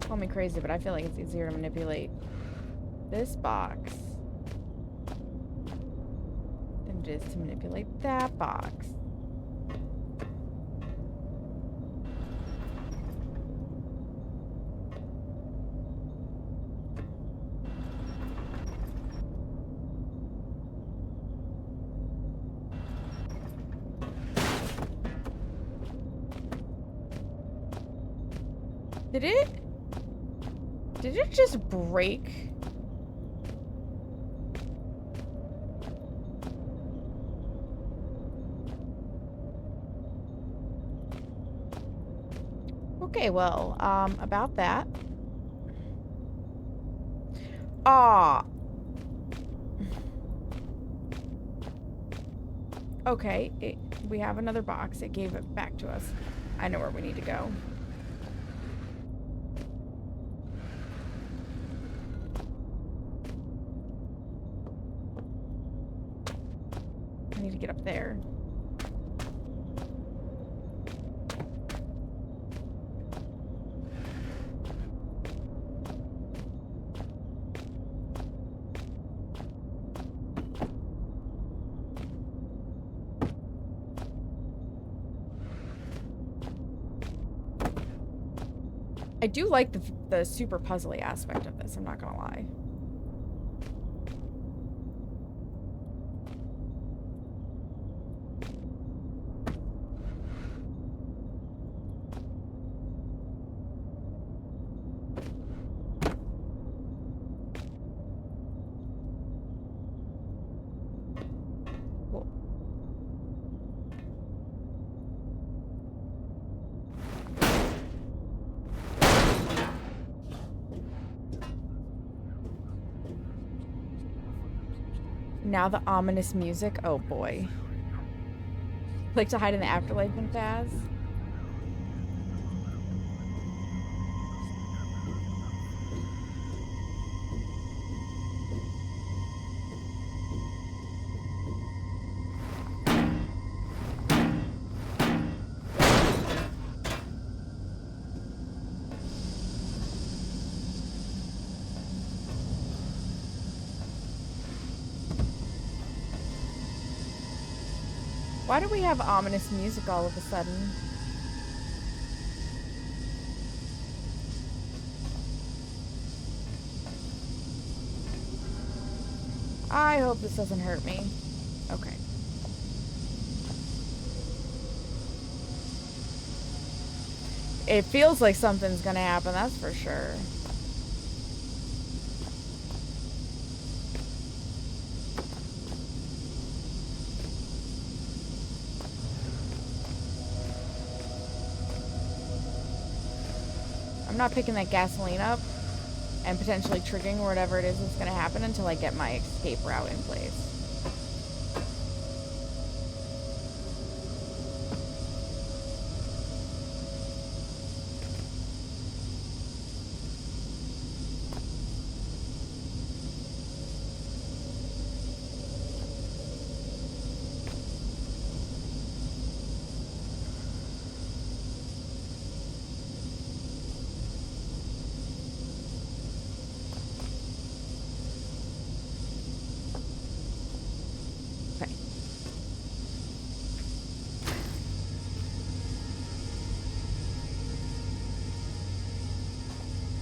Call me crazy, but I feel like it's easier to manipulate this box than it is to manipulate that box. Did it just break? Okay, well, about that. Ah. Okay, we have another box. It gave it back to us. I know where we need to go. I need to get up there. I do like the super puzzly aspect of this, I'm not gonna lie. Now the ominous music. Oh boy. Like to hide in the afterlife in Faz. Why do we have ominous music all of a sudden? I hope this doesn't hurt me. Okay. It feels like something's gonna happen, that's for sure. I'm not picking that gasoline up and potentially triggering whatever it is that's gonna happen until I get my escape route in place.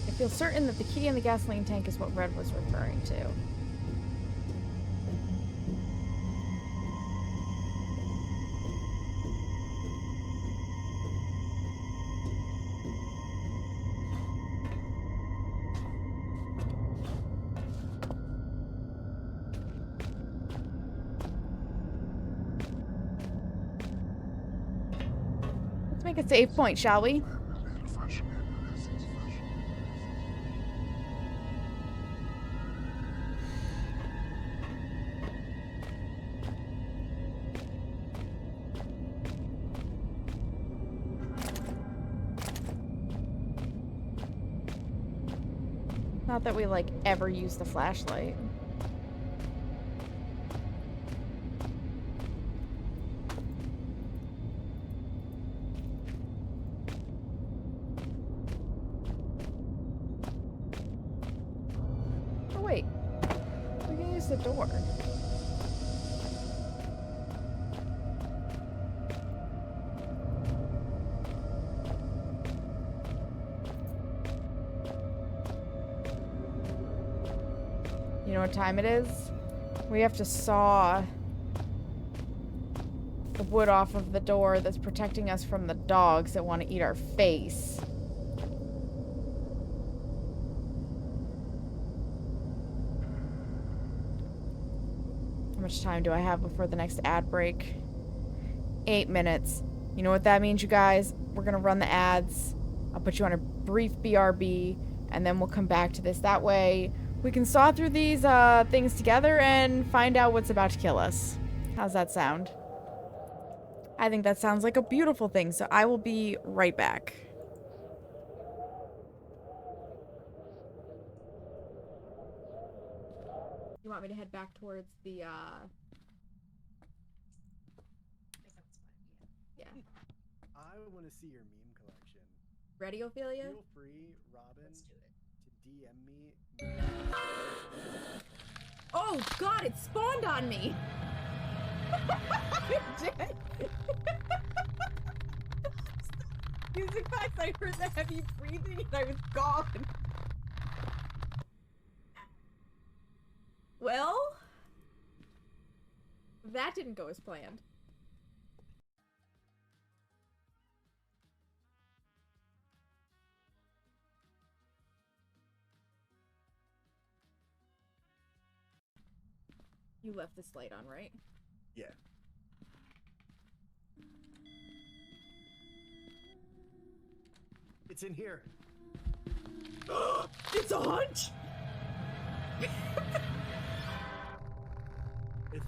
I feel certain that the key in the gasoline tank is what Red was referring to. Let's make a save point, shall we? Not that we, like, ever use the flashlight. Oh, wait. We can use the door. You know what time it is? We have to saw the wood off of the door that's protecting us from the dogs that want to eat our face. How much time do I have before the next ad break? 8 minutes. You know what that means, you guys? We're gonna run the ads. I'll put you on a brief BRB, and then we'll come back to this. That way, we can saw through these things together and find out what's about to kill us. How's that sound? I think that sounds like a beautiful thing, so I will be right back. You want me to head back towards the, Yeah. I want to see your meme collection. Ready, Ophelia? Feel free, Robin, to DM me. Oh god, it spawned on me! It did! Music box, I heard the heavy breathing and I was gone. Well, that didn't go as planned. You left this light on, right? Yeah. It's in here. It's a hunch!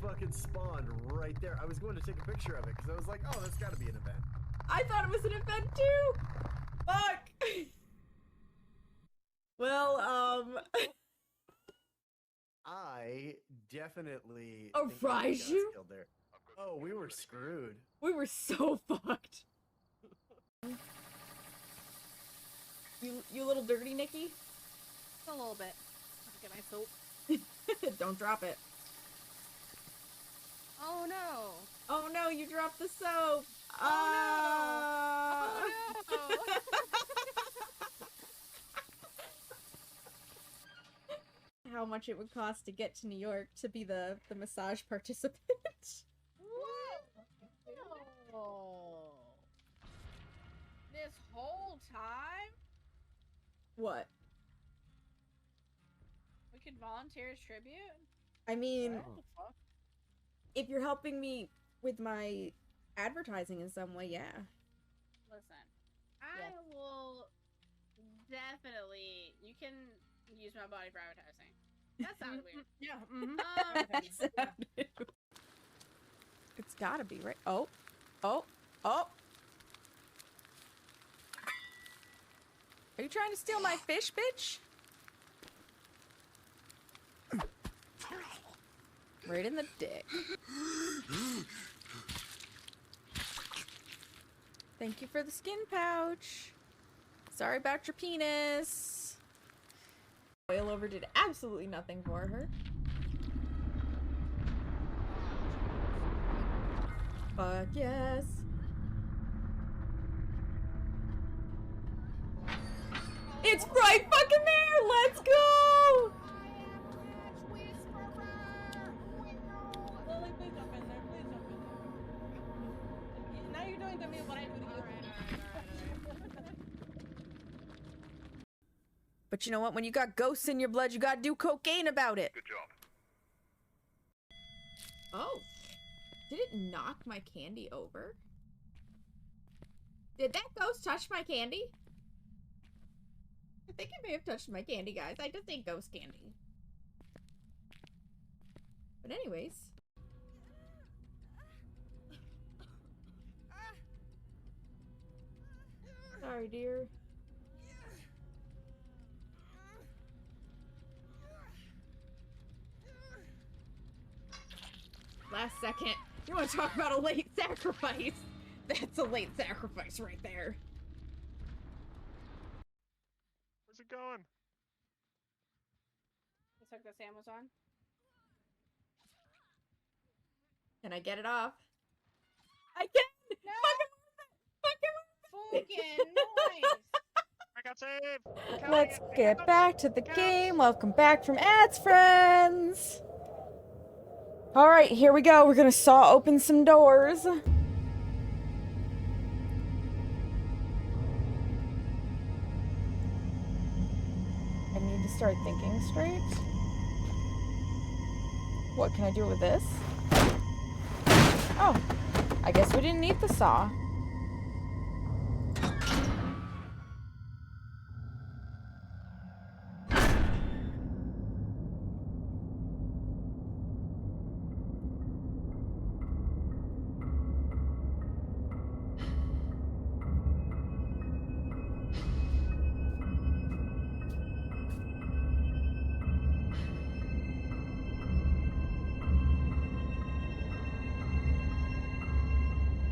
fucking spawned right there. I was going to take a picture of it because I was like, oh, that's got to be an event. I thought it was an event too. Fuck. Well, I definitely Oh, think I got fries you? killed there. Oh, we were screwed. We were so fucked. You little dirty Nikki. A little bit. Get my soap. Don't drop it. Oh no. Oh no, you dropped the soap. Oh no. How much it would cost to get to New York to be the massage participant. Oh. This whole time? What? We could volunteer as tribute? I mean, What the fuck? if you're helping me with my advertising in some way, yeah. Listen, I will definitely. You can use my body for advertising. That sounds weird. Yeah. It's gotta be, right? Oh. Oh. Oh. Are you trying to steal my fish, bitch? Right in the dick. Thank you for the skin pouch. Sorry about your penis. Oil over did absolutely nothing for her. Fuck yes. It's right fucking there! Let's go! Lily, please jump in there. Please jump in there. Now you're doing to me what I do to you. But you know what? When you got ghosts in your blood, you gotta do cocaine about it. Good job. Oh. Did it knock my candy over? Did that ghost touch my candy? I think it may have touched my candy, guys. I just ate ghost candy. But anyways. Sorry, dear. Last second. You want to talk about a late sacrifice? That's a late sacrifice right there. Where's it going? Let's hook this Amazon. Can I get it off? I can! No! Fucking nice! I got saved! Let's get back to the game. Welcome back from ads, friends. Alright, here we go. We're gonna saw open some doors. I need to start thinking straight. What can I do with this? Oh, I guess we didn't need the saw.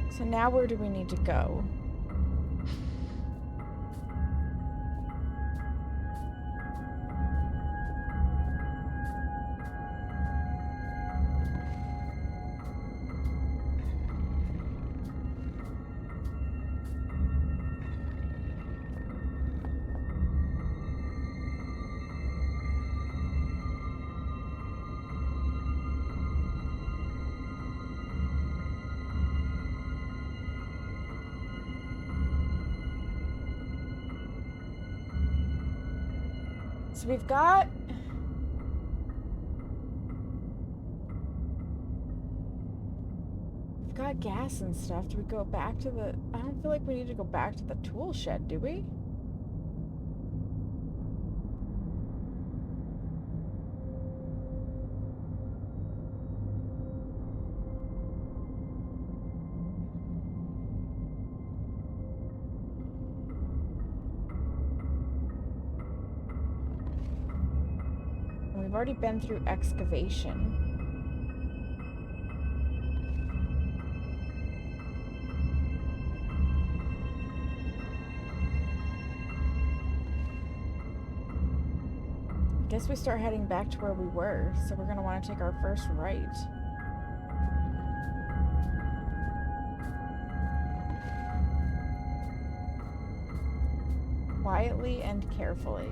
So now where do we need to go? So we've got gas and stuff. Do we go back to the... I don't feel like we need to go back to the tool shed, do we? already been through excavation. I guess we start heading back to where we were, so we're gonna want to take our first right. Quietly and carefully.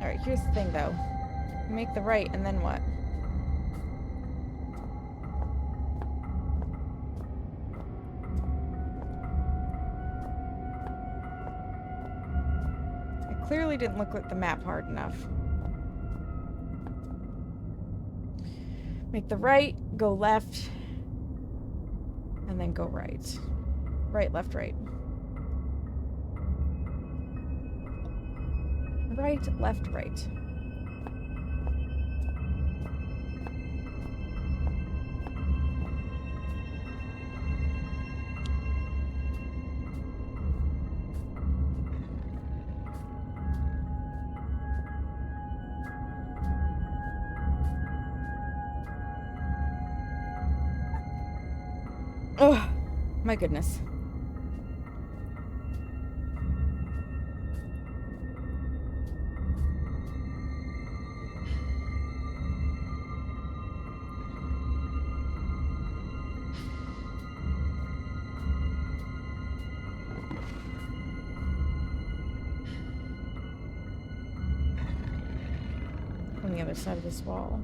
Alright, here's the thing though. You make the right and then what? I clearly didn't look at the map hard enough. Make the right, go left, and then go right. Right, left, right. Right, left, right. Oh, my goodness. On the other side of this wall.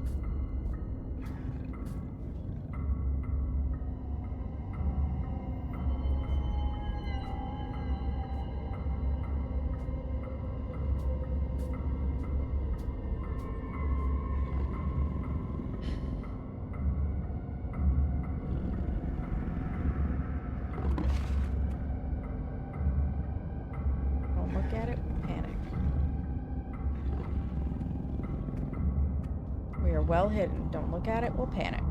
Don't look at it, panic. We are well hidden. Don't look at it, we'll panic.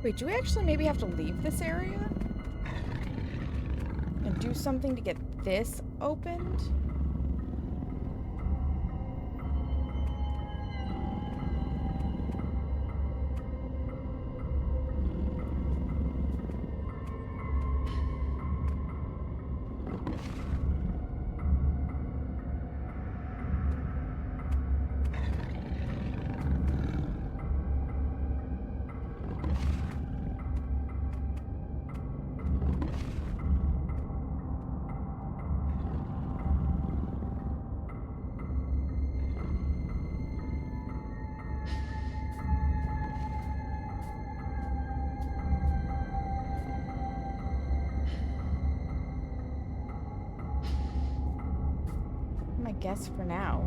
Wait, do we actually maybe have to leave this area? And do something to get this opened? guess for now.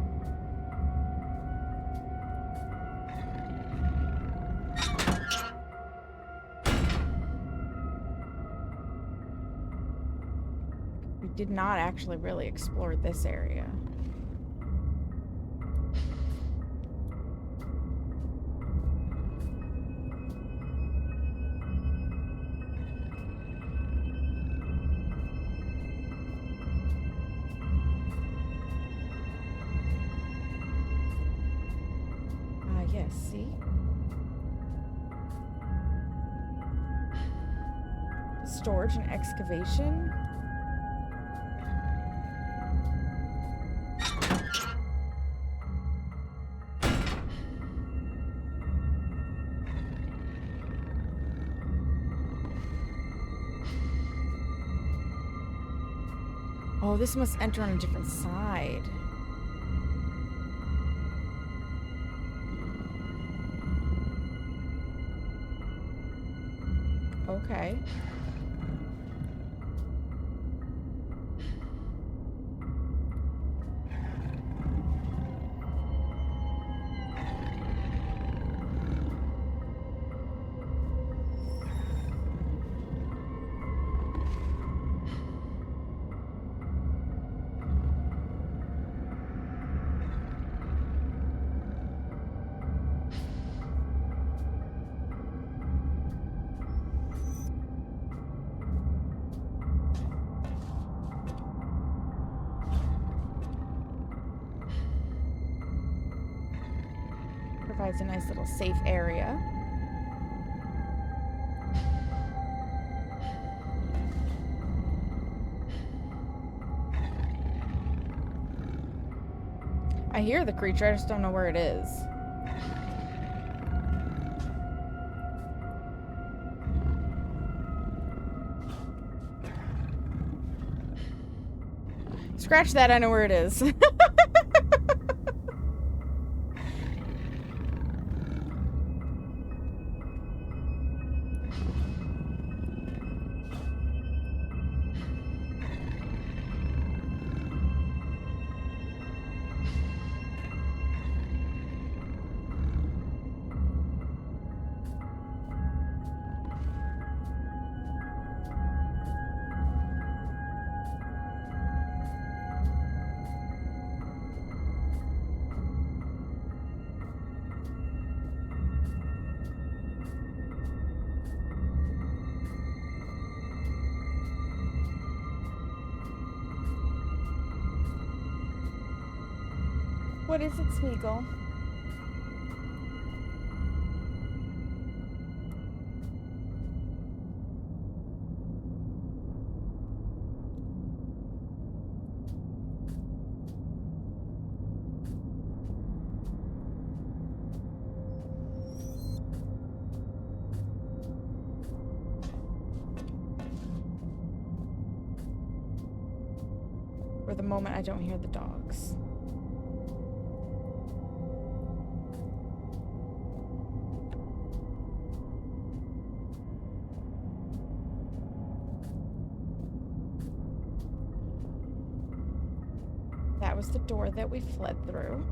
We did not actually really explore this area. Yes, see? Storage and excavation? Oh, this must enter on a different side. Okay. Provides a nice little safe area. I hear the creature, I just don't know where it is. Scratch that, I know where it is. What is it, Smeagol? For the moment, I don't hear the dogs. That was the door that we fled through.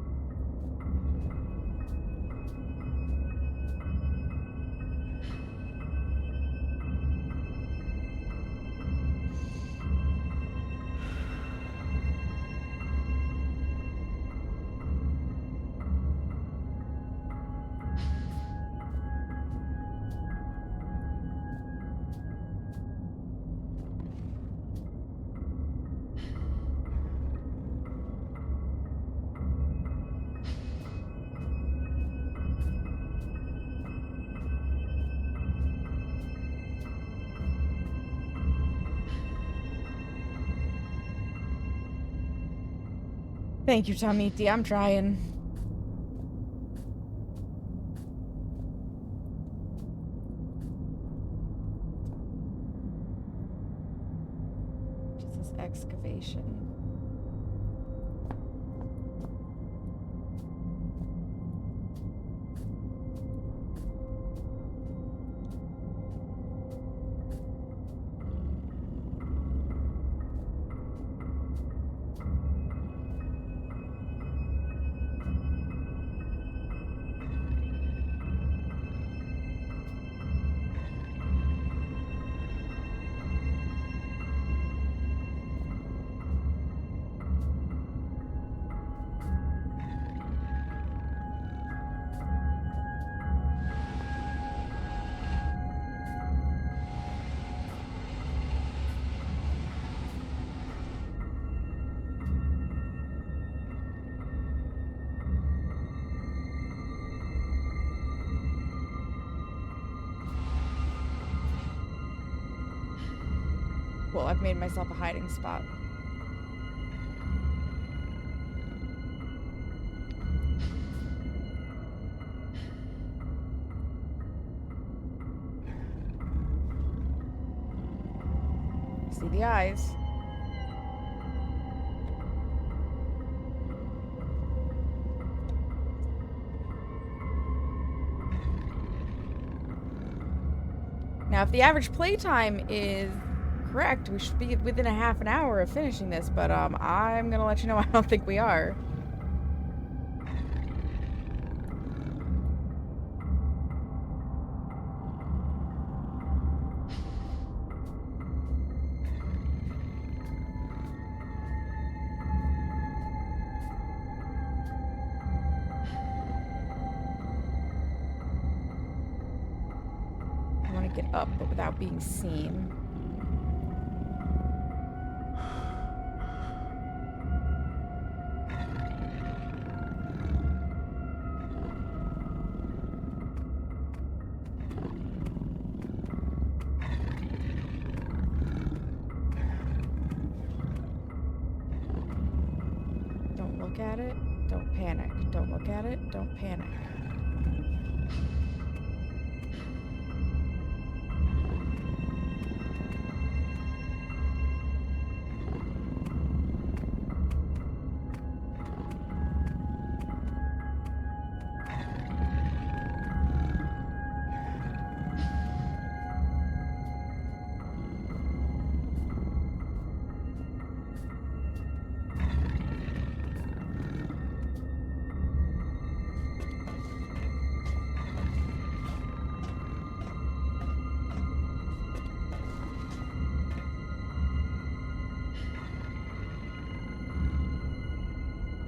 Thank you, Tamiti. I'm trying. Just this excavation. Well, I've made myself a hiding spot. See the eyes. Now, if the average playtime is correct, we should be within a half an hour of finishing this, but I'm gonna let you know I don't think we are. I want to get up, but without being seen. Don't look at it. Don't panic. Don't look at it. Don't panic.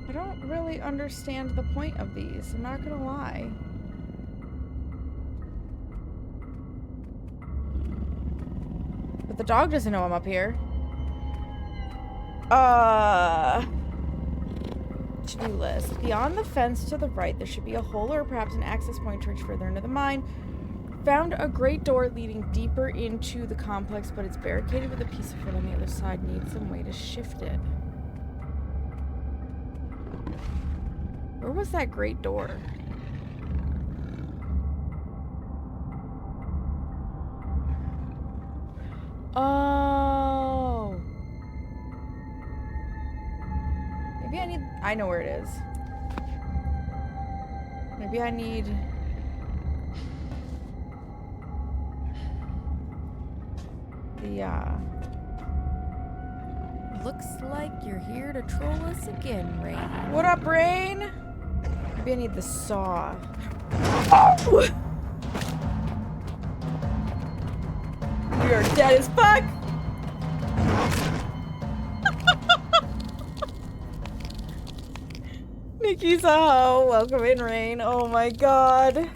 I don't really understand the point of these, I'm not gonna lie. But the dog doesn't know I'm up here. To-do list. Beyond the fence to the right, there should be a hole or perhaps an access point to reach further into the mine. Found a great door leading deeper into the complex, but it's barricaded with a piece of wood on the other side. Need some way to shift it. Where was that great door? Oh. Maybe I know where it is. Maybe I need... the, Looks like you're here to troll us again, Rain. What up, Rain? Maybe I need the saw. We are dead as fuck! Nikki's a hoe. Welcome in, Rain. Oh my god.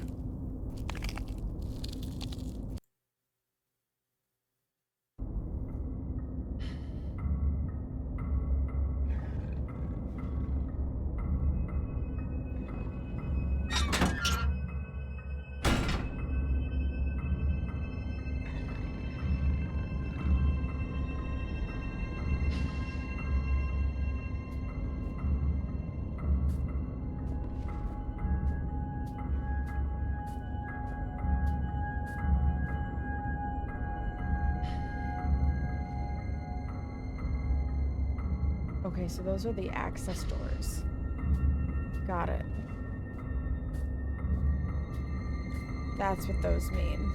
Okay, so those are the access doors. Got it. That's what those mean.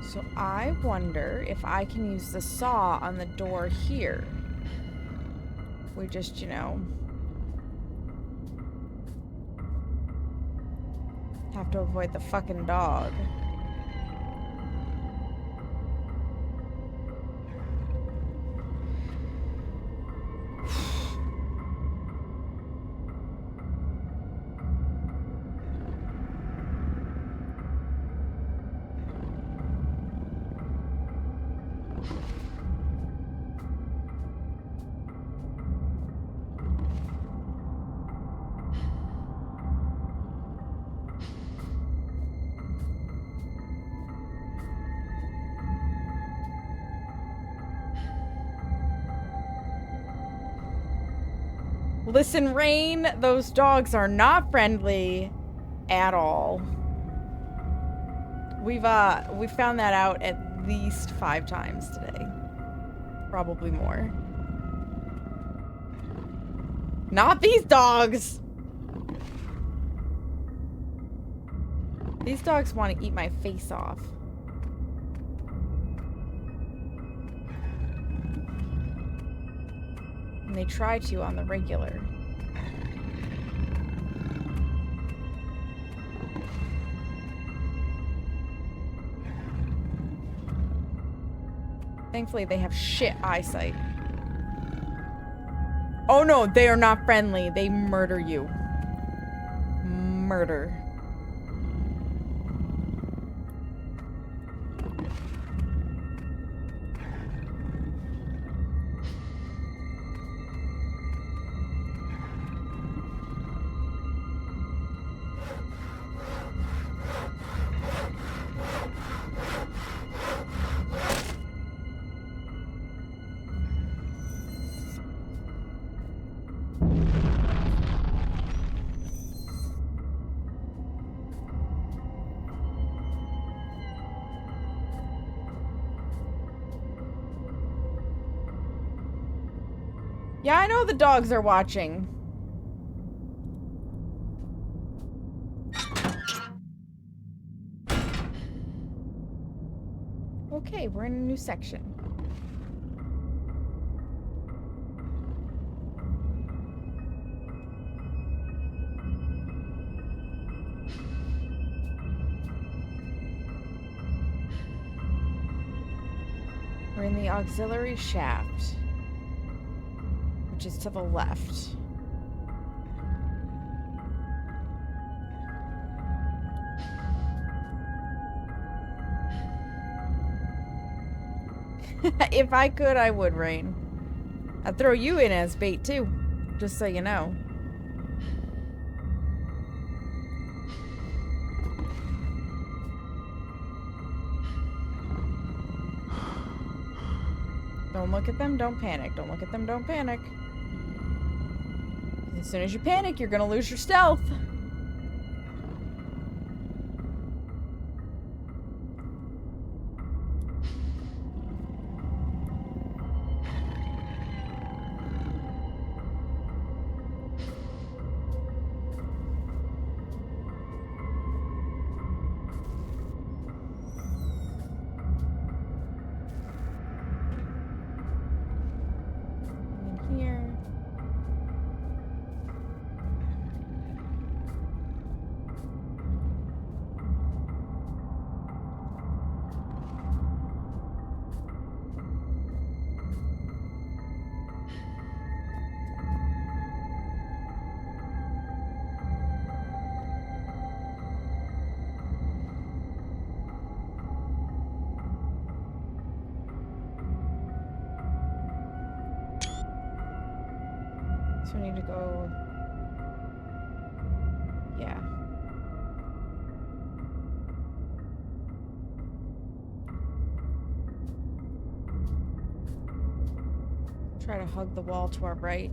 So I wonder if I can use the saw on the door here. We just, you know, have to avoid the fucking dog. Listen, Rain, those dogs are not friendly at all. We found that out at least 5 times today. Probably more. Not these dogs! These dogs want to eat my face off. And they try to on the regular. Thankfully, they have shit eyesight. Oh no, they are not friendly. They murder you. Murder. Yeah, I know the dogs are watching. Okay, we're in a new section. We're in the auxiliary shaft, which is to the left. If I could, I would, Rain. I'd throw you in as bait, too. Just so you know. Don't look at them, don't panic. Don't look at them, don't panic. As soon as you panic, you're gonna lose your stealth. So we need to go... Yeah. Try to hug the wall to our right.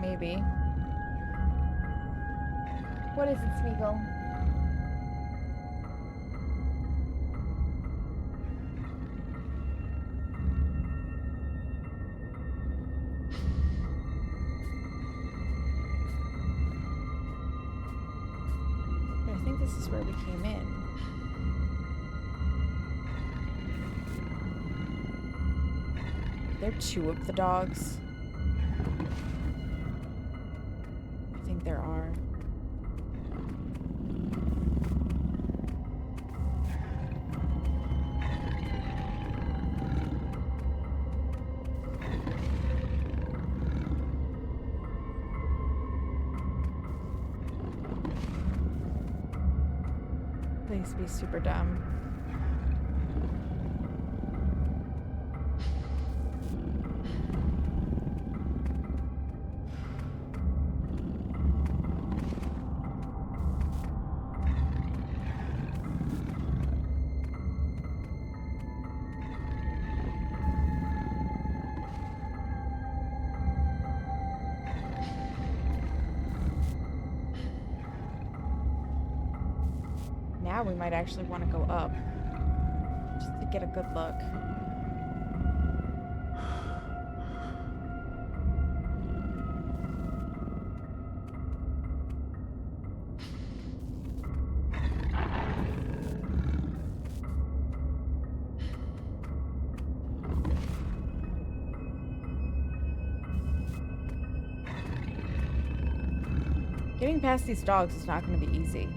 Maybe. What is it, Smeagol? I think this is where we came in. There are 2 of the dogs. I think there are. Please be super dumb. now we might actually want to go up. Just to get a good look. Getting past these dogs is not going to be easy.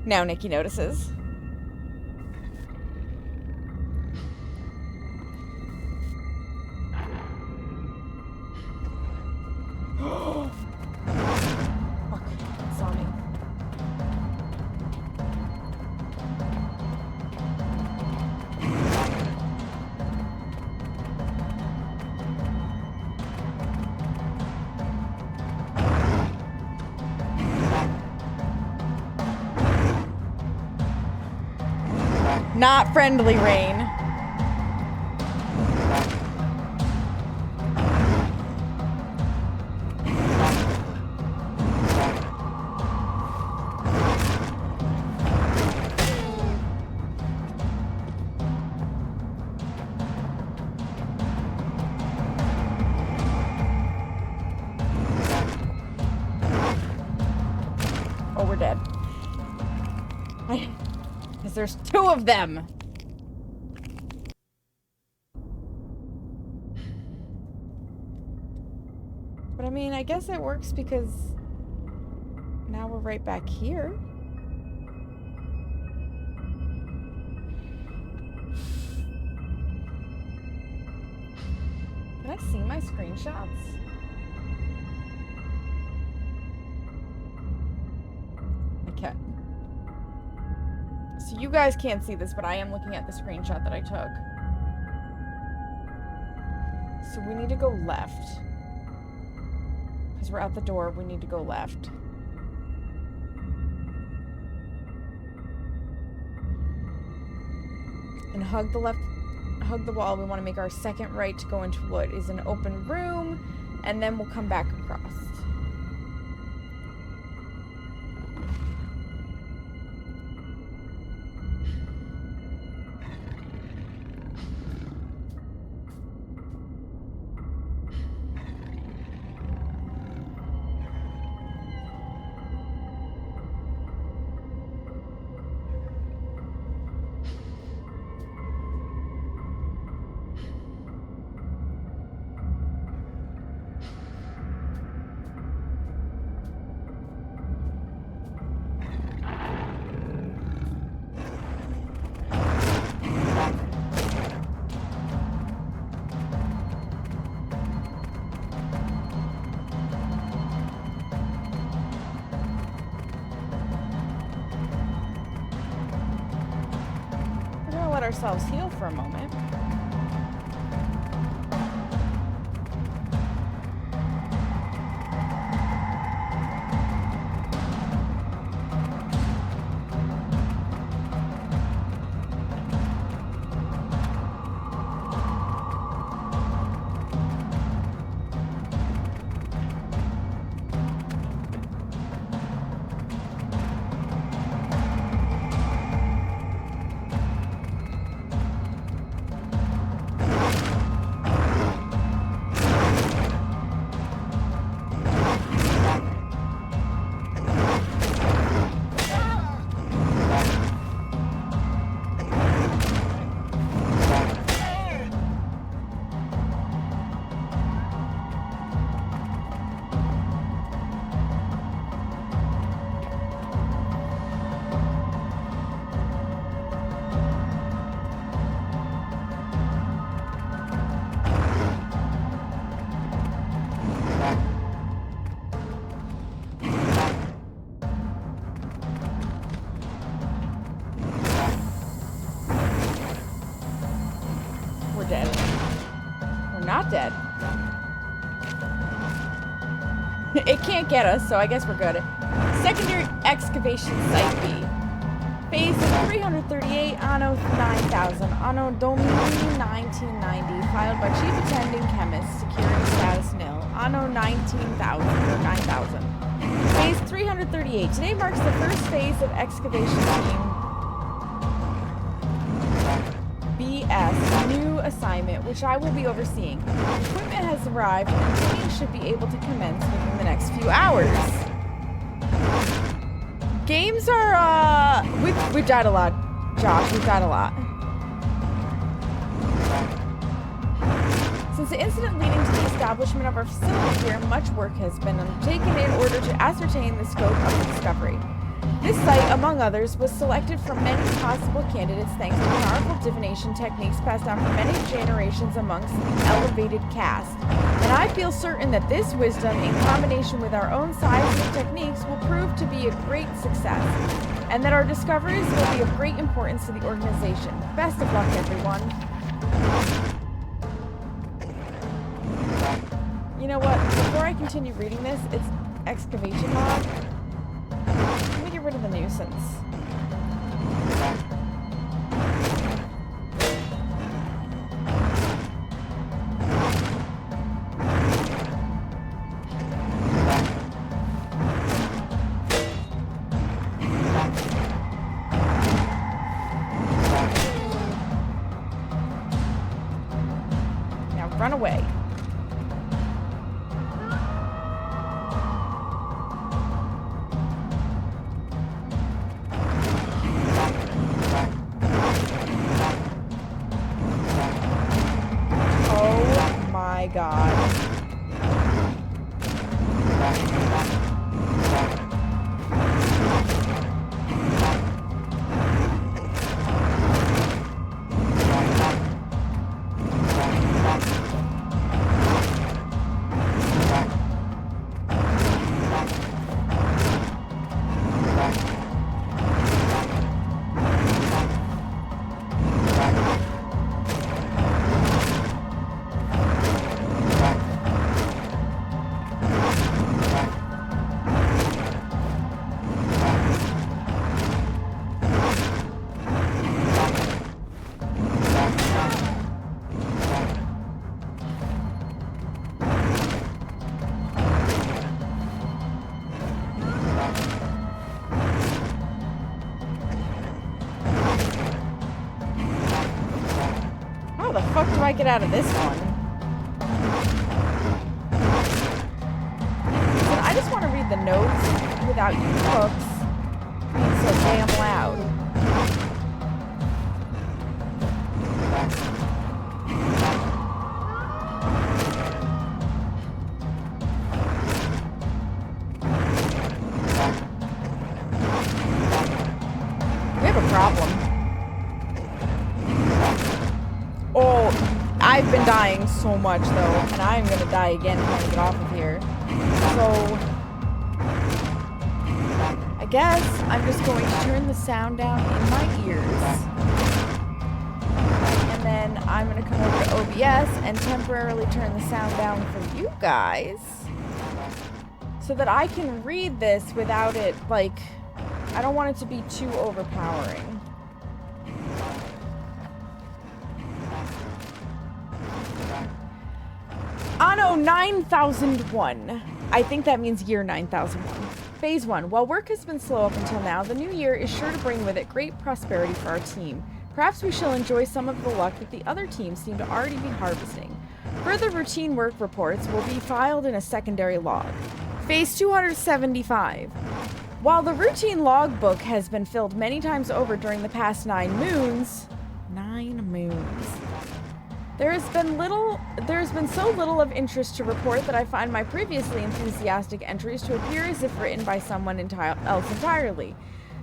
Now Nikki notices. Fuck, it saw me. Not friendly, Rain. Oh, we're dead. Because there's two of them. But I mean, I guess it works because now we're right back here. Can I see my screenshots? I can't. So you guys can't see this, but I am looking at the screenshot that I took. So we need to go left. Because we're at the door, we need to go left. And hug the wall. We want to make our second right to go into what is an open room, and then we'll come back across. Let ourselves heal for a moment. Dead. It can't get us, so I guess we're good. Secondary excavation site B. Phase 338, Anno 9000, Anno Domini 1990, filed by Chief Attending Chemist, security status nil, Anno 19,000, or 9000. Phase 338, today marks the first phase of excavation team BS, new assignment, which I will be overseeing. Equipment has arrived, and digging should be able to commence within the next few hours. Games are, we've died a lot, Josh, we've died a lot. Since the incident leading to the establishment of our facility here, much work has been undertaken in order to ascertain the scope of the discovery. This site, among others, was selected from many possible candidates thanks to powerful divination techniques passed down for many generations amongst the elevated caste. And I feel certain that this wisdom, in combination with our own seismic techniques, will prove to be a great success, and that our discoveries will be of great importance to the organization. Best of luck, everyone. You know what? Before I continue reading this, it's excavation log. Let me get rid of the nuisance. Now run away. God. How the fuck do I get out of this one? Listen, I just want to read the notes without you cooks being so damn loud. We have a problem. Oh, I've been dying so much though, and I'm gonna die again trying to get off of here. So, I guess I'm just going to turn the sound down in my ears. And then I'm gonna come over to OBS and temporarily turn the sound down for you guys. So that I can read this without it, like, I don't want it to be too overpowering. Anno 9001. I think that means year 9001. Phase 1. While work has been slow up until now, the new year is sure to bring with it great prosperity for our team. Perhaps we shall enjoy some of the luck that the other teams seem to already be harvesting. Further routine work reports will be filed in a secondary log. Phase 275. While the routine logbook has been filled many times over during the past 9 moons... 9 moons... There has been so little of interest to report that I find my previously enthusiastic entries to appear as if written by someone else entirely.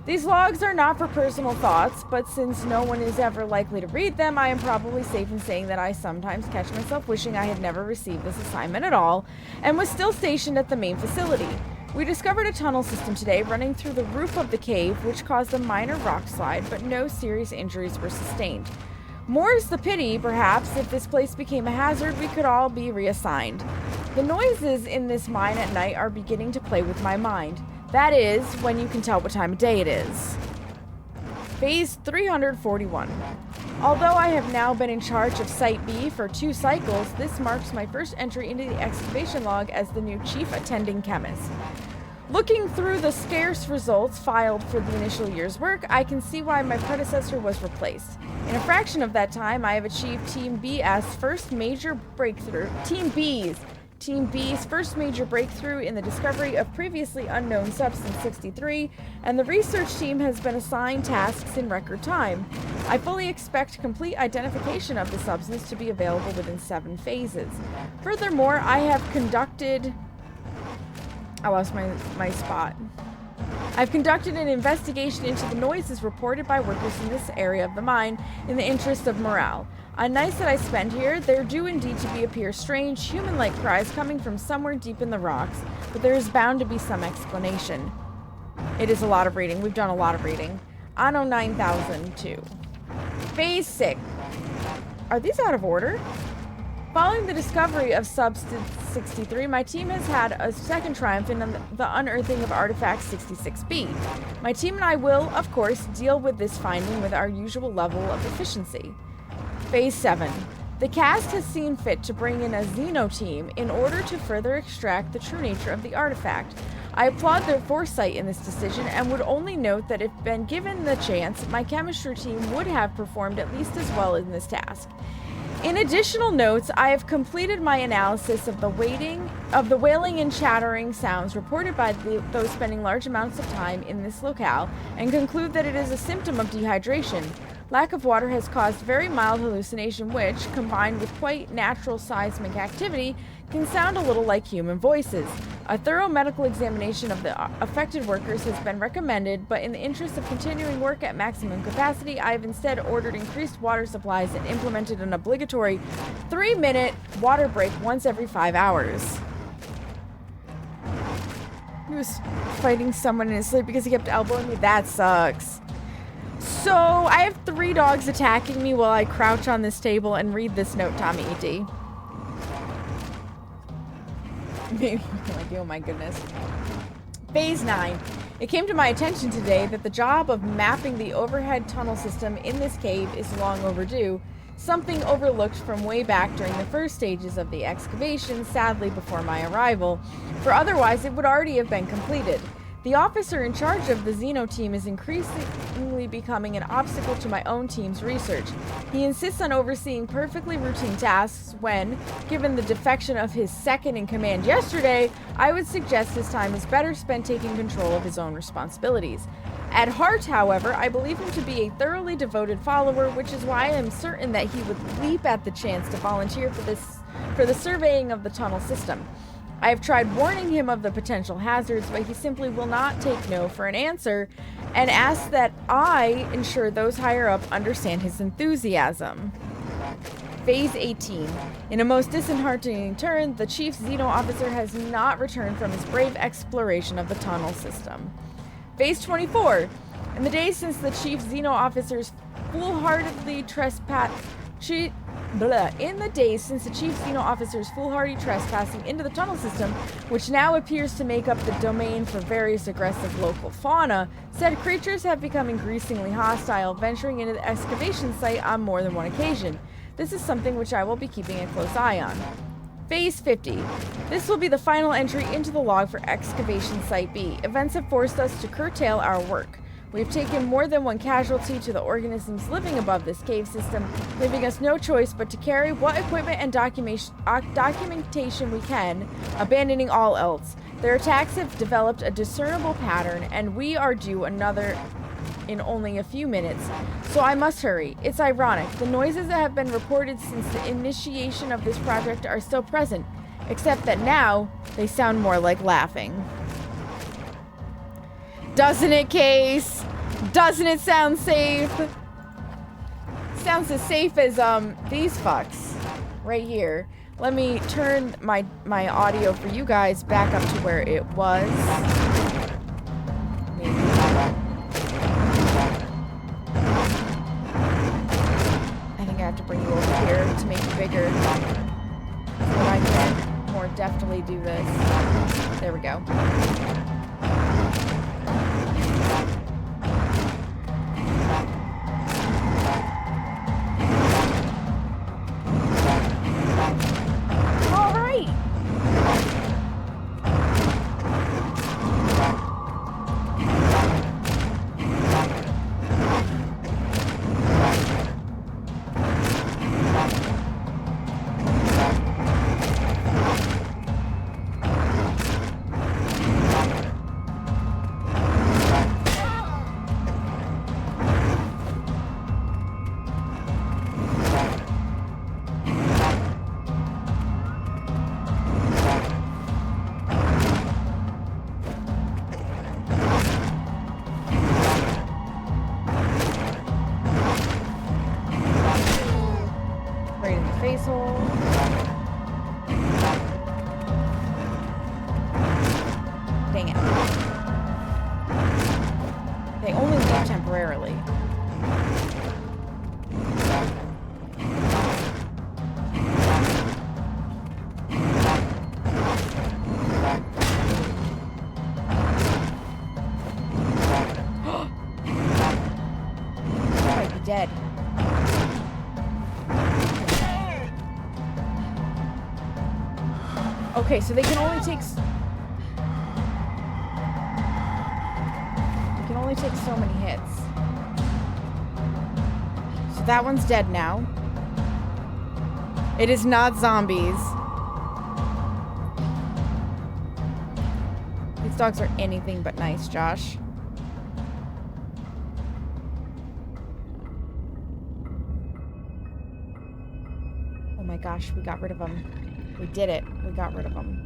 These logs are not for personal thoughts, but since no one is ever likely to read them, I am probably safe in saying that I sometimes catch myself wishing I had never received this assignment at all, and was still stationed at the main facility. We discovered a tunnel system today running through the roof of the cave, which caused a minor rock slide, but no serious injuries were sustained. More's the pity, perhaps, if this place became a hazard, we could all be reassigned. The noises in this mine at night are beginning to play with my mind. That is, when you can tell what time of day it is. Phase 341. Although I have now been in charge of Site B for 2 cycles, this marks my first entry into the excavation log as the new chief attending chemist. Looking through the scarce results filed for the initial year's work, I can see why my predecessor was replaced. In a fraction of that time, I have achieved Team B's first major breakthrough in the discovery of previously unknown substance 63, and the research team has been assigned tasks in record time. I fully expect complete identification of the substance to be available within 7 phases. Furthermore, I have conducted... I lost my spot. I've conducted an investigation into the noises reported by workers in this area of the mine in the interest of morale. On nights that I spend here, there do indeed to appear strange, human-like cries coming from somewhere deep in the rocks, but there is bound to be some explanation. It is a lot of reading. We've done a lot of reading. Anno 9002. Phase 6. Are these out of order? Following the discovery of Substance 63, my team has had a second triumph in the unearthing of Artifact 66B. My team and I will, of course, deal with this finding with our usual level of efficiency. Phase 7. The cast has seen fit to bring in a Xeno team in order to further extract the true nature of the artifact. I applaud their foresight in this decision and would only note that if been given the chance, my chemistry team would have performed at least as well in this task. In additional notes, I have completed my analysis of the wailing and chattering sounds reported by those spending large amounts of time in this locale and conclude that it is a symptom of dehydration. Lack of water has caused very mild hallucination which, combined with quite natural seismic activity, can sound a little like human voices. A thorough medical examination of the affected workers has been recommended, but in the interest of continuing work at maximum capacity, I have instead ordered increased water supplies and implemented an obligatory 3-minute water break once every 5 hours. He was fighting someone in his sleep because he kept elbowing me. That sucks. So, I have 3 dogs attacking me while I crouch on this table and read this note, Tommy E.T. Maybe, oh my goodness. Phase 9. It came to my attention today that the job of mapping the overhead tunnel system in this cave is long overdue, something overlooked from way back during the first stages of the excavation, sadly before my arrival, for otherwise it would already have been completed. The officer in charge of the Xeno team is increasingly becoming an obstacle to my own team's research. He insists on overseeing perfectly routine tasks when, given the defection of his second-in-command yesterday, I would suggest his time is better spent taking control of his own responsibilities. At heart, however, I believe him to be a thoroughly devoted follower, which is why I am certain that he would leap at the chance to volunteer for the surveying of the tunnel system. I have tried warning him of the potential hazards, but he simply will not take no for an answer and asks that I ensure those higher up understand his enthusiasm. Phase 18. In a most disheartening turn, the chief Xeno officer has not returned from his brave exploration of the tunnel system. Phase 24. In the days since the chief Xeno officer's foolhardy trespassing into the tunnel system, which now appears to make up the domain for various aggressive local fauna, said creatures have become increasingly hostile, venturing into the excavation site on more than one occasion. This is something which I will be keeping a close eye on. Phase 50. This will be the final entry into the log for excavation site B. Events have forced us to curtail our work. We have taken more than one casualty to the organisms living above this cave system, leaving us no choice but to carry what equipment and documentation we can, abandoning all else. Their attacks have developed a discernible pattern, and we are due another in only a few minutes, so I must hurry. It's ironic. The noises that have been reported since the initiation of this project are still present, except that now they sound more like laughing. Doesn't it, Case? Doesn't it sound safe? Sounds as safe as these fucks right here. Let me turn my audio for you guys back up to where it was. Maybe. I think I have to bring you over here to make it bigger. So that I can more deftly do this. There we go. All right. Right in the face hole. Dang it. They only leave temporarily. Might be dead. Okay, so they can only take so many hits. So that one's dead now. It is not zombies. These dogs are anything but nice, Josh. Oh my gosh, we got rid of them. We did it. We got rid of them.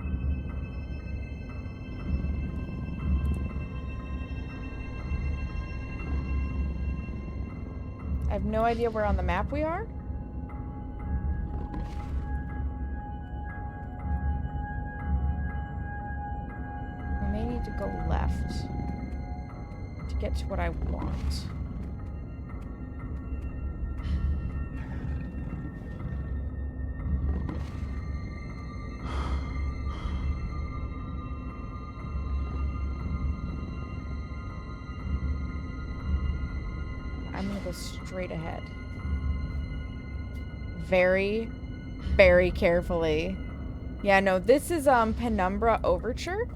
I have no idea where on the map we are. We may need to go left to get to what I want. I'm gonna go straight ahead. Very, very carefully. Yeah, no, this is Penumbra Overture.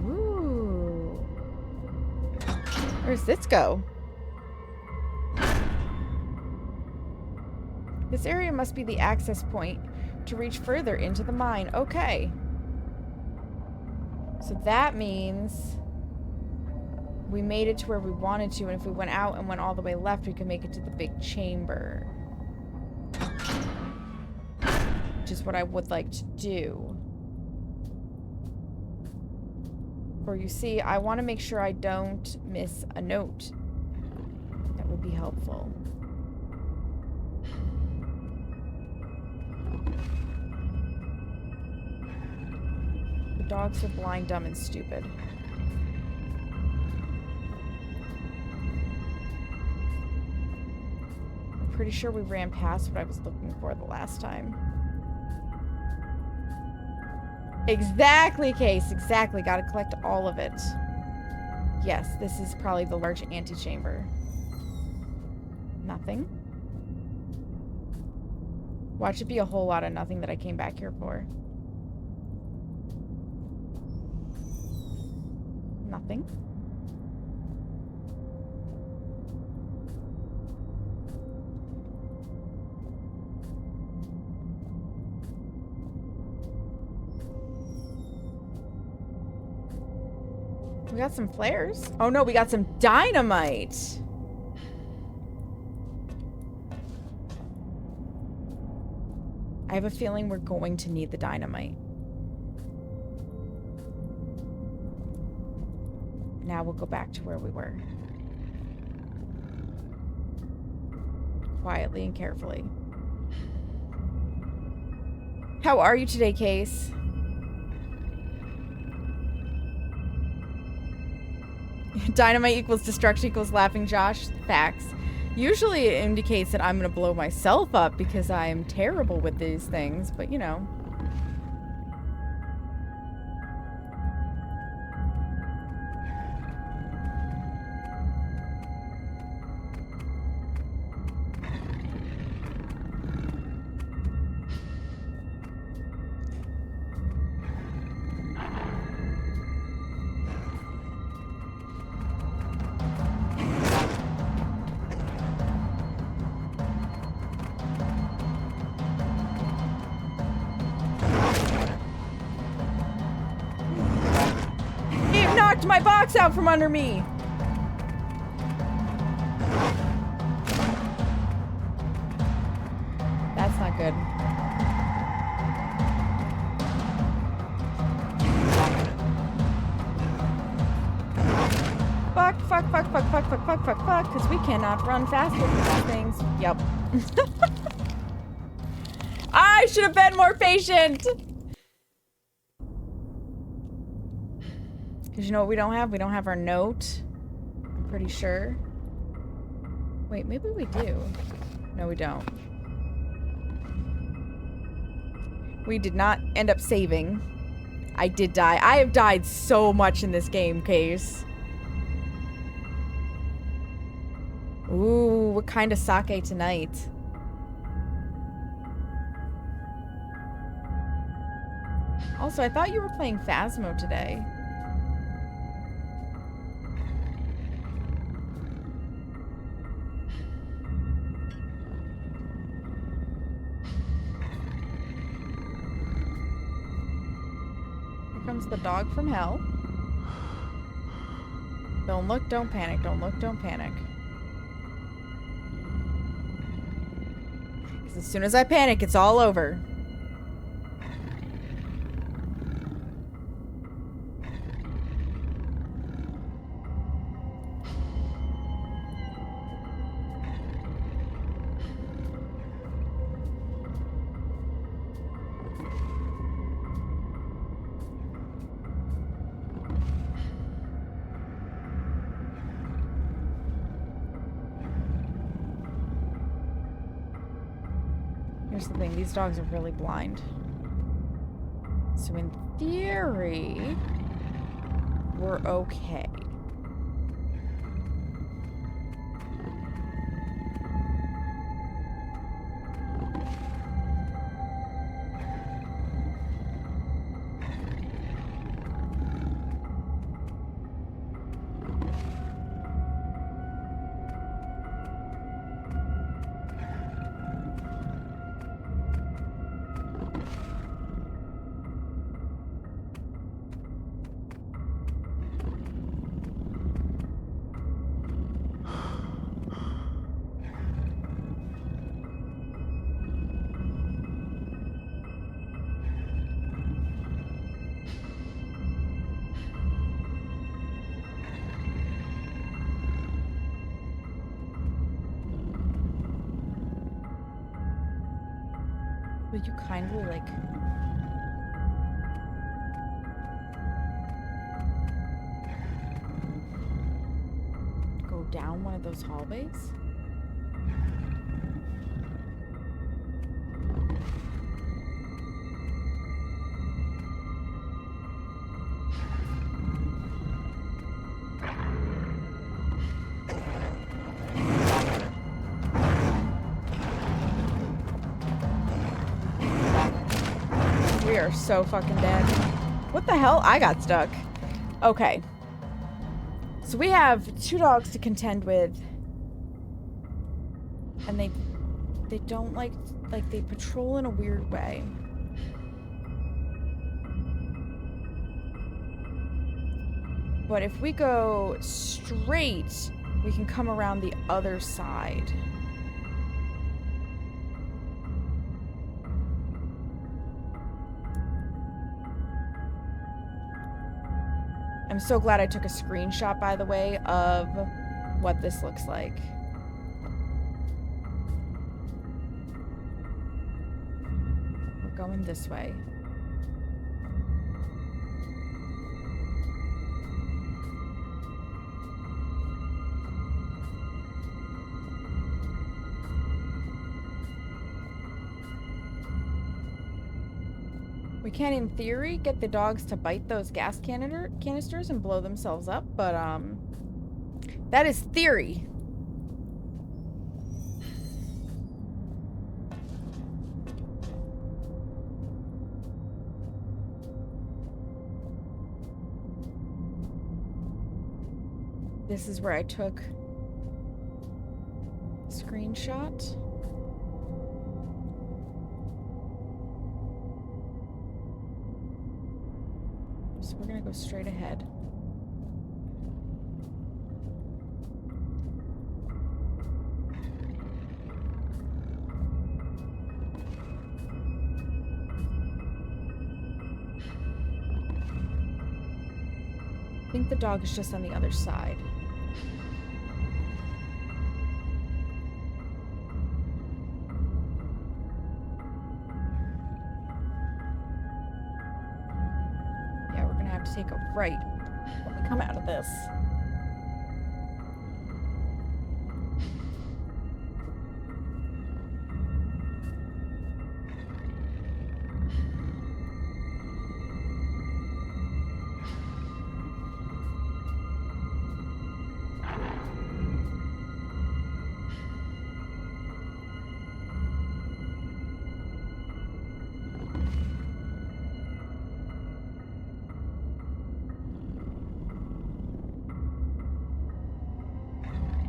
Ooh. Where's this go? This area must be the access point to reach further into the mine. Okay. So that means we made it to where we wanted to, and if we went out and went all the way left, we could make it to the big chamber. Which is what I would like to do. Or you see, I want to make sure I don't miss a note. That would be helpful. Dogs are blind, dumb, and stupid. I'm pretty sure we ran past what I was looking for the last time. Exactly, Case. Exactly. Gotta collect all of it. Yes, this is probably the large antechamber. Nothing. Watch it be a whole lot of nothing that I came back here for. Nothing. We got some flares. Oh no, we got some dynamite. I have a feeling we're going to need the dynamite. Now we'll go back to where we were. Quietly and carefully. How are you today, Case? Dynamite equals destruction equals laughing Josh. Facts. Usually it indicates that I'm gonna blow myself up because I am terrible with these things, but you know. It knocked my box out from under me. That's not good. Fuck, because we cannot run faster than these things. Yep. I should have been more patient! Because you know what we don't have? We don't have our note. I'm pretty sure. Wait, maybe we do. No, we don't. We did not end up saving. I did die. I have died so much in this game, Case. Ooh, what kind of sake tonight? Also, I thought you were playing Phasmo today. Here comes the dog from hell. Don't look, don't panic. Don't look, don't panic. As soon as I panic, it's all over. Here's the thing, these dogs are really blind. So in theory, we're okay. Will you kindly, like... go down one of those hallways? We are so fucking dead. What the hell? I got stuck. Okay. So we have 2 dogs to contend with. And they don't like they patrol in a weird way. But if we go straight, we can come around the other side. I'm so glad I took a screenshot, by the way, of what this looks like. We're going this way. We can, in theory, get the dogs to bite those gas canisters and blow themselves up, but, that is theory. This is where I took a screenshot. So we're gonna go straight ahead. I think the dog is just on the other side. Yeah, we're gonna have to take a right when we come out of this.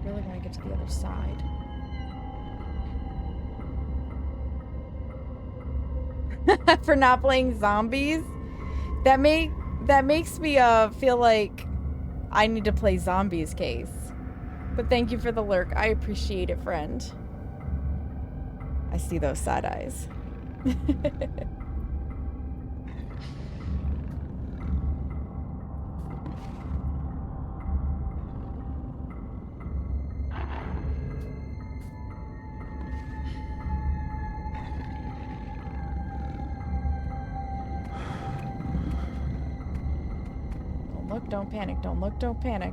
Really want to get to the other side. For not playing zombies? That makes me feel like I need to play zombies, Case. But thank you for the lurk. I appreciate it, friend. I see those side eyes. Don't look, don't panic. Don't look, don't panic.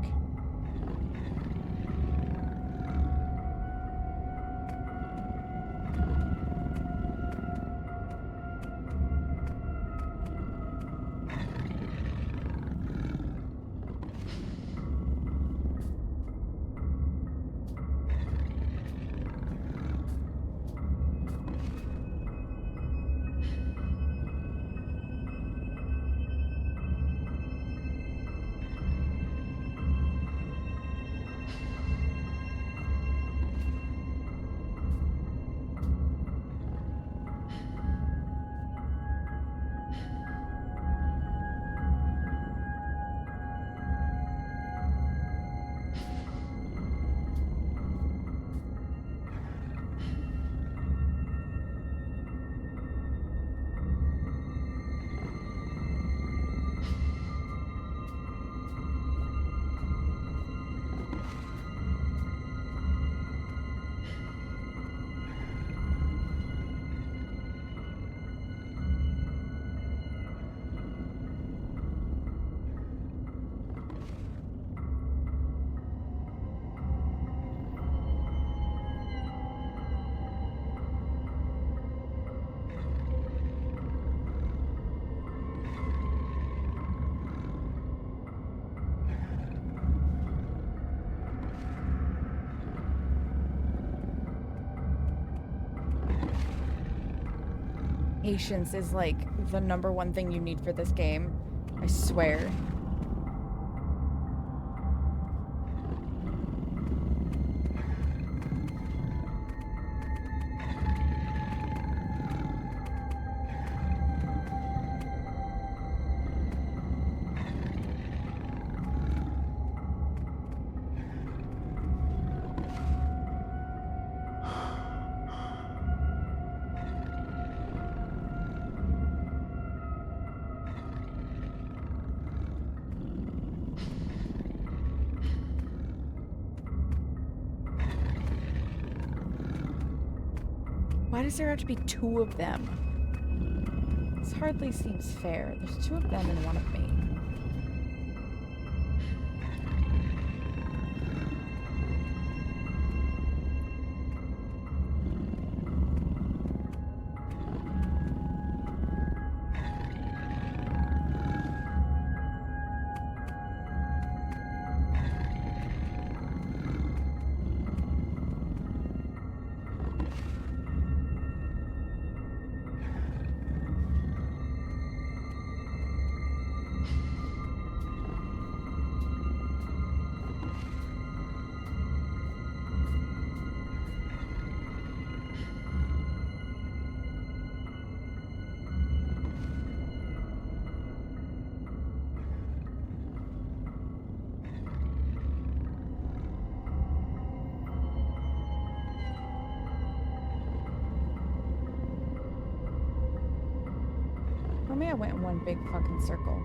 Patience is like the #1 thing you need for this game. I swear. Why does there have to be 2 of them? This hardly seems fair. There's 2 of them and 1 of me. me I went in one big fucking circle.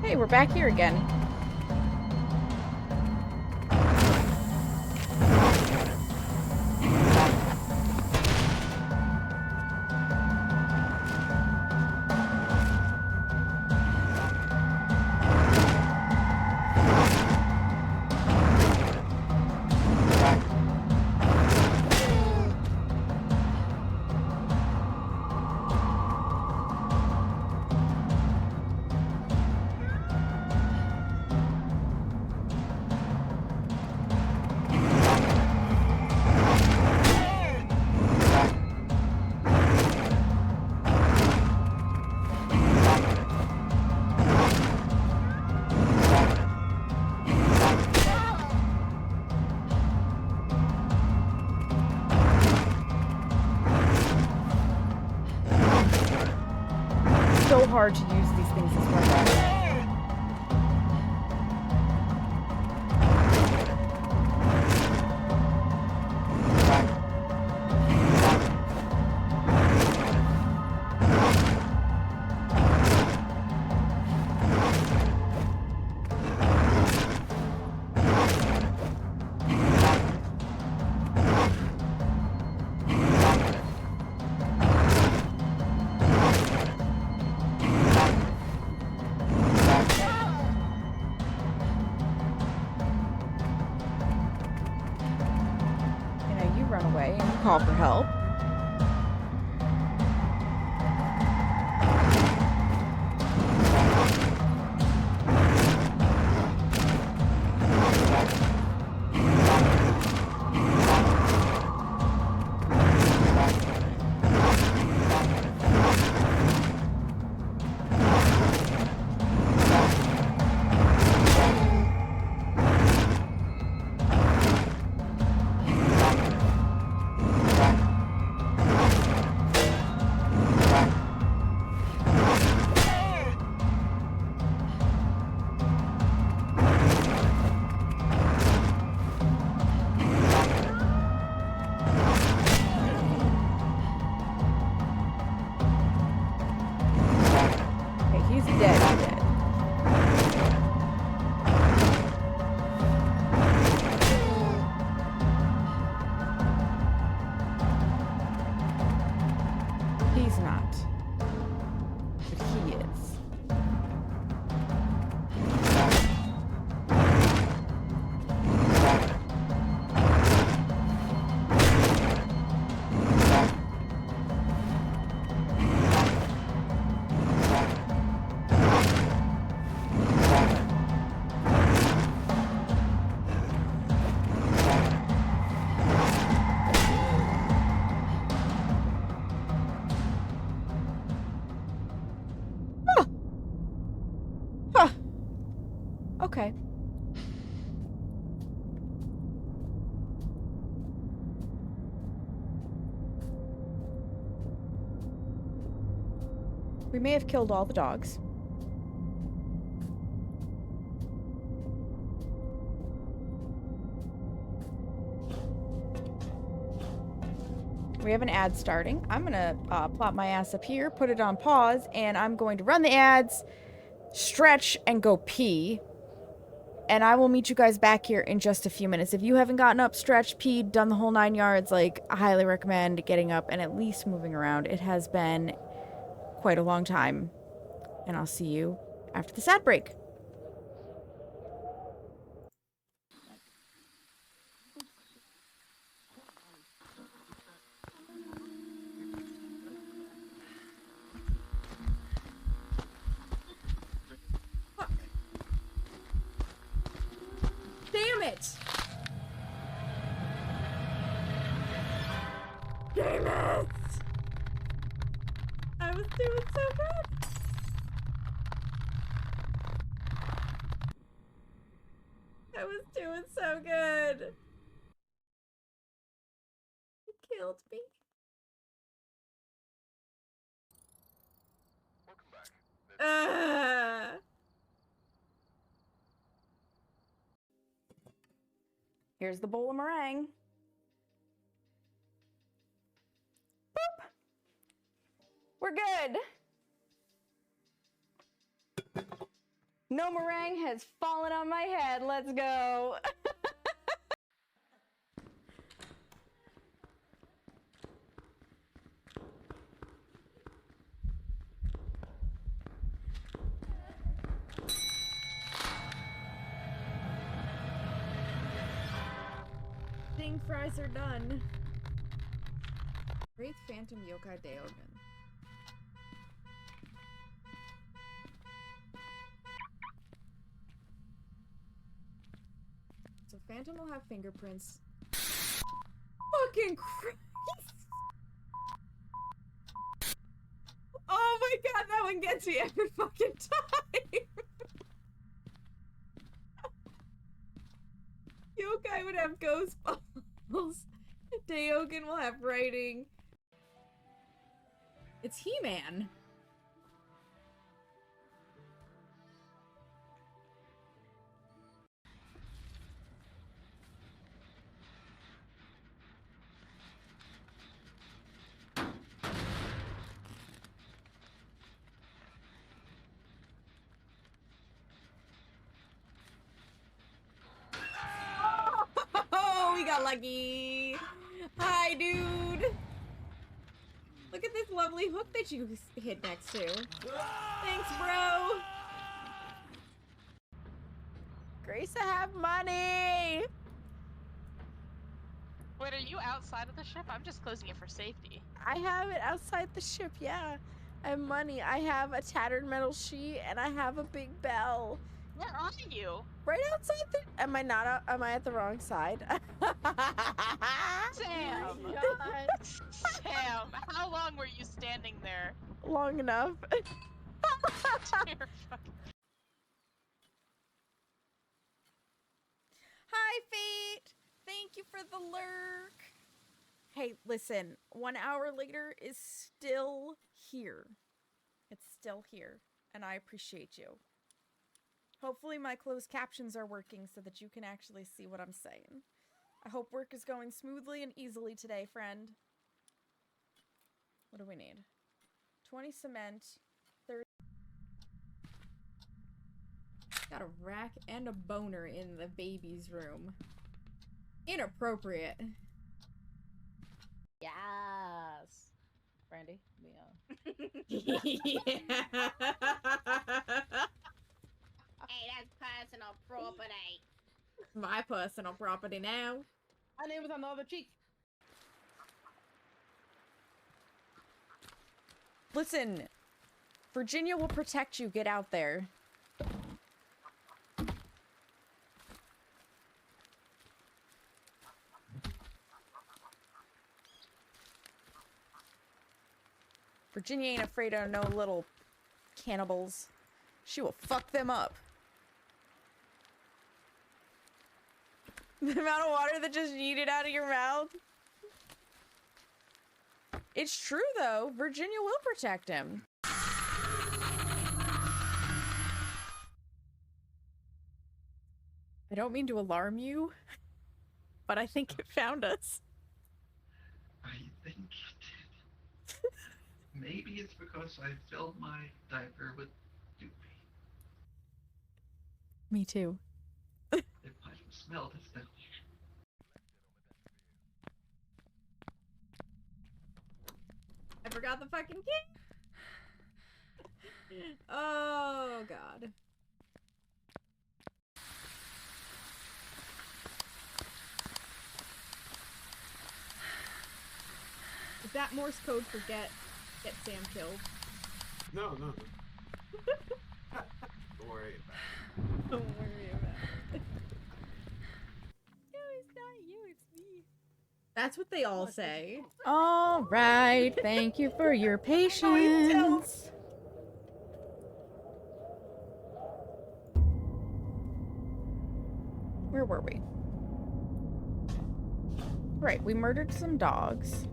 Hey, we're back here again. So hard to use these things as weapons. Run away and call for help. He's not. But he is. Okay. We may have killed all the dogs. We have an ad starting. I'm gonna plop my ass up here, put it on pause, and I'm going to run the ads, stretch, and go pee. And I will meet you guys back here in just a few minutes. If you haven't gotten up, stretched, peed, done the whole 9 yards, like, I highly recommend getting up and at least moving around. It has been quite a long time. And I'll see you after this ad break. Damn it! Damn it! I was doing so good! killed me. Here's the bowl of meringue. Boop. We're good. No meringue has fallen on my head. Let's go. Ding, fries are done. Wraith Phantom Yokai Daogen. So Phantom will have fingerprints. Fucking Christ! Oh my god, that one gets me every fucking time! Yokai would have ghost balls. Daogen will have writing. It's He-Man. Oh, we got lucky. Hi, dude. Look at this lovely hook that you hit next to. Thanks, bro. Grace, I have money. Wait, are you outside of the ship? I'm just closing it for safety. I have it outside the ship, yeah. I have money. I have a tattered metal sheet, and I have a big bell. Where are you? Right outside the... Am I not out? Am I at the wrong side? Sam! Sam, how long were you standing there? Long enough. Dear fucking... Hi, Fate! Thank you for the lurk. Hey, listen. 1 hour later is still here. It's still here, and I appreciate you. Hopefully my closed captions are working so that you can actually see what I'm saying. I hope work is going smoothly and easily today, friend. What do we need? 20 cement, 30... Got a rack and a boner in the baby's room. Inappropriate. Yes. Brandy, Yeah. Hey, that's personal property. My personal property now. My name is on the other cheek. Listen, Virginia will protect you. Get out there. Virginia ain't afraid of no little cannibals. She will fuck them up. The amount of water that just yeeted out of your mouth. It's true, though. Virginia will protect him. I don't mean to alarm you, but I think it found us. I think it did. Maybe it's because I filled my diaper with doopy. Me too. It might have smelled as down here. I forgot the fucking key. Oh, God. Is that Morse code for get Sam killed? No. Don't worry about it. Don't worry about it. No, it's not you, it's me. That's what they all say. All right, thank you for your patience. Where were we? Right, we murdered some dogs.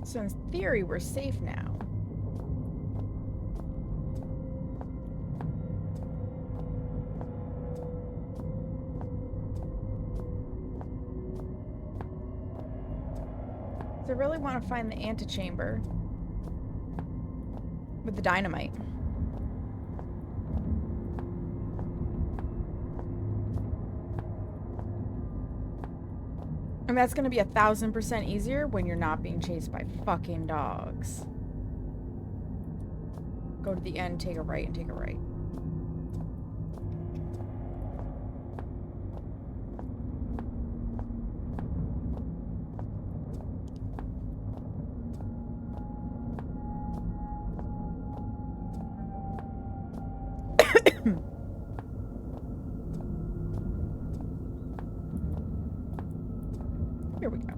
So in theory, we're safe now. So I really want to find the antechamber with the dynamite. And that's going to be 1,000% easier when you're not being chased by fucking dogs. Go to the end, take a right, and take a right. Here we go.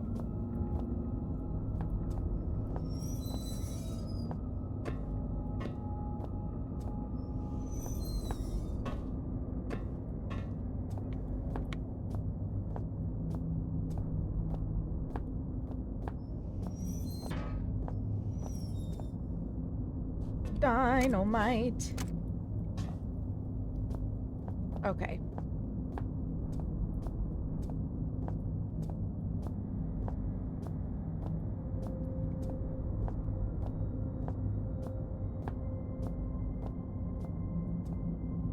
Dynamite. Okay.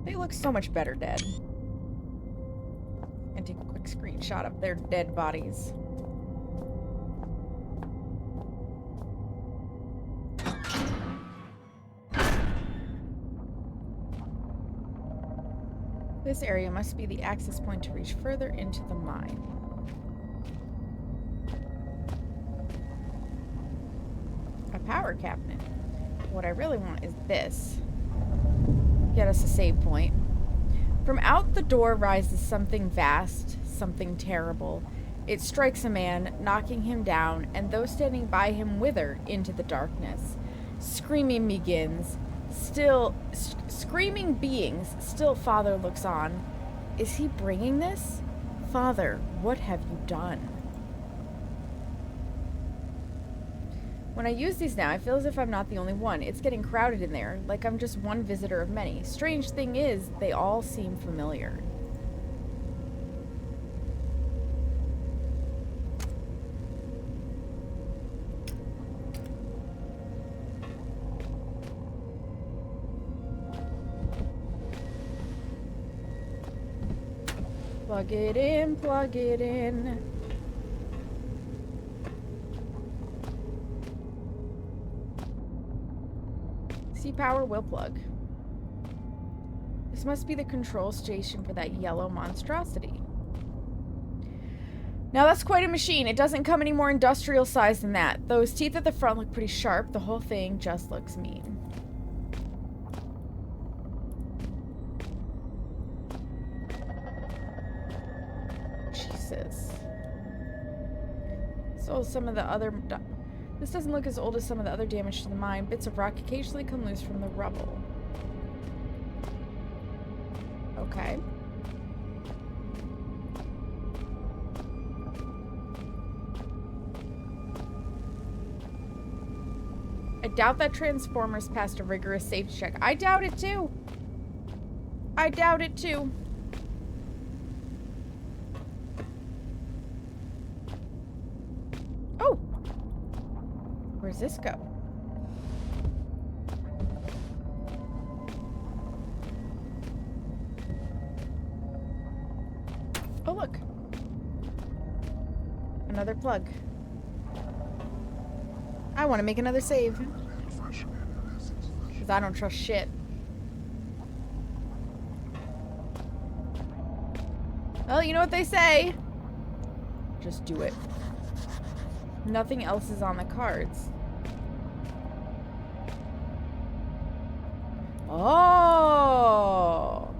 They look so much better dead. And take a quick screenshot of their dead bodies. This area must be the access point to reach further into the mine. A power cabinet. What I really want is this. Get us a save point. From out the door rises something vast, something terrible. It strikes a man, knocking him down, and those standing by him wither into the darkness. Screaming begins. Screaming beings. Still Father looks on. Is he bringing this? Father, what have you done? When I use these now, I feel as if I'm not the only one. It's getting crowded in there, like I'm just one visitor of many. Strange thing is, they all seem familiar. Plug it in, plug it in. C-Power will plug. This must be the control station for that yellow monstrosity. Now that's quite a machine. It doesn't come any more industrial sized than that. Those teeth at the front look pretty sharp. The whole thing just looks mean. Jesus. So some of the other... This doesn't look as old as some of the other damage to the mine. Bits of rock occasionally come loose from the rubble. Okay. I doubt that Transformers passed a rigorous safety check. I doubt it too. I doubt it too. Oh! Where's this go? Oh, look. Another plug. I want to make another save. Because I don't trust shit. Well, you know what they say. Just do it. Nothing else is on the cards. Oh!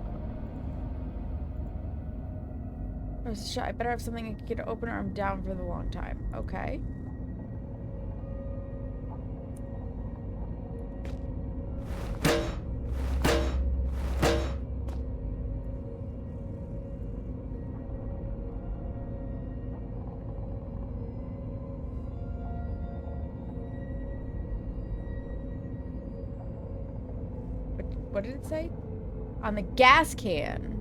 There's a shot. I better have something I can get to open or I'm down for the long time. Okay. what did it say? On the gas can.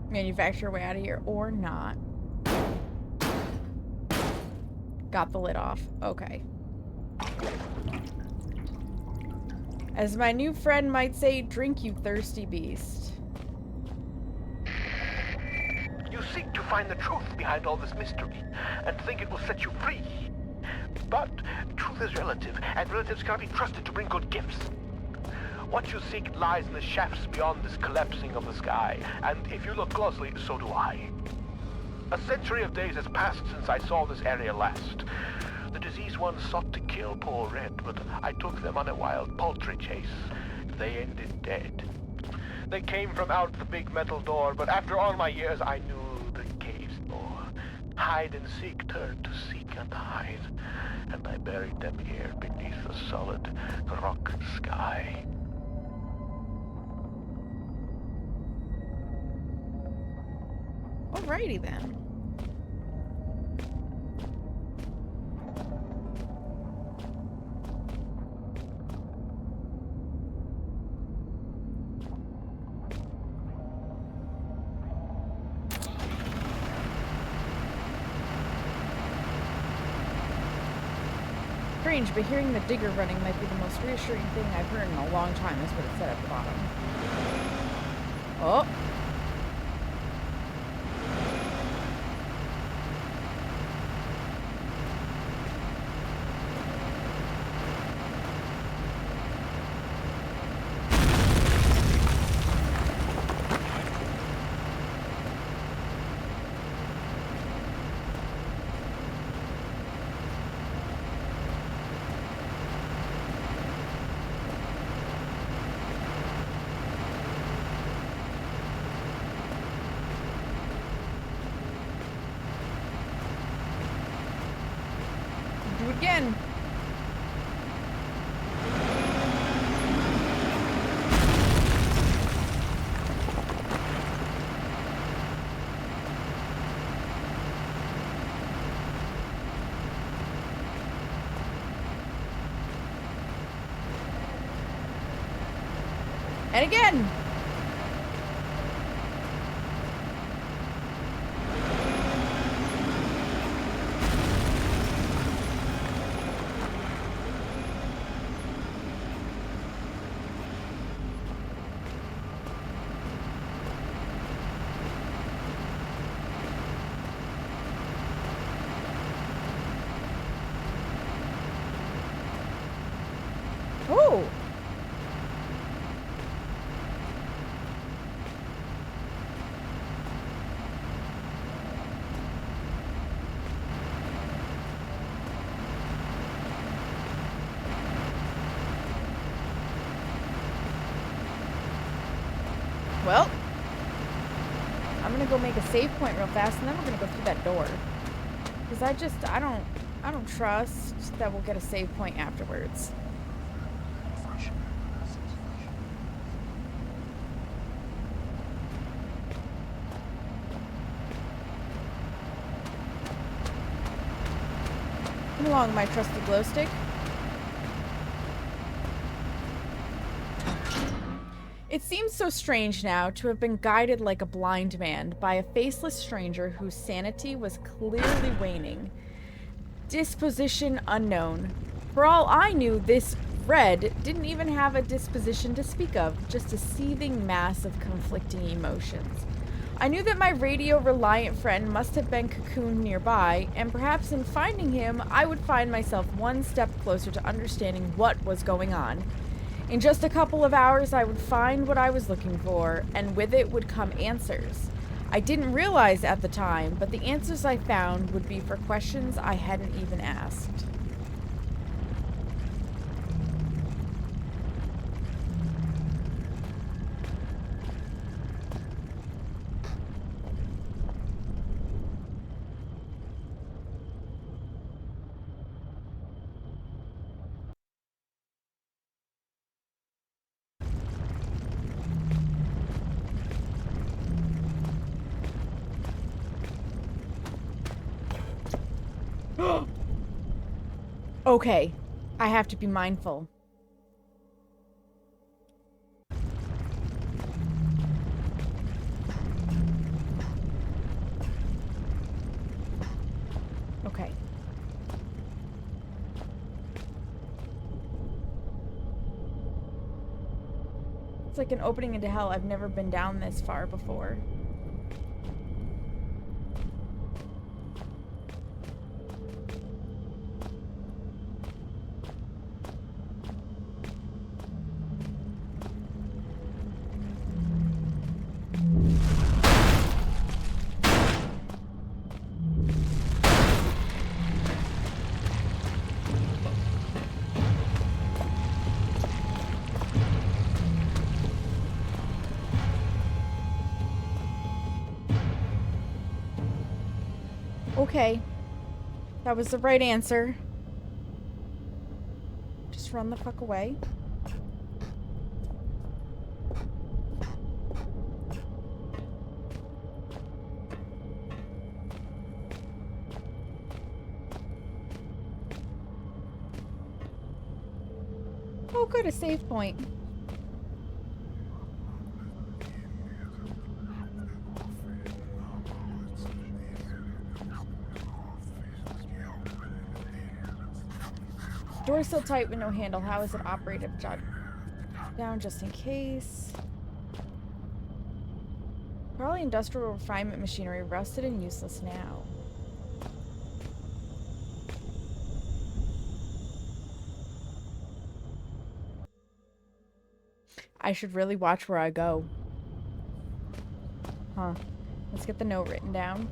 Manufacture way out of here or not. Got the lid off. Okay. As my new friend might say, drink, you thirsty beast. You seek to find the truth behind all this mystery, and think it will set you free. But truth is relative, and relatives cannot be trusted to bring good gifts. What you seek lies in the shafts beyond this collapsing of the sky, and if you look closely, so do I. A century of days has passed since I saw this area last. The diseased ones sought to kill poor Red, but I took them on a wild poultry chase. They ended dead. They came from out the big metal door, but after all my years, I knew the cave's door. Hide and seek turned to seek and hide, and I buried them here beneath the solid rock sky. Alrighty then. Strange, but hearing the digger running might be the most reassuring thing I've heard in a long time, is what it said at the bottom. Oh. Do it again. And again. Oh. Well, I'm gonna go make a save point real fast, and then we're gonna go through that door. Because I don't trust that we'll get a save point afterwards. Come along, my trusty glow stick. It seems so strange now to have been guided like a blind man by a faceless stranger whose sanity was clearly waning. Disposition unknown. For all I knew, this Red didn't even have a disposition to speak of, just a seething mass of conflicting emotions. I knew that my radio-reliant friend must have been cocooned nearby, and perhaps in finding him, I would find myself one step closer to understanding what was going on. In just a couple of hours, I would find what I was looking for, and with it would come answers. I didn't realize at the time, but the answers I found would be for questions I hadn't even asked. Okay. I have to be mindful. Okay. It's like an opening into hell. I've never been down this far before. Okay. That was the right answer. Just run the fuck away. Oh good, a save point. Door's still tight with no handle. How is it operated? Jot down just in case. Probably industrial refinement machinery, rusted and useless now. I should really watch where I go. Huh. Let's get the note written down.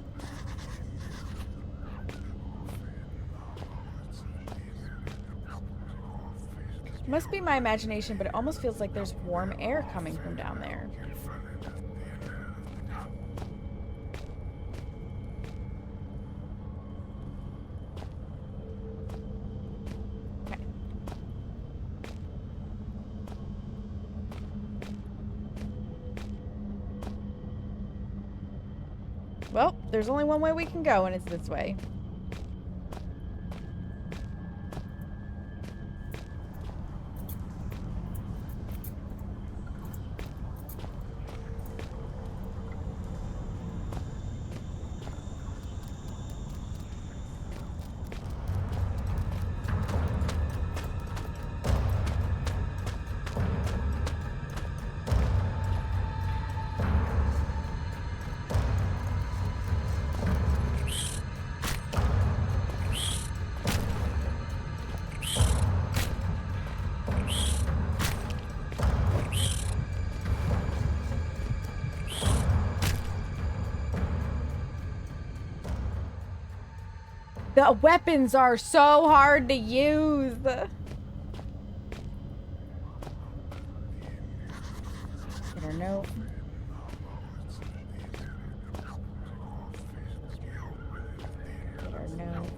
Must be my imagination, but it almost feels like there's warm air coming from down there. Okay. Well, there's only one way we can go, and it's this way. The weapons are so hard to use. Get her note. Get her note.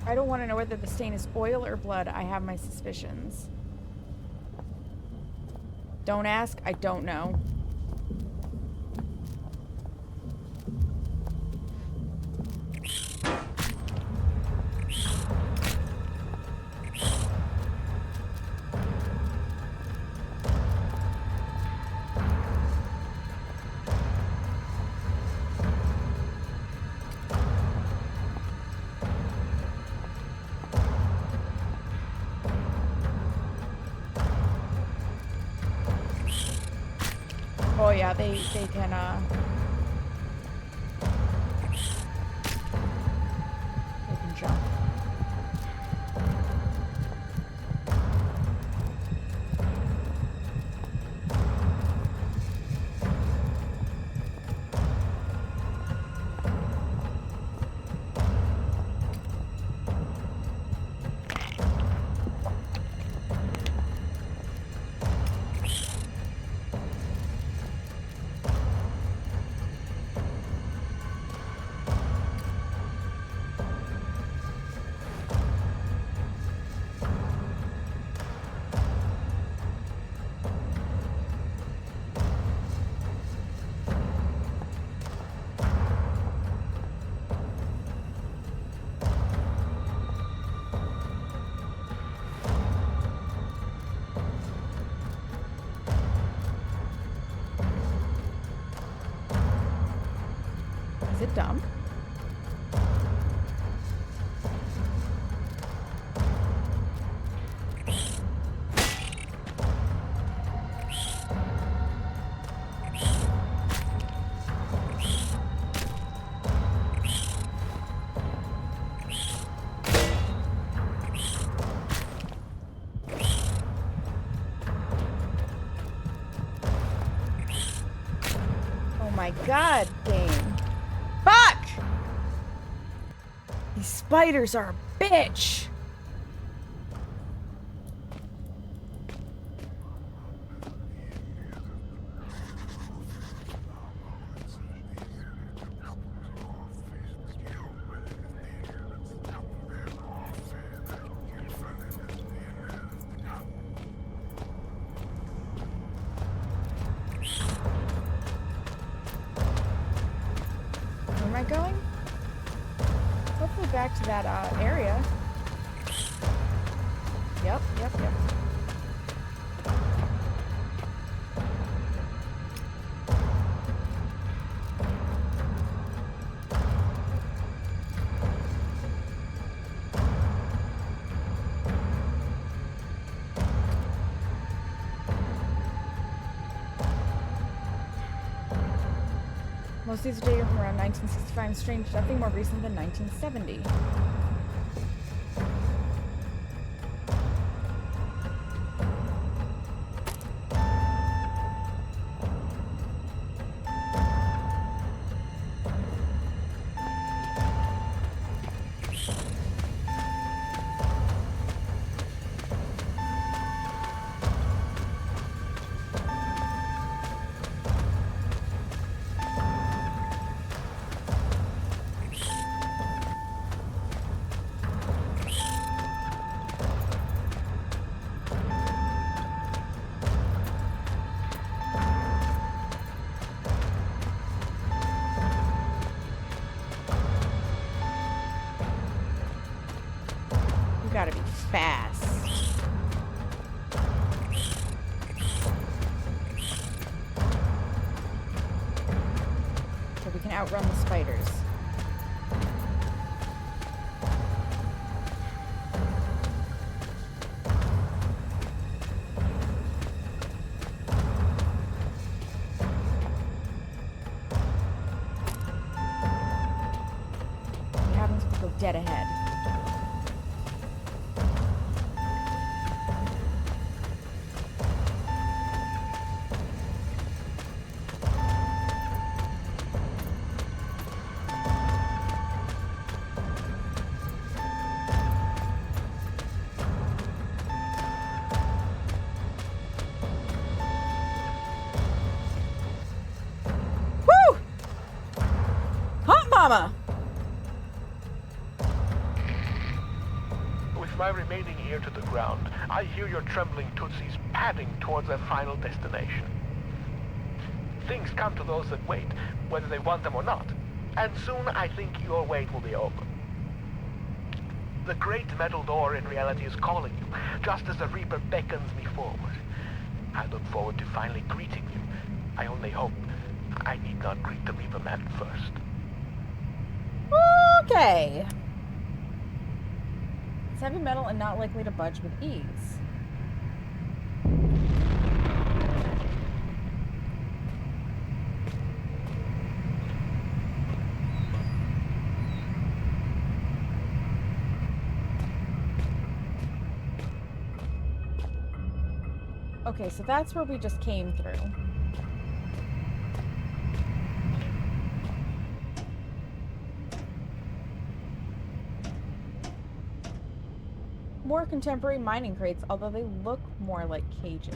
I don't want to know whether the stain is oil or blood. I have my suspicions. Don't ask. I don't know. Oh yeah, they can jump. Is it dumb? Oh my god, game. Fuck! These spiders are a bitch! Where am I going? Hopefully back to that area. Yep. Most of these are dated from around 1965 and strange, nothing more recent than 1970. Gotta be fast. So we can outrun the spiders. What happens if we go dead ahead? Mama! With my remaining ear to the ground, I hear your trembling tootsies padding towards their final destination. Things come to those that wait, whether they want them or not, and soon I think your wait will be over. The great metal door in reality is calling you, just as the Reaper beckons me forward. I look forward to finally greeting you. I only hope I need not greet the Reaper man first. Okay. It's heavy metal and not likely to budge with ease. Okay, so that's where we just came through. More contemporary mining crates, although they look more like cages.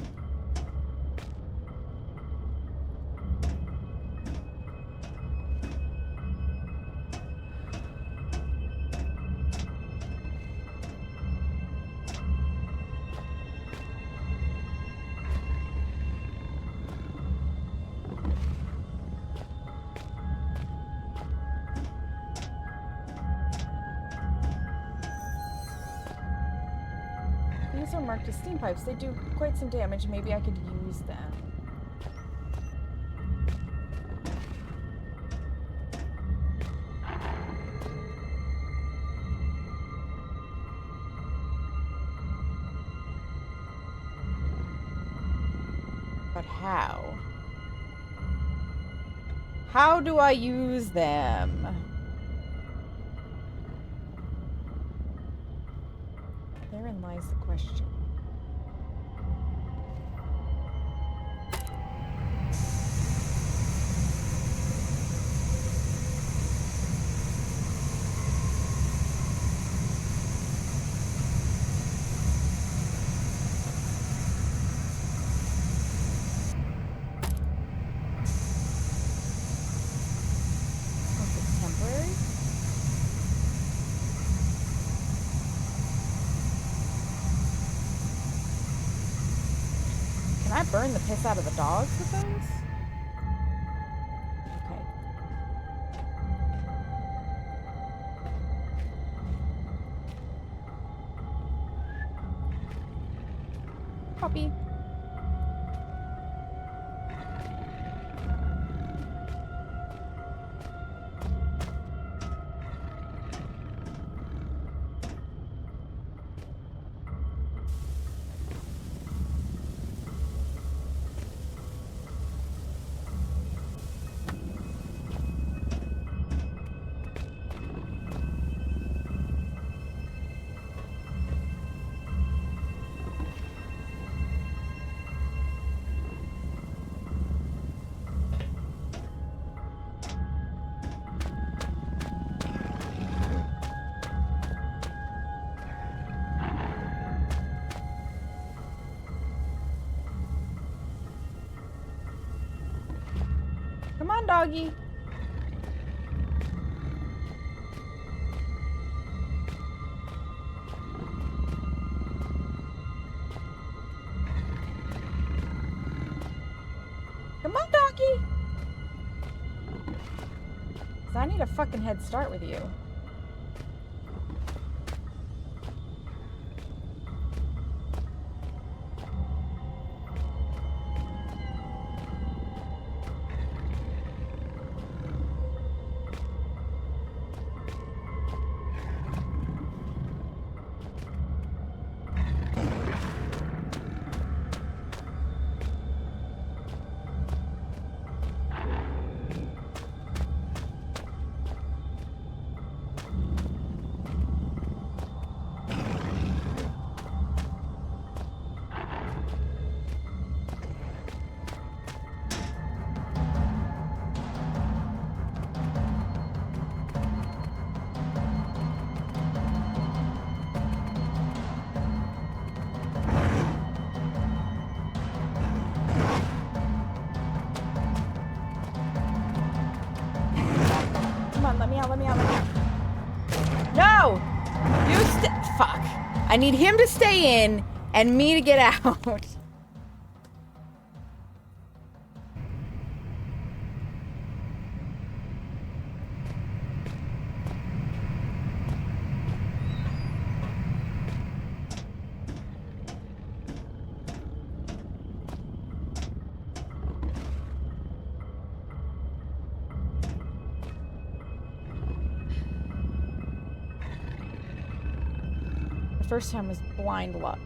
These are marked as steam pipes. They do quite some damage. Maybe I could use them. But how? How do I use them? Therein lies the question. Was it temporary? Can I burn the piss out of the dogs with those? Okay. Copy. Come on, doggy. Come on, doggy. 'Cause I need a fucking head start with you. Come on, let me out, let me out, let me out. No! You fuck. I need him to stay in and me to get out. First time was blind luck.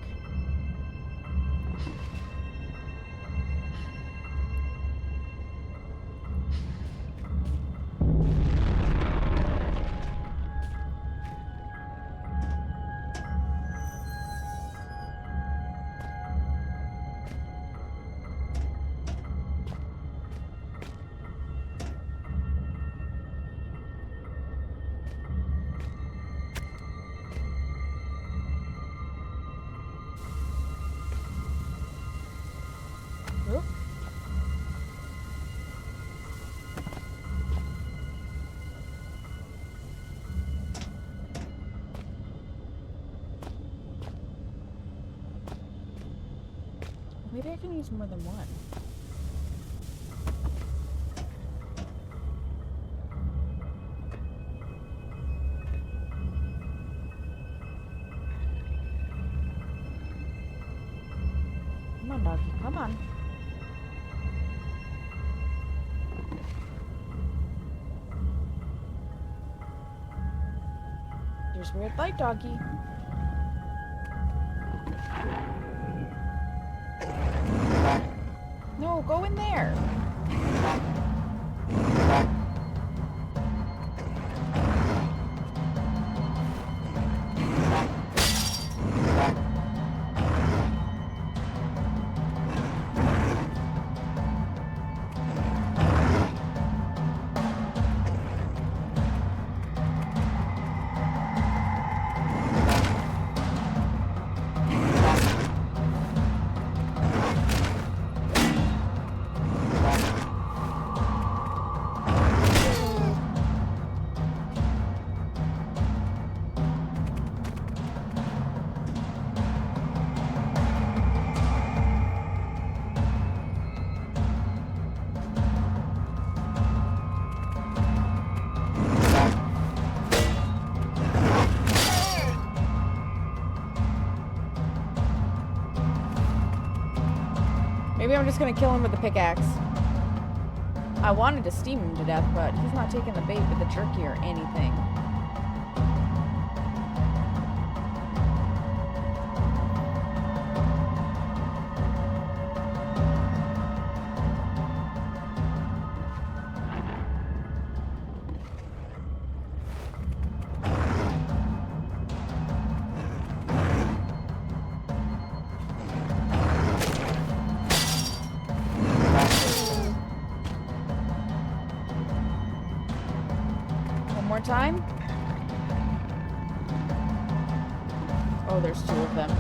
Oop. Maybe I can use more than one. Come on, doggy. Come on. There's weird light, doggy. No, go in there. Maybe I'm just gonna kill him with the pickaxe. I wanted to steam him to death, but he's not taking the bait with the jerky or anything. Time? Oh, there's two of them.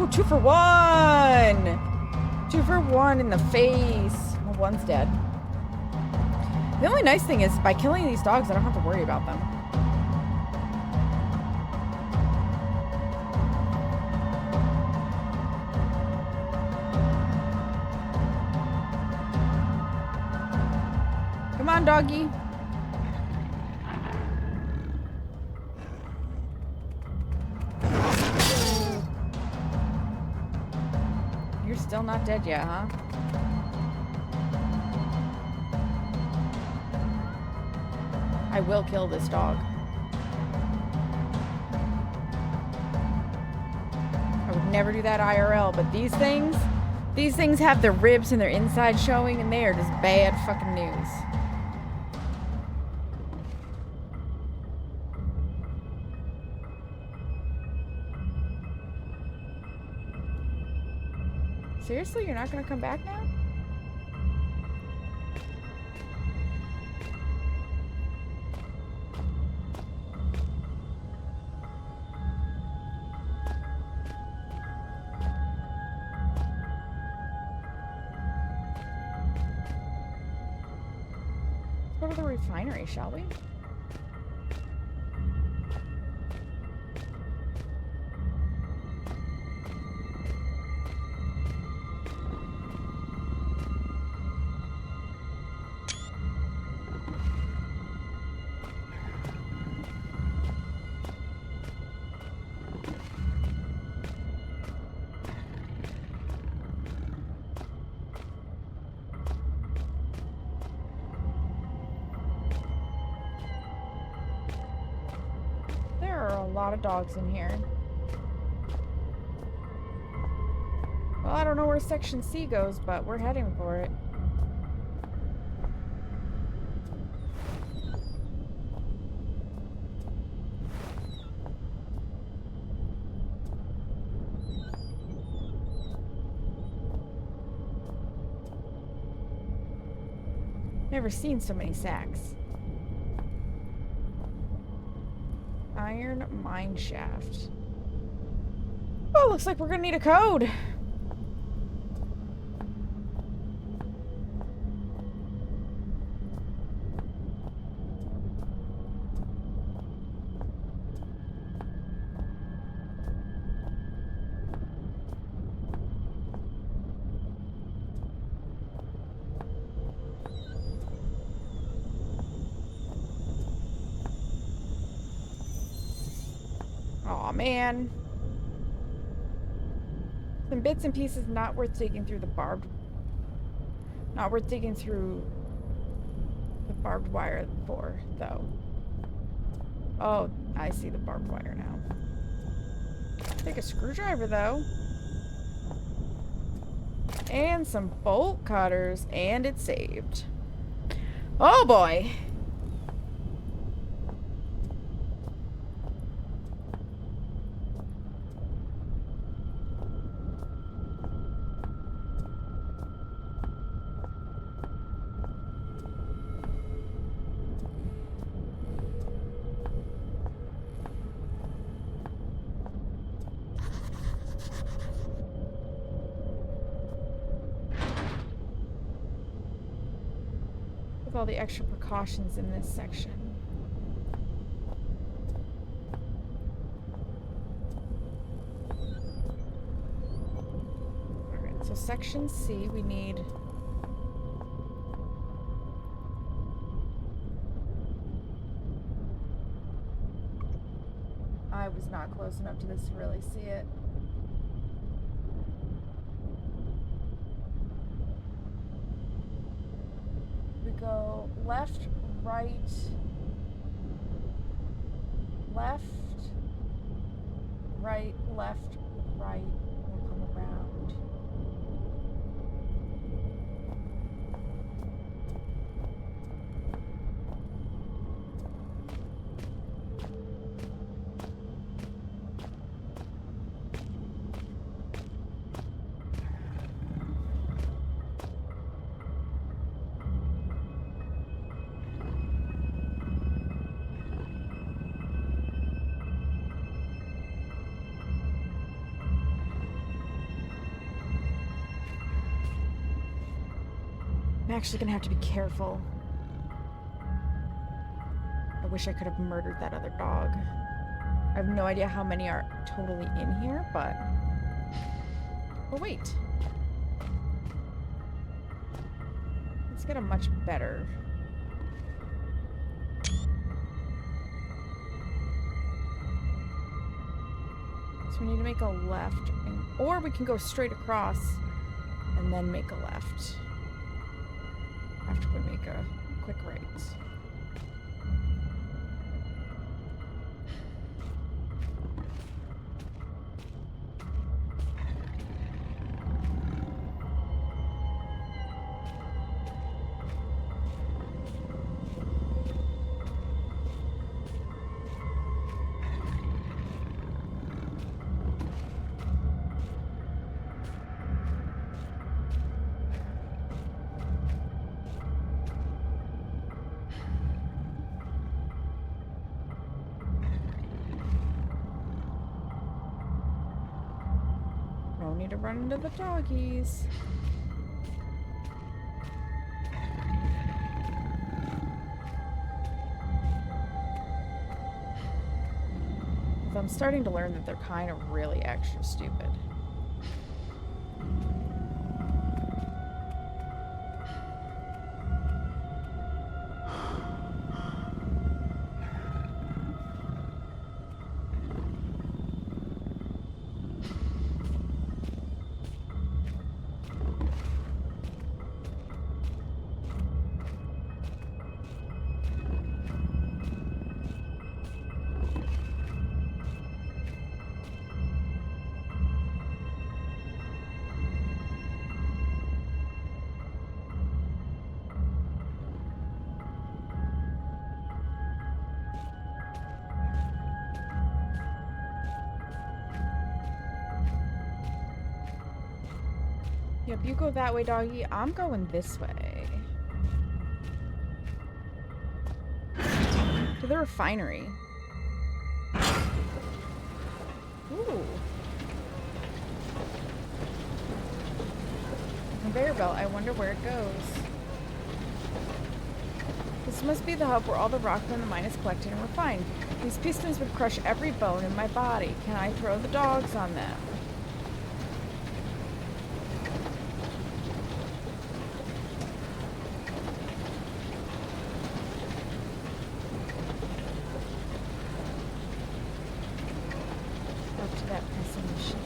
Two for one! 2 for 1 in the face. Well, one's dead. The only nice thing is, by killing these dogs, I don't have to worry about them. Come on, doggy. Still not dead yet, huh? I will kill this dog. I would never do that IRL, but these things have their ribs and their inside showing, and they are just bad fucking news. Seriously? You're not gonna come back now? Let's go to the refinery, shall we? There are a lot of dogs in here. Well, I don't know where Section C goes, but we're heading for it. Never seen so many sacks. Iron mine shaft. Oh, looks like we're gonna need a code. Aw, man. Some bits and pieces not worth digging through the barbed... Not worth digging through the barbed wire for, though. Oh, I see the barbed wire now. Take a screwdriver, though. And some bolt cutters, and it's saved. Oh, boy. With all the extra precautions in this section. Alright, so section C, we need... I was not close enough to this to really see it. We go left, right, left, right, left, right, we'll come around. I'm actually gonna have to be careful. I wish I could have murdered that other dog. I have no idea how many are totally in here, but... Oh, wait. Let's get a much better... So we need to make a left, or we can go straight across and then make a left. After we make a quick right. No need to run into the doggies. So I'm starting to learn that they're kind of really extra stupid. Yep, you go that way, doggy. I'm going this way. To the refinery. Ooh. Conveyor belt. I wonder where it goes. This must be the hub where all the rock from the mine is collected and refined. These pistons would crush every bone in my body. Can I throw the dogs on them? Up to that pressing machine.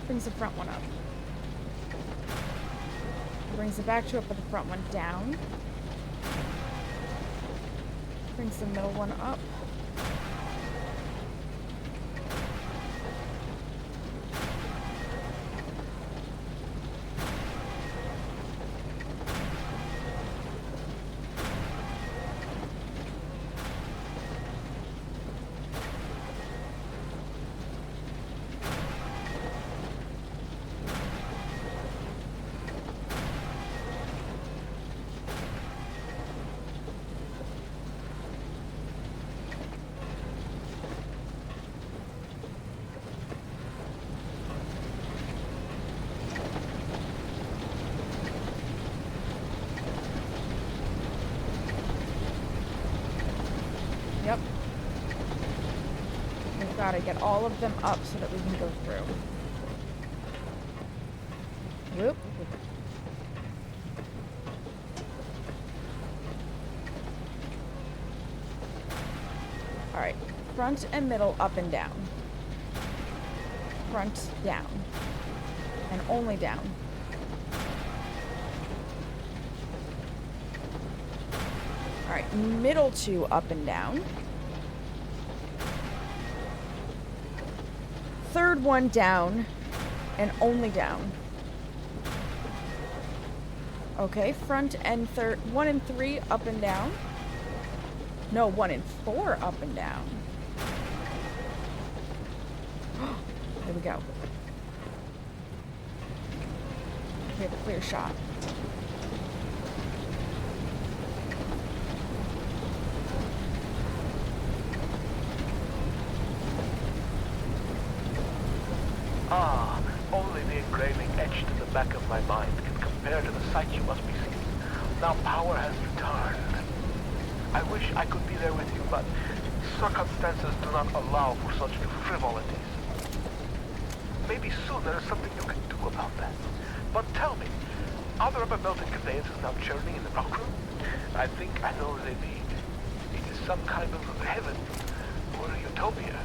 Brings the front one up. Brings the back two up, but the front one down. Brings the middle one up. Yep. We've got to get all of them up so that we can go through. Whoop. Alright. Front and middle, up and down. Front, down. And only down. Alright, middle two, up and down. Third one down, and only down. Okay, front and third, 1 and 3, up and down. No, 1 and 4, up and down. There we go. We have a clear shot. Ah, only the engraving etched in the back of my mind can compare to the sight you must be seeing. Now power has returned. I wish I could be there with you, but circumstances do not allow for such frivolities. Maybe soon there is something you can do about that. But tell me, are there other melted conveyances now churning in the rock room? I think I know where they lead. It is some kind of heaven or utopia.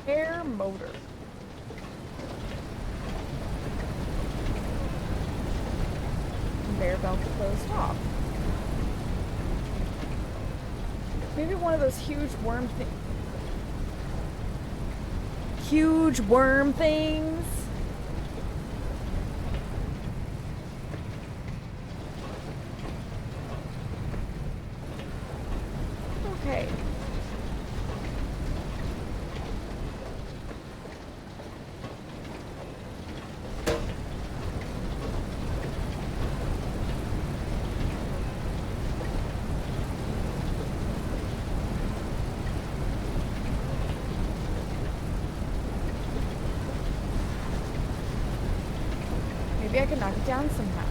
Air motor. Conveyor belt closed off. Maybe one of those huge worm things. Okay. Maybe I could knock it down somehow.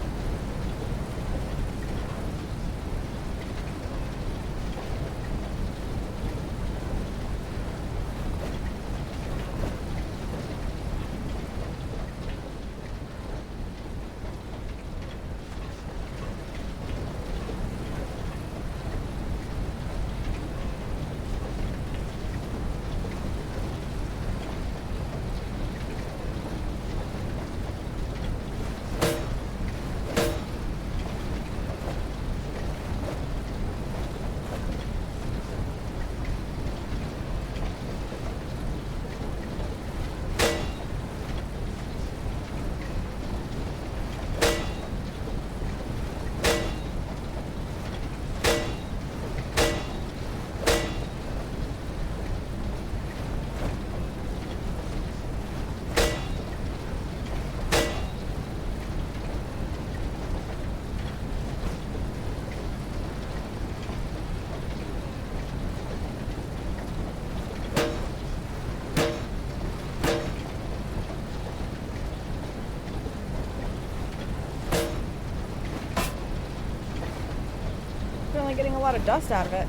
definitely getting a lot of dust out of it.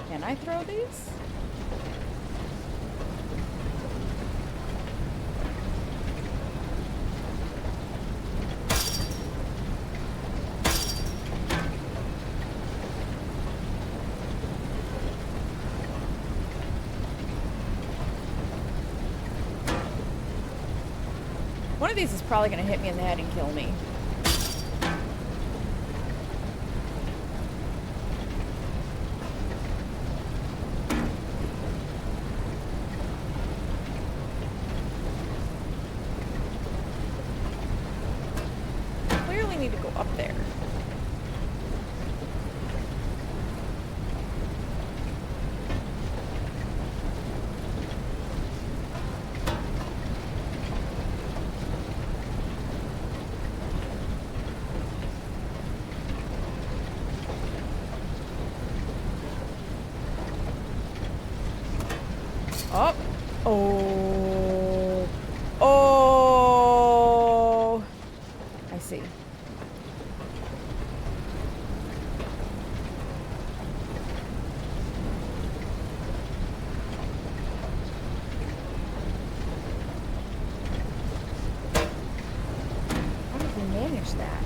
Can I throw these? One of these is probably going to hit me in the head and kill me. Clearly need to go up there. Oh. Oh. Oh. I see. How did we manage that?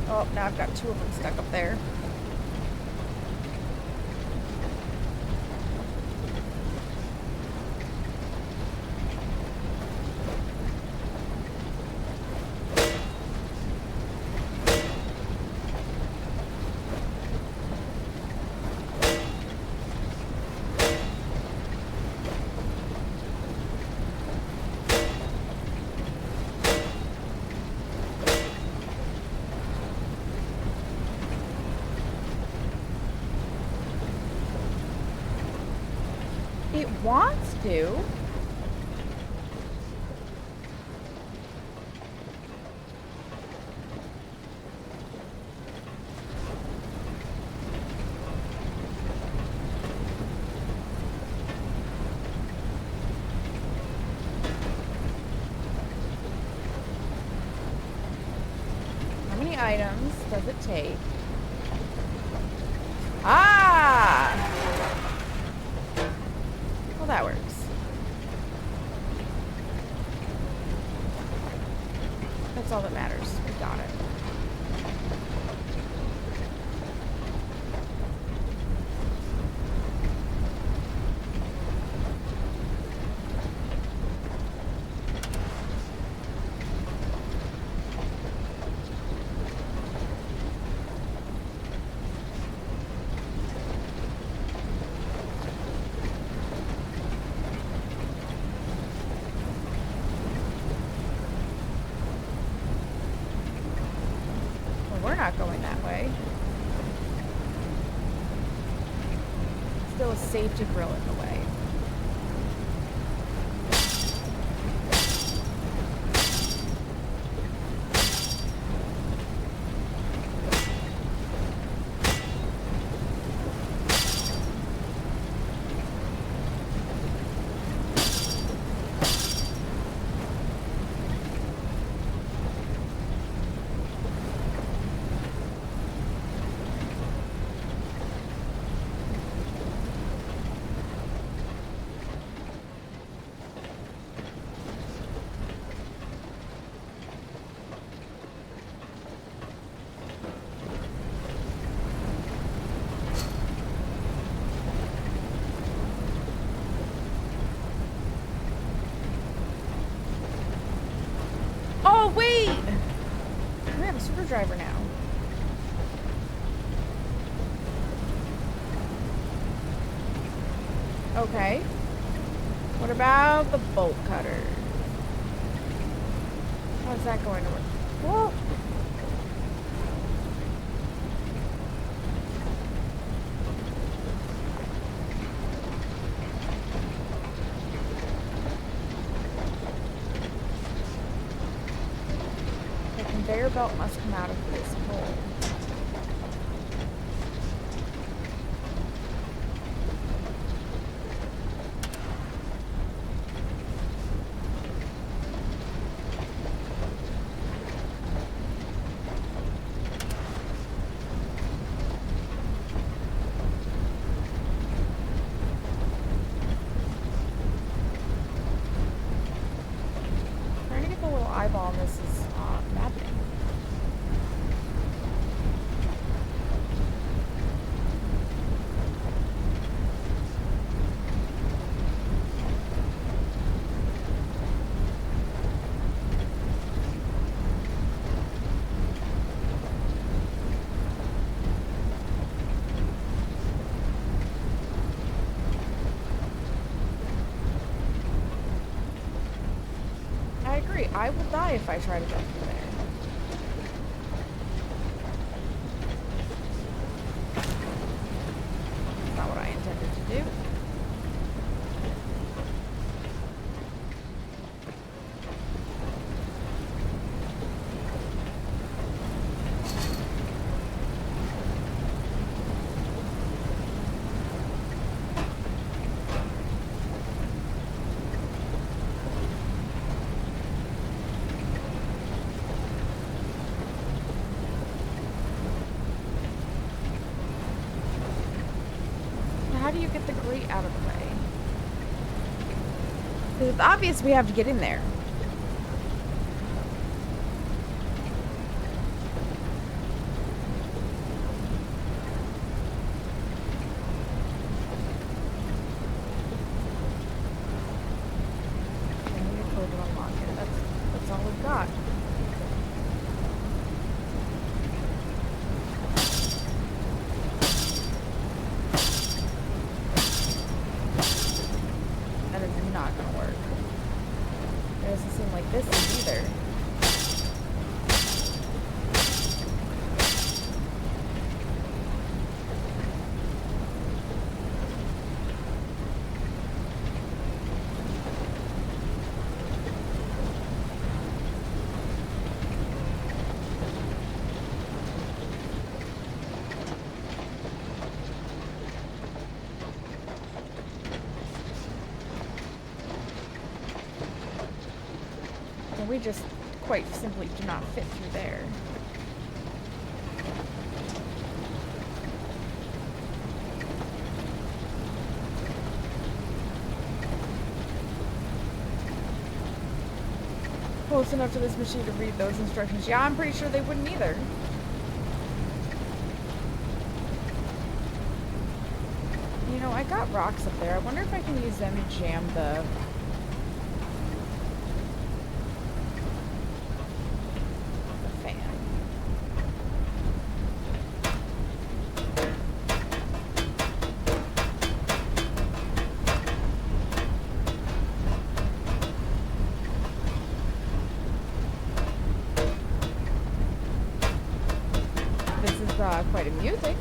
Oh, now I've got two of them stuck up there. It wants to. How many items does it take? Ah! Well, that works. That's all that matters. We got it. We're not going that way. Still a safety grill in the way. Oh, wait! We have a screwdriver now. Okay. What about the bolt cutter? How's that going to work? Whoa! The conveyor belt must come out of this hole. Trying to get the little eyeball on this is maddening. I agree. I will die if I try to jump through there. That's not what I intended to do. How do you get the grate out of the way? Because it's obvious we have to get in there. Okay, we need a code to unlock it. That's all we've got. That is not gonna work. It doesn't seem like this is either. And we just quite simply do not fit through there. Close enough to this machine to read those instructions. Yeah, I'm pretty sure they wouldn't either. You know, I got rocks up there. I wonder if I can use them to jam the fan. This is quite amusing.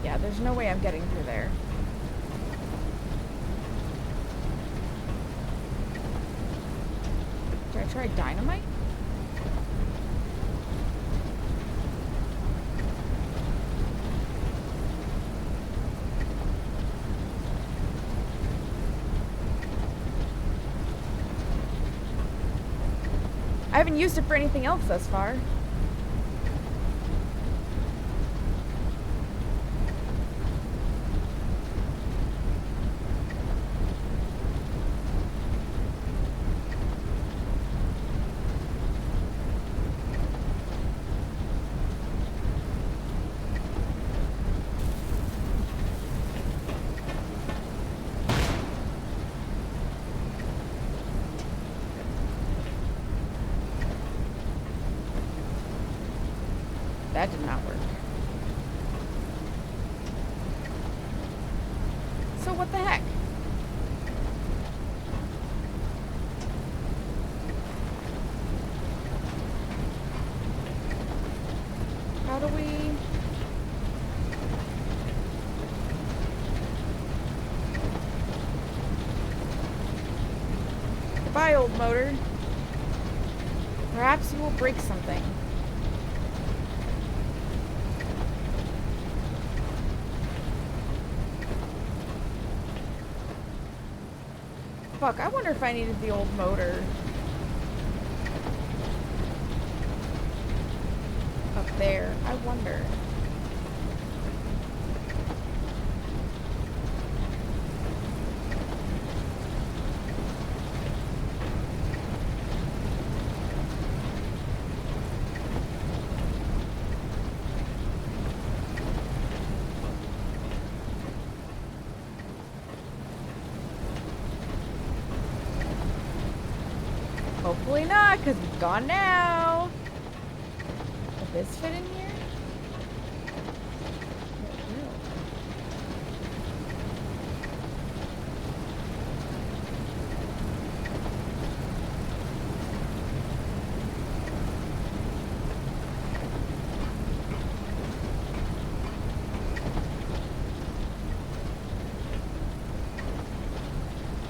Yeah, there's no way I'm getting through there. Should I try dynamite? I haven't used it for anything else thus far. that did not work. So what the heck? How do we... Goodbye, old motor. Perhaps you will break something. Fuck, I wonder if I needed the old motor. Up there. I wonder. Hopefully not, because we've gone now. Will this fit in here? It will.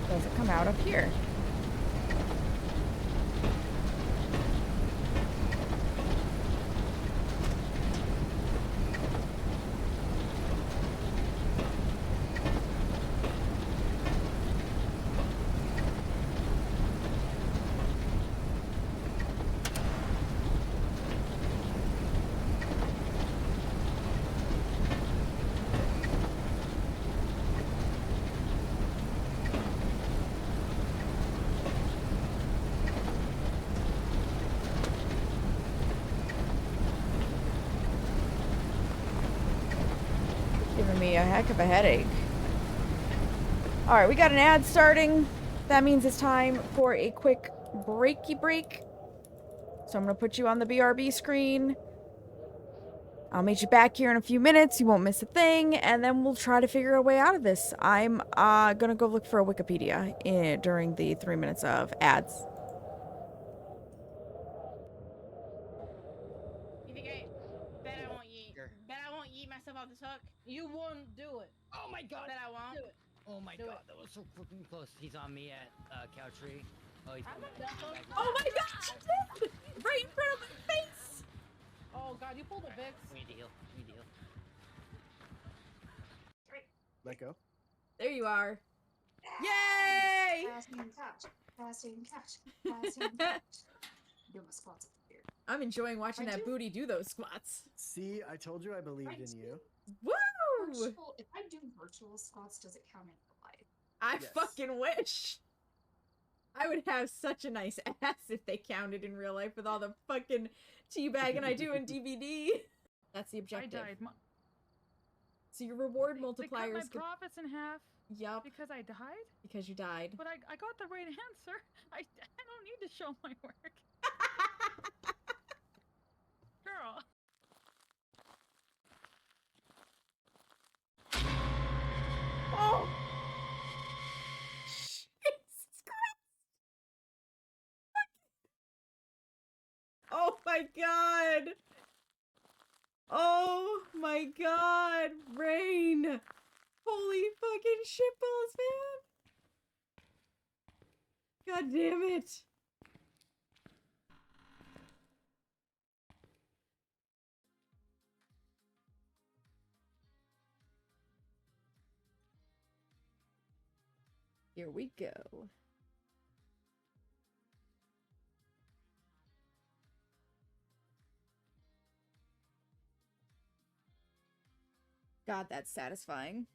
Does it come out up here? Giving me a heck of a headache. Alright, we got an ad starting. That means it's time for a quick breaky break. So I'm going to put you on the BRB screen. I'll meet you back here in a few minutes. You won't miss a thing. And then we'll try to figure a way out of this. I'm going to go look for a Wikipedia during the 3 minutes of ads. You think bet I won't yeet. Sure. Bet I won't yeet myself off this hook. You won't do it. Oh my god! Bet I won't. Do it. Oh my Do god, it. that was so freaking close. He's on me at Cow Tree. Oh, he's coming That's back. Oh my gosh, you did! Right in front of my face! Oh god, you pulled a Vix. We need to heal. We need to heal. Let go. There you are. Yay! Passing catch. Passing catch. Passing catch. Do my squats up here. I'm enjoying watching I that do. booty do those squats. See, I told you I believed Right. in you. Woo! Virtual, if I do virtual squats, does it count in real life? I Yes. fucking wish. I would have such a nice ass if they counted in real life with all the fucking teabagging I do in DVD. That's the objective. I died. So your reward They cut multipliers. my profits in half. Yup. Because I died. Because you died. But I got the right answer. I don't need to show my work. Girl. Oh! Jesus Christ! Oh my god! Oh my god! Rain! Holy fucking shitballs, man! God damn it! Here we go. God, that's satisfying.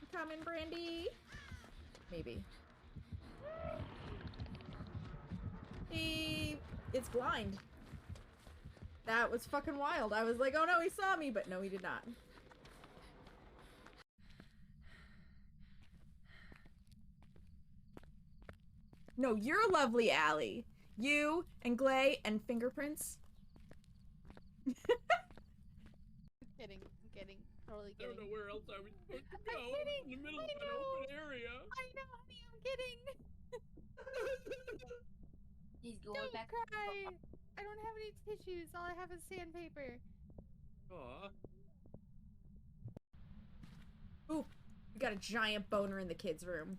I'm coming, Brandy. Maybe. It's blind. That was fucking wild. I was like, oh no, he saw me, but no, he did not. No, you're lovely, Allie. You and Glay and fingerprints. I'm kidding. I'm kidding. Totally kidding. I don't know where else I was supposed to go. I'm kidding. In the middle I of an know. open area. I know, honey. I'm kidding. He's going Don't back. cry. I don't have any tissues. All I have is sandpaper. Aw. Ooh, we got a giant boner in the kids' room.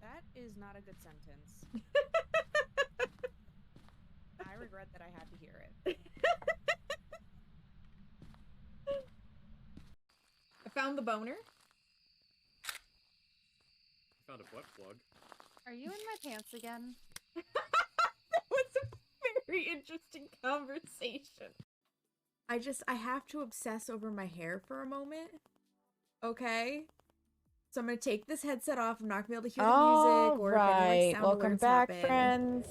That is not a good sentence. I regret that I had to hear it. I found the boner. I found a butt plug. Are you in my pants again? That was a very interesting conversation. I have to obsess over my hair for a moment. Okay? So I'm gonna take this headset off. I'm not gonna be able to hear the music or if any like sound welcome alerts back, happen. friends.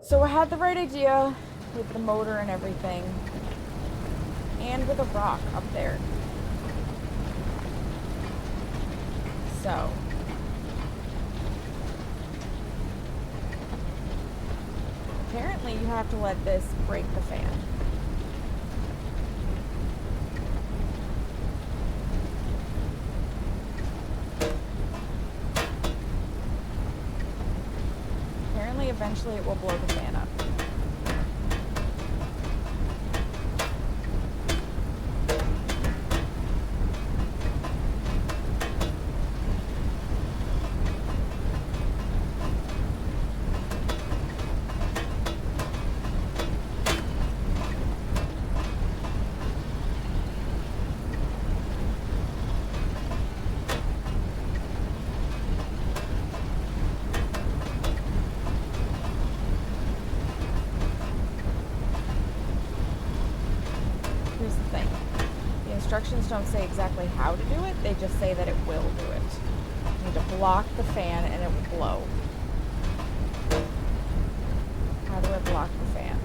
So I had the right idea with the motor and everything. And with a rock up there. So. Apparently you have to let this break the fan. Apparently eventually it will blow the fan up. Here's the thing. The instructions don't say exactly how to do it, they just say that it will do it. You need to block the fan and it will blow. How do I block the fan?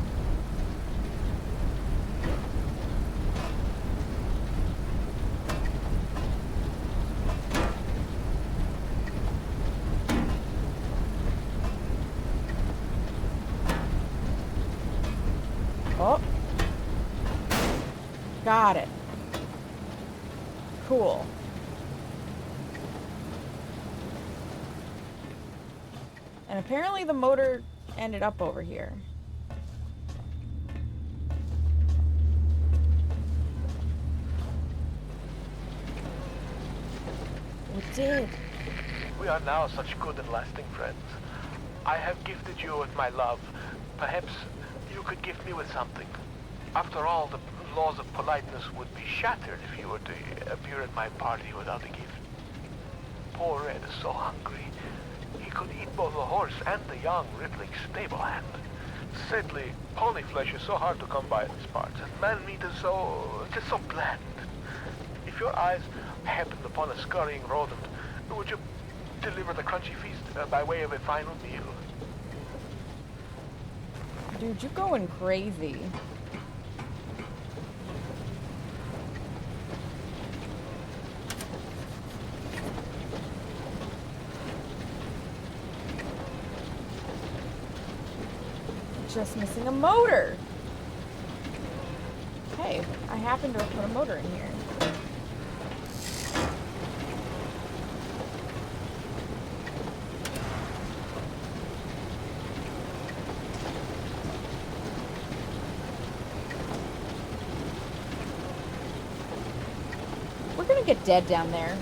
Oh. Got it. Cool. And apparently the motor ended up over here. It did. We are now such good and lasting friends. I have gifted you with my love. Perhaps you could gift me with something. After all, the laws of politeness would be shattered if you were to appear at my party without a gift. Poor Red is so hungry. He could eat both the horse and the young rippling stable hand. Sadly, pony flesh is so hard to come by in these parts, and man meat is just so bland. If your eyes happened upon a scurrying rodent, would you deliver the crunchy feast by way of a final meal? Dude, you're going crazy. Just missing a motor. Hey, I happen to have put a motor in here. We're gonna get dead down there.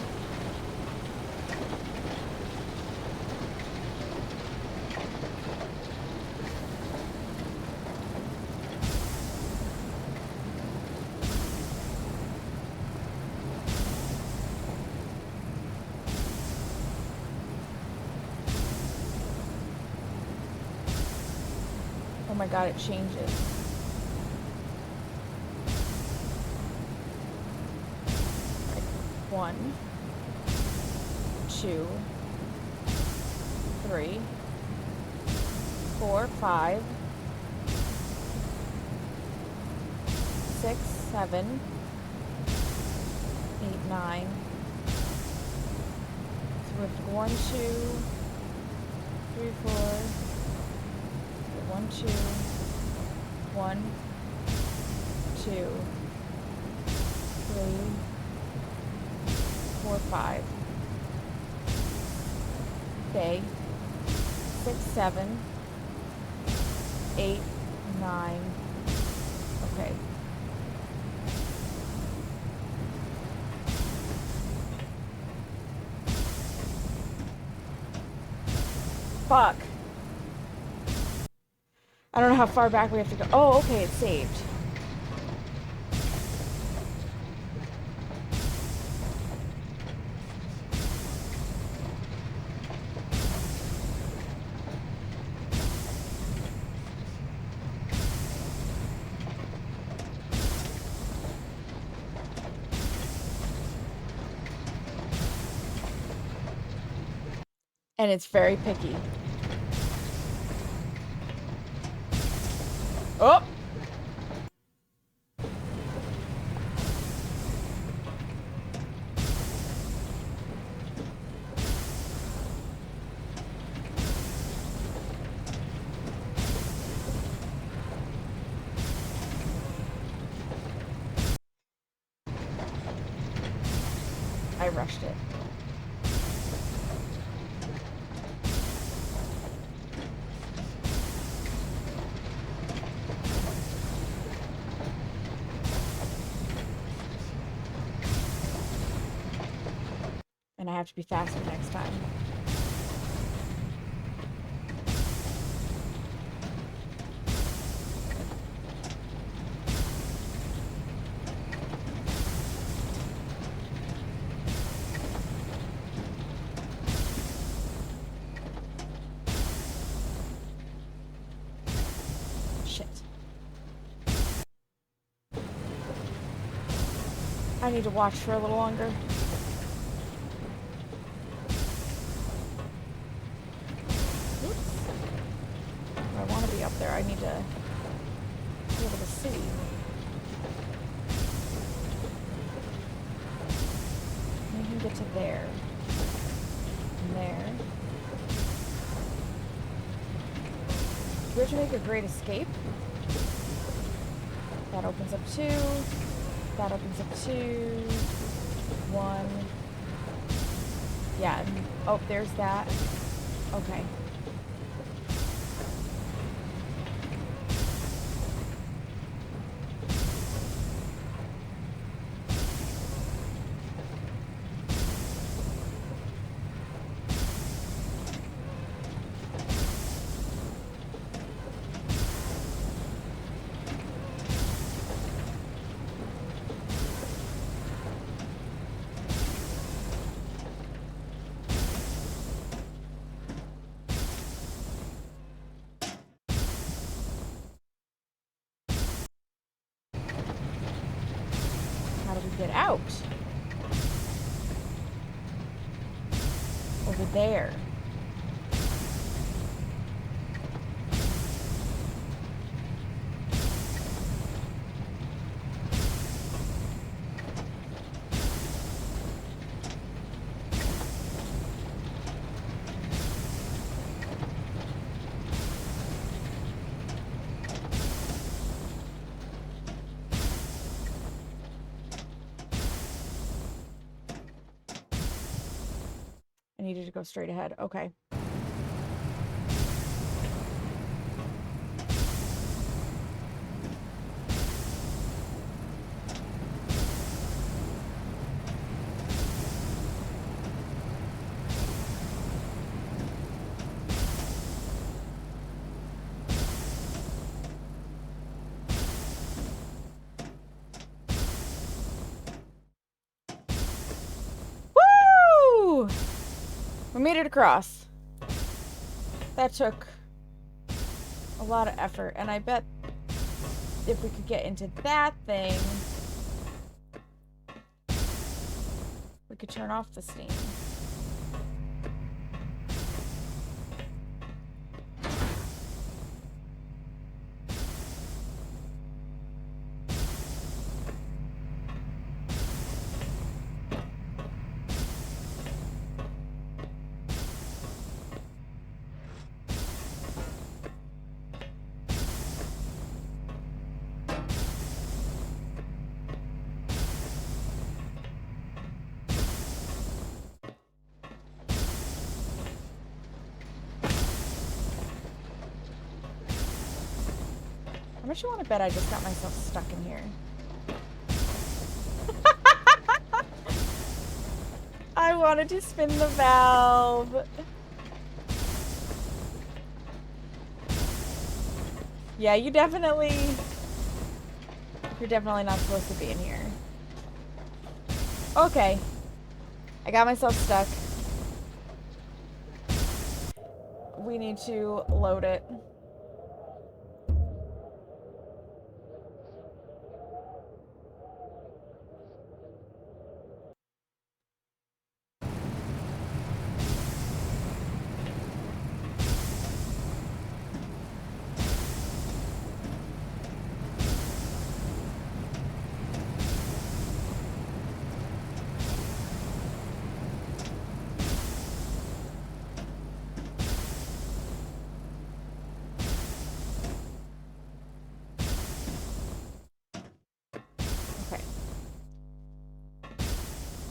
Oh my god, it changes. Like 1, 2, 3, 4, 5, 6, 7, 8, 9. So we have to go 1, 2, 3, 4. 1, 2. 1, 2, 3, 4, 5. Okay. 6, 7, 8, 9. Okay. Fuck. I don't know how far back we have to go. Oh, okay, it's saved. And it's very picky. Oh! I rushed it. And I have to be faster next time. Shit. I need to watch for a little longer. I want to be up there. I need to be able to see. You can get to there. And there. Do we have to make a great escape? That opens up 2. That opens up 2. 1. Yeah. And, oh, there's that. Okay. Get out. Over there. I needed to go straight ahead. Okay. Woo! We made it across. That took a lot of effort, and I bet if we could get into that thing, we could turn off the steam. much you want to bet I just got myself stuck in here? I wanted to spin the valve. Yeah, you're definitely not supposed to be in here. Okay. I got myself stuck. We need to load it.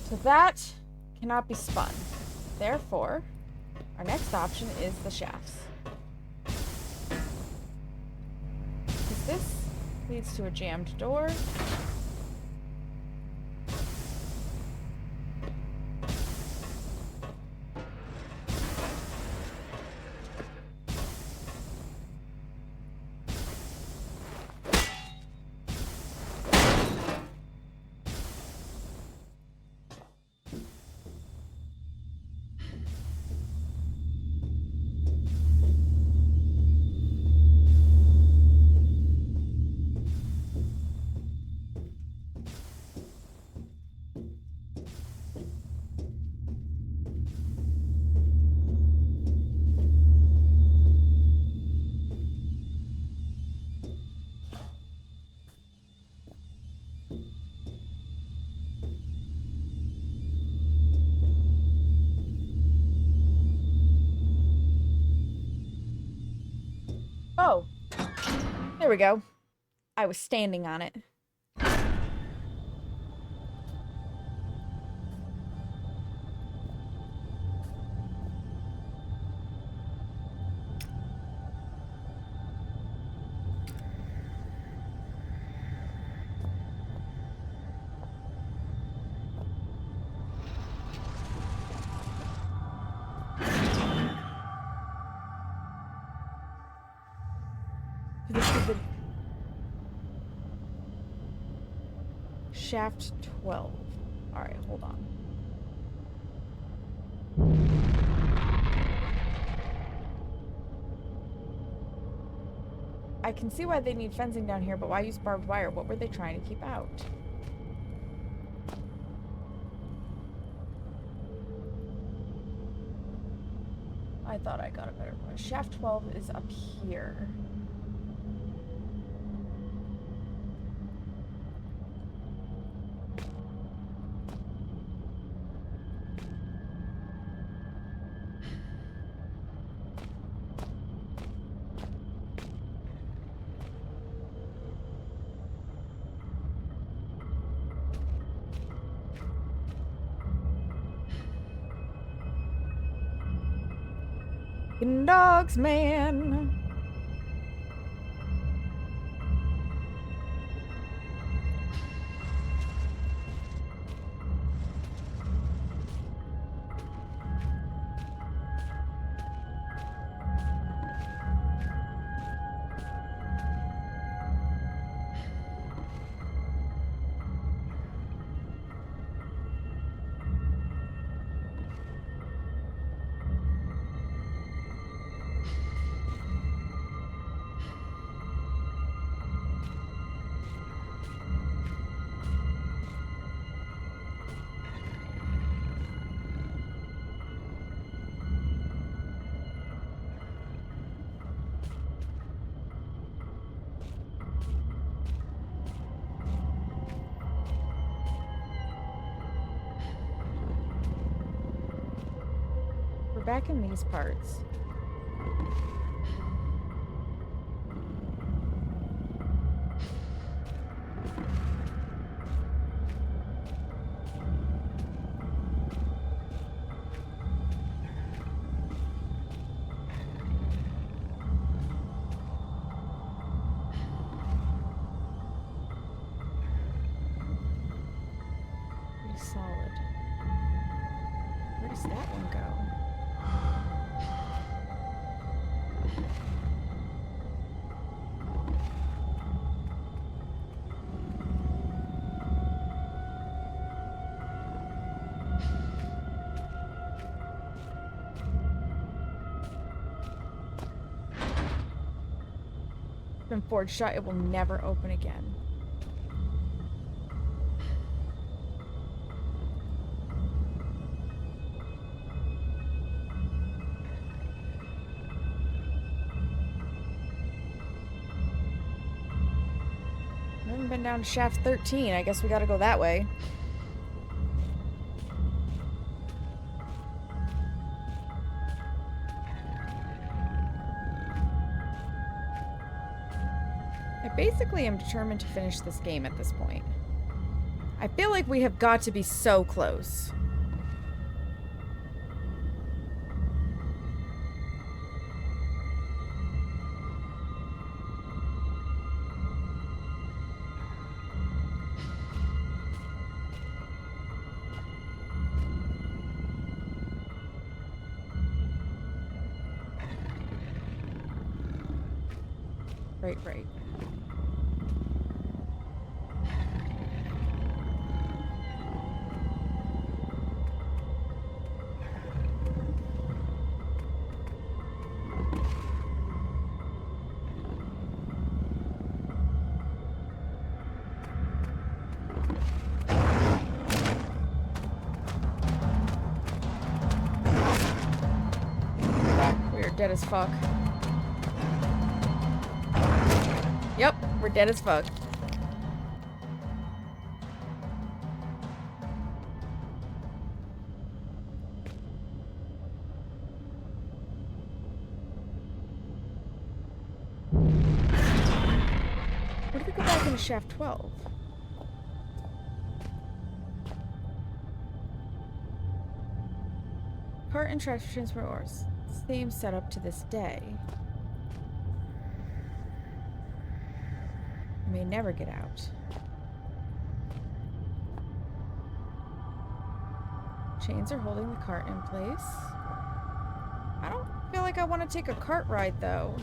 So that cannot be spun. Therefore, our next option is the shafts. Because this leads to a jammed door. Oh, there we go. I was standing on it. Shaft 12. Alright, hold on. I can see why they need fencing down here, but why use barbed wire? What were they trying to keep out? I thought I got a better one. Shaft 12 is up here. Dogs, man. We're back in these parts. Where does that one go? It's been forged shut. It will never open again. I haven't been down to shaft 13. I guess we gotta go that way. I basically am determined to finish this game at this point. I feel like we have got to be so close. Right. We're dead as fuck. Yep, we're dead as fuck. Where did we go back into shaft 12? Cart and trash transfer ores. Same setup to this day. May never get out. Chains are holding the cart in place. I don't feel like I want to take a cart ride though.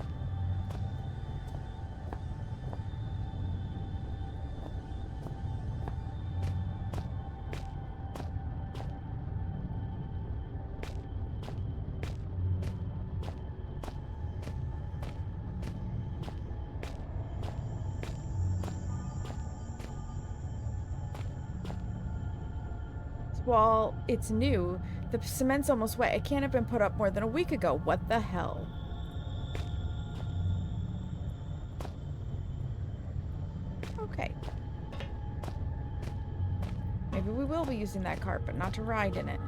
While it's new, the cement's almost wet. It can't have been put up more than a week ago. What the hell? Okay. Maybe we will be using that cart, but not to ride in it.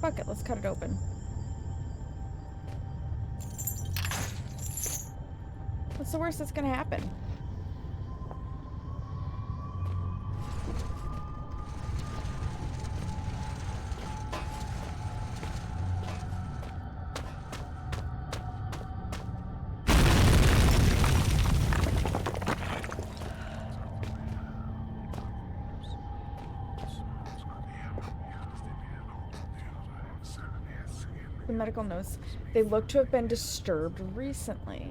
Fuck it, let's cut it open. What's the worst that's gonna happen? The medical notes. They look to have been disturbed recently.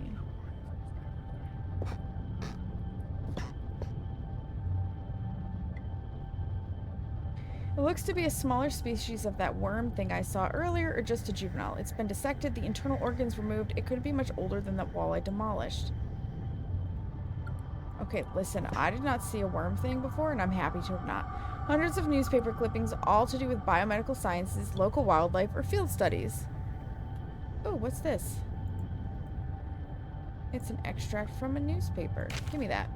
It looks to be a smaller species of that worm thing I saw earlier, or just a juvenile. It's been dissected, the internal organs removed. It couldn't be much older than that wall I demolished. Okay, listen, I did not see a worm thing before, and I'm happy to have not. Hundreds of newspaper clippings, all to do with biomedical sciences, local wildlife, or field studies. Oh, what's this? It's an extract from a newspaper. Give me that.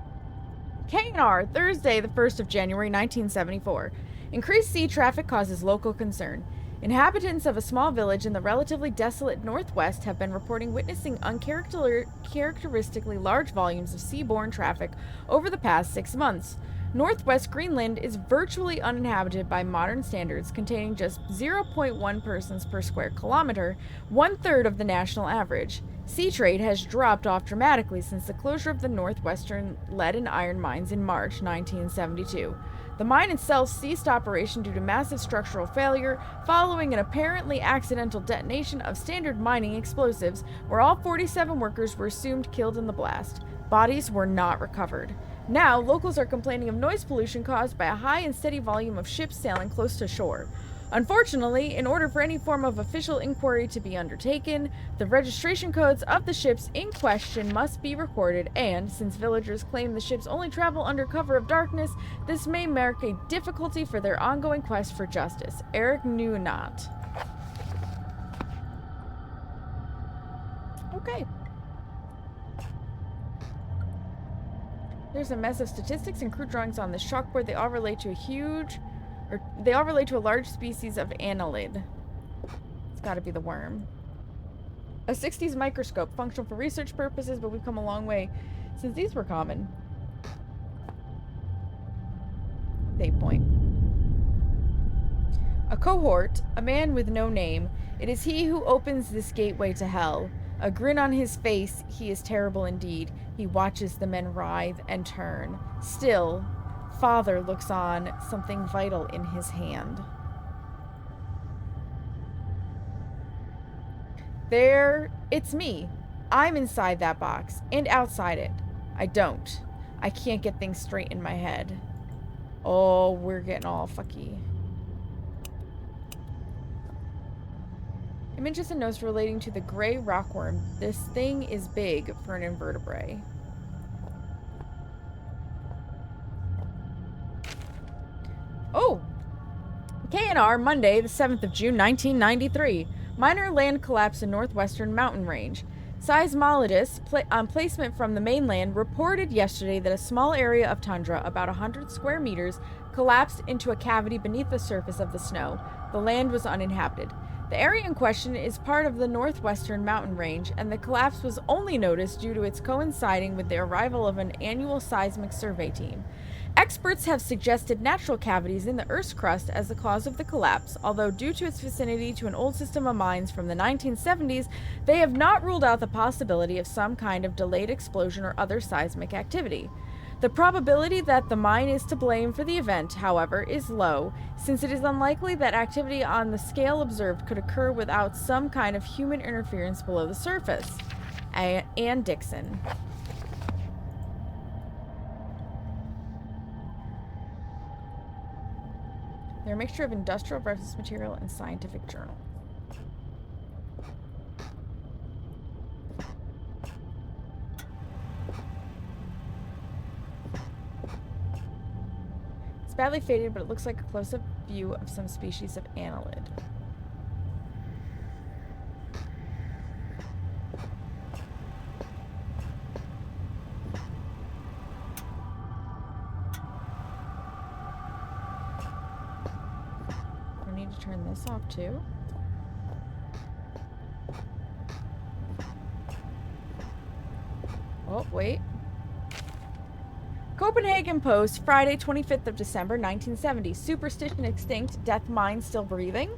KNR, Thursday, the 1st of January, 1974. Increased sea traffic causes local concern. Inhabitants of a small village in the relatively desolate northwest have been reporting witnessing uncharacteristically large volumes of seaborne traffic over the past 6 months. Northwest Greenland is virtually uninhabited by modern standards, containing just 0.1 persons per square kilometer, 1/3 of the national average. Sea trade has dropped off dramatically since the closure of the northwestern lead and iron mines in March 1972. The mine itself ceased operation due to massive structural failure following an apparently accidental detonation of standard mining explosives, where all 47 workers were assumed killed in the blast. Bodies were not recovered. Now, locals are complaining of noise pollution caused by a high and steady volume of ships sailing close to shore. Unfortunately, in order for any form of official inquiry to be undertaken, the registration codes of the ships in question must be recorded, and, since villagers claim the ships only travel under cover of darkness, this may mark a difficulty for their ongoing quest for justice. Eric knew not. Okay. There's a mess of statistics and crude drawings on this chalkboard. They all relate to a large species of annelid. It's gotta be the worm. A 60s microscope, functional for research purposes, but we've come a long way since these were common. Save point. A cohort, a man with no name. It is he who opens this gateway to hell. A grin on his face, he is terrible indeed. He watches the men writhe and turn. Still, Father looks on, something vital in his hand. There, it's me. I'm inside that box, and outside it. I can't get things straight in my head. Oh, we're getting all fucky. Images and notes relating to the gray rockworm. This thing is big for an invertebrate. Oh! KNR, Monday, the 7th of June, 1993. Minor land collapse in northwestern mountain range. Seismologists on placement from the mainland reported yesterday that a small area of tundra, about 100 square meters, collapsed into a cavity beneath the surface of the snow. The land was uninhabited. The area in question is part of the northwestern mountain range, and the collapse was only noticed due to its coinciding with the arrival of an annual seismic survey team. Experts have suggested natural cavities in the Earth's crust as the cause of the collapse, although due to its vicinity to an old system of mines from the 1970s, they have not ruled out the possibility of some kind of delayed explosion or other seismic activity. The probability that the mine is to blame for the event, however, is low, since it is unlikely that activity on the scale observed could occur without some kind of human interference below the surface. Ann Dixon. They're a mixture of industrial reference material and scientific journal. It's badly faded, but it looks like a close-up view of some species of annelid. I need to turn this off too. Oh, wait. Copenhagen Post, Friday, 25th of December, 1970. Superstition extinct, death mine still breathing?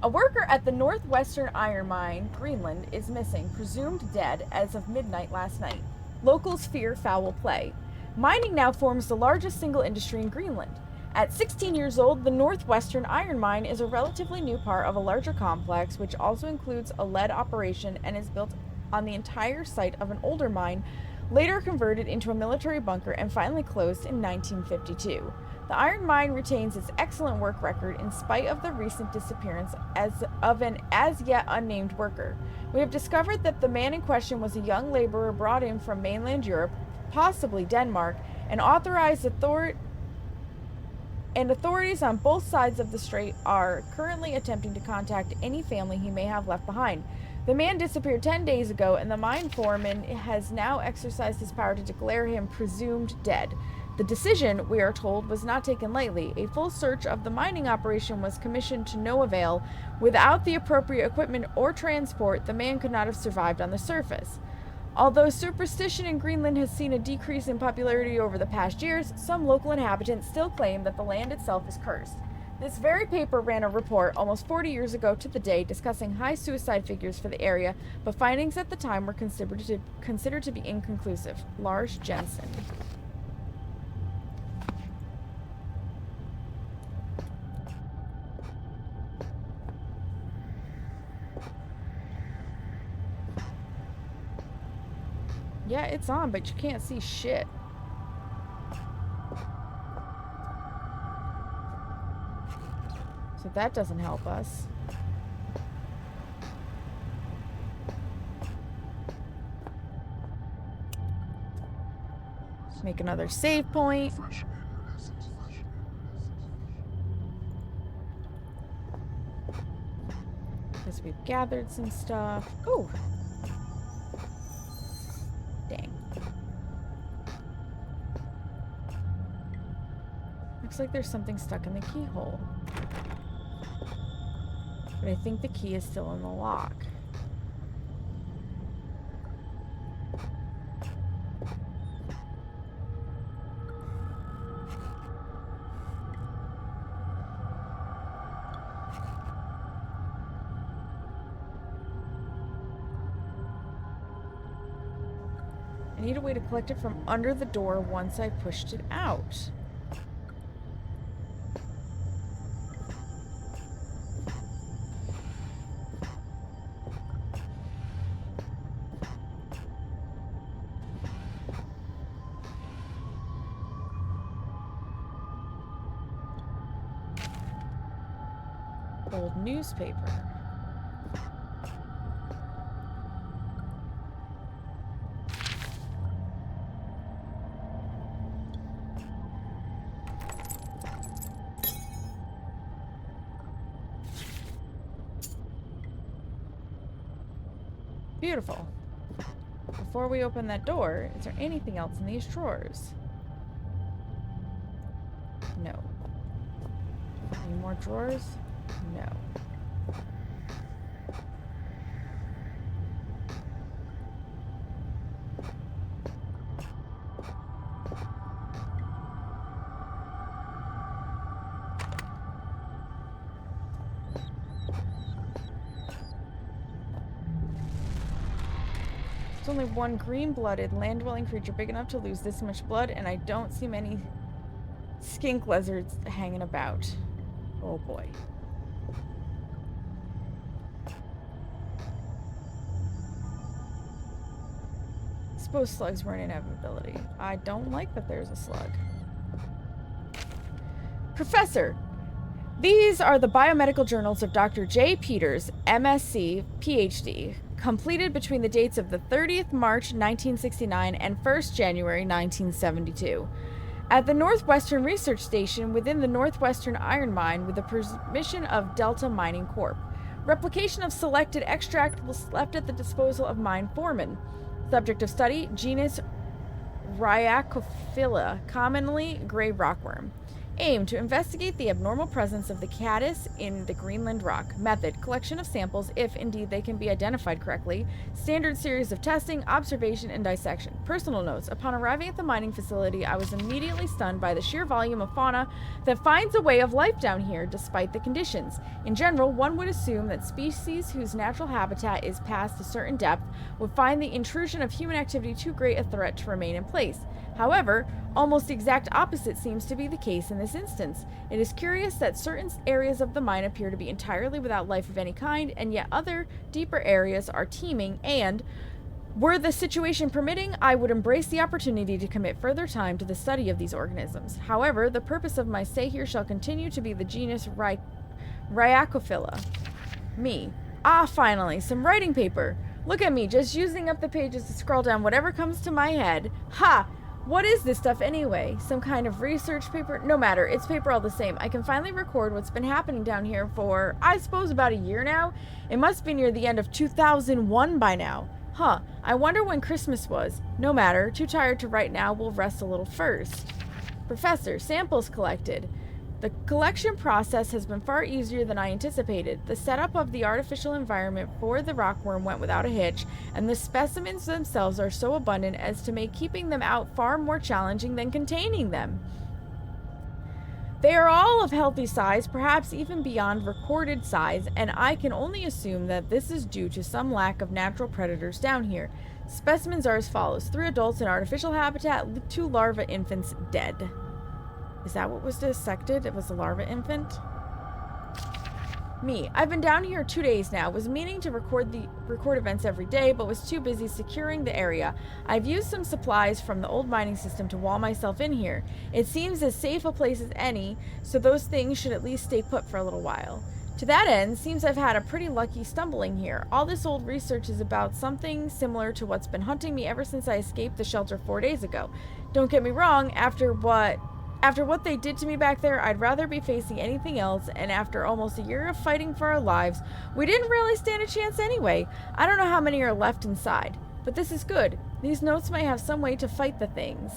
A worker at the northwestern iron mine, Greenland, is missing, presumed dead as of midnight last night. Locals fear foul play. Mining now forms the largest single industry in Greenland. At 16 years old, the northwestern iron mine is a relatively new part of a larger complex, which also includes a lead operation and is built on the entire site of an older mine, later converted into a military bunker and finally closed in 1952. The iron mine retains its excellent work record in spite of the recent disappearance of an as yet unnamed worker. We have discovered that the man in question was a young laborer brought in from mainland Europe, possibly Denmark, and authorities on both sides of the strait are currently attempting to contact any family he may have left behind. The man disappeared 10 days ago, and the mine foreman has now exercised his power to declare him presumed dead. The decision, we are told, was not taken lightly. A full search of the mining operation was commissioned to no avail. Without the appropriate equipment or transport, the man could not have survived on the surface. Although superstition in Greenland has seen a decrease in popularity over the past years, some local inhabitants still claim that the land itself is cursed. This very paper ran a report almost 40 years ago to the day discussing high suicide figures for the area, but findings at the time were considered to be inconclusive. Lars Jensen. Yeah, it's on, but you can't see shit. So that doesn't help us. Let's make another save point. Because we've gathered some stuff. Ooh. Dang. Looks like there's something stuck in the keyhole. But I think the key is still in the lock. I need a way to collect it from under the door once I pushed it out. Old newspaper. Beautiful. Before we open that door, is there anything else in these drawers? No. Any more drawers? No. There's only one green-blooded land-dwelling creature big enough to lose this much blood, and I don't see many skink lizards hanging about. Oh boy. Suppose slugs were an inevitability. I don't like that there's a slug. Professor, these are the biomedical journals of Dr. J. Peters, MSc, PhD, completed between the dates of the 30th March 1969 and 1st January 1972. At the Northwestern Research Station within the Northwestern Iron Mine with the permission of Delta Mining Corp. Replication of selected extractables left at the disposal of mine foreman. Subject of study, genus Rhyacophila, commonly gray rockworm. Aim to investigate the abnormal presence of the caddis in the Greenland rock. Method, collection of samples if indeed they can be identified correctly. Standard series of testing, observation, and dissection. Personal notes. Upon arriving at the mining facility, I was immediately stunned by the sheer volume of fauna that finds a way of life down here despite the conditions. In general, one would assume that species whose natural habitat is past a certain depth would find the intrusion of human activity too great a threat to remain in place. However, almost the exact opposite seems to be the case in this instance. It is curious that certain areas of the mine appear to be entirely without life of any kind, and yet other, deeper areas are teeming, and, were the situation permitting, I would embrace the opportunity to commit further time to the study of these organisms. However, the purpose of my stay here shall continue to be the genus Rhyacophila. Me. Ah, finally, some writing paper. Look at me, just using up the pages to scroll down whatever comes to my head. Ha! What is this stuff anyway? Some kind of research paper? No matter, it's paper all the same. I can finally record what's been happening down here for, I suppose, about a year now. It must be near the end of 2001 by now. Huh, I wonder when Christmas was. No matter, too tired to write now, we'll rest a little first. Professor, samples collected. The collection process has been far easier than I anticipated. The setup of the artificial environment for the rockworm went without a hitch, and the specimens themselves are so abundant as to make keeping them out far more challenging than containing them. They are all of healthy size, perhaps even beyond recorded size, and I can only assume that this is due to some lack of natural predators down here. Specimens are as follows: 3 adults in artificial habitat, 2 larva infants dead. Is that what was dissected? It was a larva infant? Me. I've been down here 2 days now. Was meaning to record events every day, but was too busy securing the area. I've used some supplies from the old mining system to wall myself in here. It seems as safe a place as any, so those things should at least stay put for a little while. To that end, seems I've had a pretty lucky stumbling here. All this old research is about something similar to what's been hunting me ever since I escaped the shelter 4 days ago. Don't get me wrong, after what they did to me back there, I'd rather be facing anything else, and after almost a year of fighting for our lives, we didn't really stand a chance anyway. I don't know how many are left inside, but this is good. These notes might have some way to fight the things.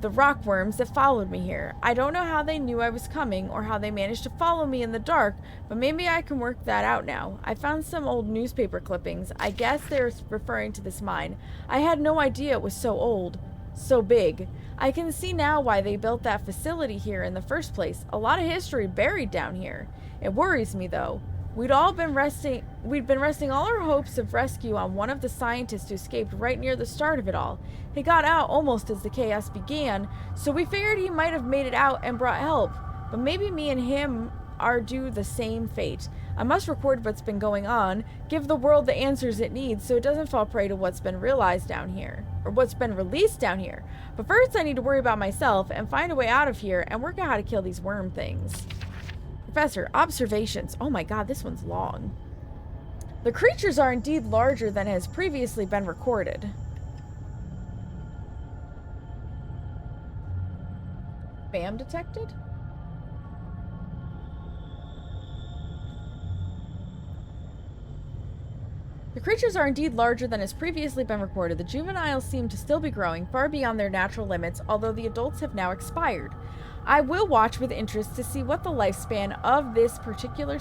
The rockworms that followed me here. I don't know how they knew I was coming, or how they managed to follow me in the dark, but maybe I can work that out now. I found some old newspaper clippings. I guess they're referring to this mine. I had no idea it was so old. So big. I can see now why they built that facility here in the first place. A lot of history buried down here. It worries me though. We'd been resting all our hopes of rescue on one of the scientists who escaped right near the start of it all. He got out almost as the chaos began, so we figured he might have made it out and brought help. But maybe me and him are due the same fate. I must record what's been going on, give the world the answers it needs so it doesn't fall prey to what's been realized down here, or what's been released down here. But first I need to worry about myself and find a way out of here and work out how to kill these worm things. Professor, observations. Oh my god, this one's long. The creatures are indeed larger than has previously been recorded. Spam detected? The creatures are indeed larger than has previously been recorded. The juveniles seem to still be growing, far beyond their natural limits, although the adults have now expired. I will watch with interest to see what the lifespan of this particular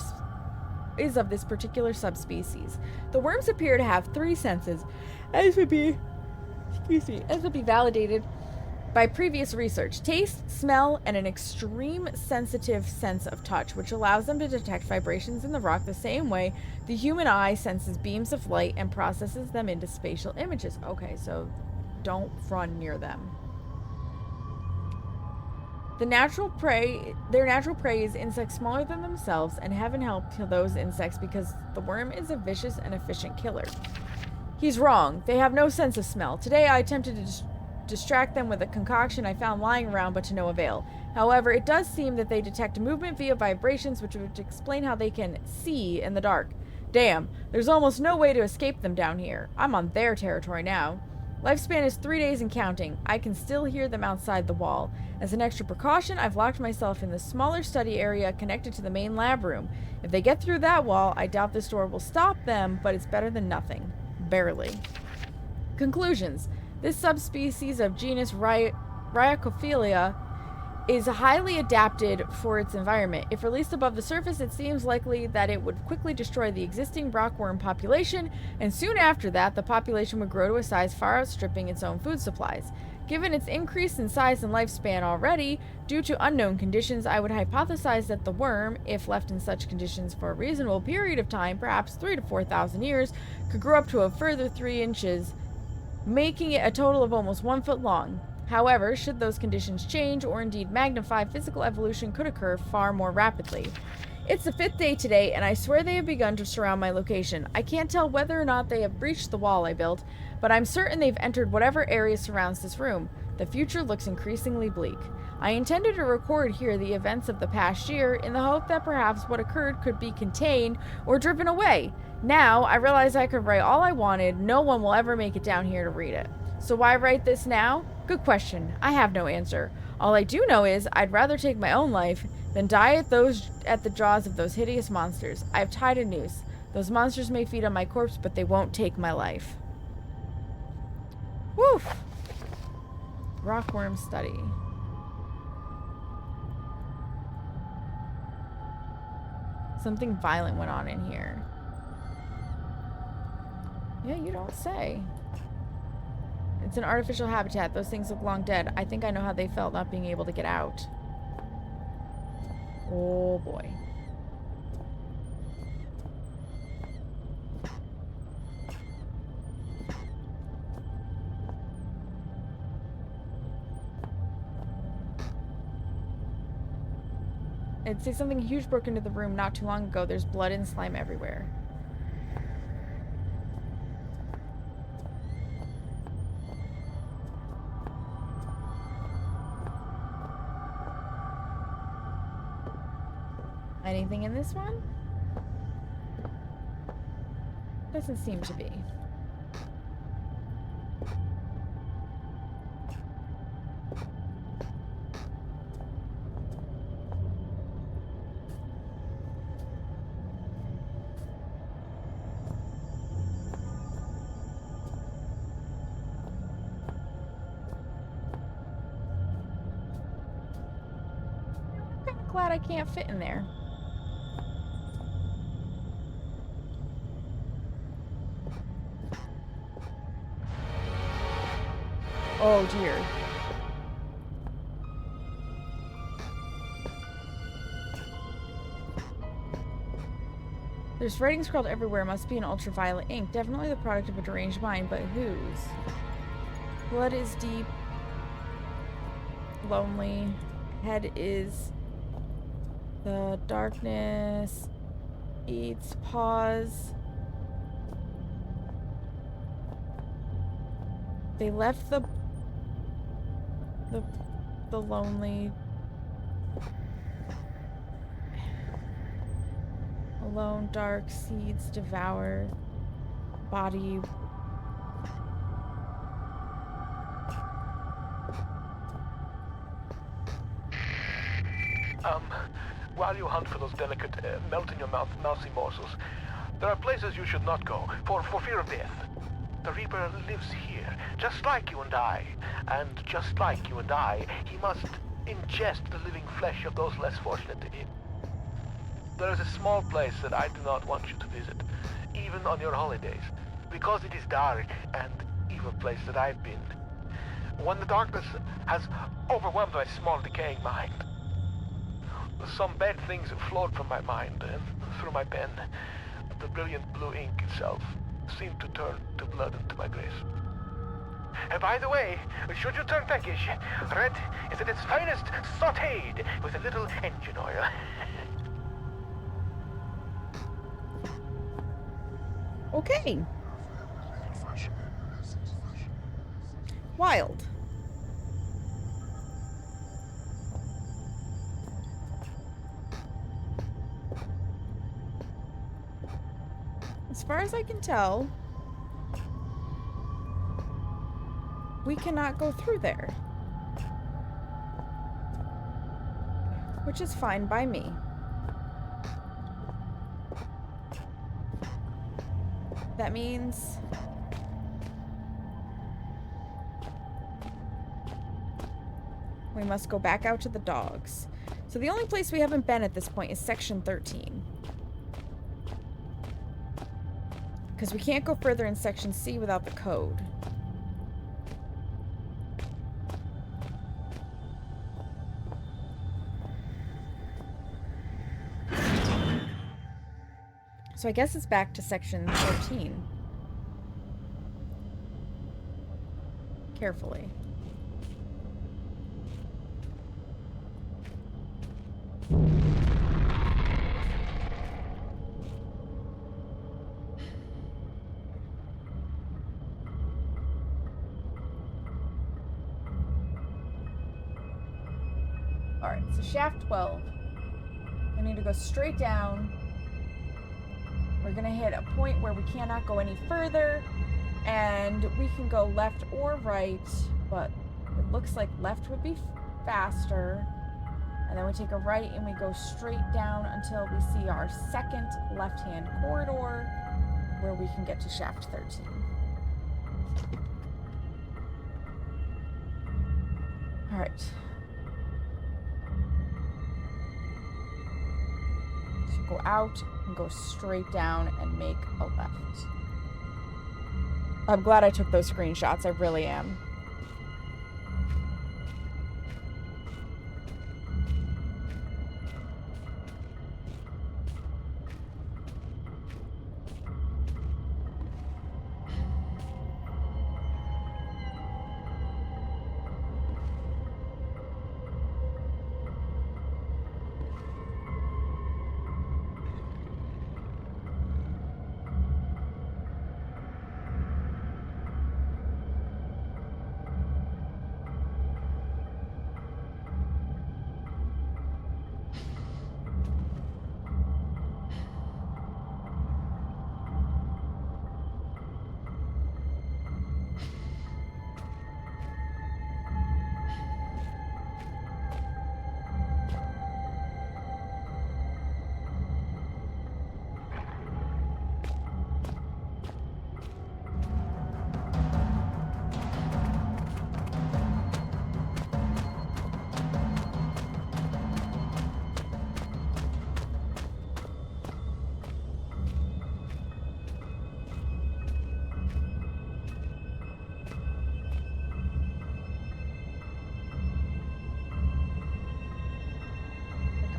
subspecies. The worms appear to have 3 senses, as would be validated by previous research: taste, smell, and an extreme sensitive sense of touch, which allows them to detect vibrations in the rock the same way the human eye senses beams of light and processes them into spatial images. Okay, so don't run near them. Their natural prey is insects smaller than themselves, and heaven help to those insects because the worm is a vicious and efficient killer. He's wrong. They have no sense of smell. Today I attempted to distract them with a concoction I found lying around, but to no avail. However, it does seem that they detect movement via vibrations, which would explain how they can see in the dark. Damn, there's almost no way to escape them down here. I'm on their territory now. Lifespan is 3 days and counting. I can still hear them outside the wall. As an extra precaution, I've locked myself in the smaller study area connected to the main lab room. If they get through that wall, I doubt this door will stop them, but it's better than nothing. Barely. Conclusions. This subspecies of genus Rhyacophilia is highly adapted for its environment. If released above the surface, it seems likely that it would quickly destroy the existing rockworm population, and soon after that, the population would grow to a size far outstripping its own food supplies. Given its increase in size and lifespan already, due to unknown conditions, I would hypothesize that the worm, if left in such conditions for a reasonable period of time, perhaps 3,000 to 4,000 years, could grow up to a further 3 inches, making it a total of almost 1 foot long. However, should those conditions change or indeed magnify, physical evolution could occur far more rapidly. It's the 5th day today, and I swear they have begun to surround my location. I can't tell whether or not they have breached the wall I built, but I'm certain they've entered whatever area surrounds this room. The future looks increasingly bleak. I intended to record here the events of the past year in the hope that perhaps what occurred could be contained or driven away. Now, I realize I could write all I wanted. No one will ever make it down here to read it. So why write this now? Good question. I have no answer. All I do know is I'd rather take my own life than die at the jaws of those hideous monsters. I've tied a noose. Those monsters may feed on my corpse, but they won't take my life. Woof! Rockworm study. Something violent went on in here. Yeah, you don't say. It's an artificial habitat. Those things look long dead. I think I know how they felt not being able to get out. Oh boy. I'd say something huge broke into the room not too long ago. There's blood and slime everywhere. Anything in this one? Doesn't seem to be. I'm kind of glad I can't fit in there. Oh dear. There's writing scrawled everywhere. Must be an ultraviolet ink. Definitely the product of a deranged mind, but whose? Blood is deep. Lonely. Head is the darkness. Eats. Pause. They left the lonely alone. Dark seeds devour body. While you hunt for those delicate, melt-in-your-mouth mousy morsels, there are places you should not go, for fear of death. The Reaper lives here, just like you and I. And just like you and I, he must ingest the living flesh of those less fortunate than him. There is a small place that I do not want you to visit, even on your holidays, because it is dark and evil place that I've been. When the darkness has overwhelmed my small decaying mind, some bad things flowed from my mind and through my pen. The brilliant blue ink itself seemed to turn to blood into my grace. And by the way, should you turn peckish, red is at its finest sautéed with a little engine oil. Okay. Wild. As far as I can tell, we cannot go through there. Which is fine by me. That means we must go back out to the dogs. So the only place we haven't been at this point is section 13. Because we can't go further in section C without the code. So I guess it's back to section 13. Carefully. Alright, so shaft 12. We need to go straight down. We're gonna hit a point where we cannot go any further, and we can go left or right, but it looks like left would be faster. And then we take a right and we go straight down until we see our second left-hand corridor where we can get to shaft 13. All right. So go out and go straight down and make a left. I'm glad I took those screenshots. I really am.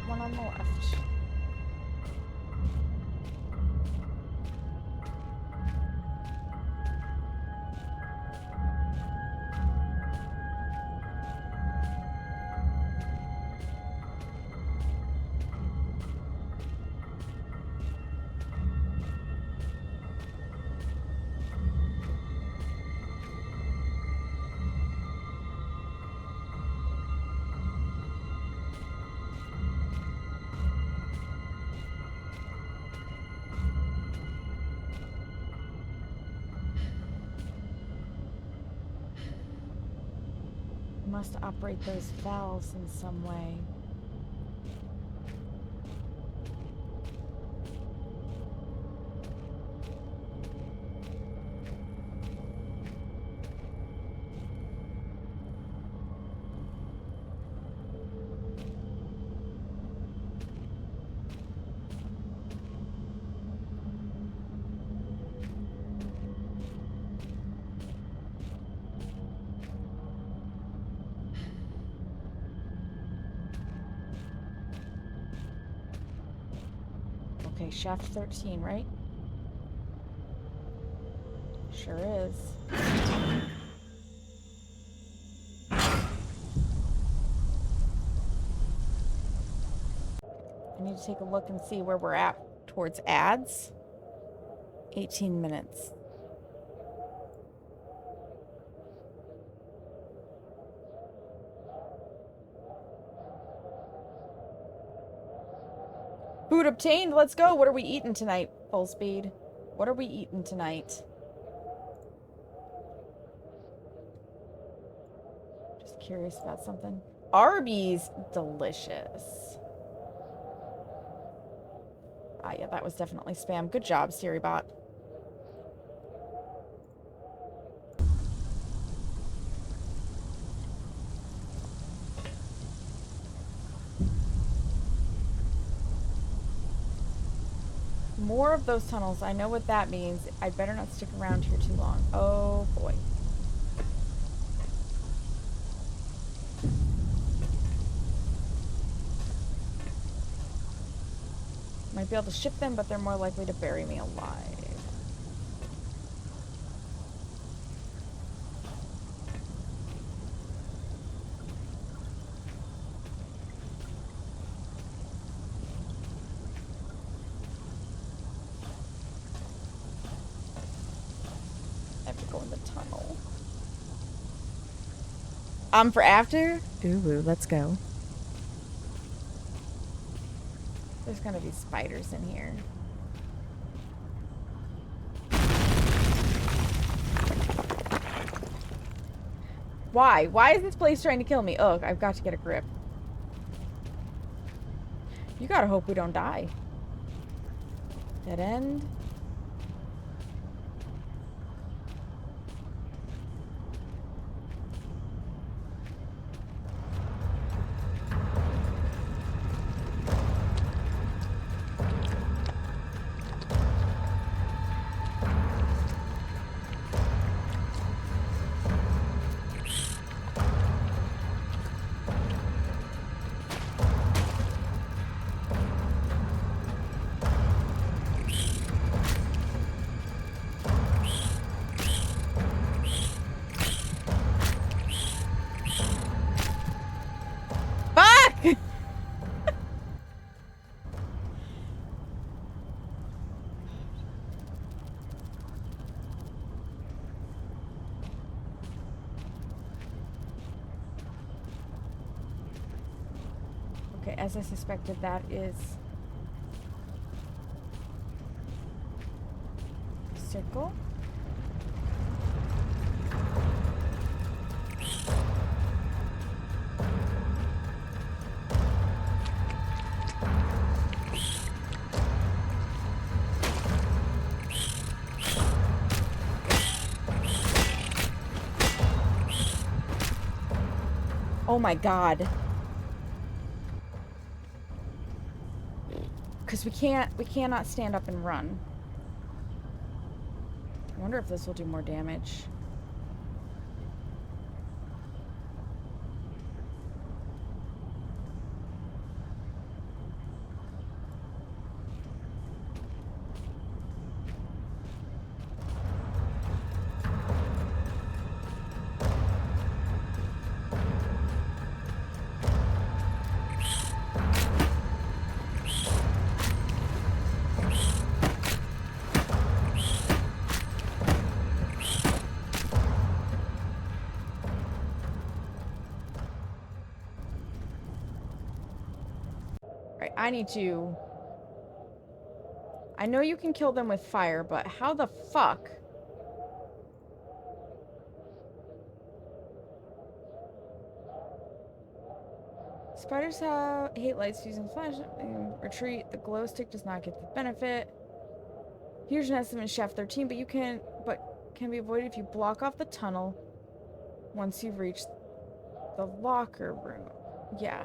One on the left. Must operate those valves in some way. Okay, shaft 13, right? Sure is. I need to take a look and see where we're at towards ads. 18 minutes. Food obtained. Let's go. What are we eating tonight? Full speed. What are we eating tonight? Just curious about something. Arby's. Delicious. Ah, yeah, that was definitely spam. Good job, SiriBot. More of those tunnels. I know what that means. I better not stick around here too long. Oh, boy. Might be able to ship them, but they're more likely to bury me alive. I have to go in the tunnel. For after? Ooh, let's go. There's gonna be spiders in here. Why? Why is this place trying to kill me? Ugh, I've got to get a grip. You gotta hope we don't die. Dead end. Okay, as I suspected, that is circle. Oh my god. Because we cannot stand up and run. I wonder if this will do more damage. Right, I need to... I know you can kill them with fire, but how the fuck? Spiders hate lights using flash. Retreat. The glow stick does not get the benefit. Fusion has them in shaft 13, but can be avoided if you block off the tunnel once you've reached the locker room. Yeah.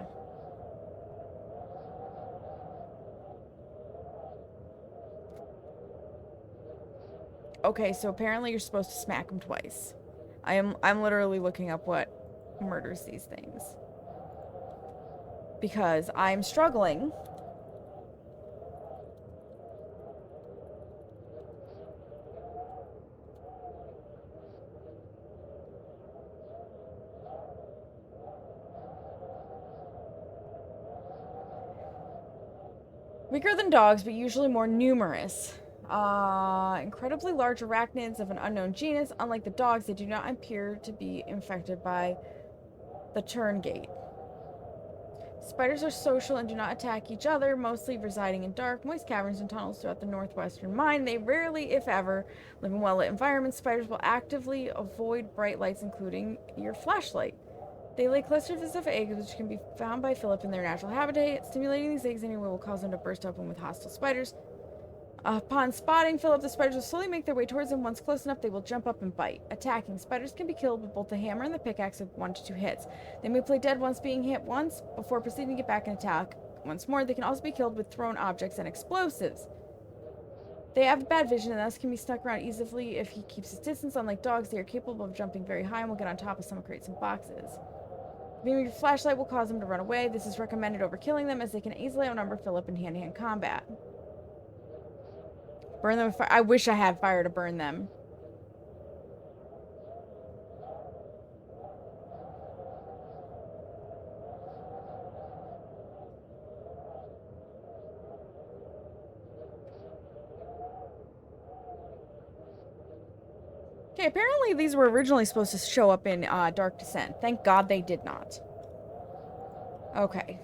Okay, so apparently you're supposed to smack them twice. I'm literally looking up what murders these things. Because I'm struggling. Weaker than dogs, but usually more numerous. Incredibly large arachnids of an unknown genus. Unlike the dogs, they do not appear to be infected by the turn gate. Spiders are social and do not attack each other, mostly residing in dark, moist caverns and tunnels throughout the northwestern mine. They rarely, if ever, live in well-lit environments. Spiders will actively avoid bright lights, including your flashlight. They lay clusters of eggs, which can be found by Philip in their natural habitat. Stimulating these eggs anyway will cause them to burst open with hostile spiders. Upon spotting Philip, the spiders will slowly make their way towards them. Once close enough, they will jump up and bite. Attacking. Spiders can be killed with both the hammer and the pickaxe with 1 to 2 hits. They may play dead once being hit once, before proceeding to get back and attack once more. They can also be killed with thrown objects and explosives. They have bad vision and thus can be snuck around easily if he keeps his distance. Unlike dogs, they are capable of jumping very high and will get on top of some crates and boxes. Beaming your flashlight will cause them to run away. This is recommended over killing them, as they can easily outnumber Philip in hand-to-hand combat. Burn them with fire. I wish I had fire to burn them. Okay, apparently these were originally supposed to show up in Dark Descent. Thank God they did not. Okay.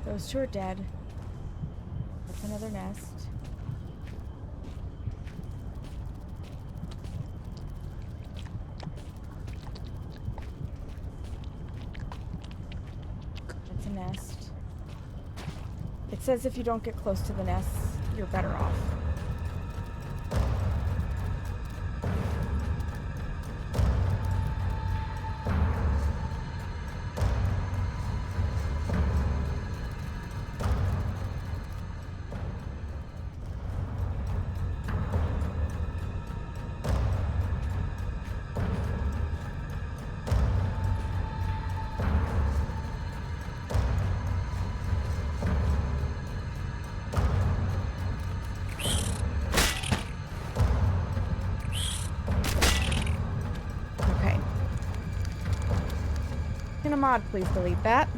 Those two are dead. That's another nest. That's a nest. It says if you don't get close to the nests, you're better off. mod please delete that?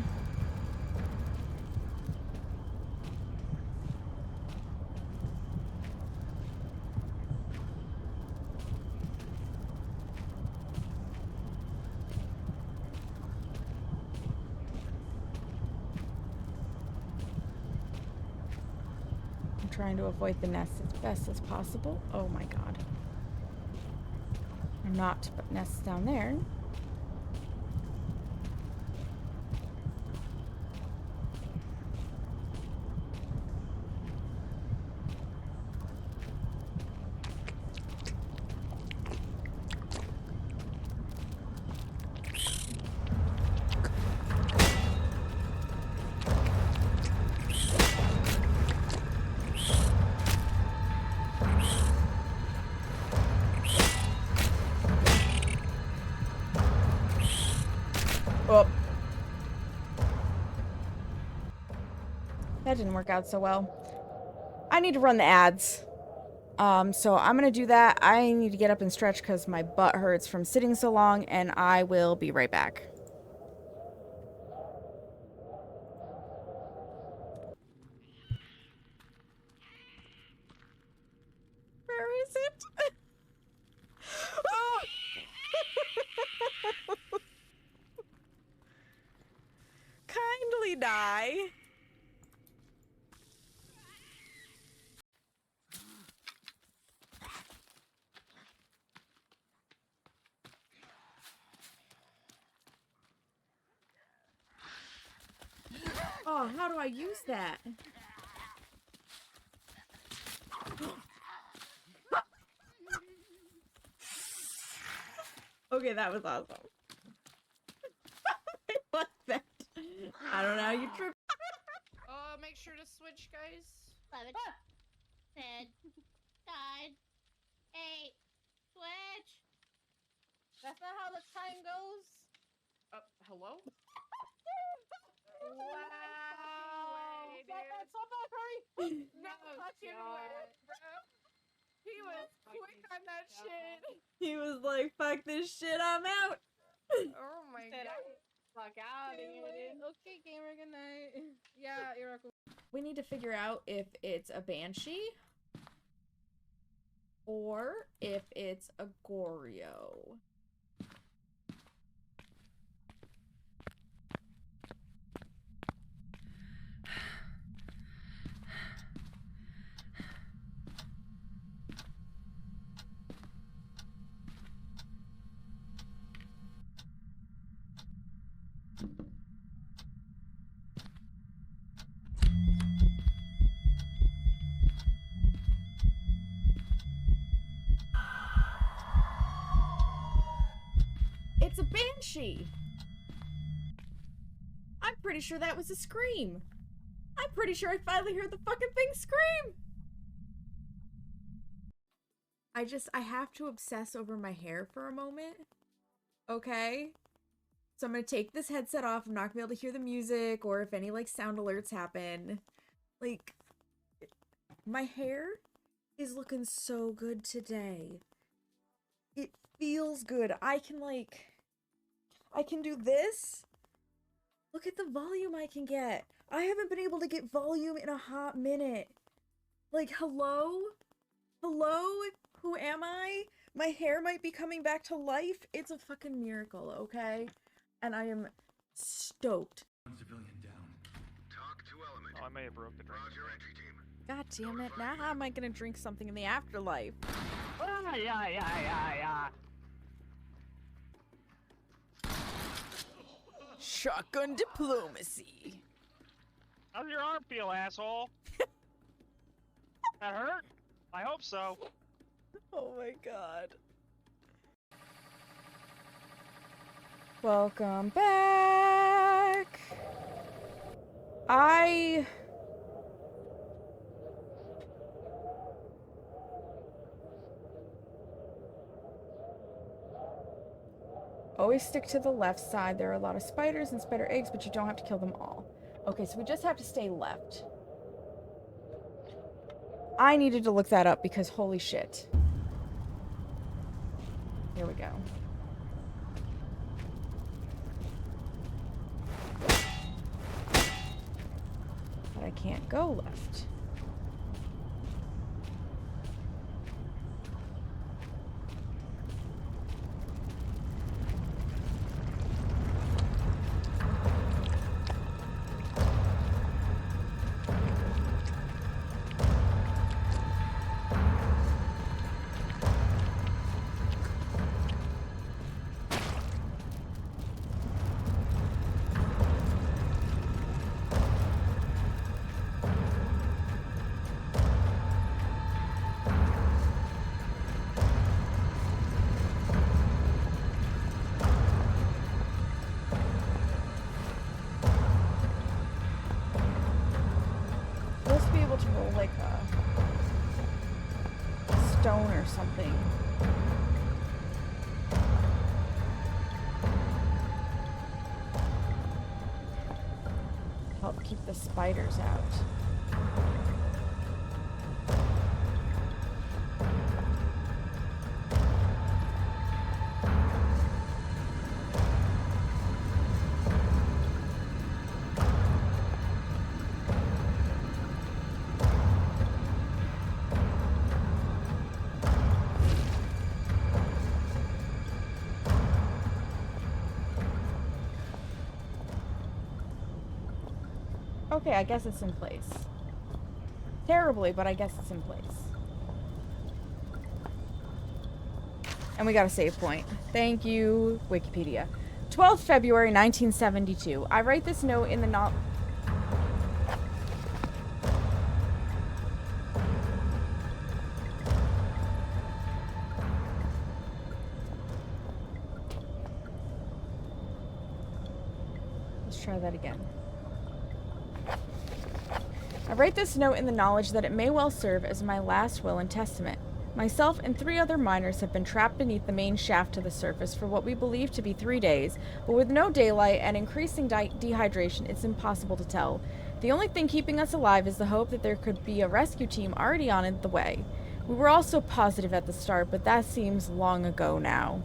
I'm trying to avoid the nest as best as possible. Oh my god. I'm not, but nests down there. Oh. That didn't work out so well. I need to run the ads. So I'm gonna do that. I need to get up and stretch because my butt hurts from sitting so long, and I will be right back. Where is it? Oh! Kindly die. Oh, how do I use that? Okay, that was awesome. I like that. I don't know how you trip. Make sure to switch, guys. 11, 10, 9, 8, switch. That's not how the time goes. Hello? Wow. Stop, hurry! No fucking way, bro. He was quick on that shit. He was like, fuck this shit, I'm out. Oh my god. Fuck out of here, dude. Okay, gamer, good night. Yeah, you're welcome. We need to figure out if it's a banshee or if it's a Goryo. It's a banshee! I'm pretty sure that was a scream. I'm pretty sure I finally heard the fucking thing scream! I have to obsess over my hair for a moment. Okay? So I'm gonna take this headset off. I'm not gonna be able to hear the music or if any, like, sound alerts happen. Like, my hair is looking so good today. It feels good. I can do this. Look at the volume I can get. I haven't been able to get volume in a hot minute. Like, hello? Hello? Who am I? My hair might be coming back to life. It's a fucking miracle, okay? And I am stoked. Civilian down. Talk to element. Oh, I may have broke the drink. Roger, entry team. God damn it. Now how am I gonna drink something in the afterlife? Shotgun diplomacy. How's your arm feel, asshole? That hurt? I hope so. Oh my god. Welcome back. Always stick to the left side. There are a lot of spiders and spider eggs, but you don't have to kill them all. Okay, so we just have to stay left. I needed to look that up because holy shit. Here we go. But I can't go left. Supposed to be able to roll like a stone or something. Help keep the spiders out. Okay, I guess it's in place. Terribly, but I guess it's in place. And we got a save point. Thank you, Wikipedia. 12th February, 1972. I write this note in the Let's try that again. I write this note in the knowledge that it may well serve as my last will and testament. Myself and 3 other miners have been trapped beneath the main shaft to the surface for what we believe to be 3 days, but with no daylight and increasing dehydration, it's impossible to tell. The only thing keeping us alive is the hope that there could be a rescue team already on the way. We were all so positive at the start, but that seems long ago now.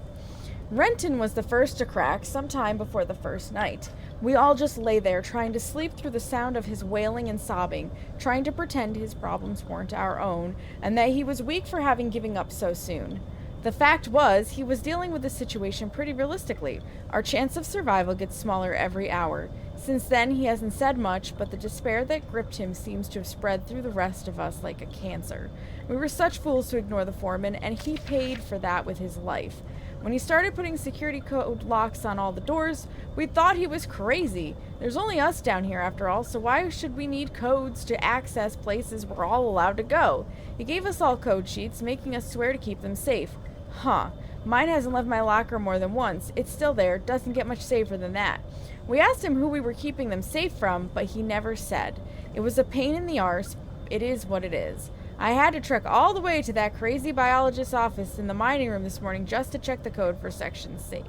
Renton was the first to crack sometime before the first night. We all just lay there trying to sleep through the sound of his wailing and sobbing, trying to pretend his problems weren't our own, and that he was weak for having given up so soon. The fact was, he was dealing with the situation pretty realistically. Our chance of survival gets smaller every hour. Since then, he hasn't said much, but the despair that gripped him seems to have spread through the rest of us like a cancer. We were such fools to ignore the foreman, and he paid for that with his life. When he started putting security code locks on all the doors, we thought he was crazy. There's only us down here after all, so why should we need codes to access places we're all allowed to go? He gave us all code sheets, making us swear to keep them safe. Huh. Mine hasn't left my locker more than once. It's still there, doesn't get much safer than that. We asked him who we were keeping them safe from, but he never said. It was a pain in the arse. It is what it is. I had to trek all the way to that crazy biologist's office in the mining room this morning just to check the code for Section C.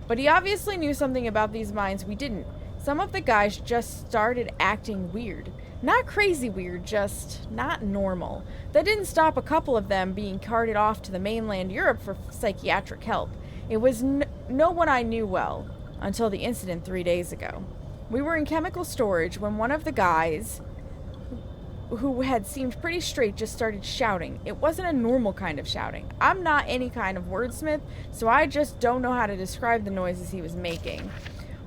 But he obviously knew something about these mines we didn't. Some of the guys just started acting weird. Not crazy weird, just not normal. That didn't stop a couple of them being carted off to the mainland Europe for psychiatric help. It was no one I knew well, until the incident 3 days ago. We were in chemical storage when one of the guys who had seemed pretty straight just started shouting. It wasn't a normal kind of shouting. I'm not any kind of wordsmith, so I just don't know how to describe the noises he was making.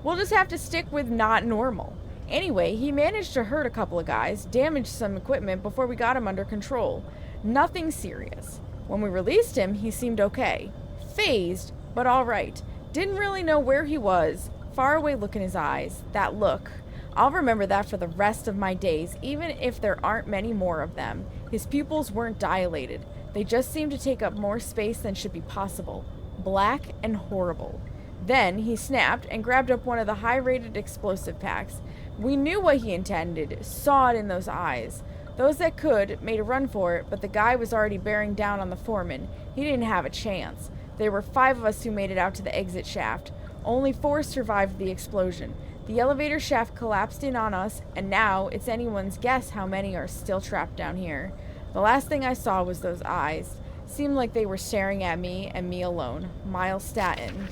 We'll just have to stick with not normal. Anyway, he managed to hurt a couple of guys, damage some equipment before we got him under control. Nothing serious. When we released him, he seemed okay. Phased, but alright. Didn't really know where he was. Far away look in his eyes. That look. I'll remember that for the rest of my days, even if there aren't many more of them. His pupils weren't dilated. They just seemed to take up more space than should be possible. Black and horrible. Then he snapped and grabbed up one of the high-rated explosive packs. We knew what he intended, saw it in those eyes. Those that could made a run for it, but the guy was already bearing down on the foreman. He didn't have a chance. There were 5 of us who made it out to the exit shaft. Only 4 survived the explosion. The elevator shaft collapsed in on us, and now it's anyone's guess how many are still trapped down here. The last thing I saw was those eyes. Seemed like they were staring at me and me alone. Miles Staten.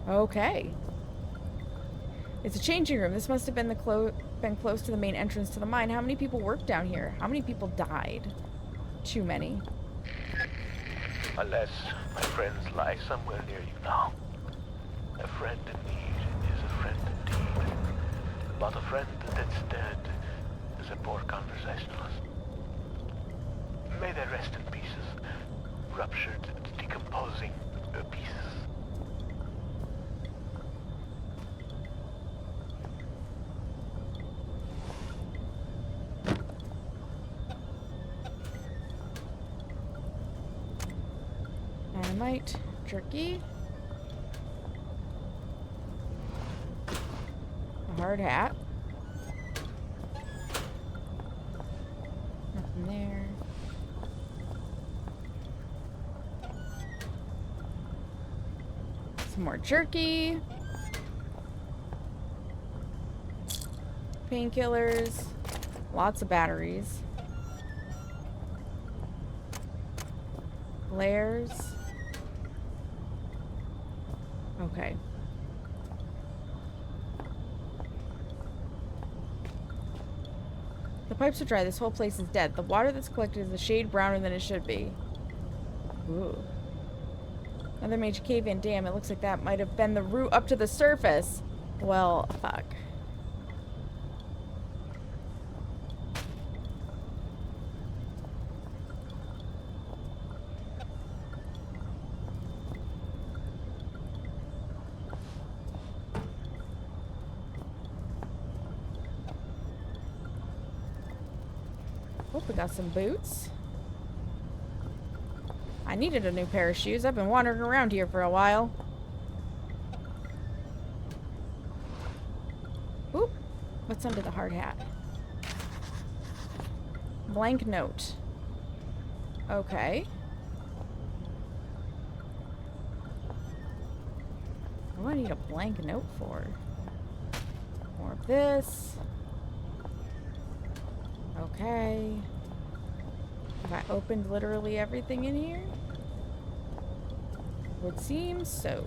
Okay. It's a changing room. This must have been the been close to the main entrance to the mine. How many people work down here? How many people died? Too many. Unless my friends lie somewhere near you now. A friend in need is a friend indeed. But a friend that's dead is a poor conversationalist. May they rest in pieces, ruptured, decomposing pieces. Dynamite, jerky, a hard hat. Nothing there. Some more jerky. Painkillers. Lots of batteries. Flares. Okay. The pipes are dry. This whole place is dead. The water that's collected is a shade browner than it should be. Ooh. Another major cave-in. Damn, it looks like that might have been the route up to the surface. Well, fuck. Oh, we got some boots. I needed a new pair of shoes. I've been wandering around here for a while. Oop. What's under the hard hat? Blank note. Okay. What do I need a blank note for? More of this. Okay. Have I opened literally everything in here? Would seem so.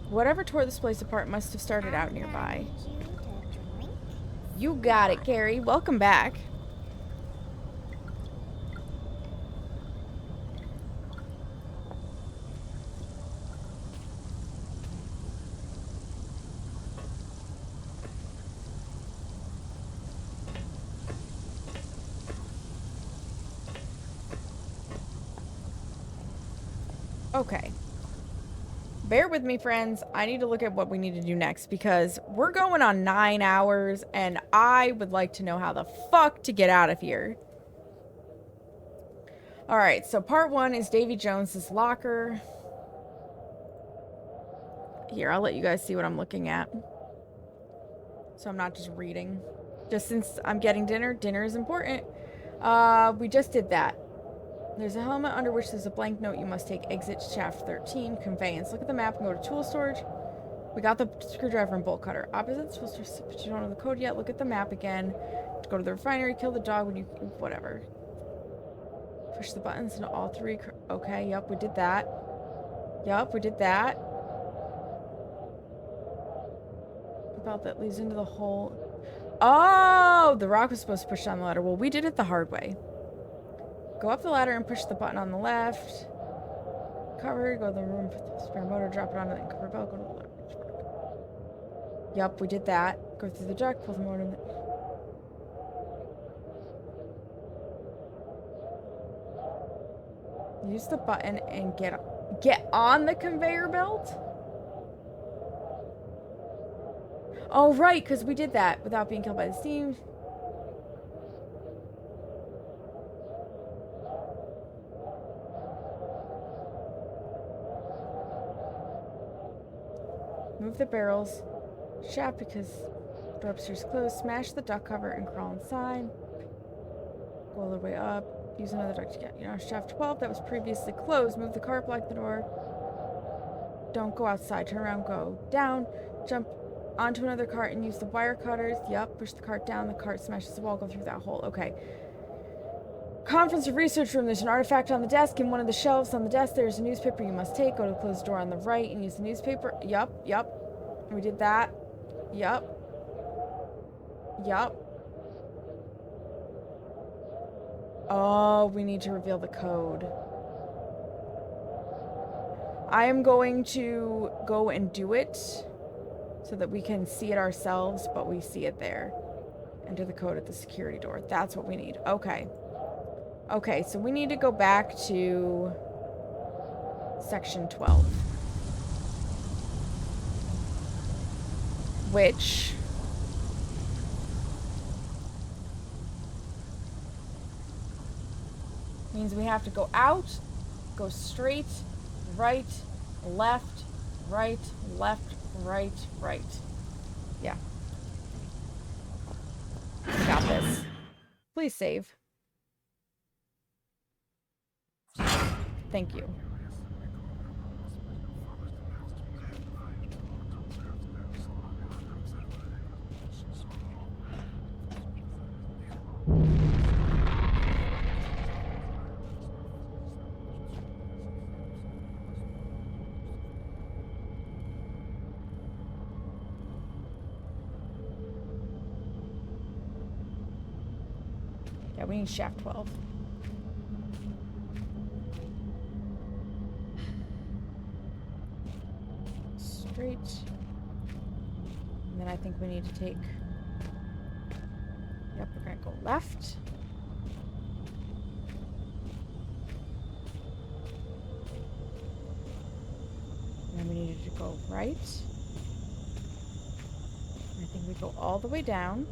Whatever tore this place apart must have started out nearby. You got it, Carrie. Welcome back. Okay. Bear with me, friends. I need to look at what we need to do next because we're going on 9 hours and I would like to know how the fuck to get out of here. Alright, so part 1 is Davy Jones's locker. Here, I'll let you guys see what I'm looking at. So I'm not just reading. Just since I'm getting dinner, dinner is important. We just did that. There's a helmet under which there's a blank note. You must take exit shaft 13, conveyance. Look at the map and go to tool storage. We got the screwdriver and bolt cutter. Opposite tool storage, but you don't know the code yet. Look at the map again. Go to the refinery, kill the dog when you... whatever. Push the buttons into all 3... okay, yep, we did that. Yep, we did that. Belt that leads into the hole. Oh! The rock was supposed to push down the ladder. Well, we did it the hard way. Go up the ladder and push the button on the left. Cover, go to the room, put the spare motor, drop it on the cover belt, go to the ladder. Yup, we did that. Go through the duct, pull the motor in the... Use the button and get on the conveyor belt? Oh, right, because we did that without being killed by the steam. Move the barrels. Shaft because door upstairs closed. Smash the duct cover and crawl inside. Go all the way up. Use another duct to get, shaft 12 that was previously closed. Move the cart, block the door. Don't go outside. Turn around, go down. Jump onto another cart and use the wire cutters. Yup, push the cart down. The cart smashes the wall. Go through that hole. Okay. Conference or research room. There's an artifact on the desk. In one of the shelves on the desk, there's a newspaper you must take. Go to the closed door on the right and use the newspaper. Yup. We did that. Yup. Oh, we need to reveal the code. I am going to go and do it so that we can see it ourselves, but we see it there. Enter the code at the security door. That's what we need. Okay. Okay, so we need to go back to section 12. Which means we have to go out, go straight, right, left, right, left, right, right. Yeah. We got this. Please save. Thank you. Yeah, we need shaft 12. Straight. And then I think we need to take... Yep, we're gonna go left. And then we needed to go right. And I think we go all the way down.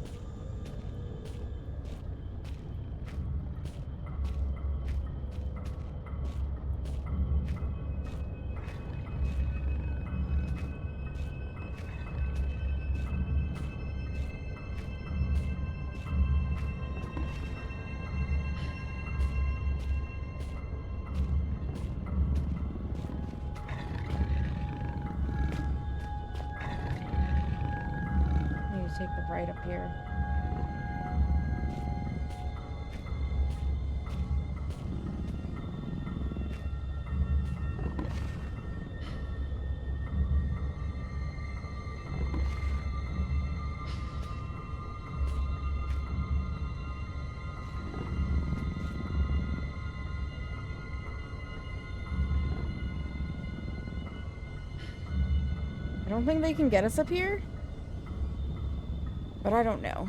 Take the right up here. I don't think they can get us up here. But I don't know.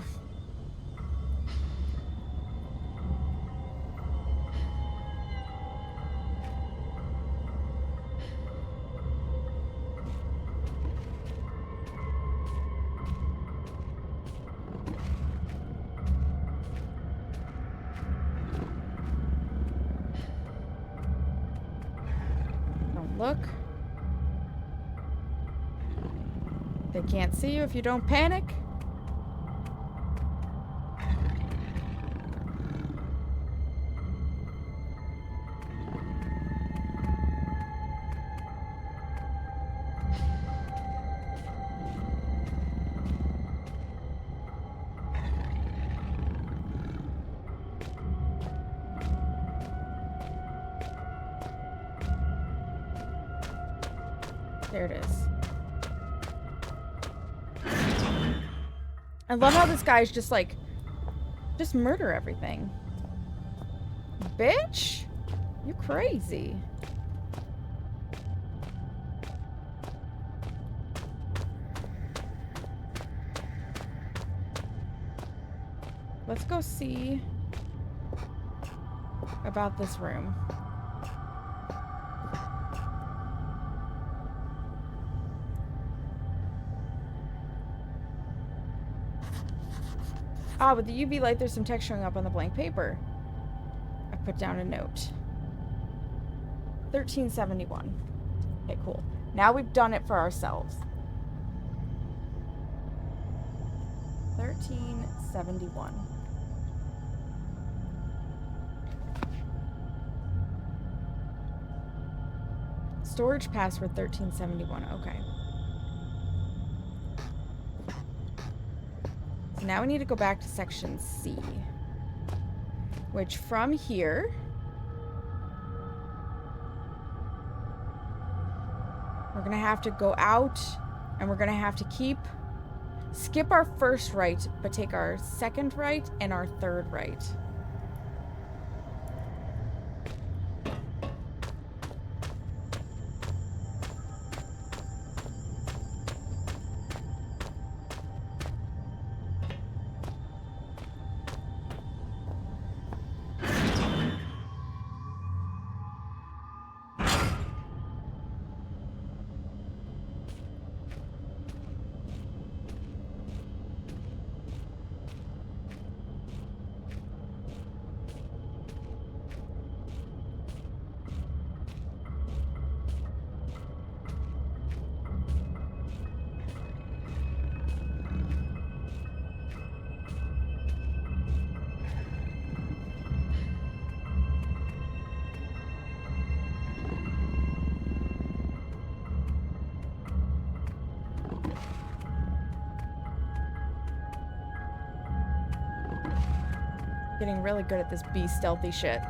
Don't look. They can't see you if you don't panic. There it is. I love how this guy's just like, just murder everything. Bitch? You crazy. Let's go see about this room. Ah, with the UV light, there's some text showing up on the blank paper. I put down a note. 1371. Okay, cool. Now we've done it for ourselves. 1371. Storage password 1371. Okay. So now we need to go back to section C. Which from here... we're gonna have to go out, and we're gonna have to skip our first right, but take our second right and our third right. Getting really good at this bee stealthy shit.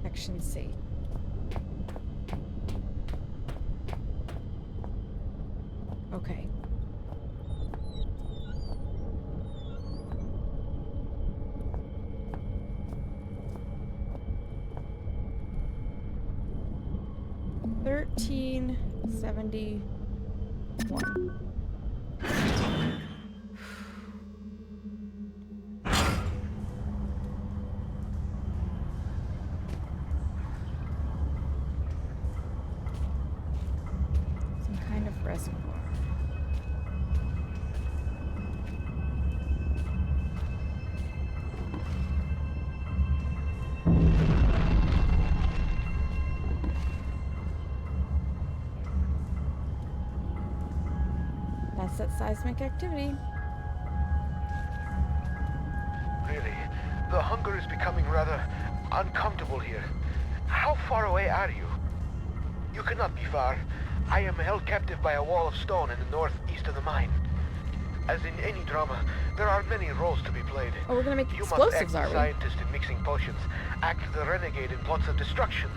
Section C. Okay. $13.71. Some kind of reservoir. That's that seismic activity. Really, the hunger is becoming rather uncomfortable here. How far away are you? You cannot be far. I am held captive by a wall of stone in the northeast of the mine. As in any drama, there are many roles to be played. Oh, we're gonna make You explosives, must act are the we? scientist in mixing potions, act the renegade in plots of destruction.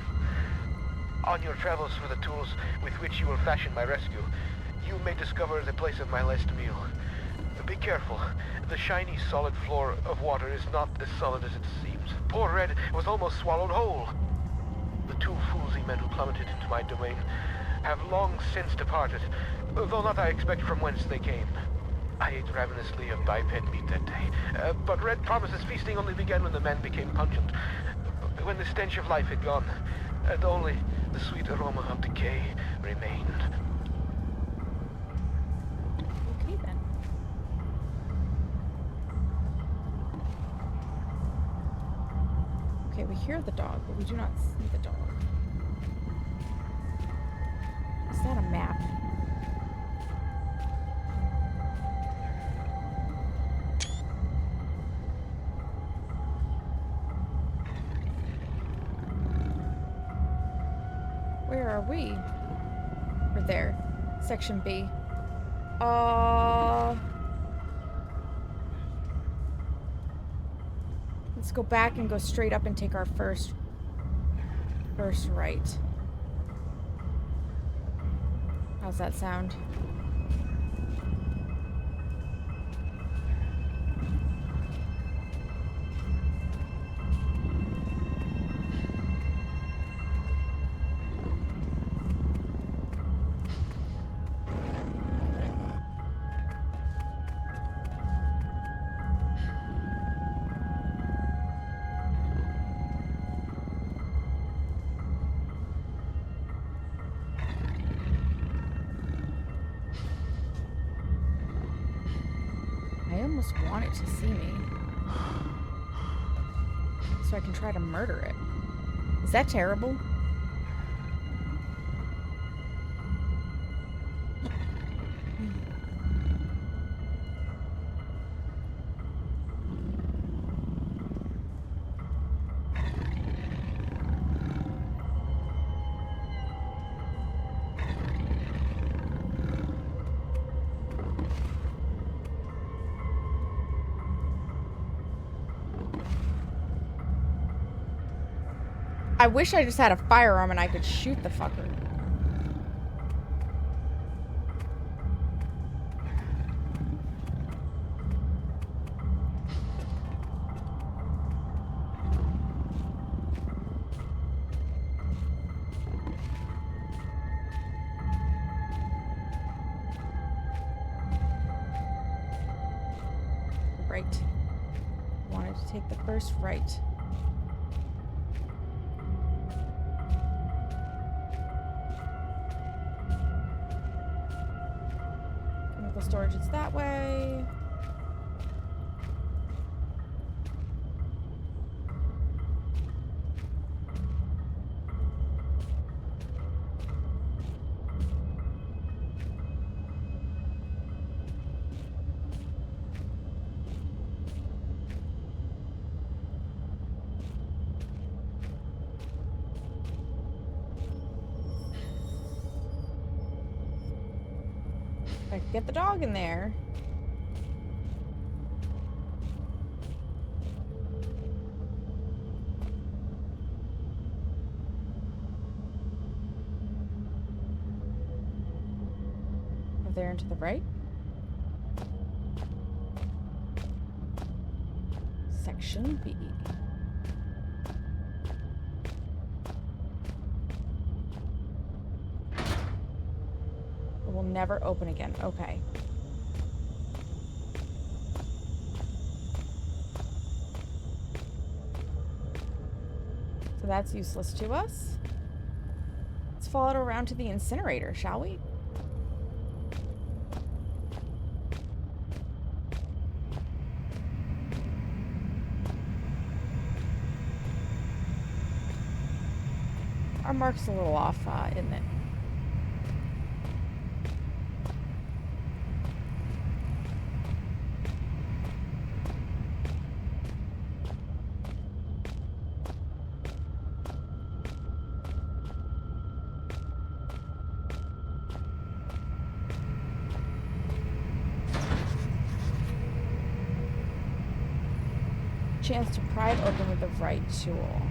On your travels for the tools with which you will fashion my rescue, you may discover the place of my last meal. Be careful. The shiny, solid floor of water is not as solid as it seems. Poor Red was almost swallowed whole. The two foolsy men who plummeted into my domain have long since departed, though not I expect from whence they came. I ate ravenously of biped meat that day, but Red promises feasting only began when the man became pungent, when the stench of life had gone, and only the sweet aroma of decay remained. Okay then. Okay, we hear the dog, but we do not see the dog. Is that a map? Where are we? We're there. Section B. Let's go back and go straight up and take our first right. How's that sound? I almost want it to see me. So I can try to murder it. Is that terrible? I wish I just had a firearm and I could shoot the fucker. Right. Wanted to take the first right. Chemical storage is that way. If I could get the dog in there. Over there and to the right. Section B. It will never open again. Okay. So that's useless to us. Let's follow it around to the incinerator, shall we? Our mark's a little off, isn't it? Chance to pry it open with the right tool.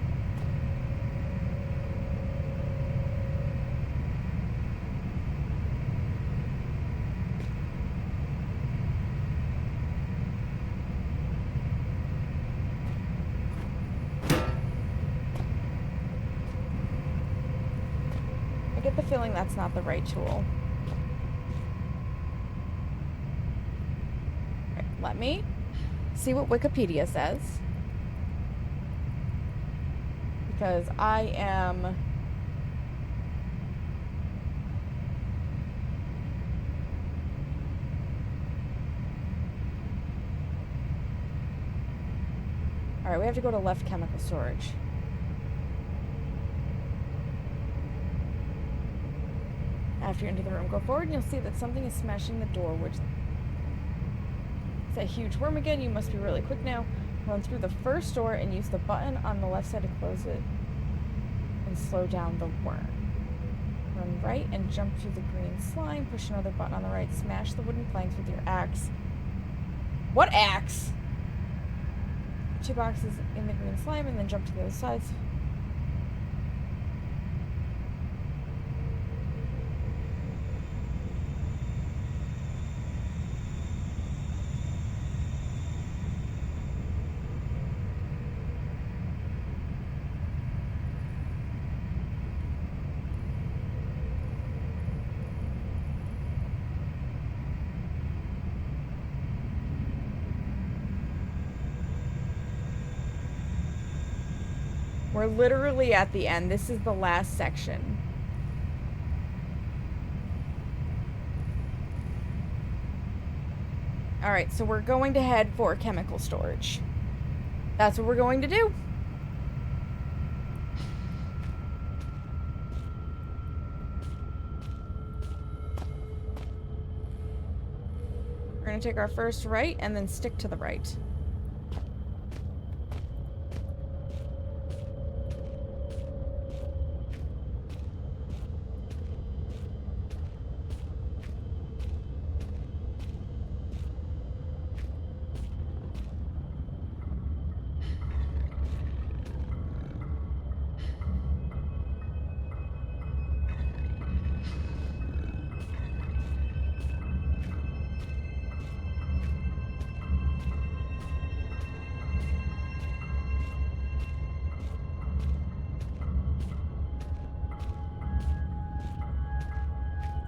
I get the feeling that's not the right tool. Right, let me see what Wikipedia says. Because I am... Alright, we have to go to left chemical storage. After you enter the room, go forward and you'll see that something is smashing the door, which... It's a huge worm again. You must be really quick now. Run through the first door and use the button on the left side to close it and slow down the worm. Run right and jump through the green slime. Push another button on the right. Smash the wooden planks with your axe. What axe? 2 boxes in the green slime and then jump to the other sides. We're literally at the end. This is the last section. Alright, so we're going to head for chemical storage. That's what we're going to do. We're gonna take our first right and then stick to the right.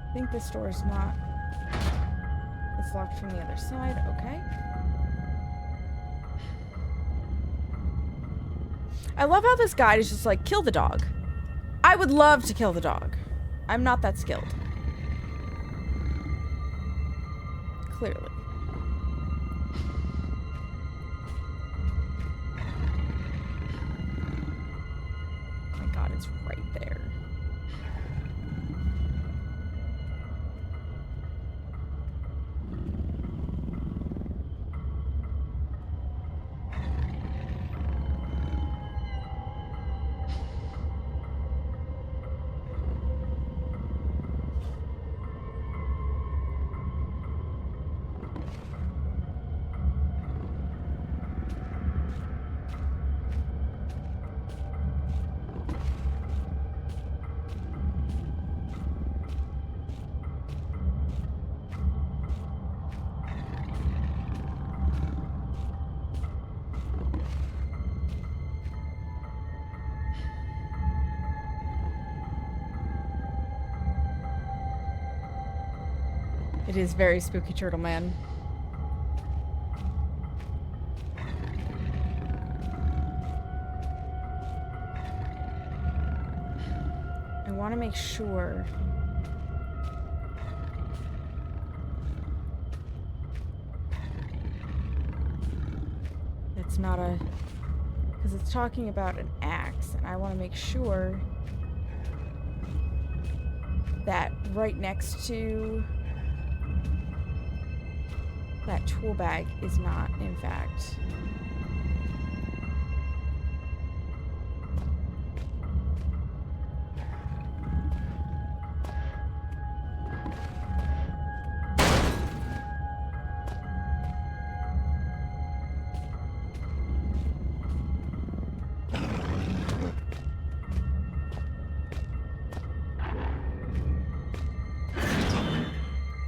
I think this door is not... It's locked from the other side. Okay. I love how this guide is just like, kill the dog. I would love to kill the dog. I'm not that skilled. Clearly. Oh my god, it's right there. It is very spooky, Turtle Man. I want to make sure it's not a... Because it's talking about an axe, and I want to make sure that right next to that tool bag is not, in fact...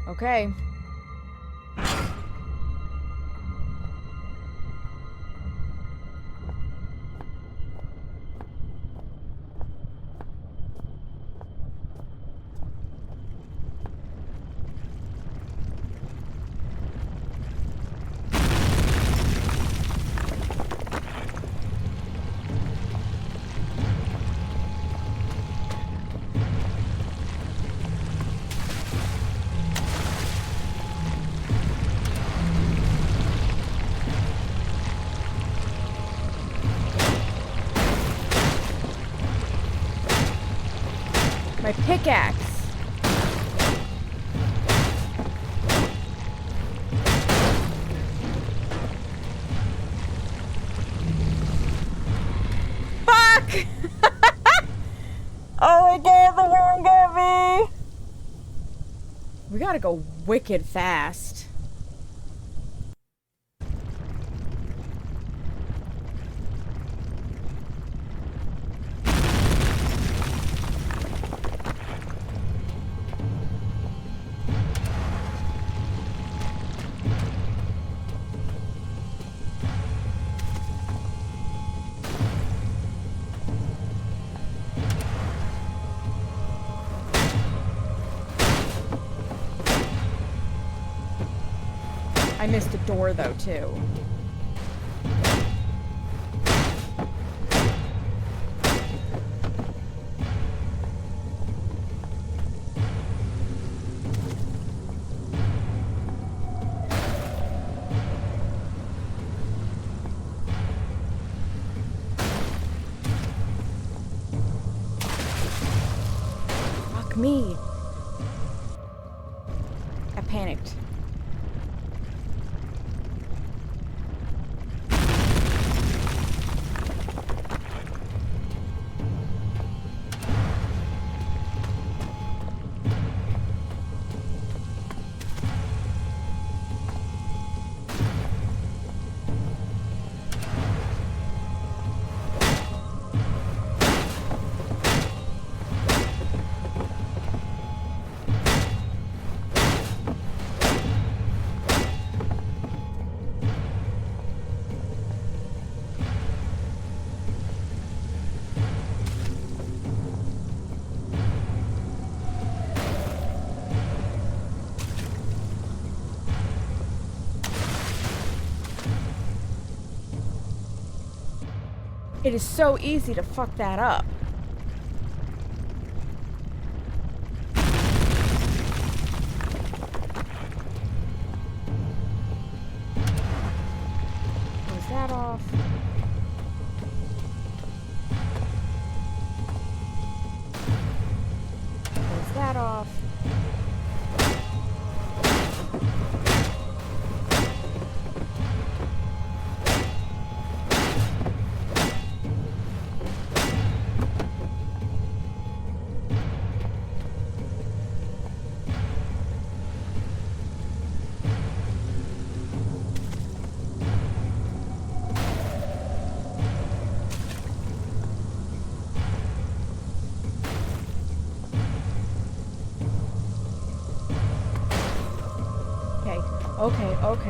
Okay. My pickaxe. Fuck! Oh my god, the worm got me! We gotta go wicked fast. I missed a door, though, too. me. I panicked. It is so easy to fuck that up. Close that off. Close that off.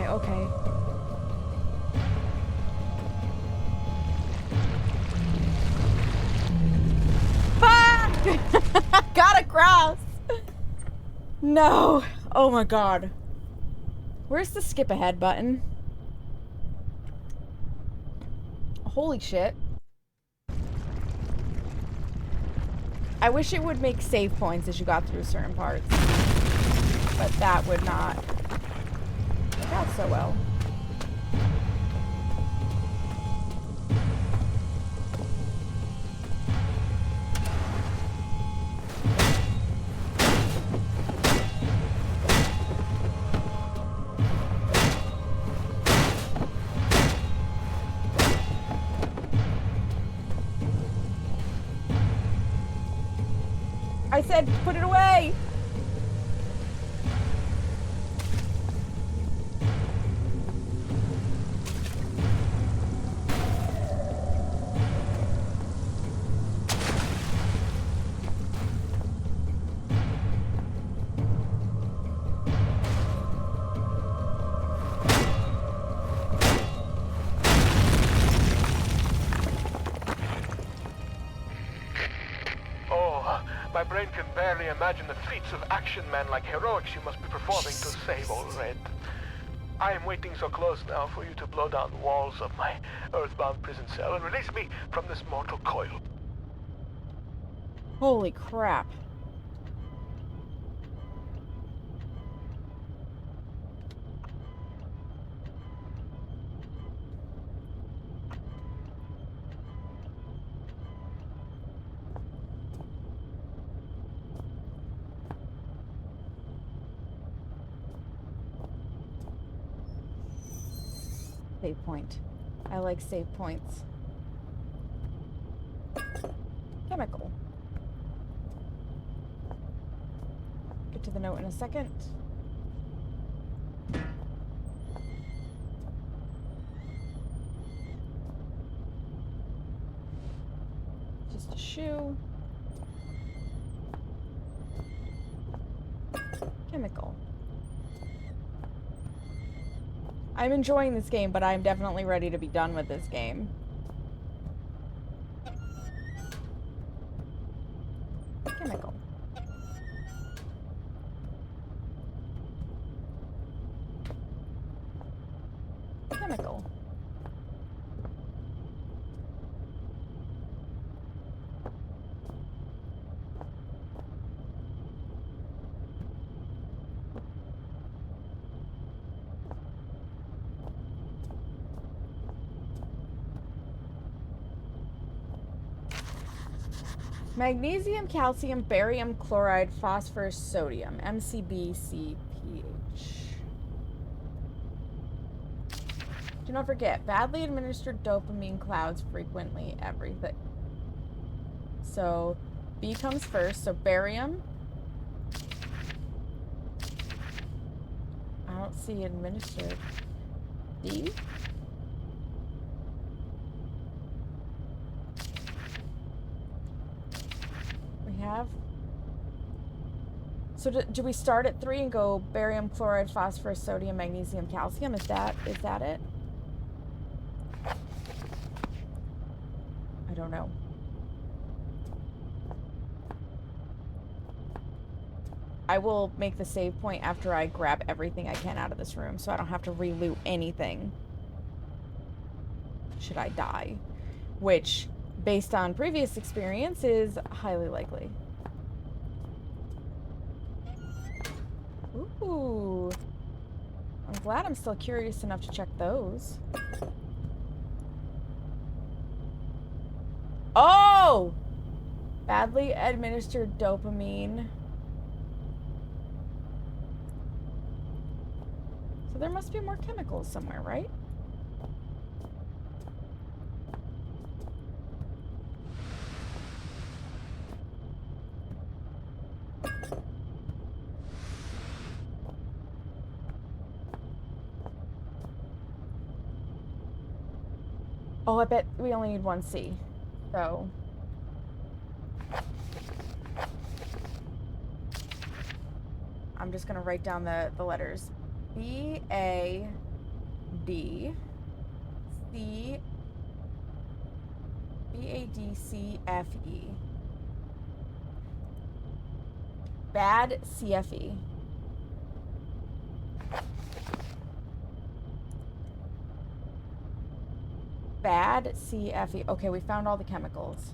Okay. Fuck! Got across! No. Oh my god. Where's the skip ahead button? Holy shit. I wish it would make save points as you got through certain parts. But that would not work out so well. I said, put it away! My brain can barely imagine the feats of action man like heroics you must be performing to save old Red. I am waiting so close now for you to blow down the walls of my earthbound prison cell and release me from this mortal coil. Holy crap. Save point. I like save points. Chemical. Get to the note in a second. Just a shoe. Chemical. I'm enjoying this game, but I'm definitely ready to be done with this game. Chemical. Chemical. Magnesium, calcium, barium, chloride, phosphorus, sodium. MCBCPH. Do not forget, badly administered dopamine clouds frequently everything. So, B comes first. So, barium. I don't see administered. D? We have... So do we start at 3 and go barium, chloride, phosphorus, sodium, magnesium, calcium? Is that it? I don't know. I will make the save point after I grab everything I can out of this room, so I don't have to re-loot anything. Should I die? Which, based on previous experience, is highly likely. Ooh. I'm glad I'm still curious enough to check those. Oh! Badly administered dopamine. So there must be more chemicals somewhere, right? Oh, I bet we only need one C. So... I'm just gonna write down the letters. B, A, D, C, B, A, D, C, F, E. Bad CFE. Bad CFE. Okay, we found all the chemicals.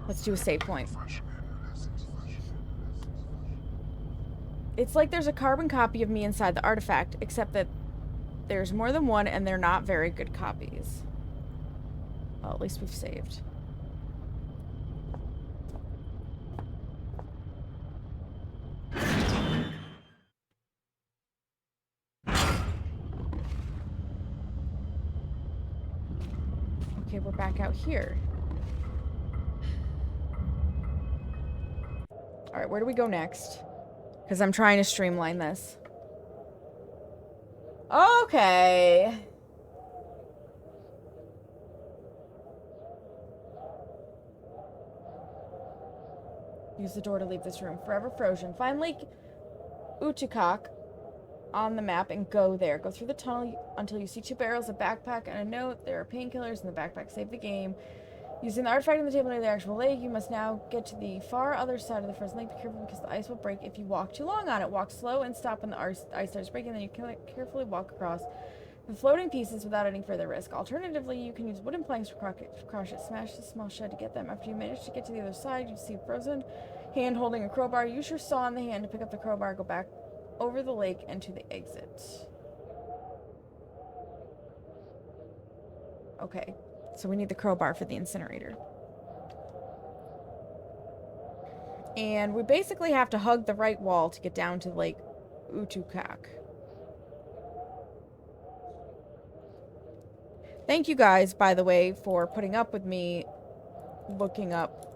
Let's do a save point. It's like there's a carbon copy of me inside the artifact, except that there's more than one and they're not very good copies. Well, at least we've saved. Okay, we're back out here. Alright, where do we go next? Because I'm trying to streamline this. Okay. Use the door to leave this room. Forever frozen. Find Lake Utukak on the map and go there. Go through the tunnel until you see 2 barrels, a backpack, and a note. There are painkillers in the backpack. Save the game. Using the artifact on the table near the actual lake, you must now get to the far other side of the frozen lake. Be careful because the ice will break if you walk too long on it. Walk slow and stop when the ice starts breaking, then you can carefully walk across the floating pieces without any further risk. Alternatively, you can use wooden planks to crush it. Smash the small shed to get them. After you manage to get to the other side, you see a frozen hand holding a crowbar. Use your saw in the hand to pick up the crowbar. Go back over the lake and to the exit. Okay, so we need the crowbar for the incinerator. And we basically have to hug the right wall to get down to Lake Utukak. Thank you guys, by the way, for putting up with me looking up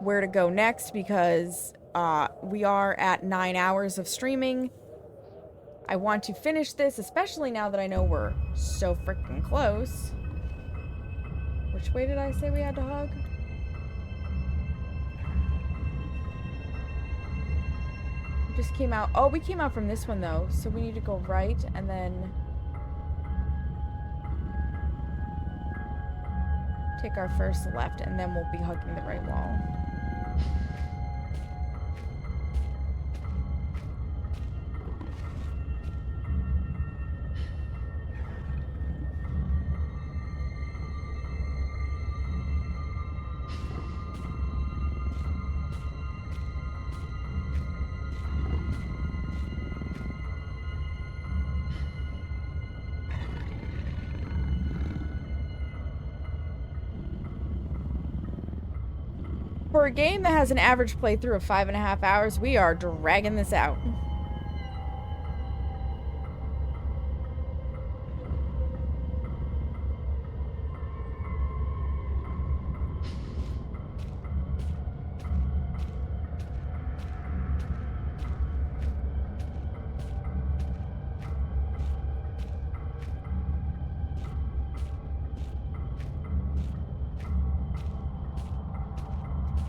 where to go next, because we are at 9 hours of streaming. I want to finish this, especially now that I know we're so freaking close. Which way did I say we had to hug? We just came out. Oh, we came out from this one, though. So we need to go right and then take our first left, and then we'll be hugging the right wall. For a game that has an average playthrough of 5.5 hours, we are dragging this out.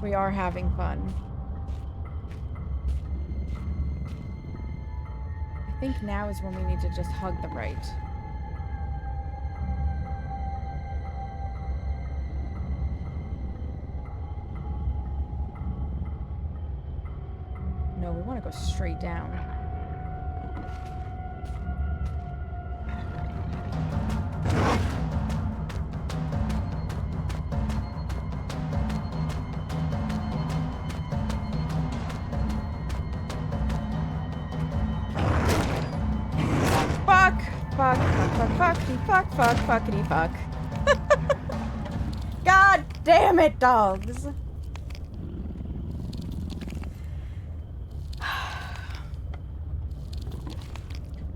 We are having fun. I think now is when we need to just hug the right. No, we want to go straight down. Fuck, fuckity fuck. God damn it, dogs.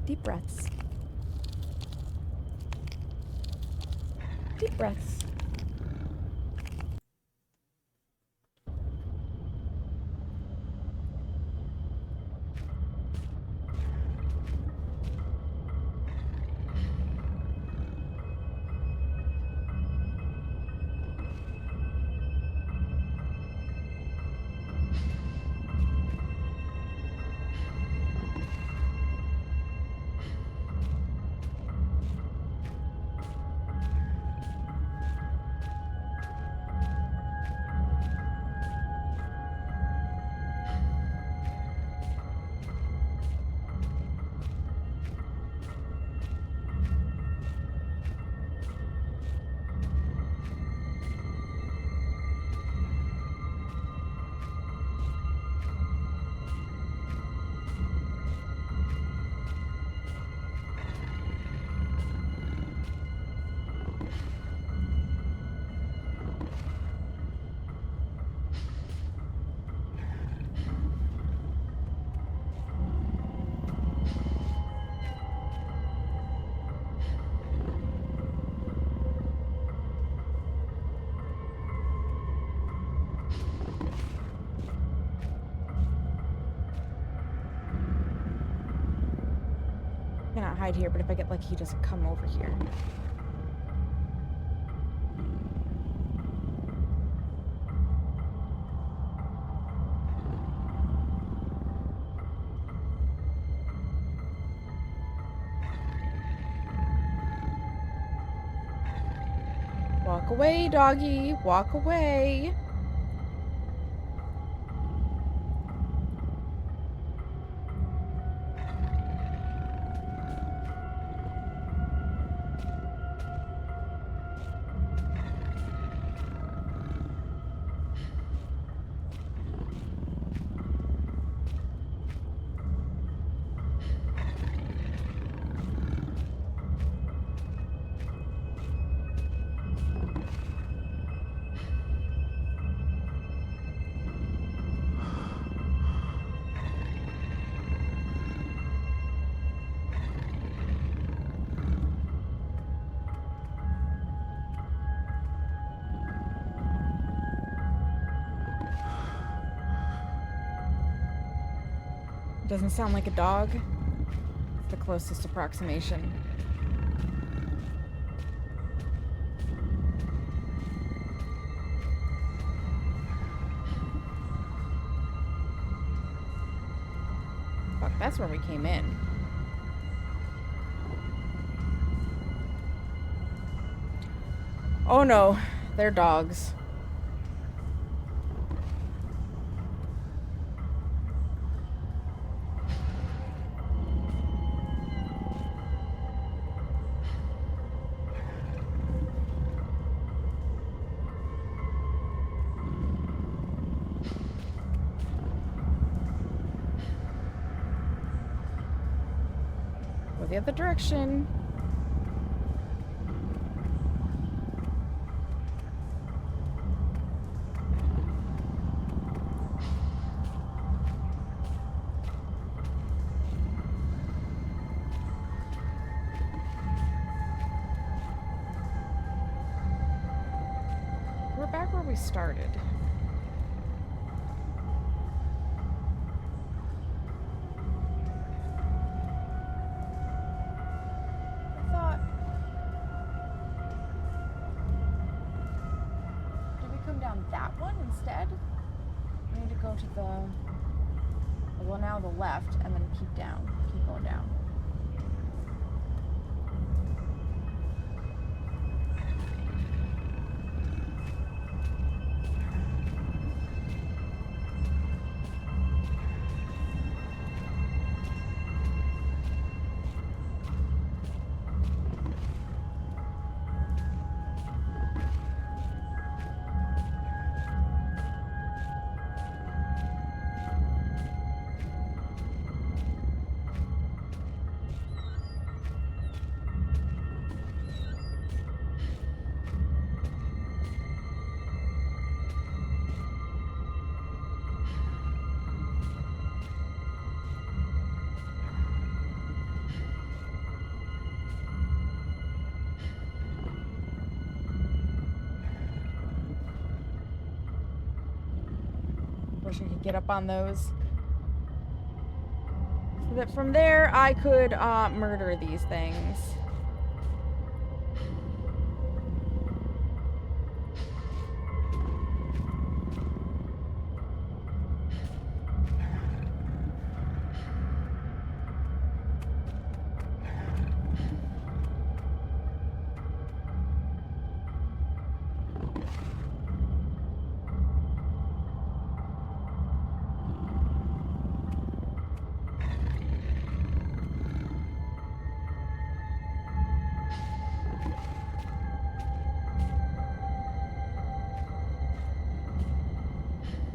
Deep breaths. Deep breaths. I cannot hide here, but if I get lucky, he doesn't come over here. Walk away, doggy. Walk away. Doesn't sound like a dog. It's the closest approximation. Fuck, that's where we came in. Oh no, they're dogs. Go the other direction. we started. I thought... Did we come down that one instead? We need to go to the... Well, now the left, and then keep down. Keep going down. Wish I could get up on those. So that from there I could murder these things.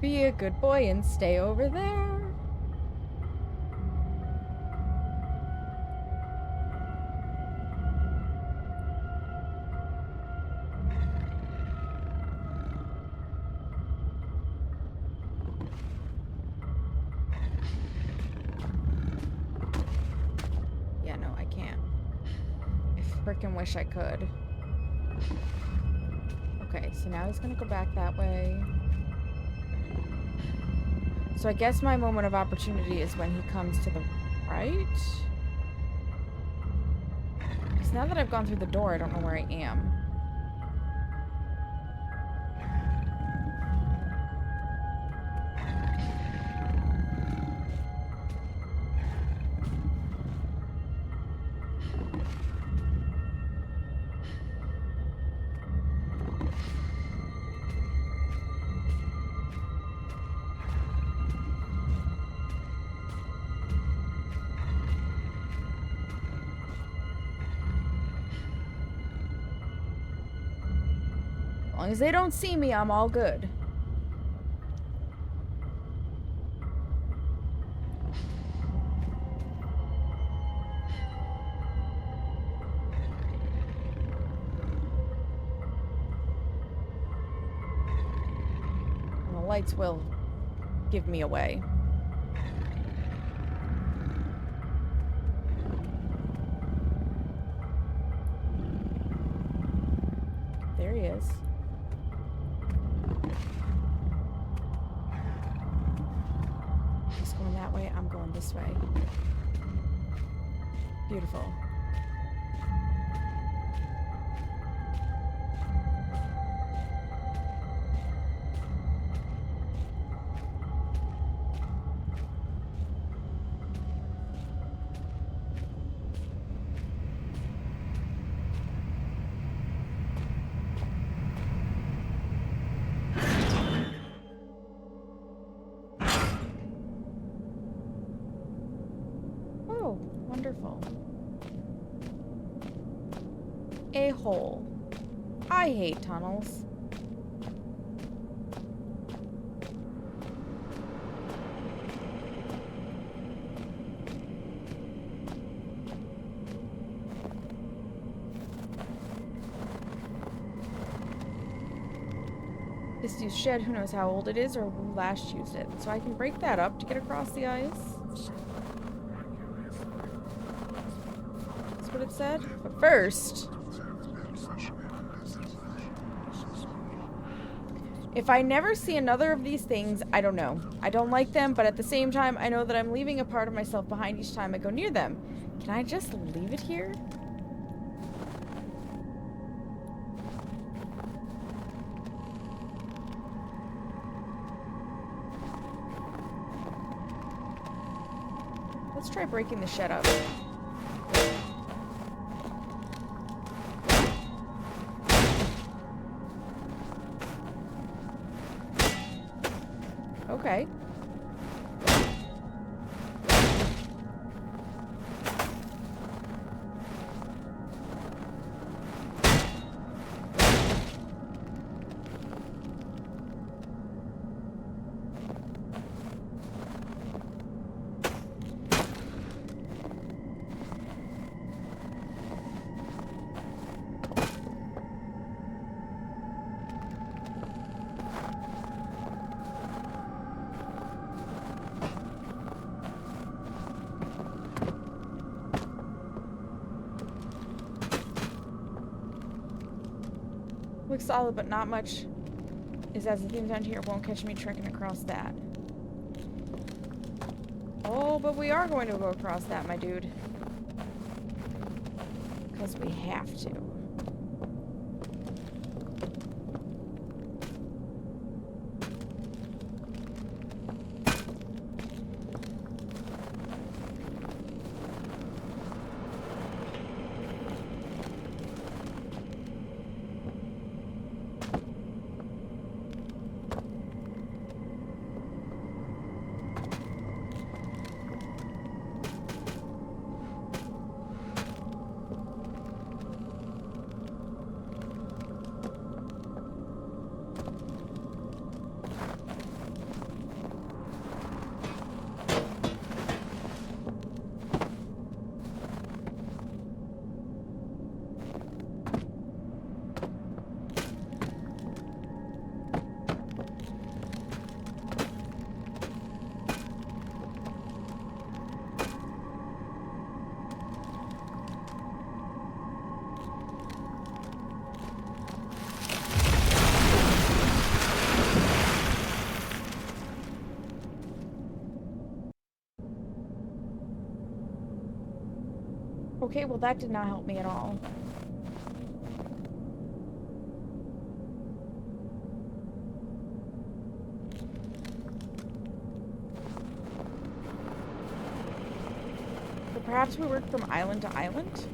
Be a good boy and stay over there. Yeah, no, I can't. I frickin' wish I could. Okay, so now he's gonna go back that way. So I guess my moment of opportunity is when he comes to the right? Because now that I've gone through the door, I don't know where I am. As long as they don't see me, I'm all good. And the lights will give me away. There he is. He's going that way, I'm going this way. Beautiful. Wonderful. A hole. I hate tunnels. This used shed, who knows how old it is or who last used it. So I can break that up to get across the ice. What it said, but first, If I never see another of these things, I don't know. I don't like them, but at the same time, I know that I'm leaving a part of myself behind each time I go near them. Can I just leave it here? Let's try breaking the shed up. Okay. Looks solid, but not much is as the things down here won't catch me trekking across that. Oh, but we are going to go across that, my dude. Because we have to. Okay, well that did not help me at all. So perhaps we work from island to island?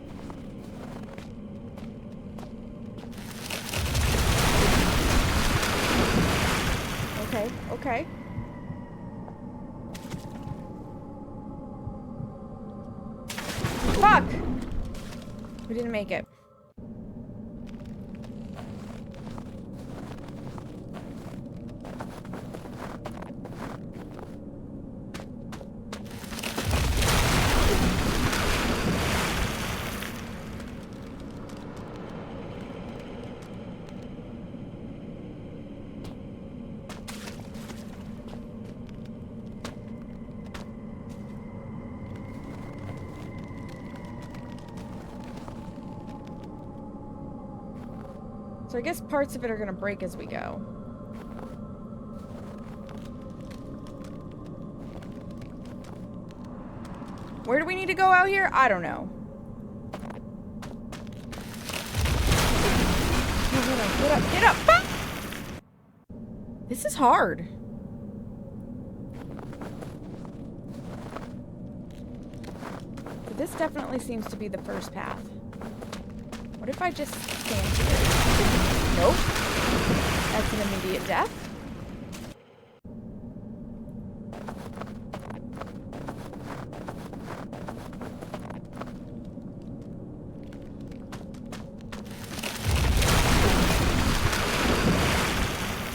Okay, okay. Fuck! We didn't make it. So I guess parts of it are gonna break as we go. Where do we need to go out here? I don't know. No, get up, get up! Ah! This is hard. But this definitely seems to be the first path. What if I just stand here? Nope. That's an immediate death.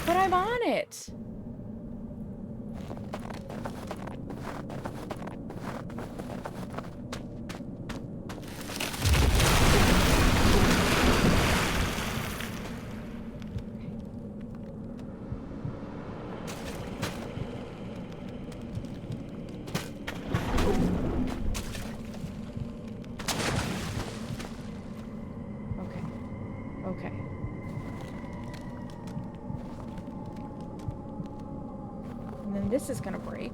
But I'm on it. And then this is gonna break.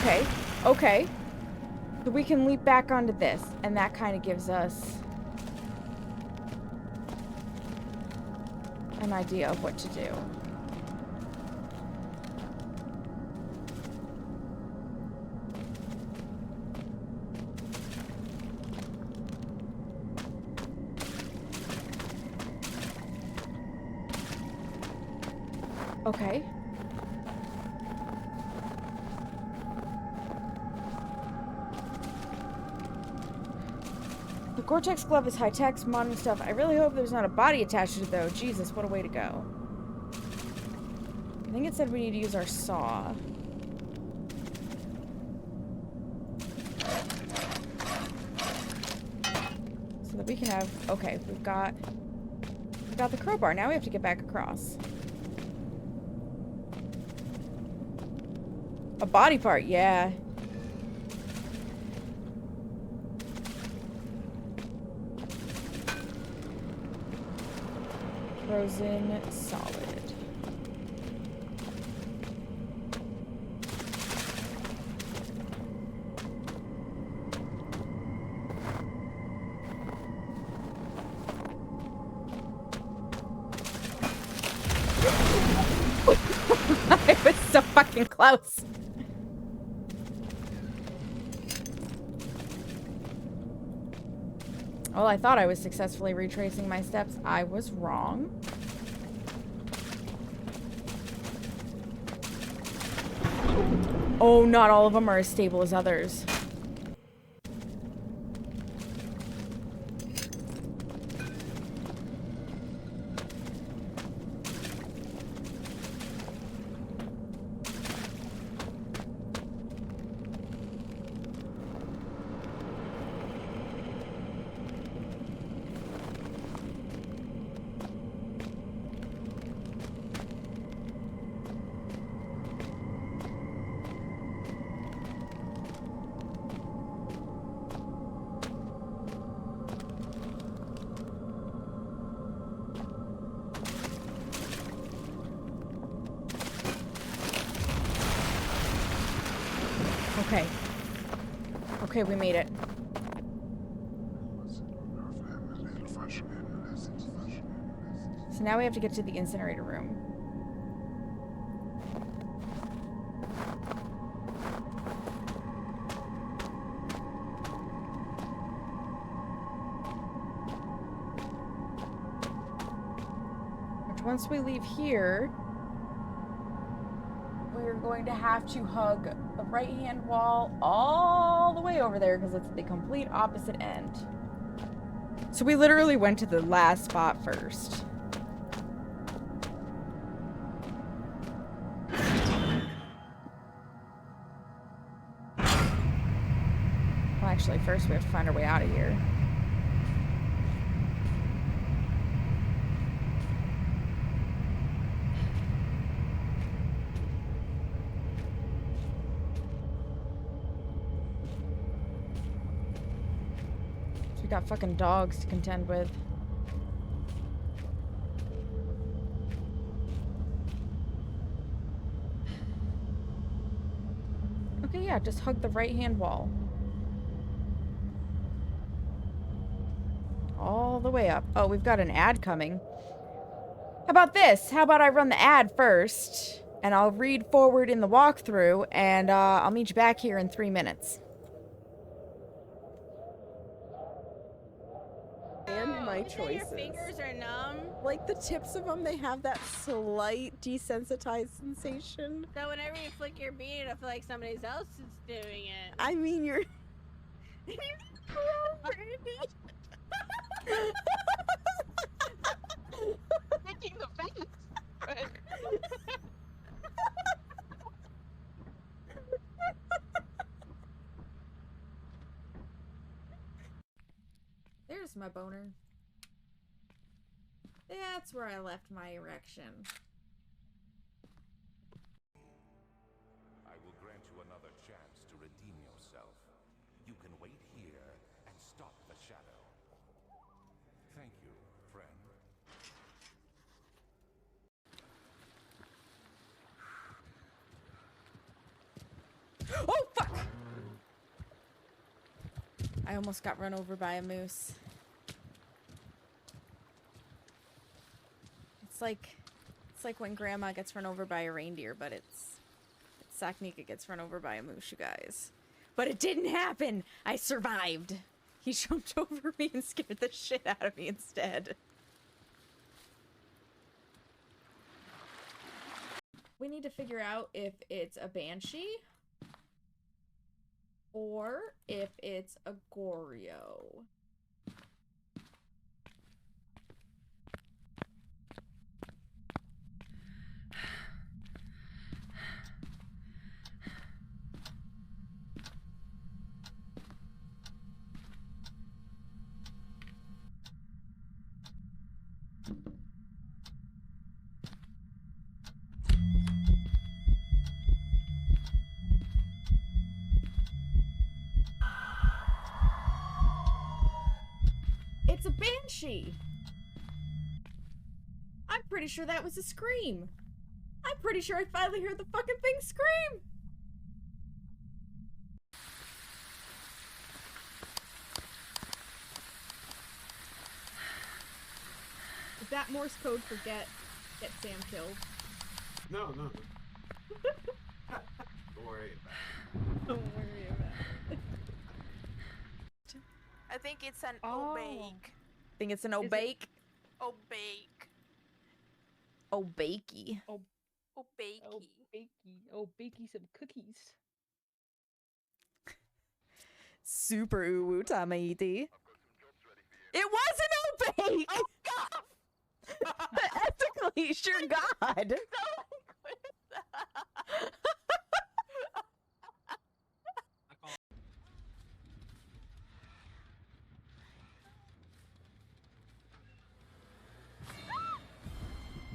Okay, okay. So we can leap back onto this, and that kind of gives us an idea of what to do. Okay. The Gore-Tex glove is high-tech, modern stuff. I really hope there's not a body attached to it, though. Jesus, what a way to go. I think it said we need to use our saw. So that we can have... Okay, we've got the crowbar. Now we have to get back across. A body part, yeah. Frozen solid. I was so fucking close. Well, I thought I was successfully retracing my steps. I was wrong. Oh, not all of them are as stable as others. Okay. Okay, we made it. So now we have to get to the incinerator room. Which once we leave here, we're going to have to hug the right-hand wall all the way over there because it's the complete opposite end. So we literally went to the last spot first. Well, actually, first we have to find our way out of here. We got fucking dogs to contend with. Okay, yeah, just hug the right-hand wall. All the way up. Oh, we've got an ad coming. How about this? How about I run the ad first, and I'll read forward in the walkthrough, and I'll meet you back here in 3 minutes. And my You say your choices. fingers are numb. Like the tips of them, they have that slight desensitized sensation. So whenever you flick your bead, I feel like somebody else is doing it. I mean, you're... Making the face. But... There's my boner. That's where I left my erection. I will grant you another chance to redeem yourself. You can wait here and stop the shadow. Thank you, friend. Oh, fuck! I almost got run over by a moose. It's like when Grandma gets run over by a reindeer, but it's Saknika gets run over by a moose, you guys. But it didn't happen! I survived! He jumped over me and scared the shit out of me instead. We need to figure out if it's a banshee or if it's a Goryo. It's a banshee! I'm pretty sure that was a scream! I'm pretty sure I finally heard the fucking thing scream! Is that Morse code for get Sam killed? No. Don't worry about it. Don't worry about it. I think it's an obake. Think it's an obake? Obake. Obakey. Obakey. Bakey some cookies. Super uwu tamaiti. It was an obake! Oh god! Ethically, sure God!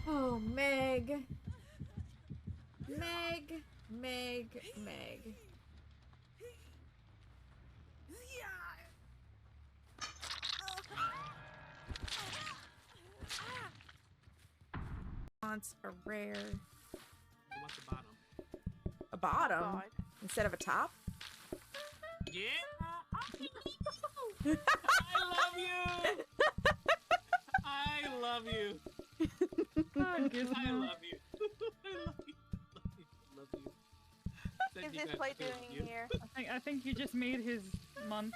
Oh, Meg. Meg. Wants a rare. What's the bottom? A bottom? God. Instead of a top? Yeah. I love you. I love you. I love you. I love you. Love you. What is this play doing here? I think you just made his month.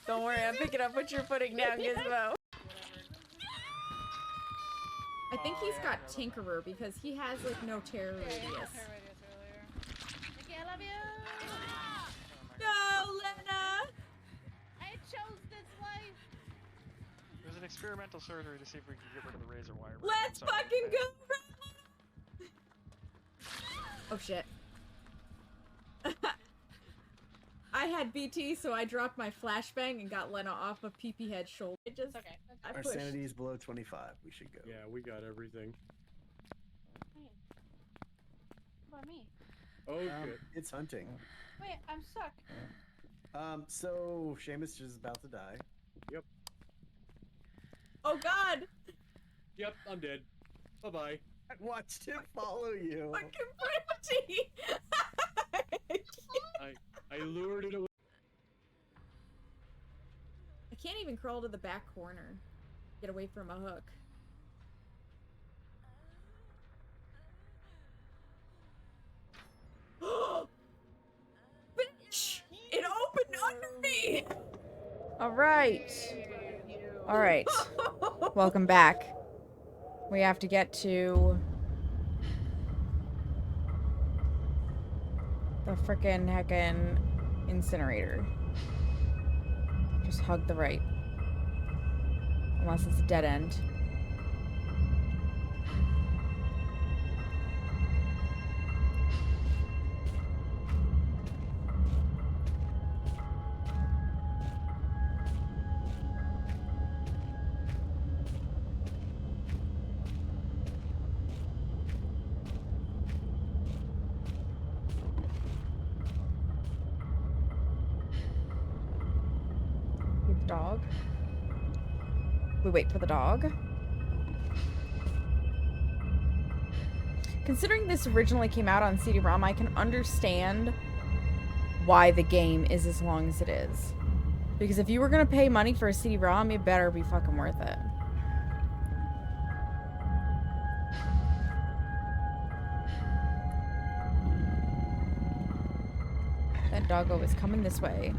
Don't worry, I'm picking up what you're putting down, Gizmo. I think he's got Tinkerer because he has like no terror radius. Mickey, I love you! No, Lena! I chose this life! There's an experimental surgery to see if we can get rid of the razor wire. Let's fucking go! Oh shit. I had BT, so I dropped my flashbang and got Lena off of PP Head's shoulder. It just, okay. I Our pushed. sanity is below 25. We should go. Yeah, we got everything. What about me? Oh, good. It's hunting. Wait, I'm stuck. So Seamus is about to die. Yep. Oh god! Yep, I'm dead. Bye-bye. I watched him follow you. Fucking pretty! I lured it away. I can't even crawl to the back corner. Get away from a hook. Bitch! It opened under me! Alright. Alright. Welcome back. We have to get to the frickin' heckin' incinerator. Just hug the right. Unless it's a dead end. Dog. We wait for the dog. Considering this originally came out on CD-ROM, I can understand why the game is as long as it is. Because if you were gonna pay money for a CD-ROM, it better be fucking worth it. That doggo is coming this way.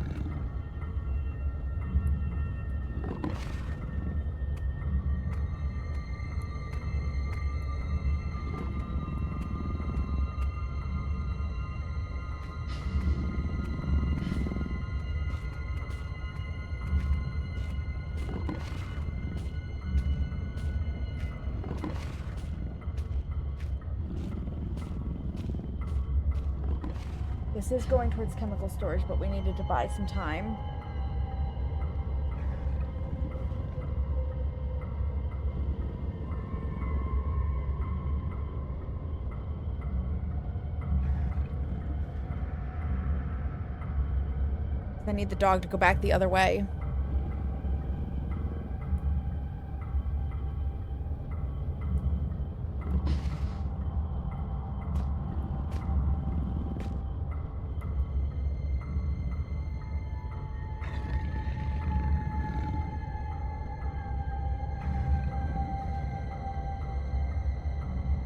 This is going towards chemical storage, but we needed to buy some time. I need the dog to go back the other way.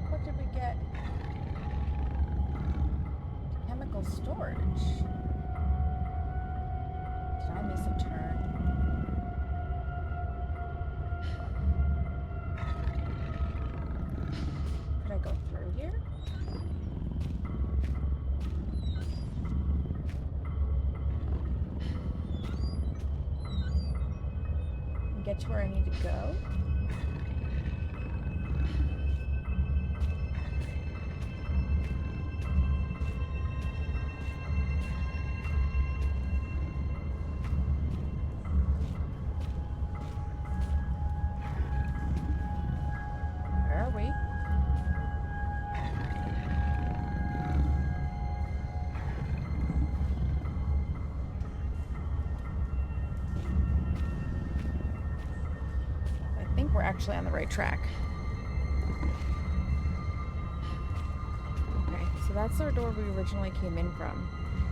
What did we get? Chemical storage. Did I miss a turn? Could I go through here? And get to where I need to go? Actually on the right track. Okay, so that's our door we originally came in from.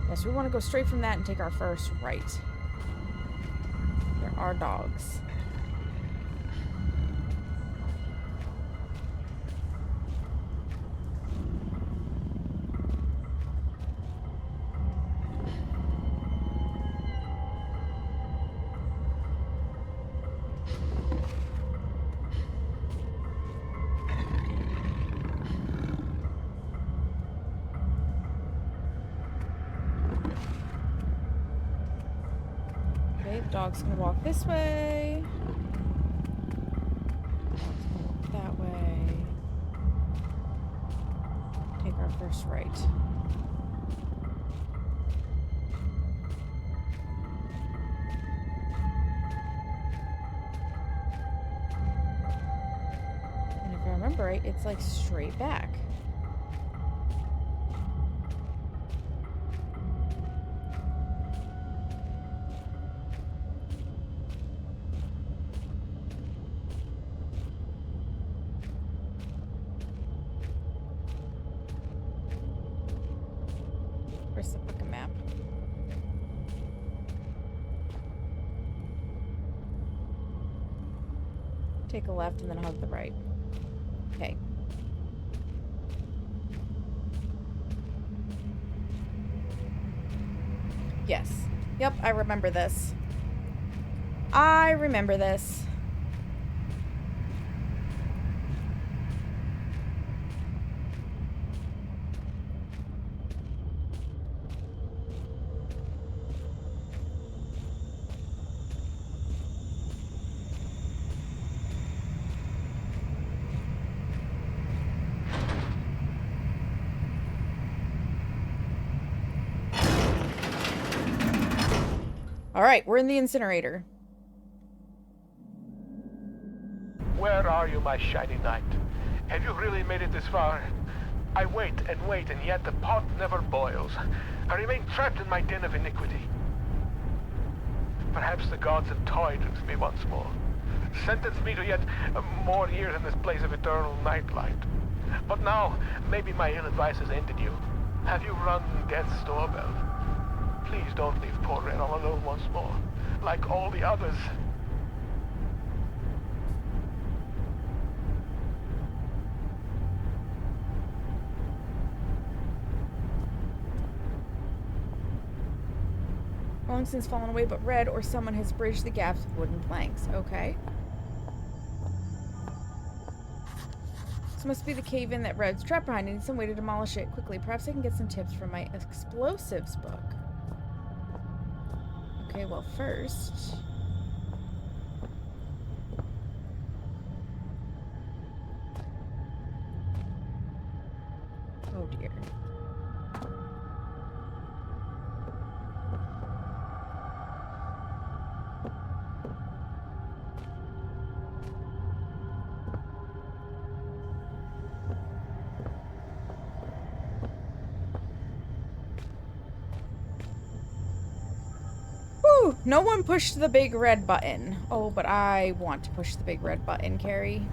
Yes, we want to go straight from that and take our first right. There are dogs. Dog's gonna walk this way. Dog's gonna walk that way. Take our first right. And if I remember right, it's like straight back. Where's the fucking map? Take a left and then hug the right. Okay. Yes. Yep, I remember this. I remember this. Alright, we're in the incinerator. Where are you, my shiny knight? Have you really made it this far? I wait, and yet the pot never boils. I remain trapped in my den of iniquity. Perhaps the gods have toyed with me once more. Sentenced me to yet more years in this place of eternal nightlight. But now, maybe my ill advice has ended you. Have you rung death's doorbell? Please don't leave poor Ren all alone once more, like all the others. Long since fallen away, but red, or someone has bridged the gaps with wooden planks. Okay. This must be the cave-in that Red's trapped behind. I need some way to demolish it quickly. Perhaps I can get some tips from my explosives book. Okay, well, first... Oh, dear. Whew! No one pushed the big red button. Oh, but I want to push the big red button, Carrie.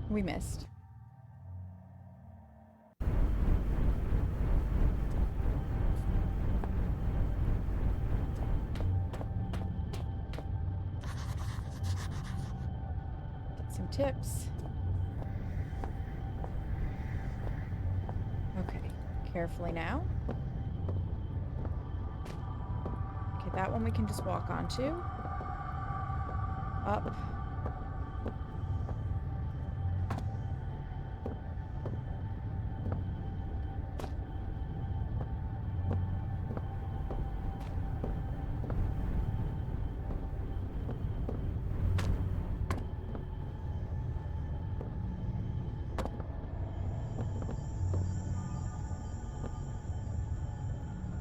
We missed. Get some tips. Okay, carefully now. Okay, that one we can just walk onto. Up.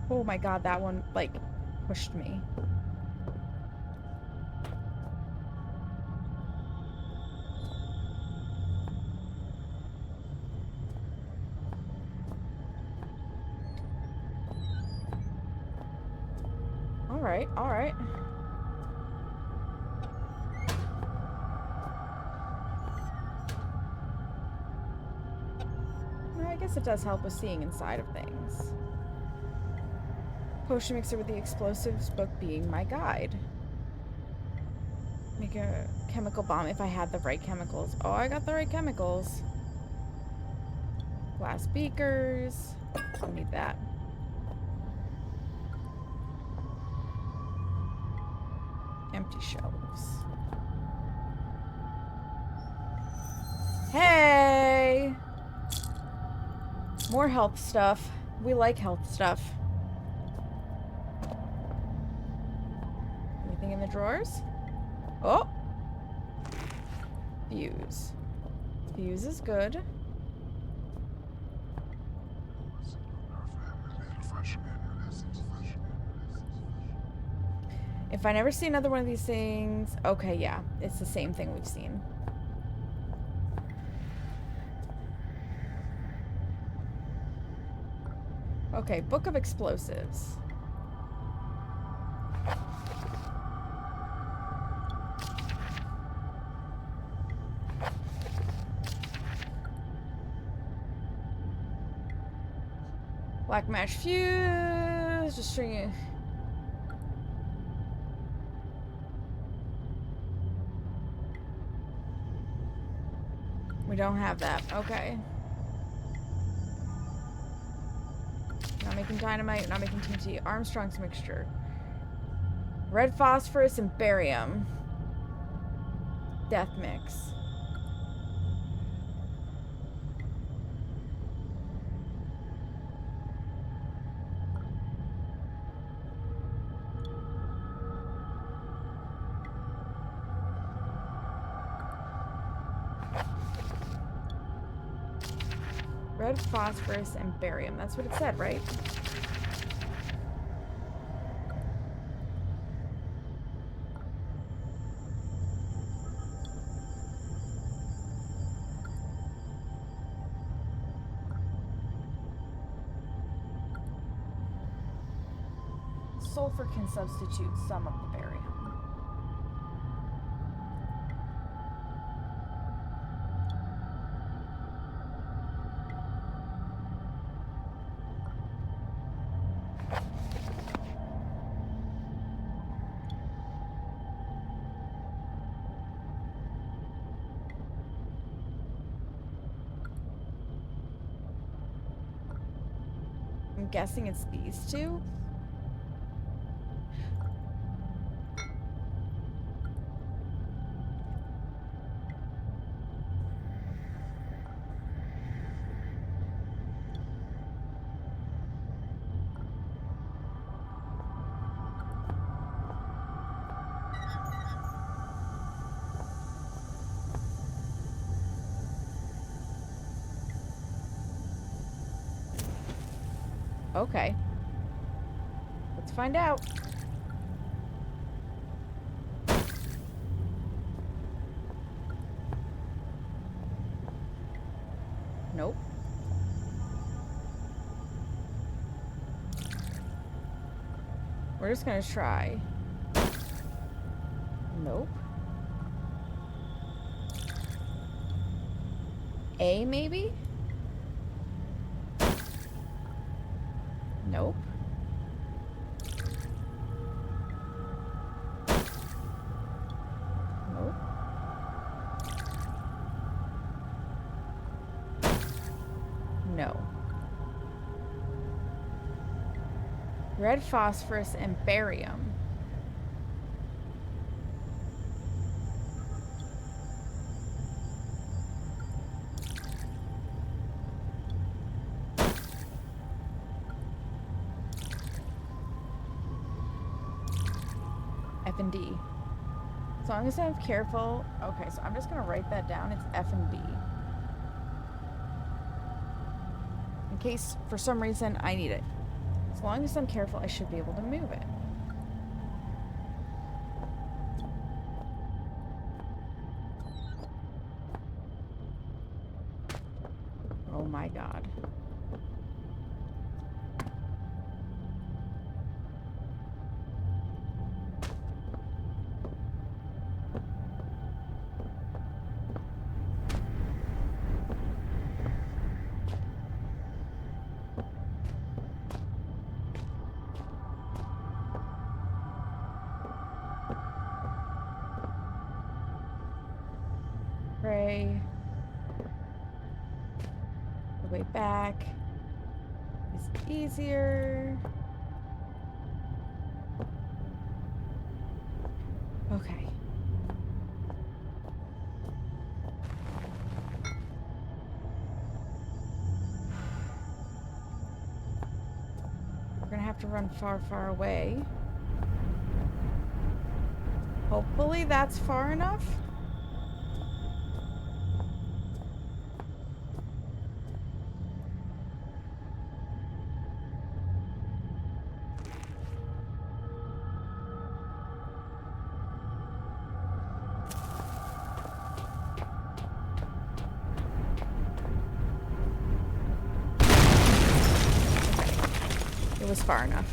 Oh my god, that one, like, pushed me. Alright, alright. Well, I guess it does help with seeing inside of things. Potion mixer with the explosives book being my guide. Make a chemical bomb if I had the right chemicals. Oh, I got the right chemicals. Glass beakers. I'll need that. Empty shelves. Hey! More health stuff. We like health stuff. Anything in the drawers? Oh! Fuse. Fuse is good. If I never see another one of these things... Okay, yeah. It's the same thing we've seen. Okay, Book of Explosives. Black match fuse. Just stringing. We don't have that. Okay. Not making dynamite. Not making TNT. Armstrong's mixture. Red phosphorus and barium. Death mix. Red phosphorus and barium. That's what it said, right? Sulfur can substitute some of the barium. I'm guessing it's these two. Okay. Let's find out. Nope. We're just gonna try. Nope. A, maybe? Nope. Nope. No. Red phosphorus and barium. F and D. As long as I'm careful. Okay, so I'm just gonna write that down. It's F and D. In case for some reason I need it. As long as I'm careful, I should be able to move it. Oh my god. Pray. The way back is easier. Okay. We're gonna have to run far, far away. Hopefully that's far enough. It was far enough.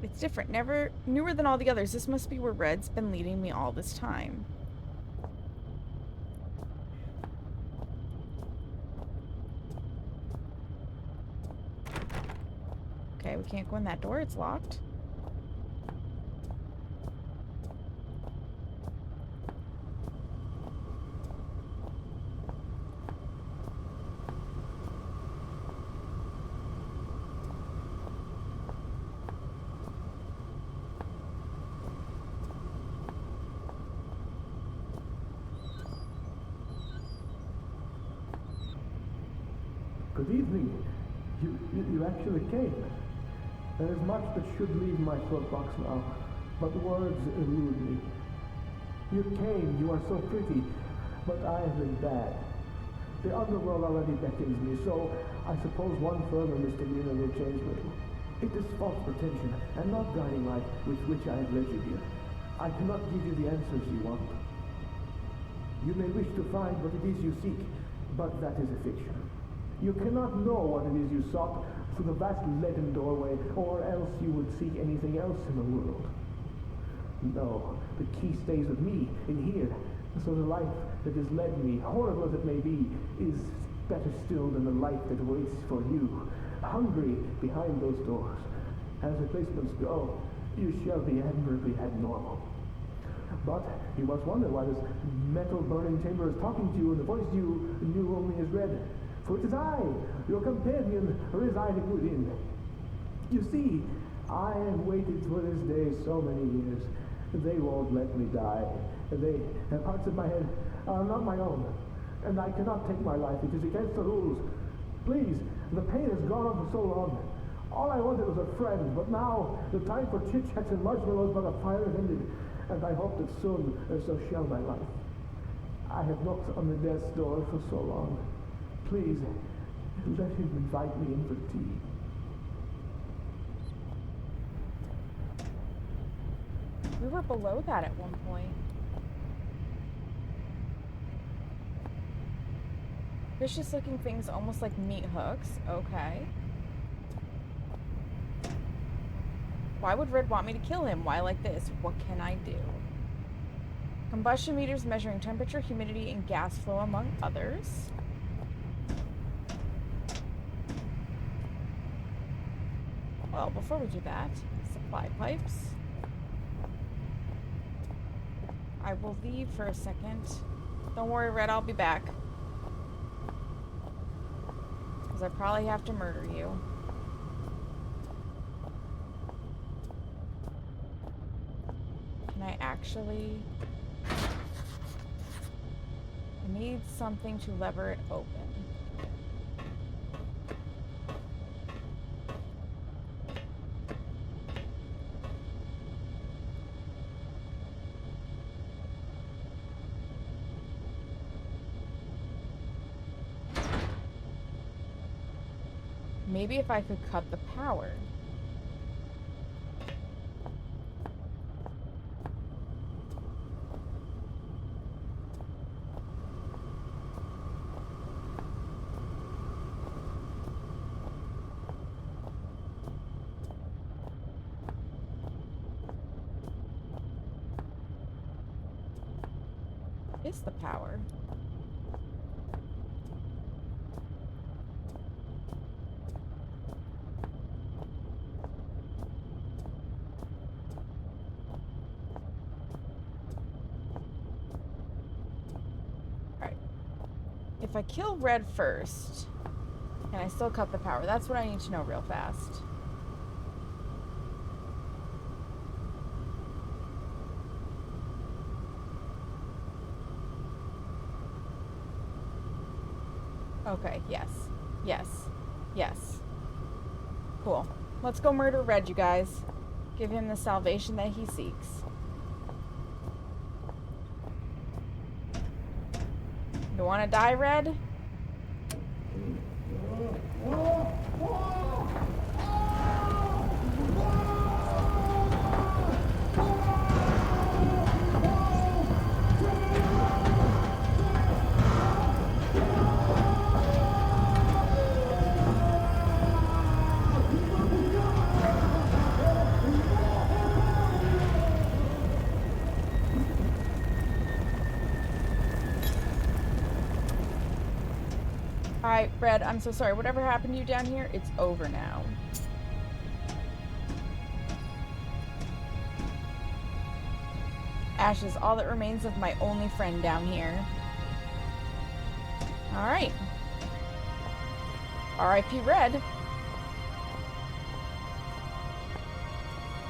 It's different. Newer than all the others. This must be where Red's been leading me all this time. Okay, we can't go in that door. It's locked. Good evening. You actually came. There is much that should leave my throat box now, but words elude me. You came, you are so pretty, but I have been bad. The underworld already beckons me, so I suppose one further misdemeanor will change little. It is false pretension, and not guiding light with which I have led you here. I cannot give you the answers you want. You may wish to find what it is you seek, but that is a fiction. You cannot know what it is you sought through the vast leaden doorway, or else you would seek anything else in the world. No, the key stays with me, in here, so the life that has led me, horrible as it may be, is better still than the life that waits for you, hungry behind those doors. As replacements go, you shall be admirably abnormal. But you must wonder why this metal burning chamber is talking to you, and the voice you knew only as red. For it is I, your companion, residing within. You see, I have waited for this day so many years. They won't let me die. The parts of my head are not my own, and I cannot take my life. It is against the rules. Please, the pain has gone on for so long. All I wanted was a friend, but now the time for chit-chats and marshmallows by the fire has ended, and I hope that soon so shall my life. I have knocked on the death's door for so long. Please, let him invite me in for tea. We were below that at one point. Vicious looking things almost like meat hooks. Okay. Why would Red want me to kill him? Why like this? What can I do? Combustion meters measuring temperature, humidity, and gas flow, among others. Well, before we do that, supply pipes. I will leave for a second. Don't worry, Red, I'll be back. Because I probably have to murder you. Can I actually... I need something to lever it open. Maybe if I could cut the power. Is the power? If I kill Red first, can I still cut the power? That's what I need to know real fast. Okay, yes. Yes. Yes. Cool. Let's go murder Red, you guys. Give him the salvation that he seeks. You wanna die, Red? Alright, Red, I'm so sorry. Whatever happened to you down here, it's over now. Ash is all that remains of my only friend down here. Alright. R.I.P. Red.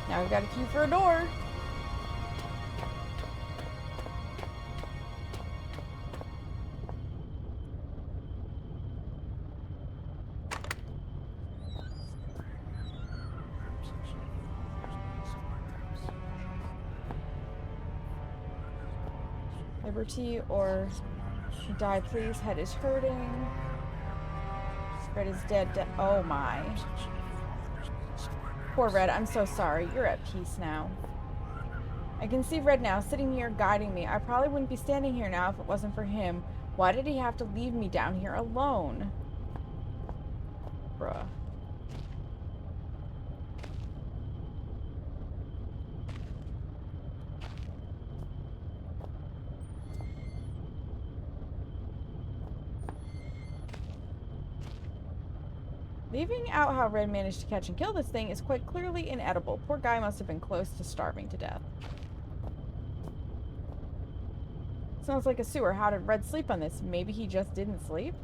Now we've got a key for a door. Liberty or die, please. Head is hurting. Red is dead. Oh my. Poor Red, I'm so sorry. You're at peace now. I can see Red now, sitting here guiding me. I probably wouldn't be standing here now if it wasn't for him. Why did he have to leave me down here alone? Bruh. Leaving out how Red managed to catch and kill this thing is quite clearly inedible. Poor guy must have been close to starving to death. Sounds like a sewer. How did Red sleep on this? Maybe he just didn't sleep?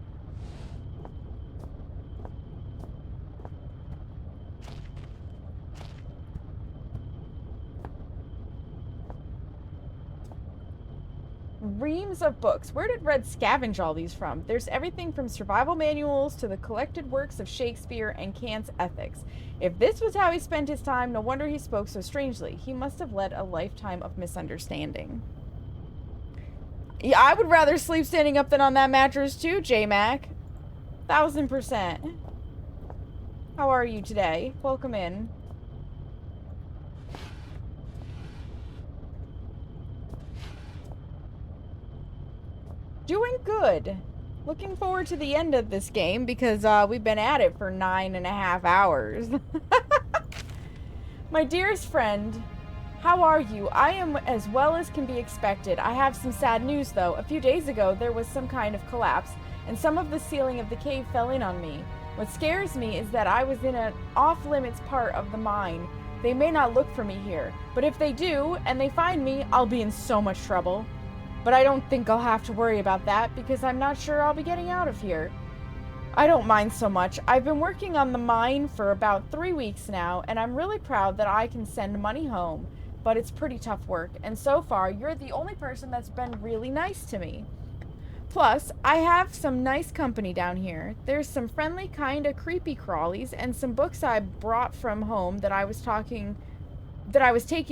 Reams of books. Where did Red scavenge all these from? There's everything from survival manuals to the collected works of Shakespeare and Kant's ethics. If this was how he spent his time, no wonder he spoke so strangely. He must have led a lifetime of misunderstanding. Yeah, I would rather sleep standing up than on that mattress too, J-Mac. 1000%. How are you today? Welcome in. Doing good. Looking forward to the end of this game because we've been at it for 9.5 hours. My dearest friend, how are you? I am as well as can be expected. I have some sad news though. A few days ago there was some kind of collapse and some of the ceiling of the cave fell in on me. What scares me is that I was in an off-limits part of the mine. They may not look for me here, but if they do and they find me, I'll be in so much trouble. But I don't think I'll have to worry about that because I'm not sure I'll be getting out of here. I don't mind so much. I've been working on the mine for about 3 weeks now, and I'm really proud that I can send money home. But it's pretty tough work, and so far, you're the only person that's been really nice to me. Plus, I have some nice company down here. There's some friendly, kinda creepy crawlies, and some books I brought from home that I was taking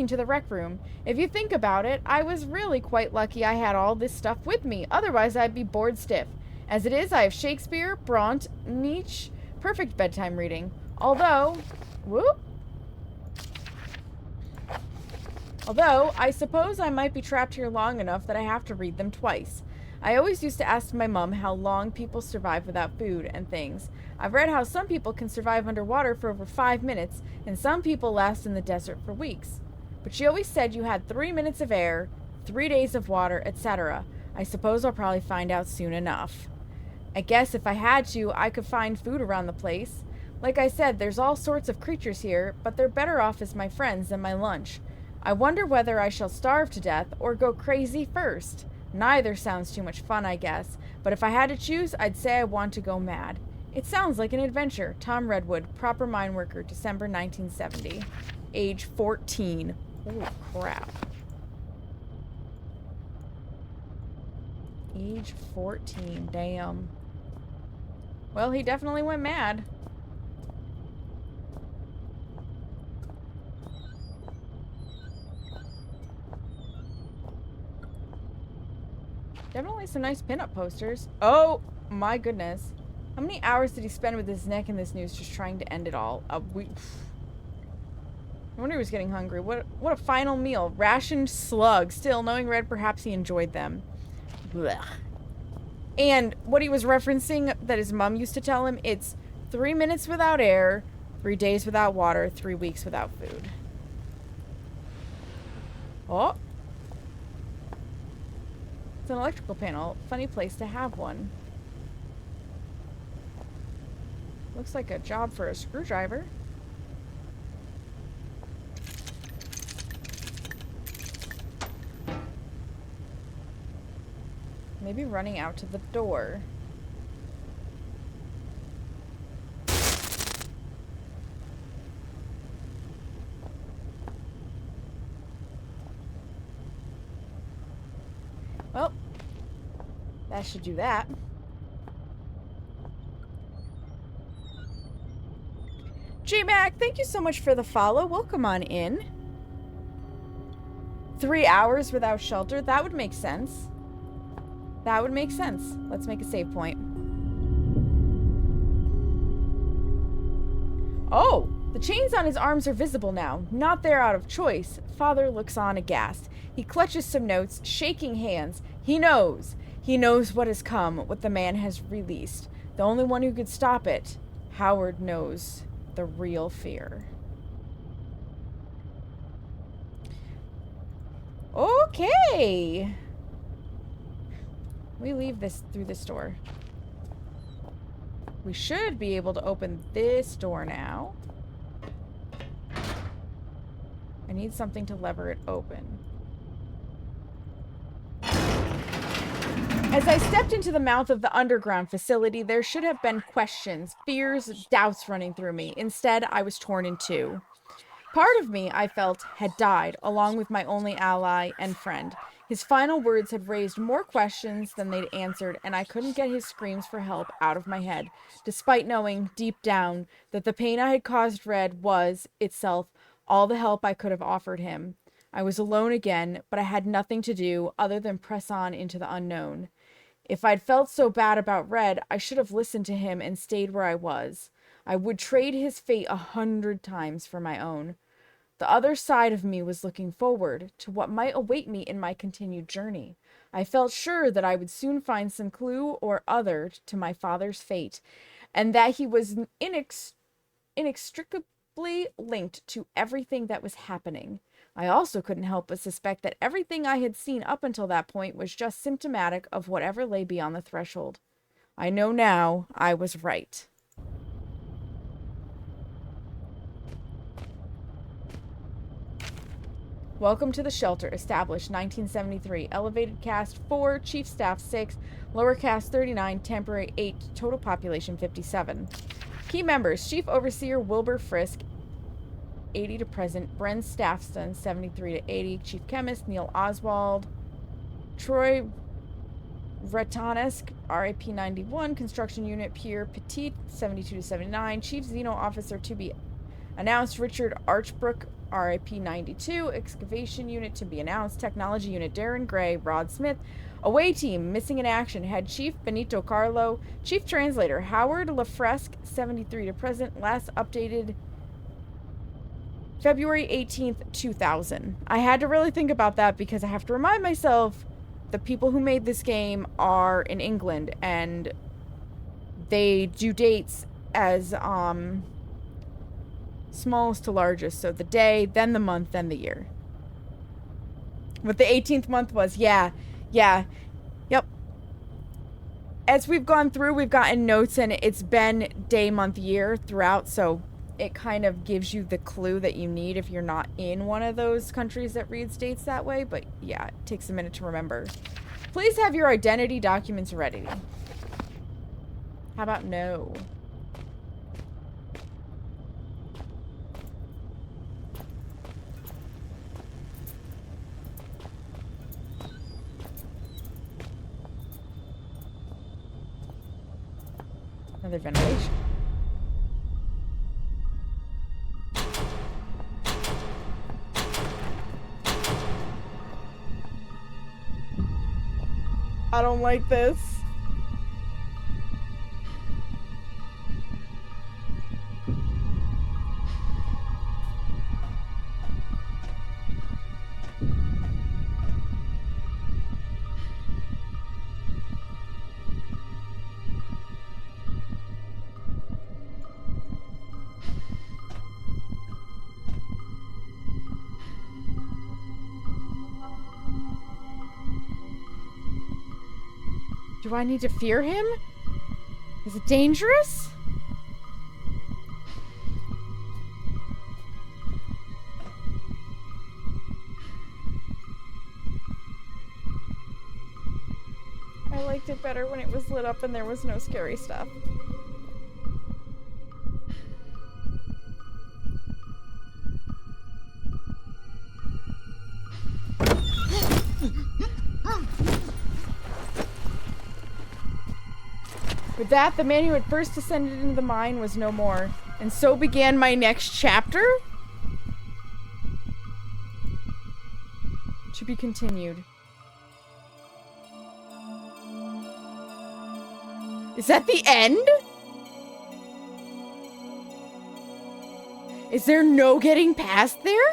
to the rec room. If you think about it, I was really quite lucky I had all this stuff with me. Otherwise, I'd be bored stiff. As it is, I have Shakespeare, Bront, Nietzsche, perfect bedtime reading. Although, I suppose I might be trapped here long enough that I have to read them twice. I always used to ask my mom how long people survive without food and things. I've read how some people can survive underwater for over 5 minutes, and some people last in the desert for weeks. But she always said you had 3 minutes of air, 3 days of water, etc. I suppose I'll probably find out soon enough. I guess if I had to, I could find food around the place. Like I said, there's all sorts of creatures here, but they're better off as my friends than my lunch. I wonder whether I shall starve to death or go crazy first. Neither sounds too much fun, I guess, but if I had to choose, I'd say I want to go mad. It sounds like an adventure. Tom Redwood, proper mine worker, December 1970. Age 14. Holy crap. Age 14, damn. Well, he definitely went mad. Definitely some nice pinup posters. Oh, my goodness. How many hours did he spend with his neck in this news just trying to end it all? I wonder he was getting hungry. What a final meal. Rationed slug. Still, knowing Red, perhaps he enjoyed them. Blech. And what he was referencing that his mom used to tell him, it's 3 minutes without air, 3 days without water, 3 weeks without food. Oh. It's an electrical panel. Funny place to have one. Looks like a job for a screwdriver. Maybe running out to the door. Well, that should do that. J-Mac, thank you so much for the follow. Welcome on in. 3 hours without shelter, that would make sense. That would make sense. Let's make a save point. Oh! The chains on his arms are visible now, not there out of choice. Father looks on aghast. He clutches some notes, shaking hands. He knows. He knows what has come, what the man has released. The only one who could stop it. Howard knows the real fear. Okay! We leave this through this door. We should be able to open this door now. I need something to lever it open. As I stepped into the mouth of the underground facility, there should have been questions, fears, doubts running through me. Instead, I was torn in two. Part of me, I felt, had died, along with my only ally and friend. His final words had raised more questions than they'd answered, and I couldn't get his screams for help out of my head, despite knowing, deep down, that the pain I had caused Red was, itself, all the help I could have offered him. I was alone again, but I had nothing to do other than press on into the unknown. If I'd felt so bad about Red, I should have listened to him and stayed where I was. I would trade his fate 100 times for my own. The other side of me was looking forward to what might await me in my continued journey. I felt sure that I would soon find some clue or other to my father's fate, and that he was inextricably linked to everything that was happening. I also couldn't help but suspect that everything I had seen up until that point was just symptomatic of whatever lay beyond the threshold. I know now I was right. Welcome to the shelter, established 1973. Elevated cast 4, chief staff 6, lower cast 39, temporary 8, total population 57. Key members: Chief Overseer Wilbur Frisk, 80 to present. Bren Staffson, 73 to 80. Chief Chemist Neil Oswald. Troy Vretanesk, RAP 91. Construction Unit Pierre Petit, 72 to 79. Chief Xeno Officer to be announced Richard Archbrook, RIP 92. Excavation Unit to be announced. Technology Unit Darren Gray, Rod Smith. Away Team, missing in action. Head Chief Benito Carlo. Chief Translator Howard Lafresque, 73 to present. Last updated February 18th, 2000. I had to really think about that because I have to remind myself the people who made this game are in England and they do dates as smallest to largest, so the day, then the month, then the year. What the 18th month was, yep. As we've gone through, we've gotten notes, and it's been day, month, year throughout, so it kind of gives you the clue that you need if you're not in one of those countries that reads dates that way, but yeah, it takes a minute to remember. Please have your identity documents ready. How about no? Another ventilation. I don't like this. Do I need to fear him? Is it dangerous? I liked it better when it was lit up and there was no scary stuff. With that, the man who had first descended into the mine was no more, and so began my next chapter? To be continued. Is that the end? Is there no getting past there?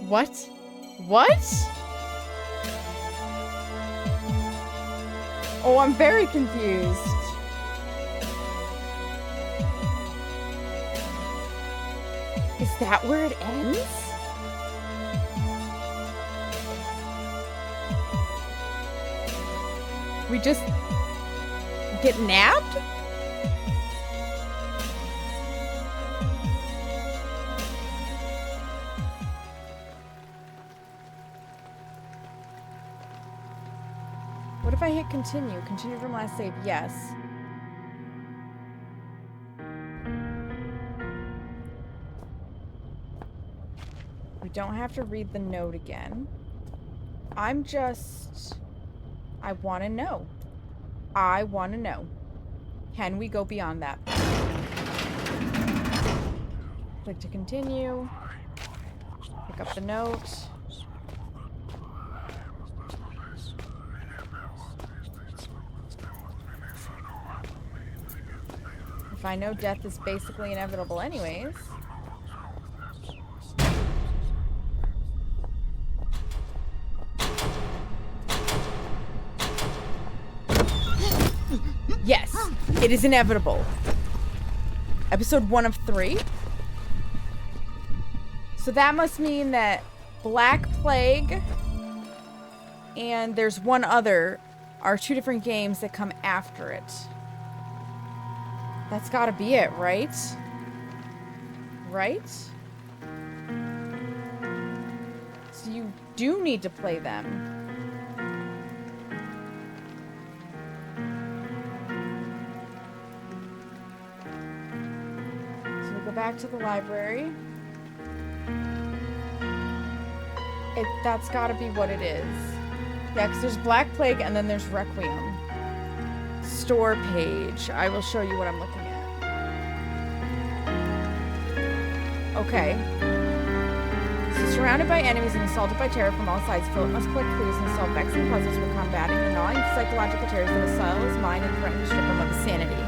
What? What? Oh, I'm very confused. Is that where it ends? We just get nabbed? What if I hit continue? Continue from last save, yes. We don't have to read the note again. I want to know. I want to know. Can we go beyond that? Click to continue. Pick up the note. If I know death is basically inevitable anyways. Yes, it is inevitable. Episode 1 of 3. So that must mean that Black Plague and there's one other are 2 different games that come after it. That's gotta be it, right? Right? So you do need to play them. So we go back to the library. That's gotta be what it is. Yeah, because there's Black Plague and then there's Requiem. Store page. I will show you what I'm looking at. Okay. So surrounded by enemies and assaulted by terror from all sides, Philip must collect clues and solve vexing puzzles for combating the gnawing psychological terrors that assail his mind and threaten to strip him of his sanity.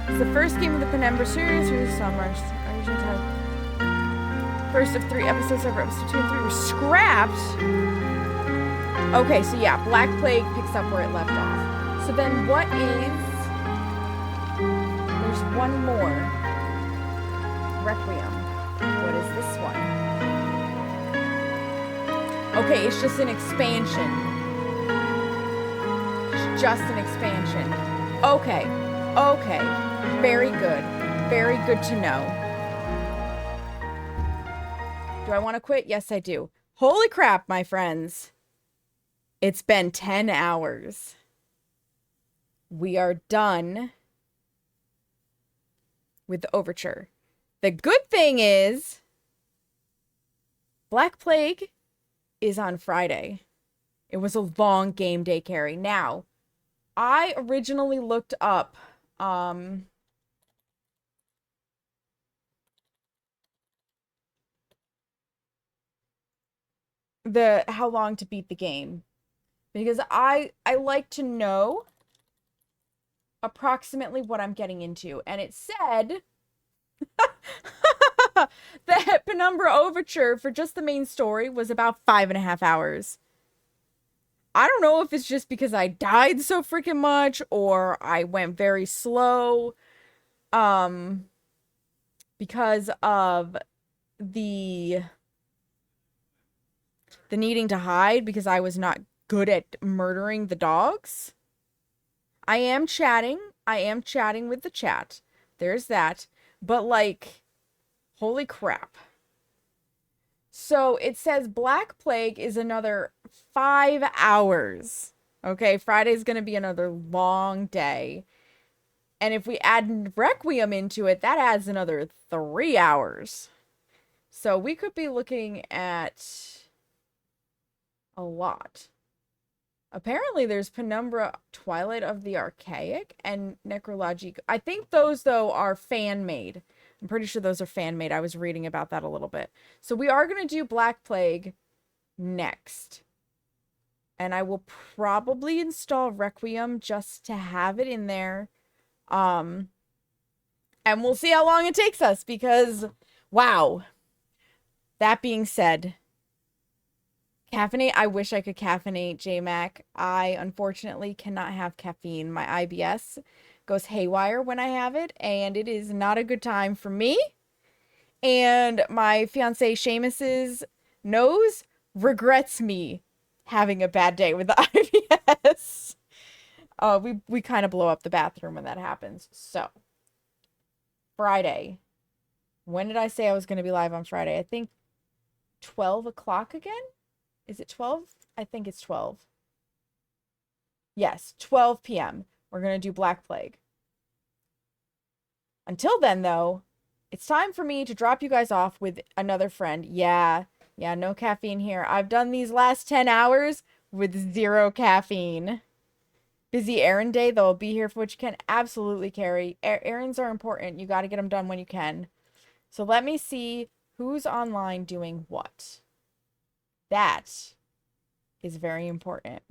It's the first game of the Penumbra series. First of 3 episodes ever. Episode 2 and 3 were scrapped. Okay, so yeah, Black Plague picks up where it left off. So then what is... There's one more. Requiem. What is this one? Okay, it's just an expansion. It's just an expansion. Okay. Okay. Very good. Very good to know. Do I want to quit? Yes, I do. Holy crap, my friends. It's been 10 hours. We are done with the overture. The good thing is Black Plague is on Friday. It was a long game day carry. Now, I originally looked up how long to beat the game. Because I like to know approximately what I'm getting into. And it said that Penumbra Overture for just the main story was about 5.5 hours. I don't know if it's just because I died so freaking much or I went very slow. Because of the needing to hide because I was not good at murdering the dogs. I am chatting with the chat. There's that. But like, holy crap. So it says Black Plague is another 5 hours. Okay, Friday's gonna be another long day. And if we add Requiem into it, that adds another 3 hours. So we could be looking at a lot. Apparently there's Penumbra Twilight of the Archaic and Necrologic. I think those, though, are fan-made. I'm pretty sure those are fan-made. I was reading about that a little bit. So we are going to do Black Plague next. And I will probably install Requiem just to have it in there. And we'll see how long it takes us because, wow. That being said, caffeinate, I wish I could caffeinate JMac. I unfortunately cannot have caffeine. My IBS goes haywire when I have it, and it is not a good time for me. And my fiance Seamus's nose regrets me having a bad day with the IBS. We kind of blow up the bathroom when that happens. So, Friday. When did I say I was going to be live on Friday? I think 12 o'clock again? Is it 12? I think it's 12. Yes, 12 p.m. We're going to do Black Plague. Until then, though, it's time for me to drop you guys off with another friend. Yeah, no caffeine here. I've done these last 10 hours with 0 caffeine. Busy errand day, though. I'll be here for what you can. Absolutely, Carrie. Errands are important. You got to get them done when you can. So let me see who's online doing what. That is very important.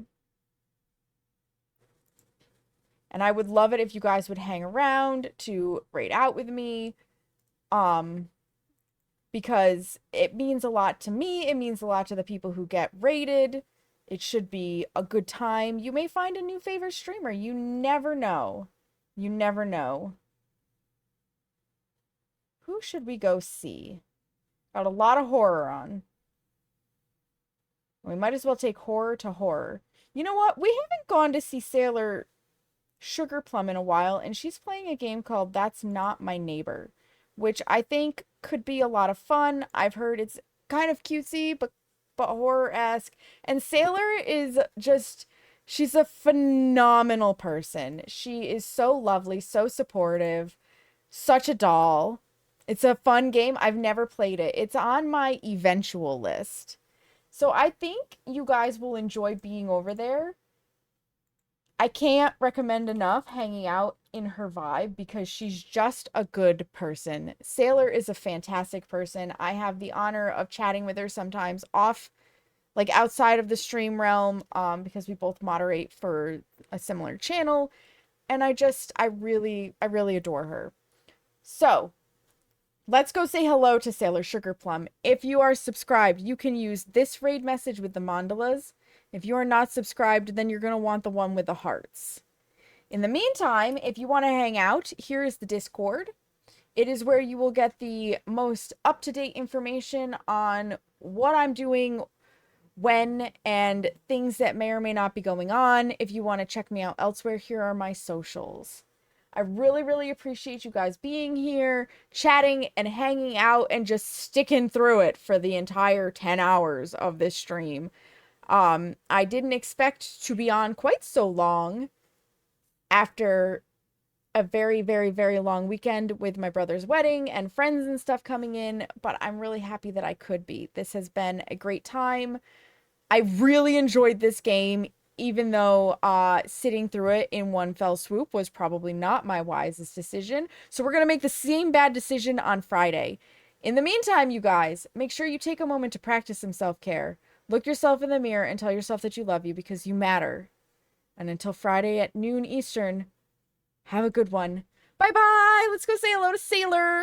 And I would love it if you guys would hang around to raid out with me. Because it means a lot to me. It means a lot to the people who get raided. It should be a good time. You may find a new favorite streamer. You never know. You never know. Who should we go see? Got a lot of horror on. We might as well take horror to horror. You know what? We haven't gone to see Sailor Sugar Plum in a while, and she's playing a game called That's Not My Neighbor, which I think could be a lot of fun. I've heard it's kind of cutesy, but horror-esque. And Sailor is just, she's a phenomenal person. She is so lovely, so supportive, such a doll. It's a fun game. I've never played it. It's on my eventual list. So I think you guys will enjoy being over there. I can't recommend enough hanging out in her vibe because she's just a good person. Sailor is a fantastic person. I have the honor of chatting with her sometimes off, like outside of the stream realm, because we both moderate for a similar channel. And I really adore her. So, let's go say hello to Sailor Sugar Plum. If you are subscribed, you can use this raid message with the mandalas. If you are not subscribed, then you're going to want the one with the hearts. In the meantime, if you want to hang out, here is the Discord. It is where you will get the most up-to-date information on what I'm doing, when, and things that may or may not be going on. If you want to check me out elsewhere, here are my socials. I really appreciate you guys being here, chatting and hanging out and just sticking through it for the entire 10 hours of this stream. I didn't expect to be on quite so long after a very long weekend with my brother's wedding and friends and stuff coming in, but I'm really happy that I could be. This has been a great time. I really enjoyed this game, even though sitting through it in one fell swoop was probably not my wisest decision. So we're going to make the same bad decision on Friday. In the meantime, you guys, make sure you take a moment to practice some self-care. Look yourself in the mirror and tell yourself that you love you because you matter. And until Friday at noon Eastern, have a good one. Bye-bye! Let's go say hello to Sailor!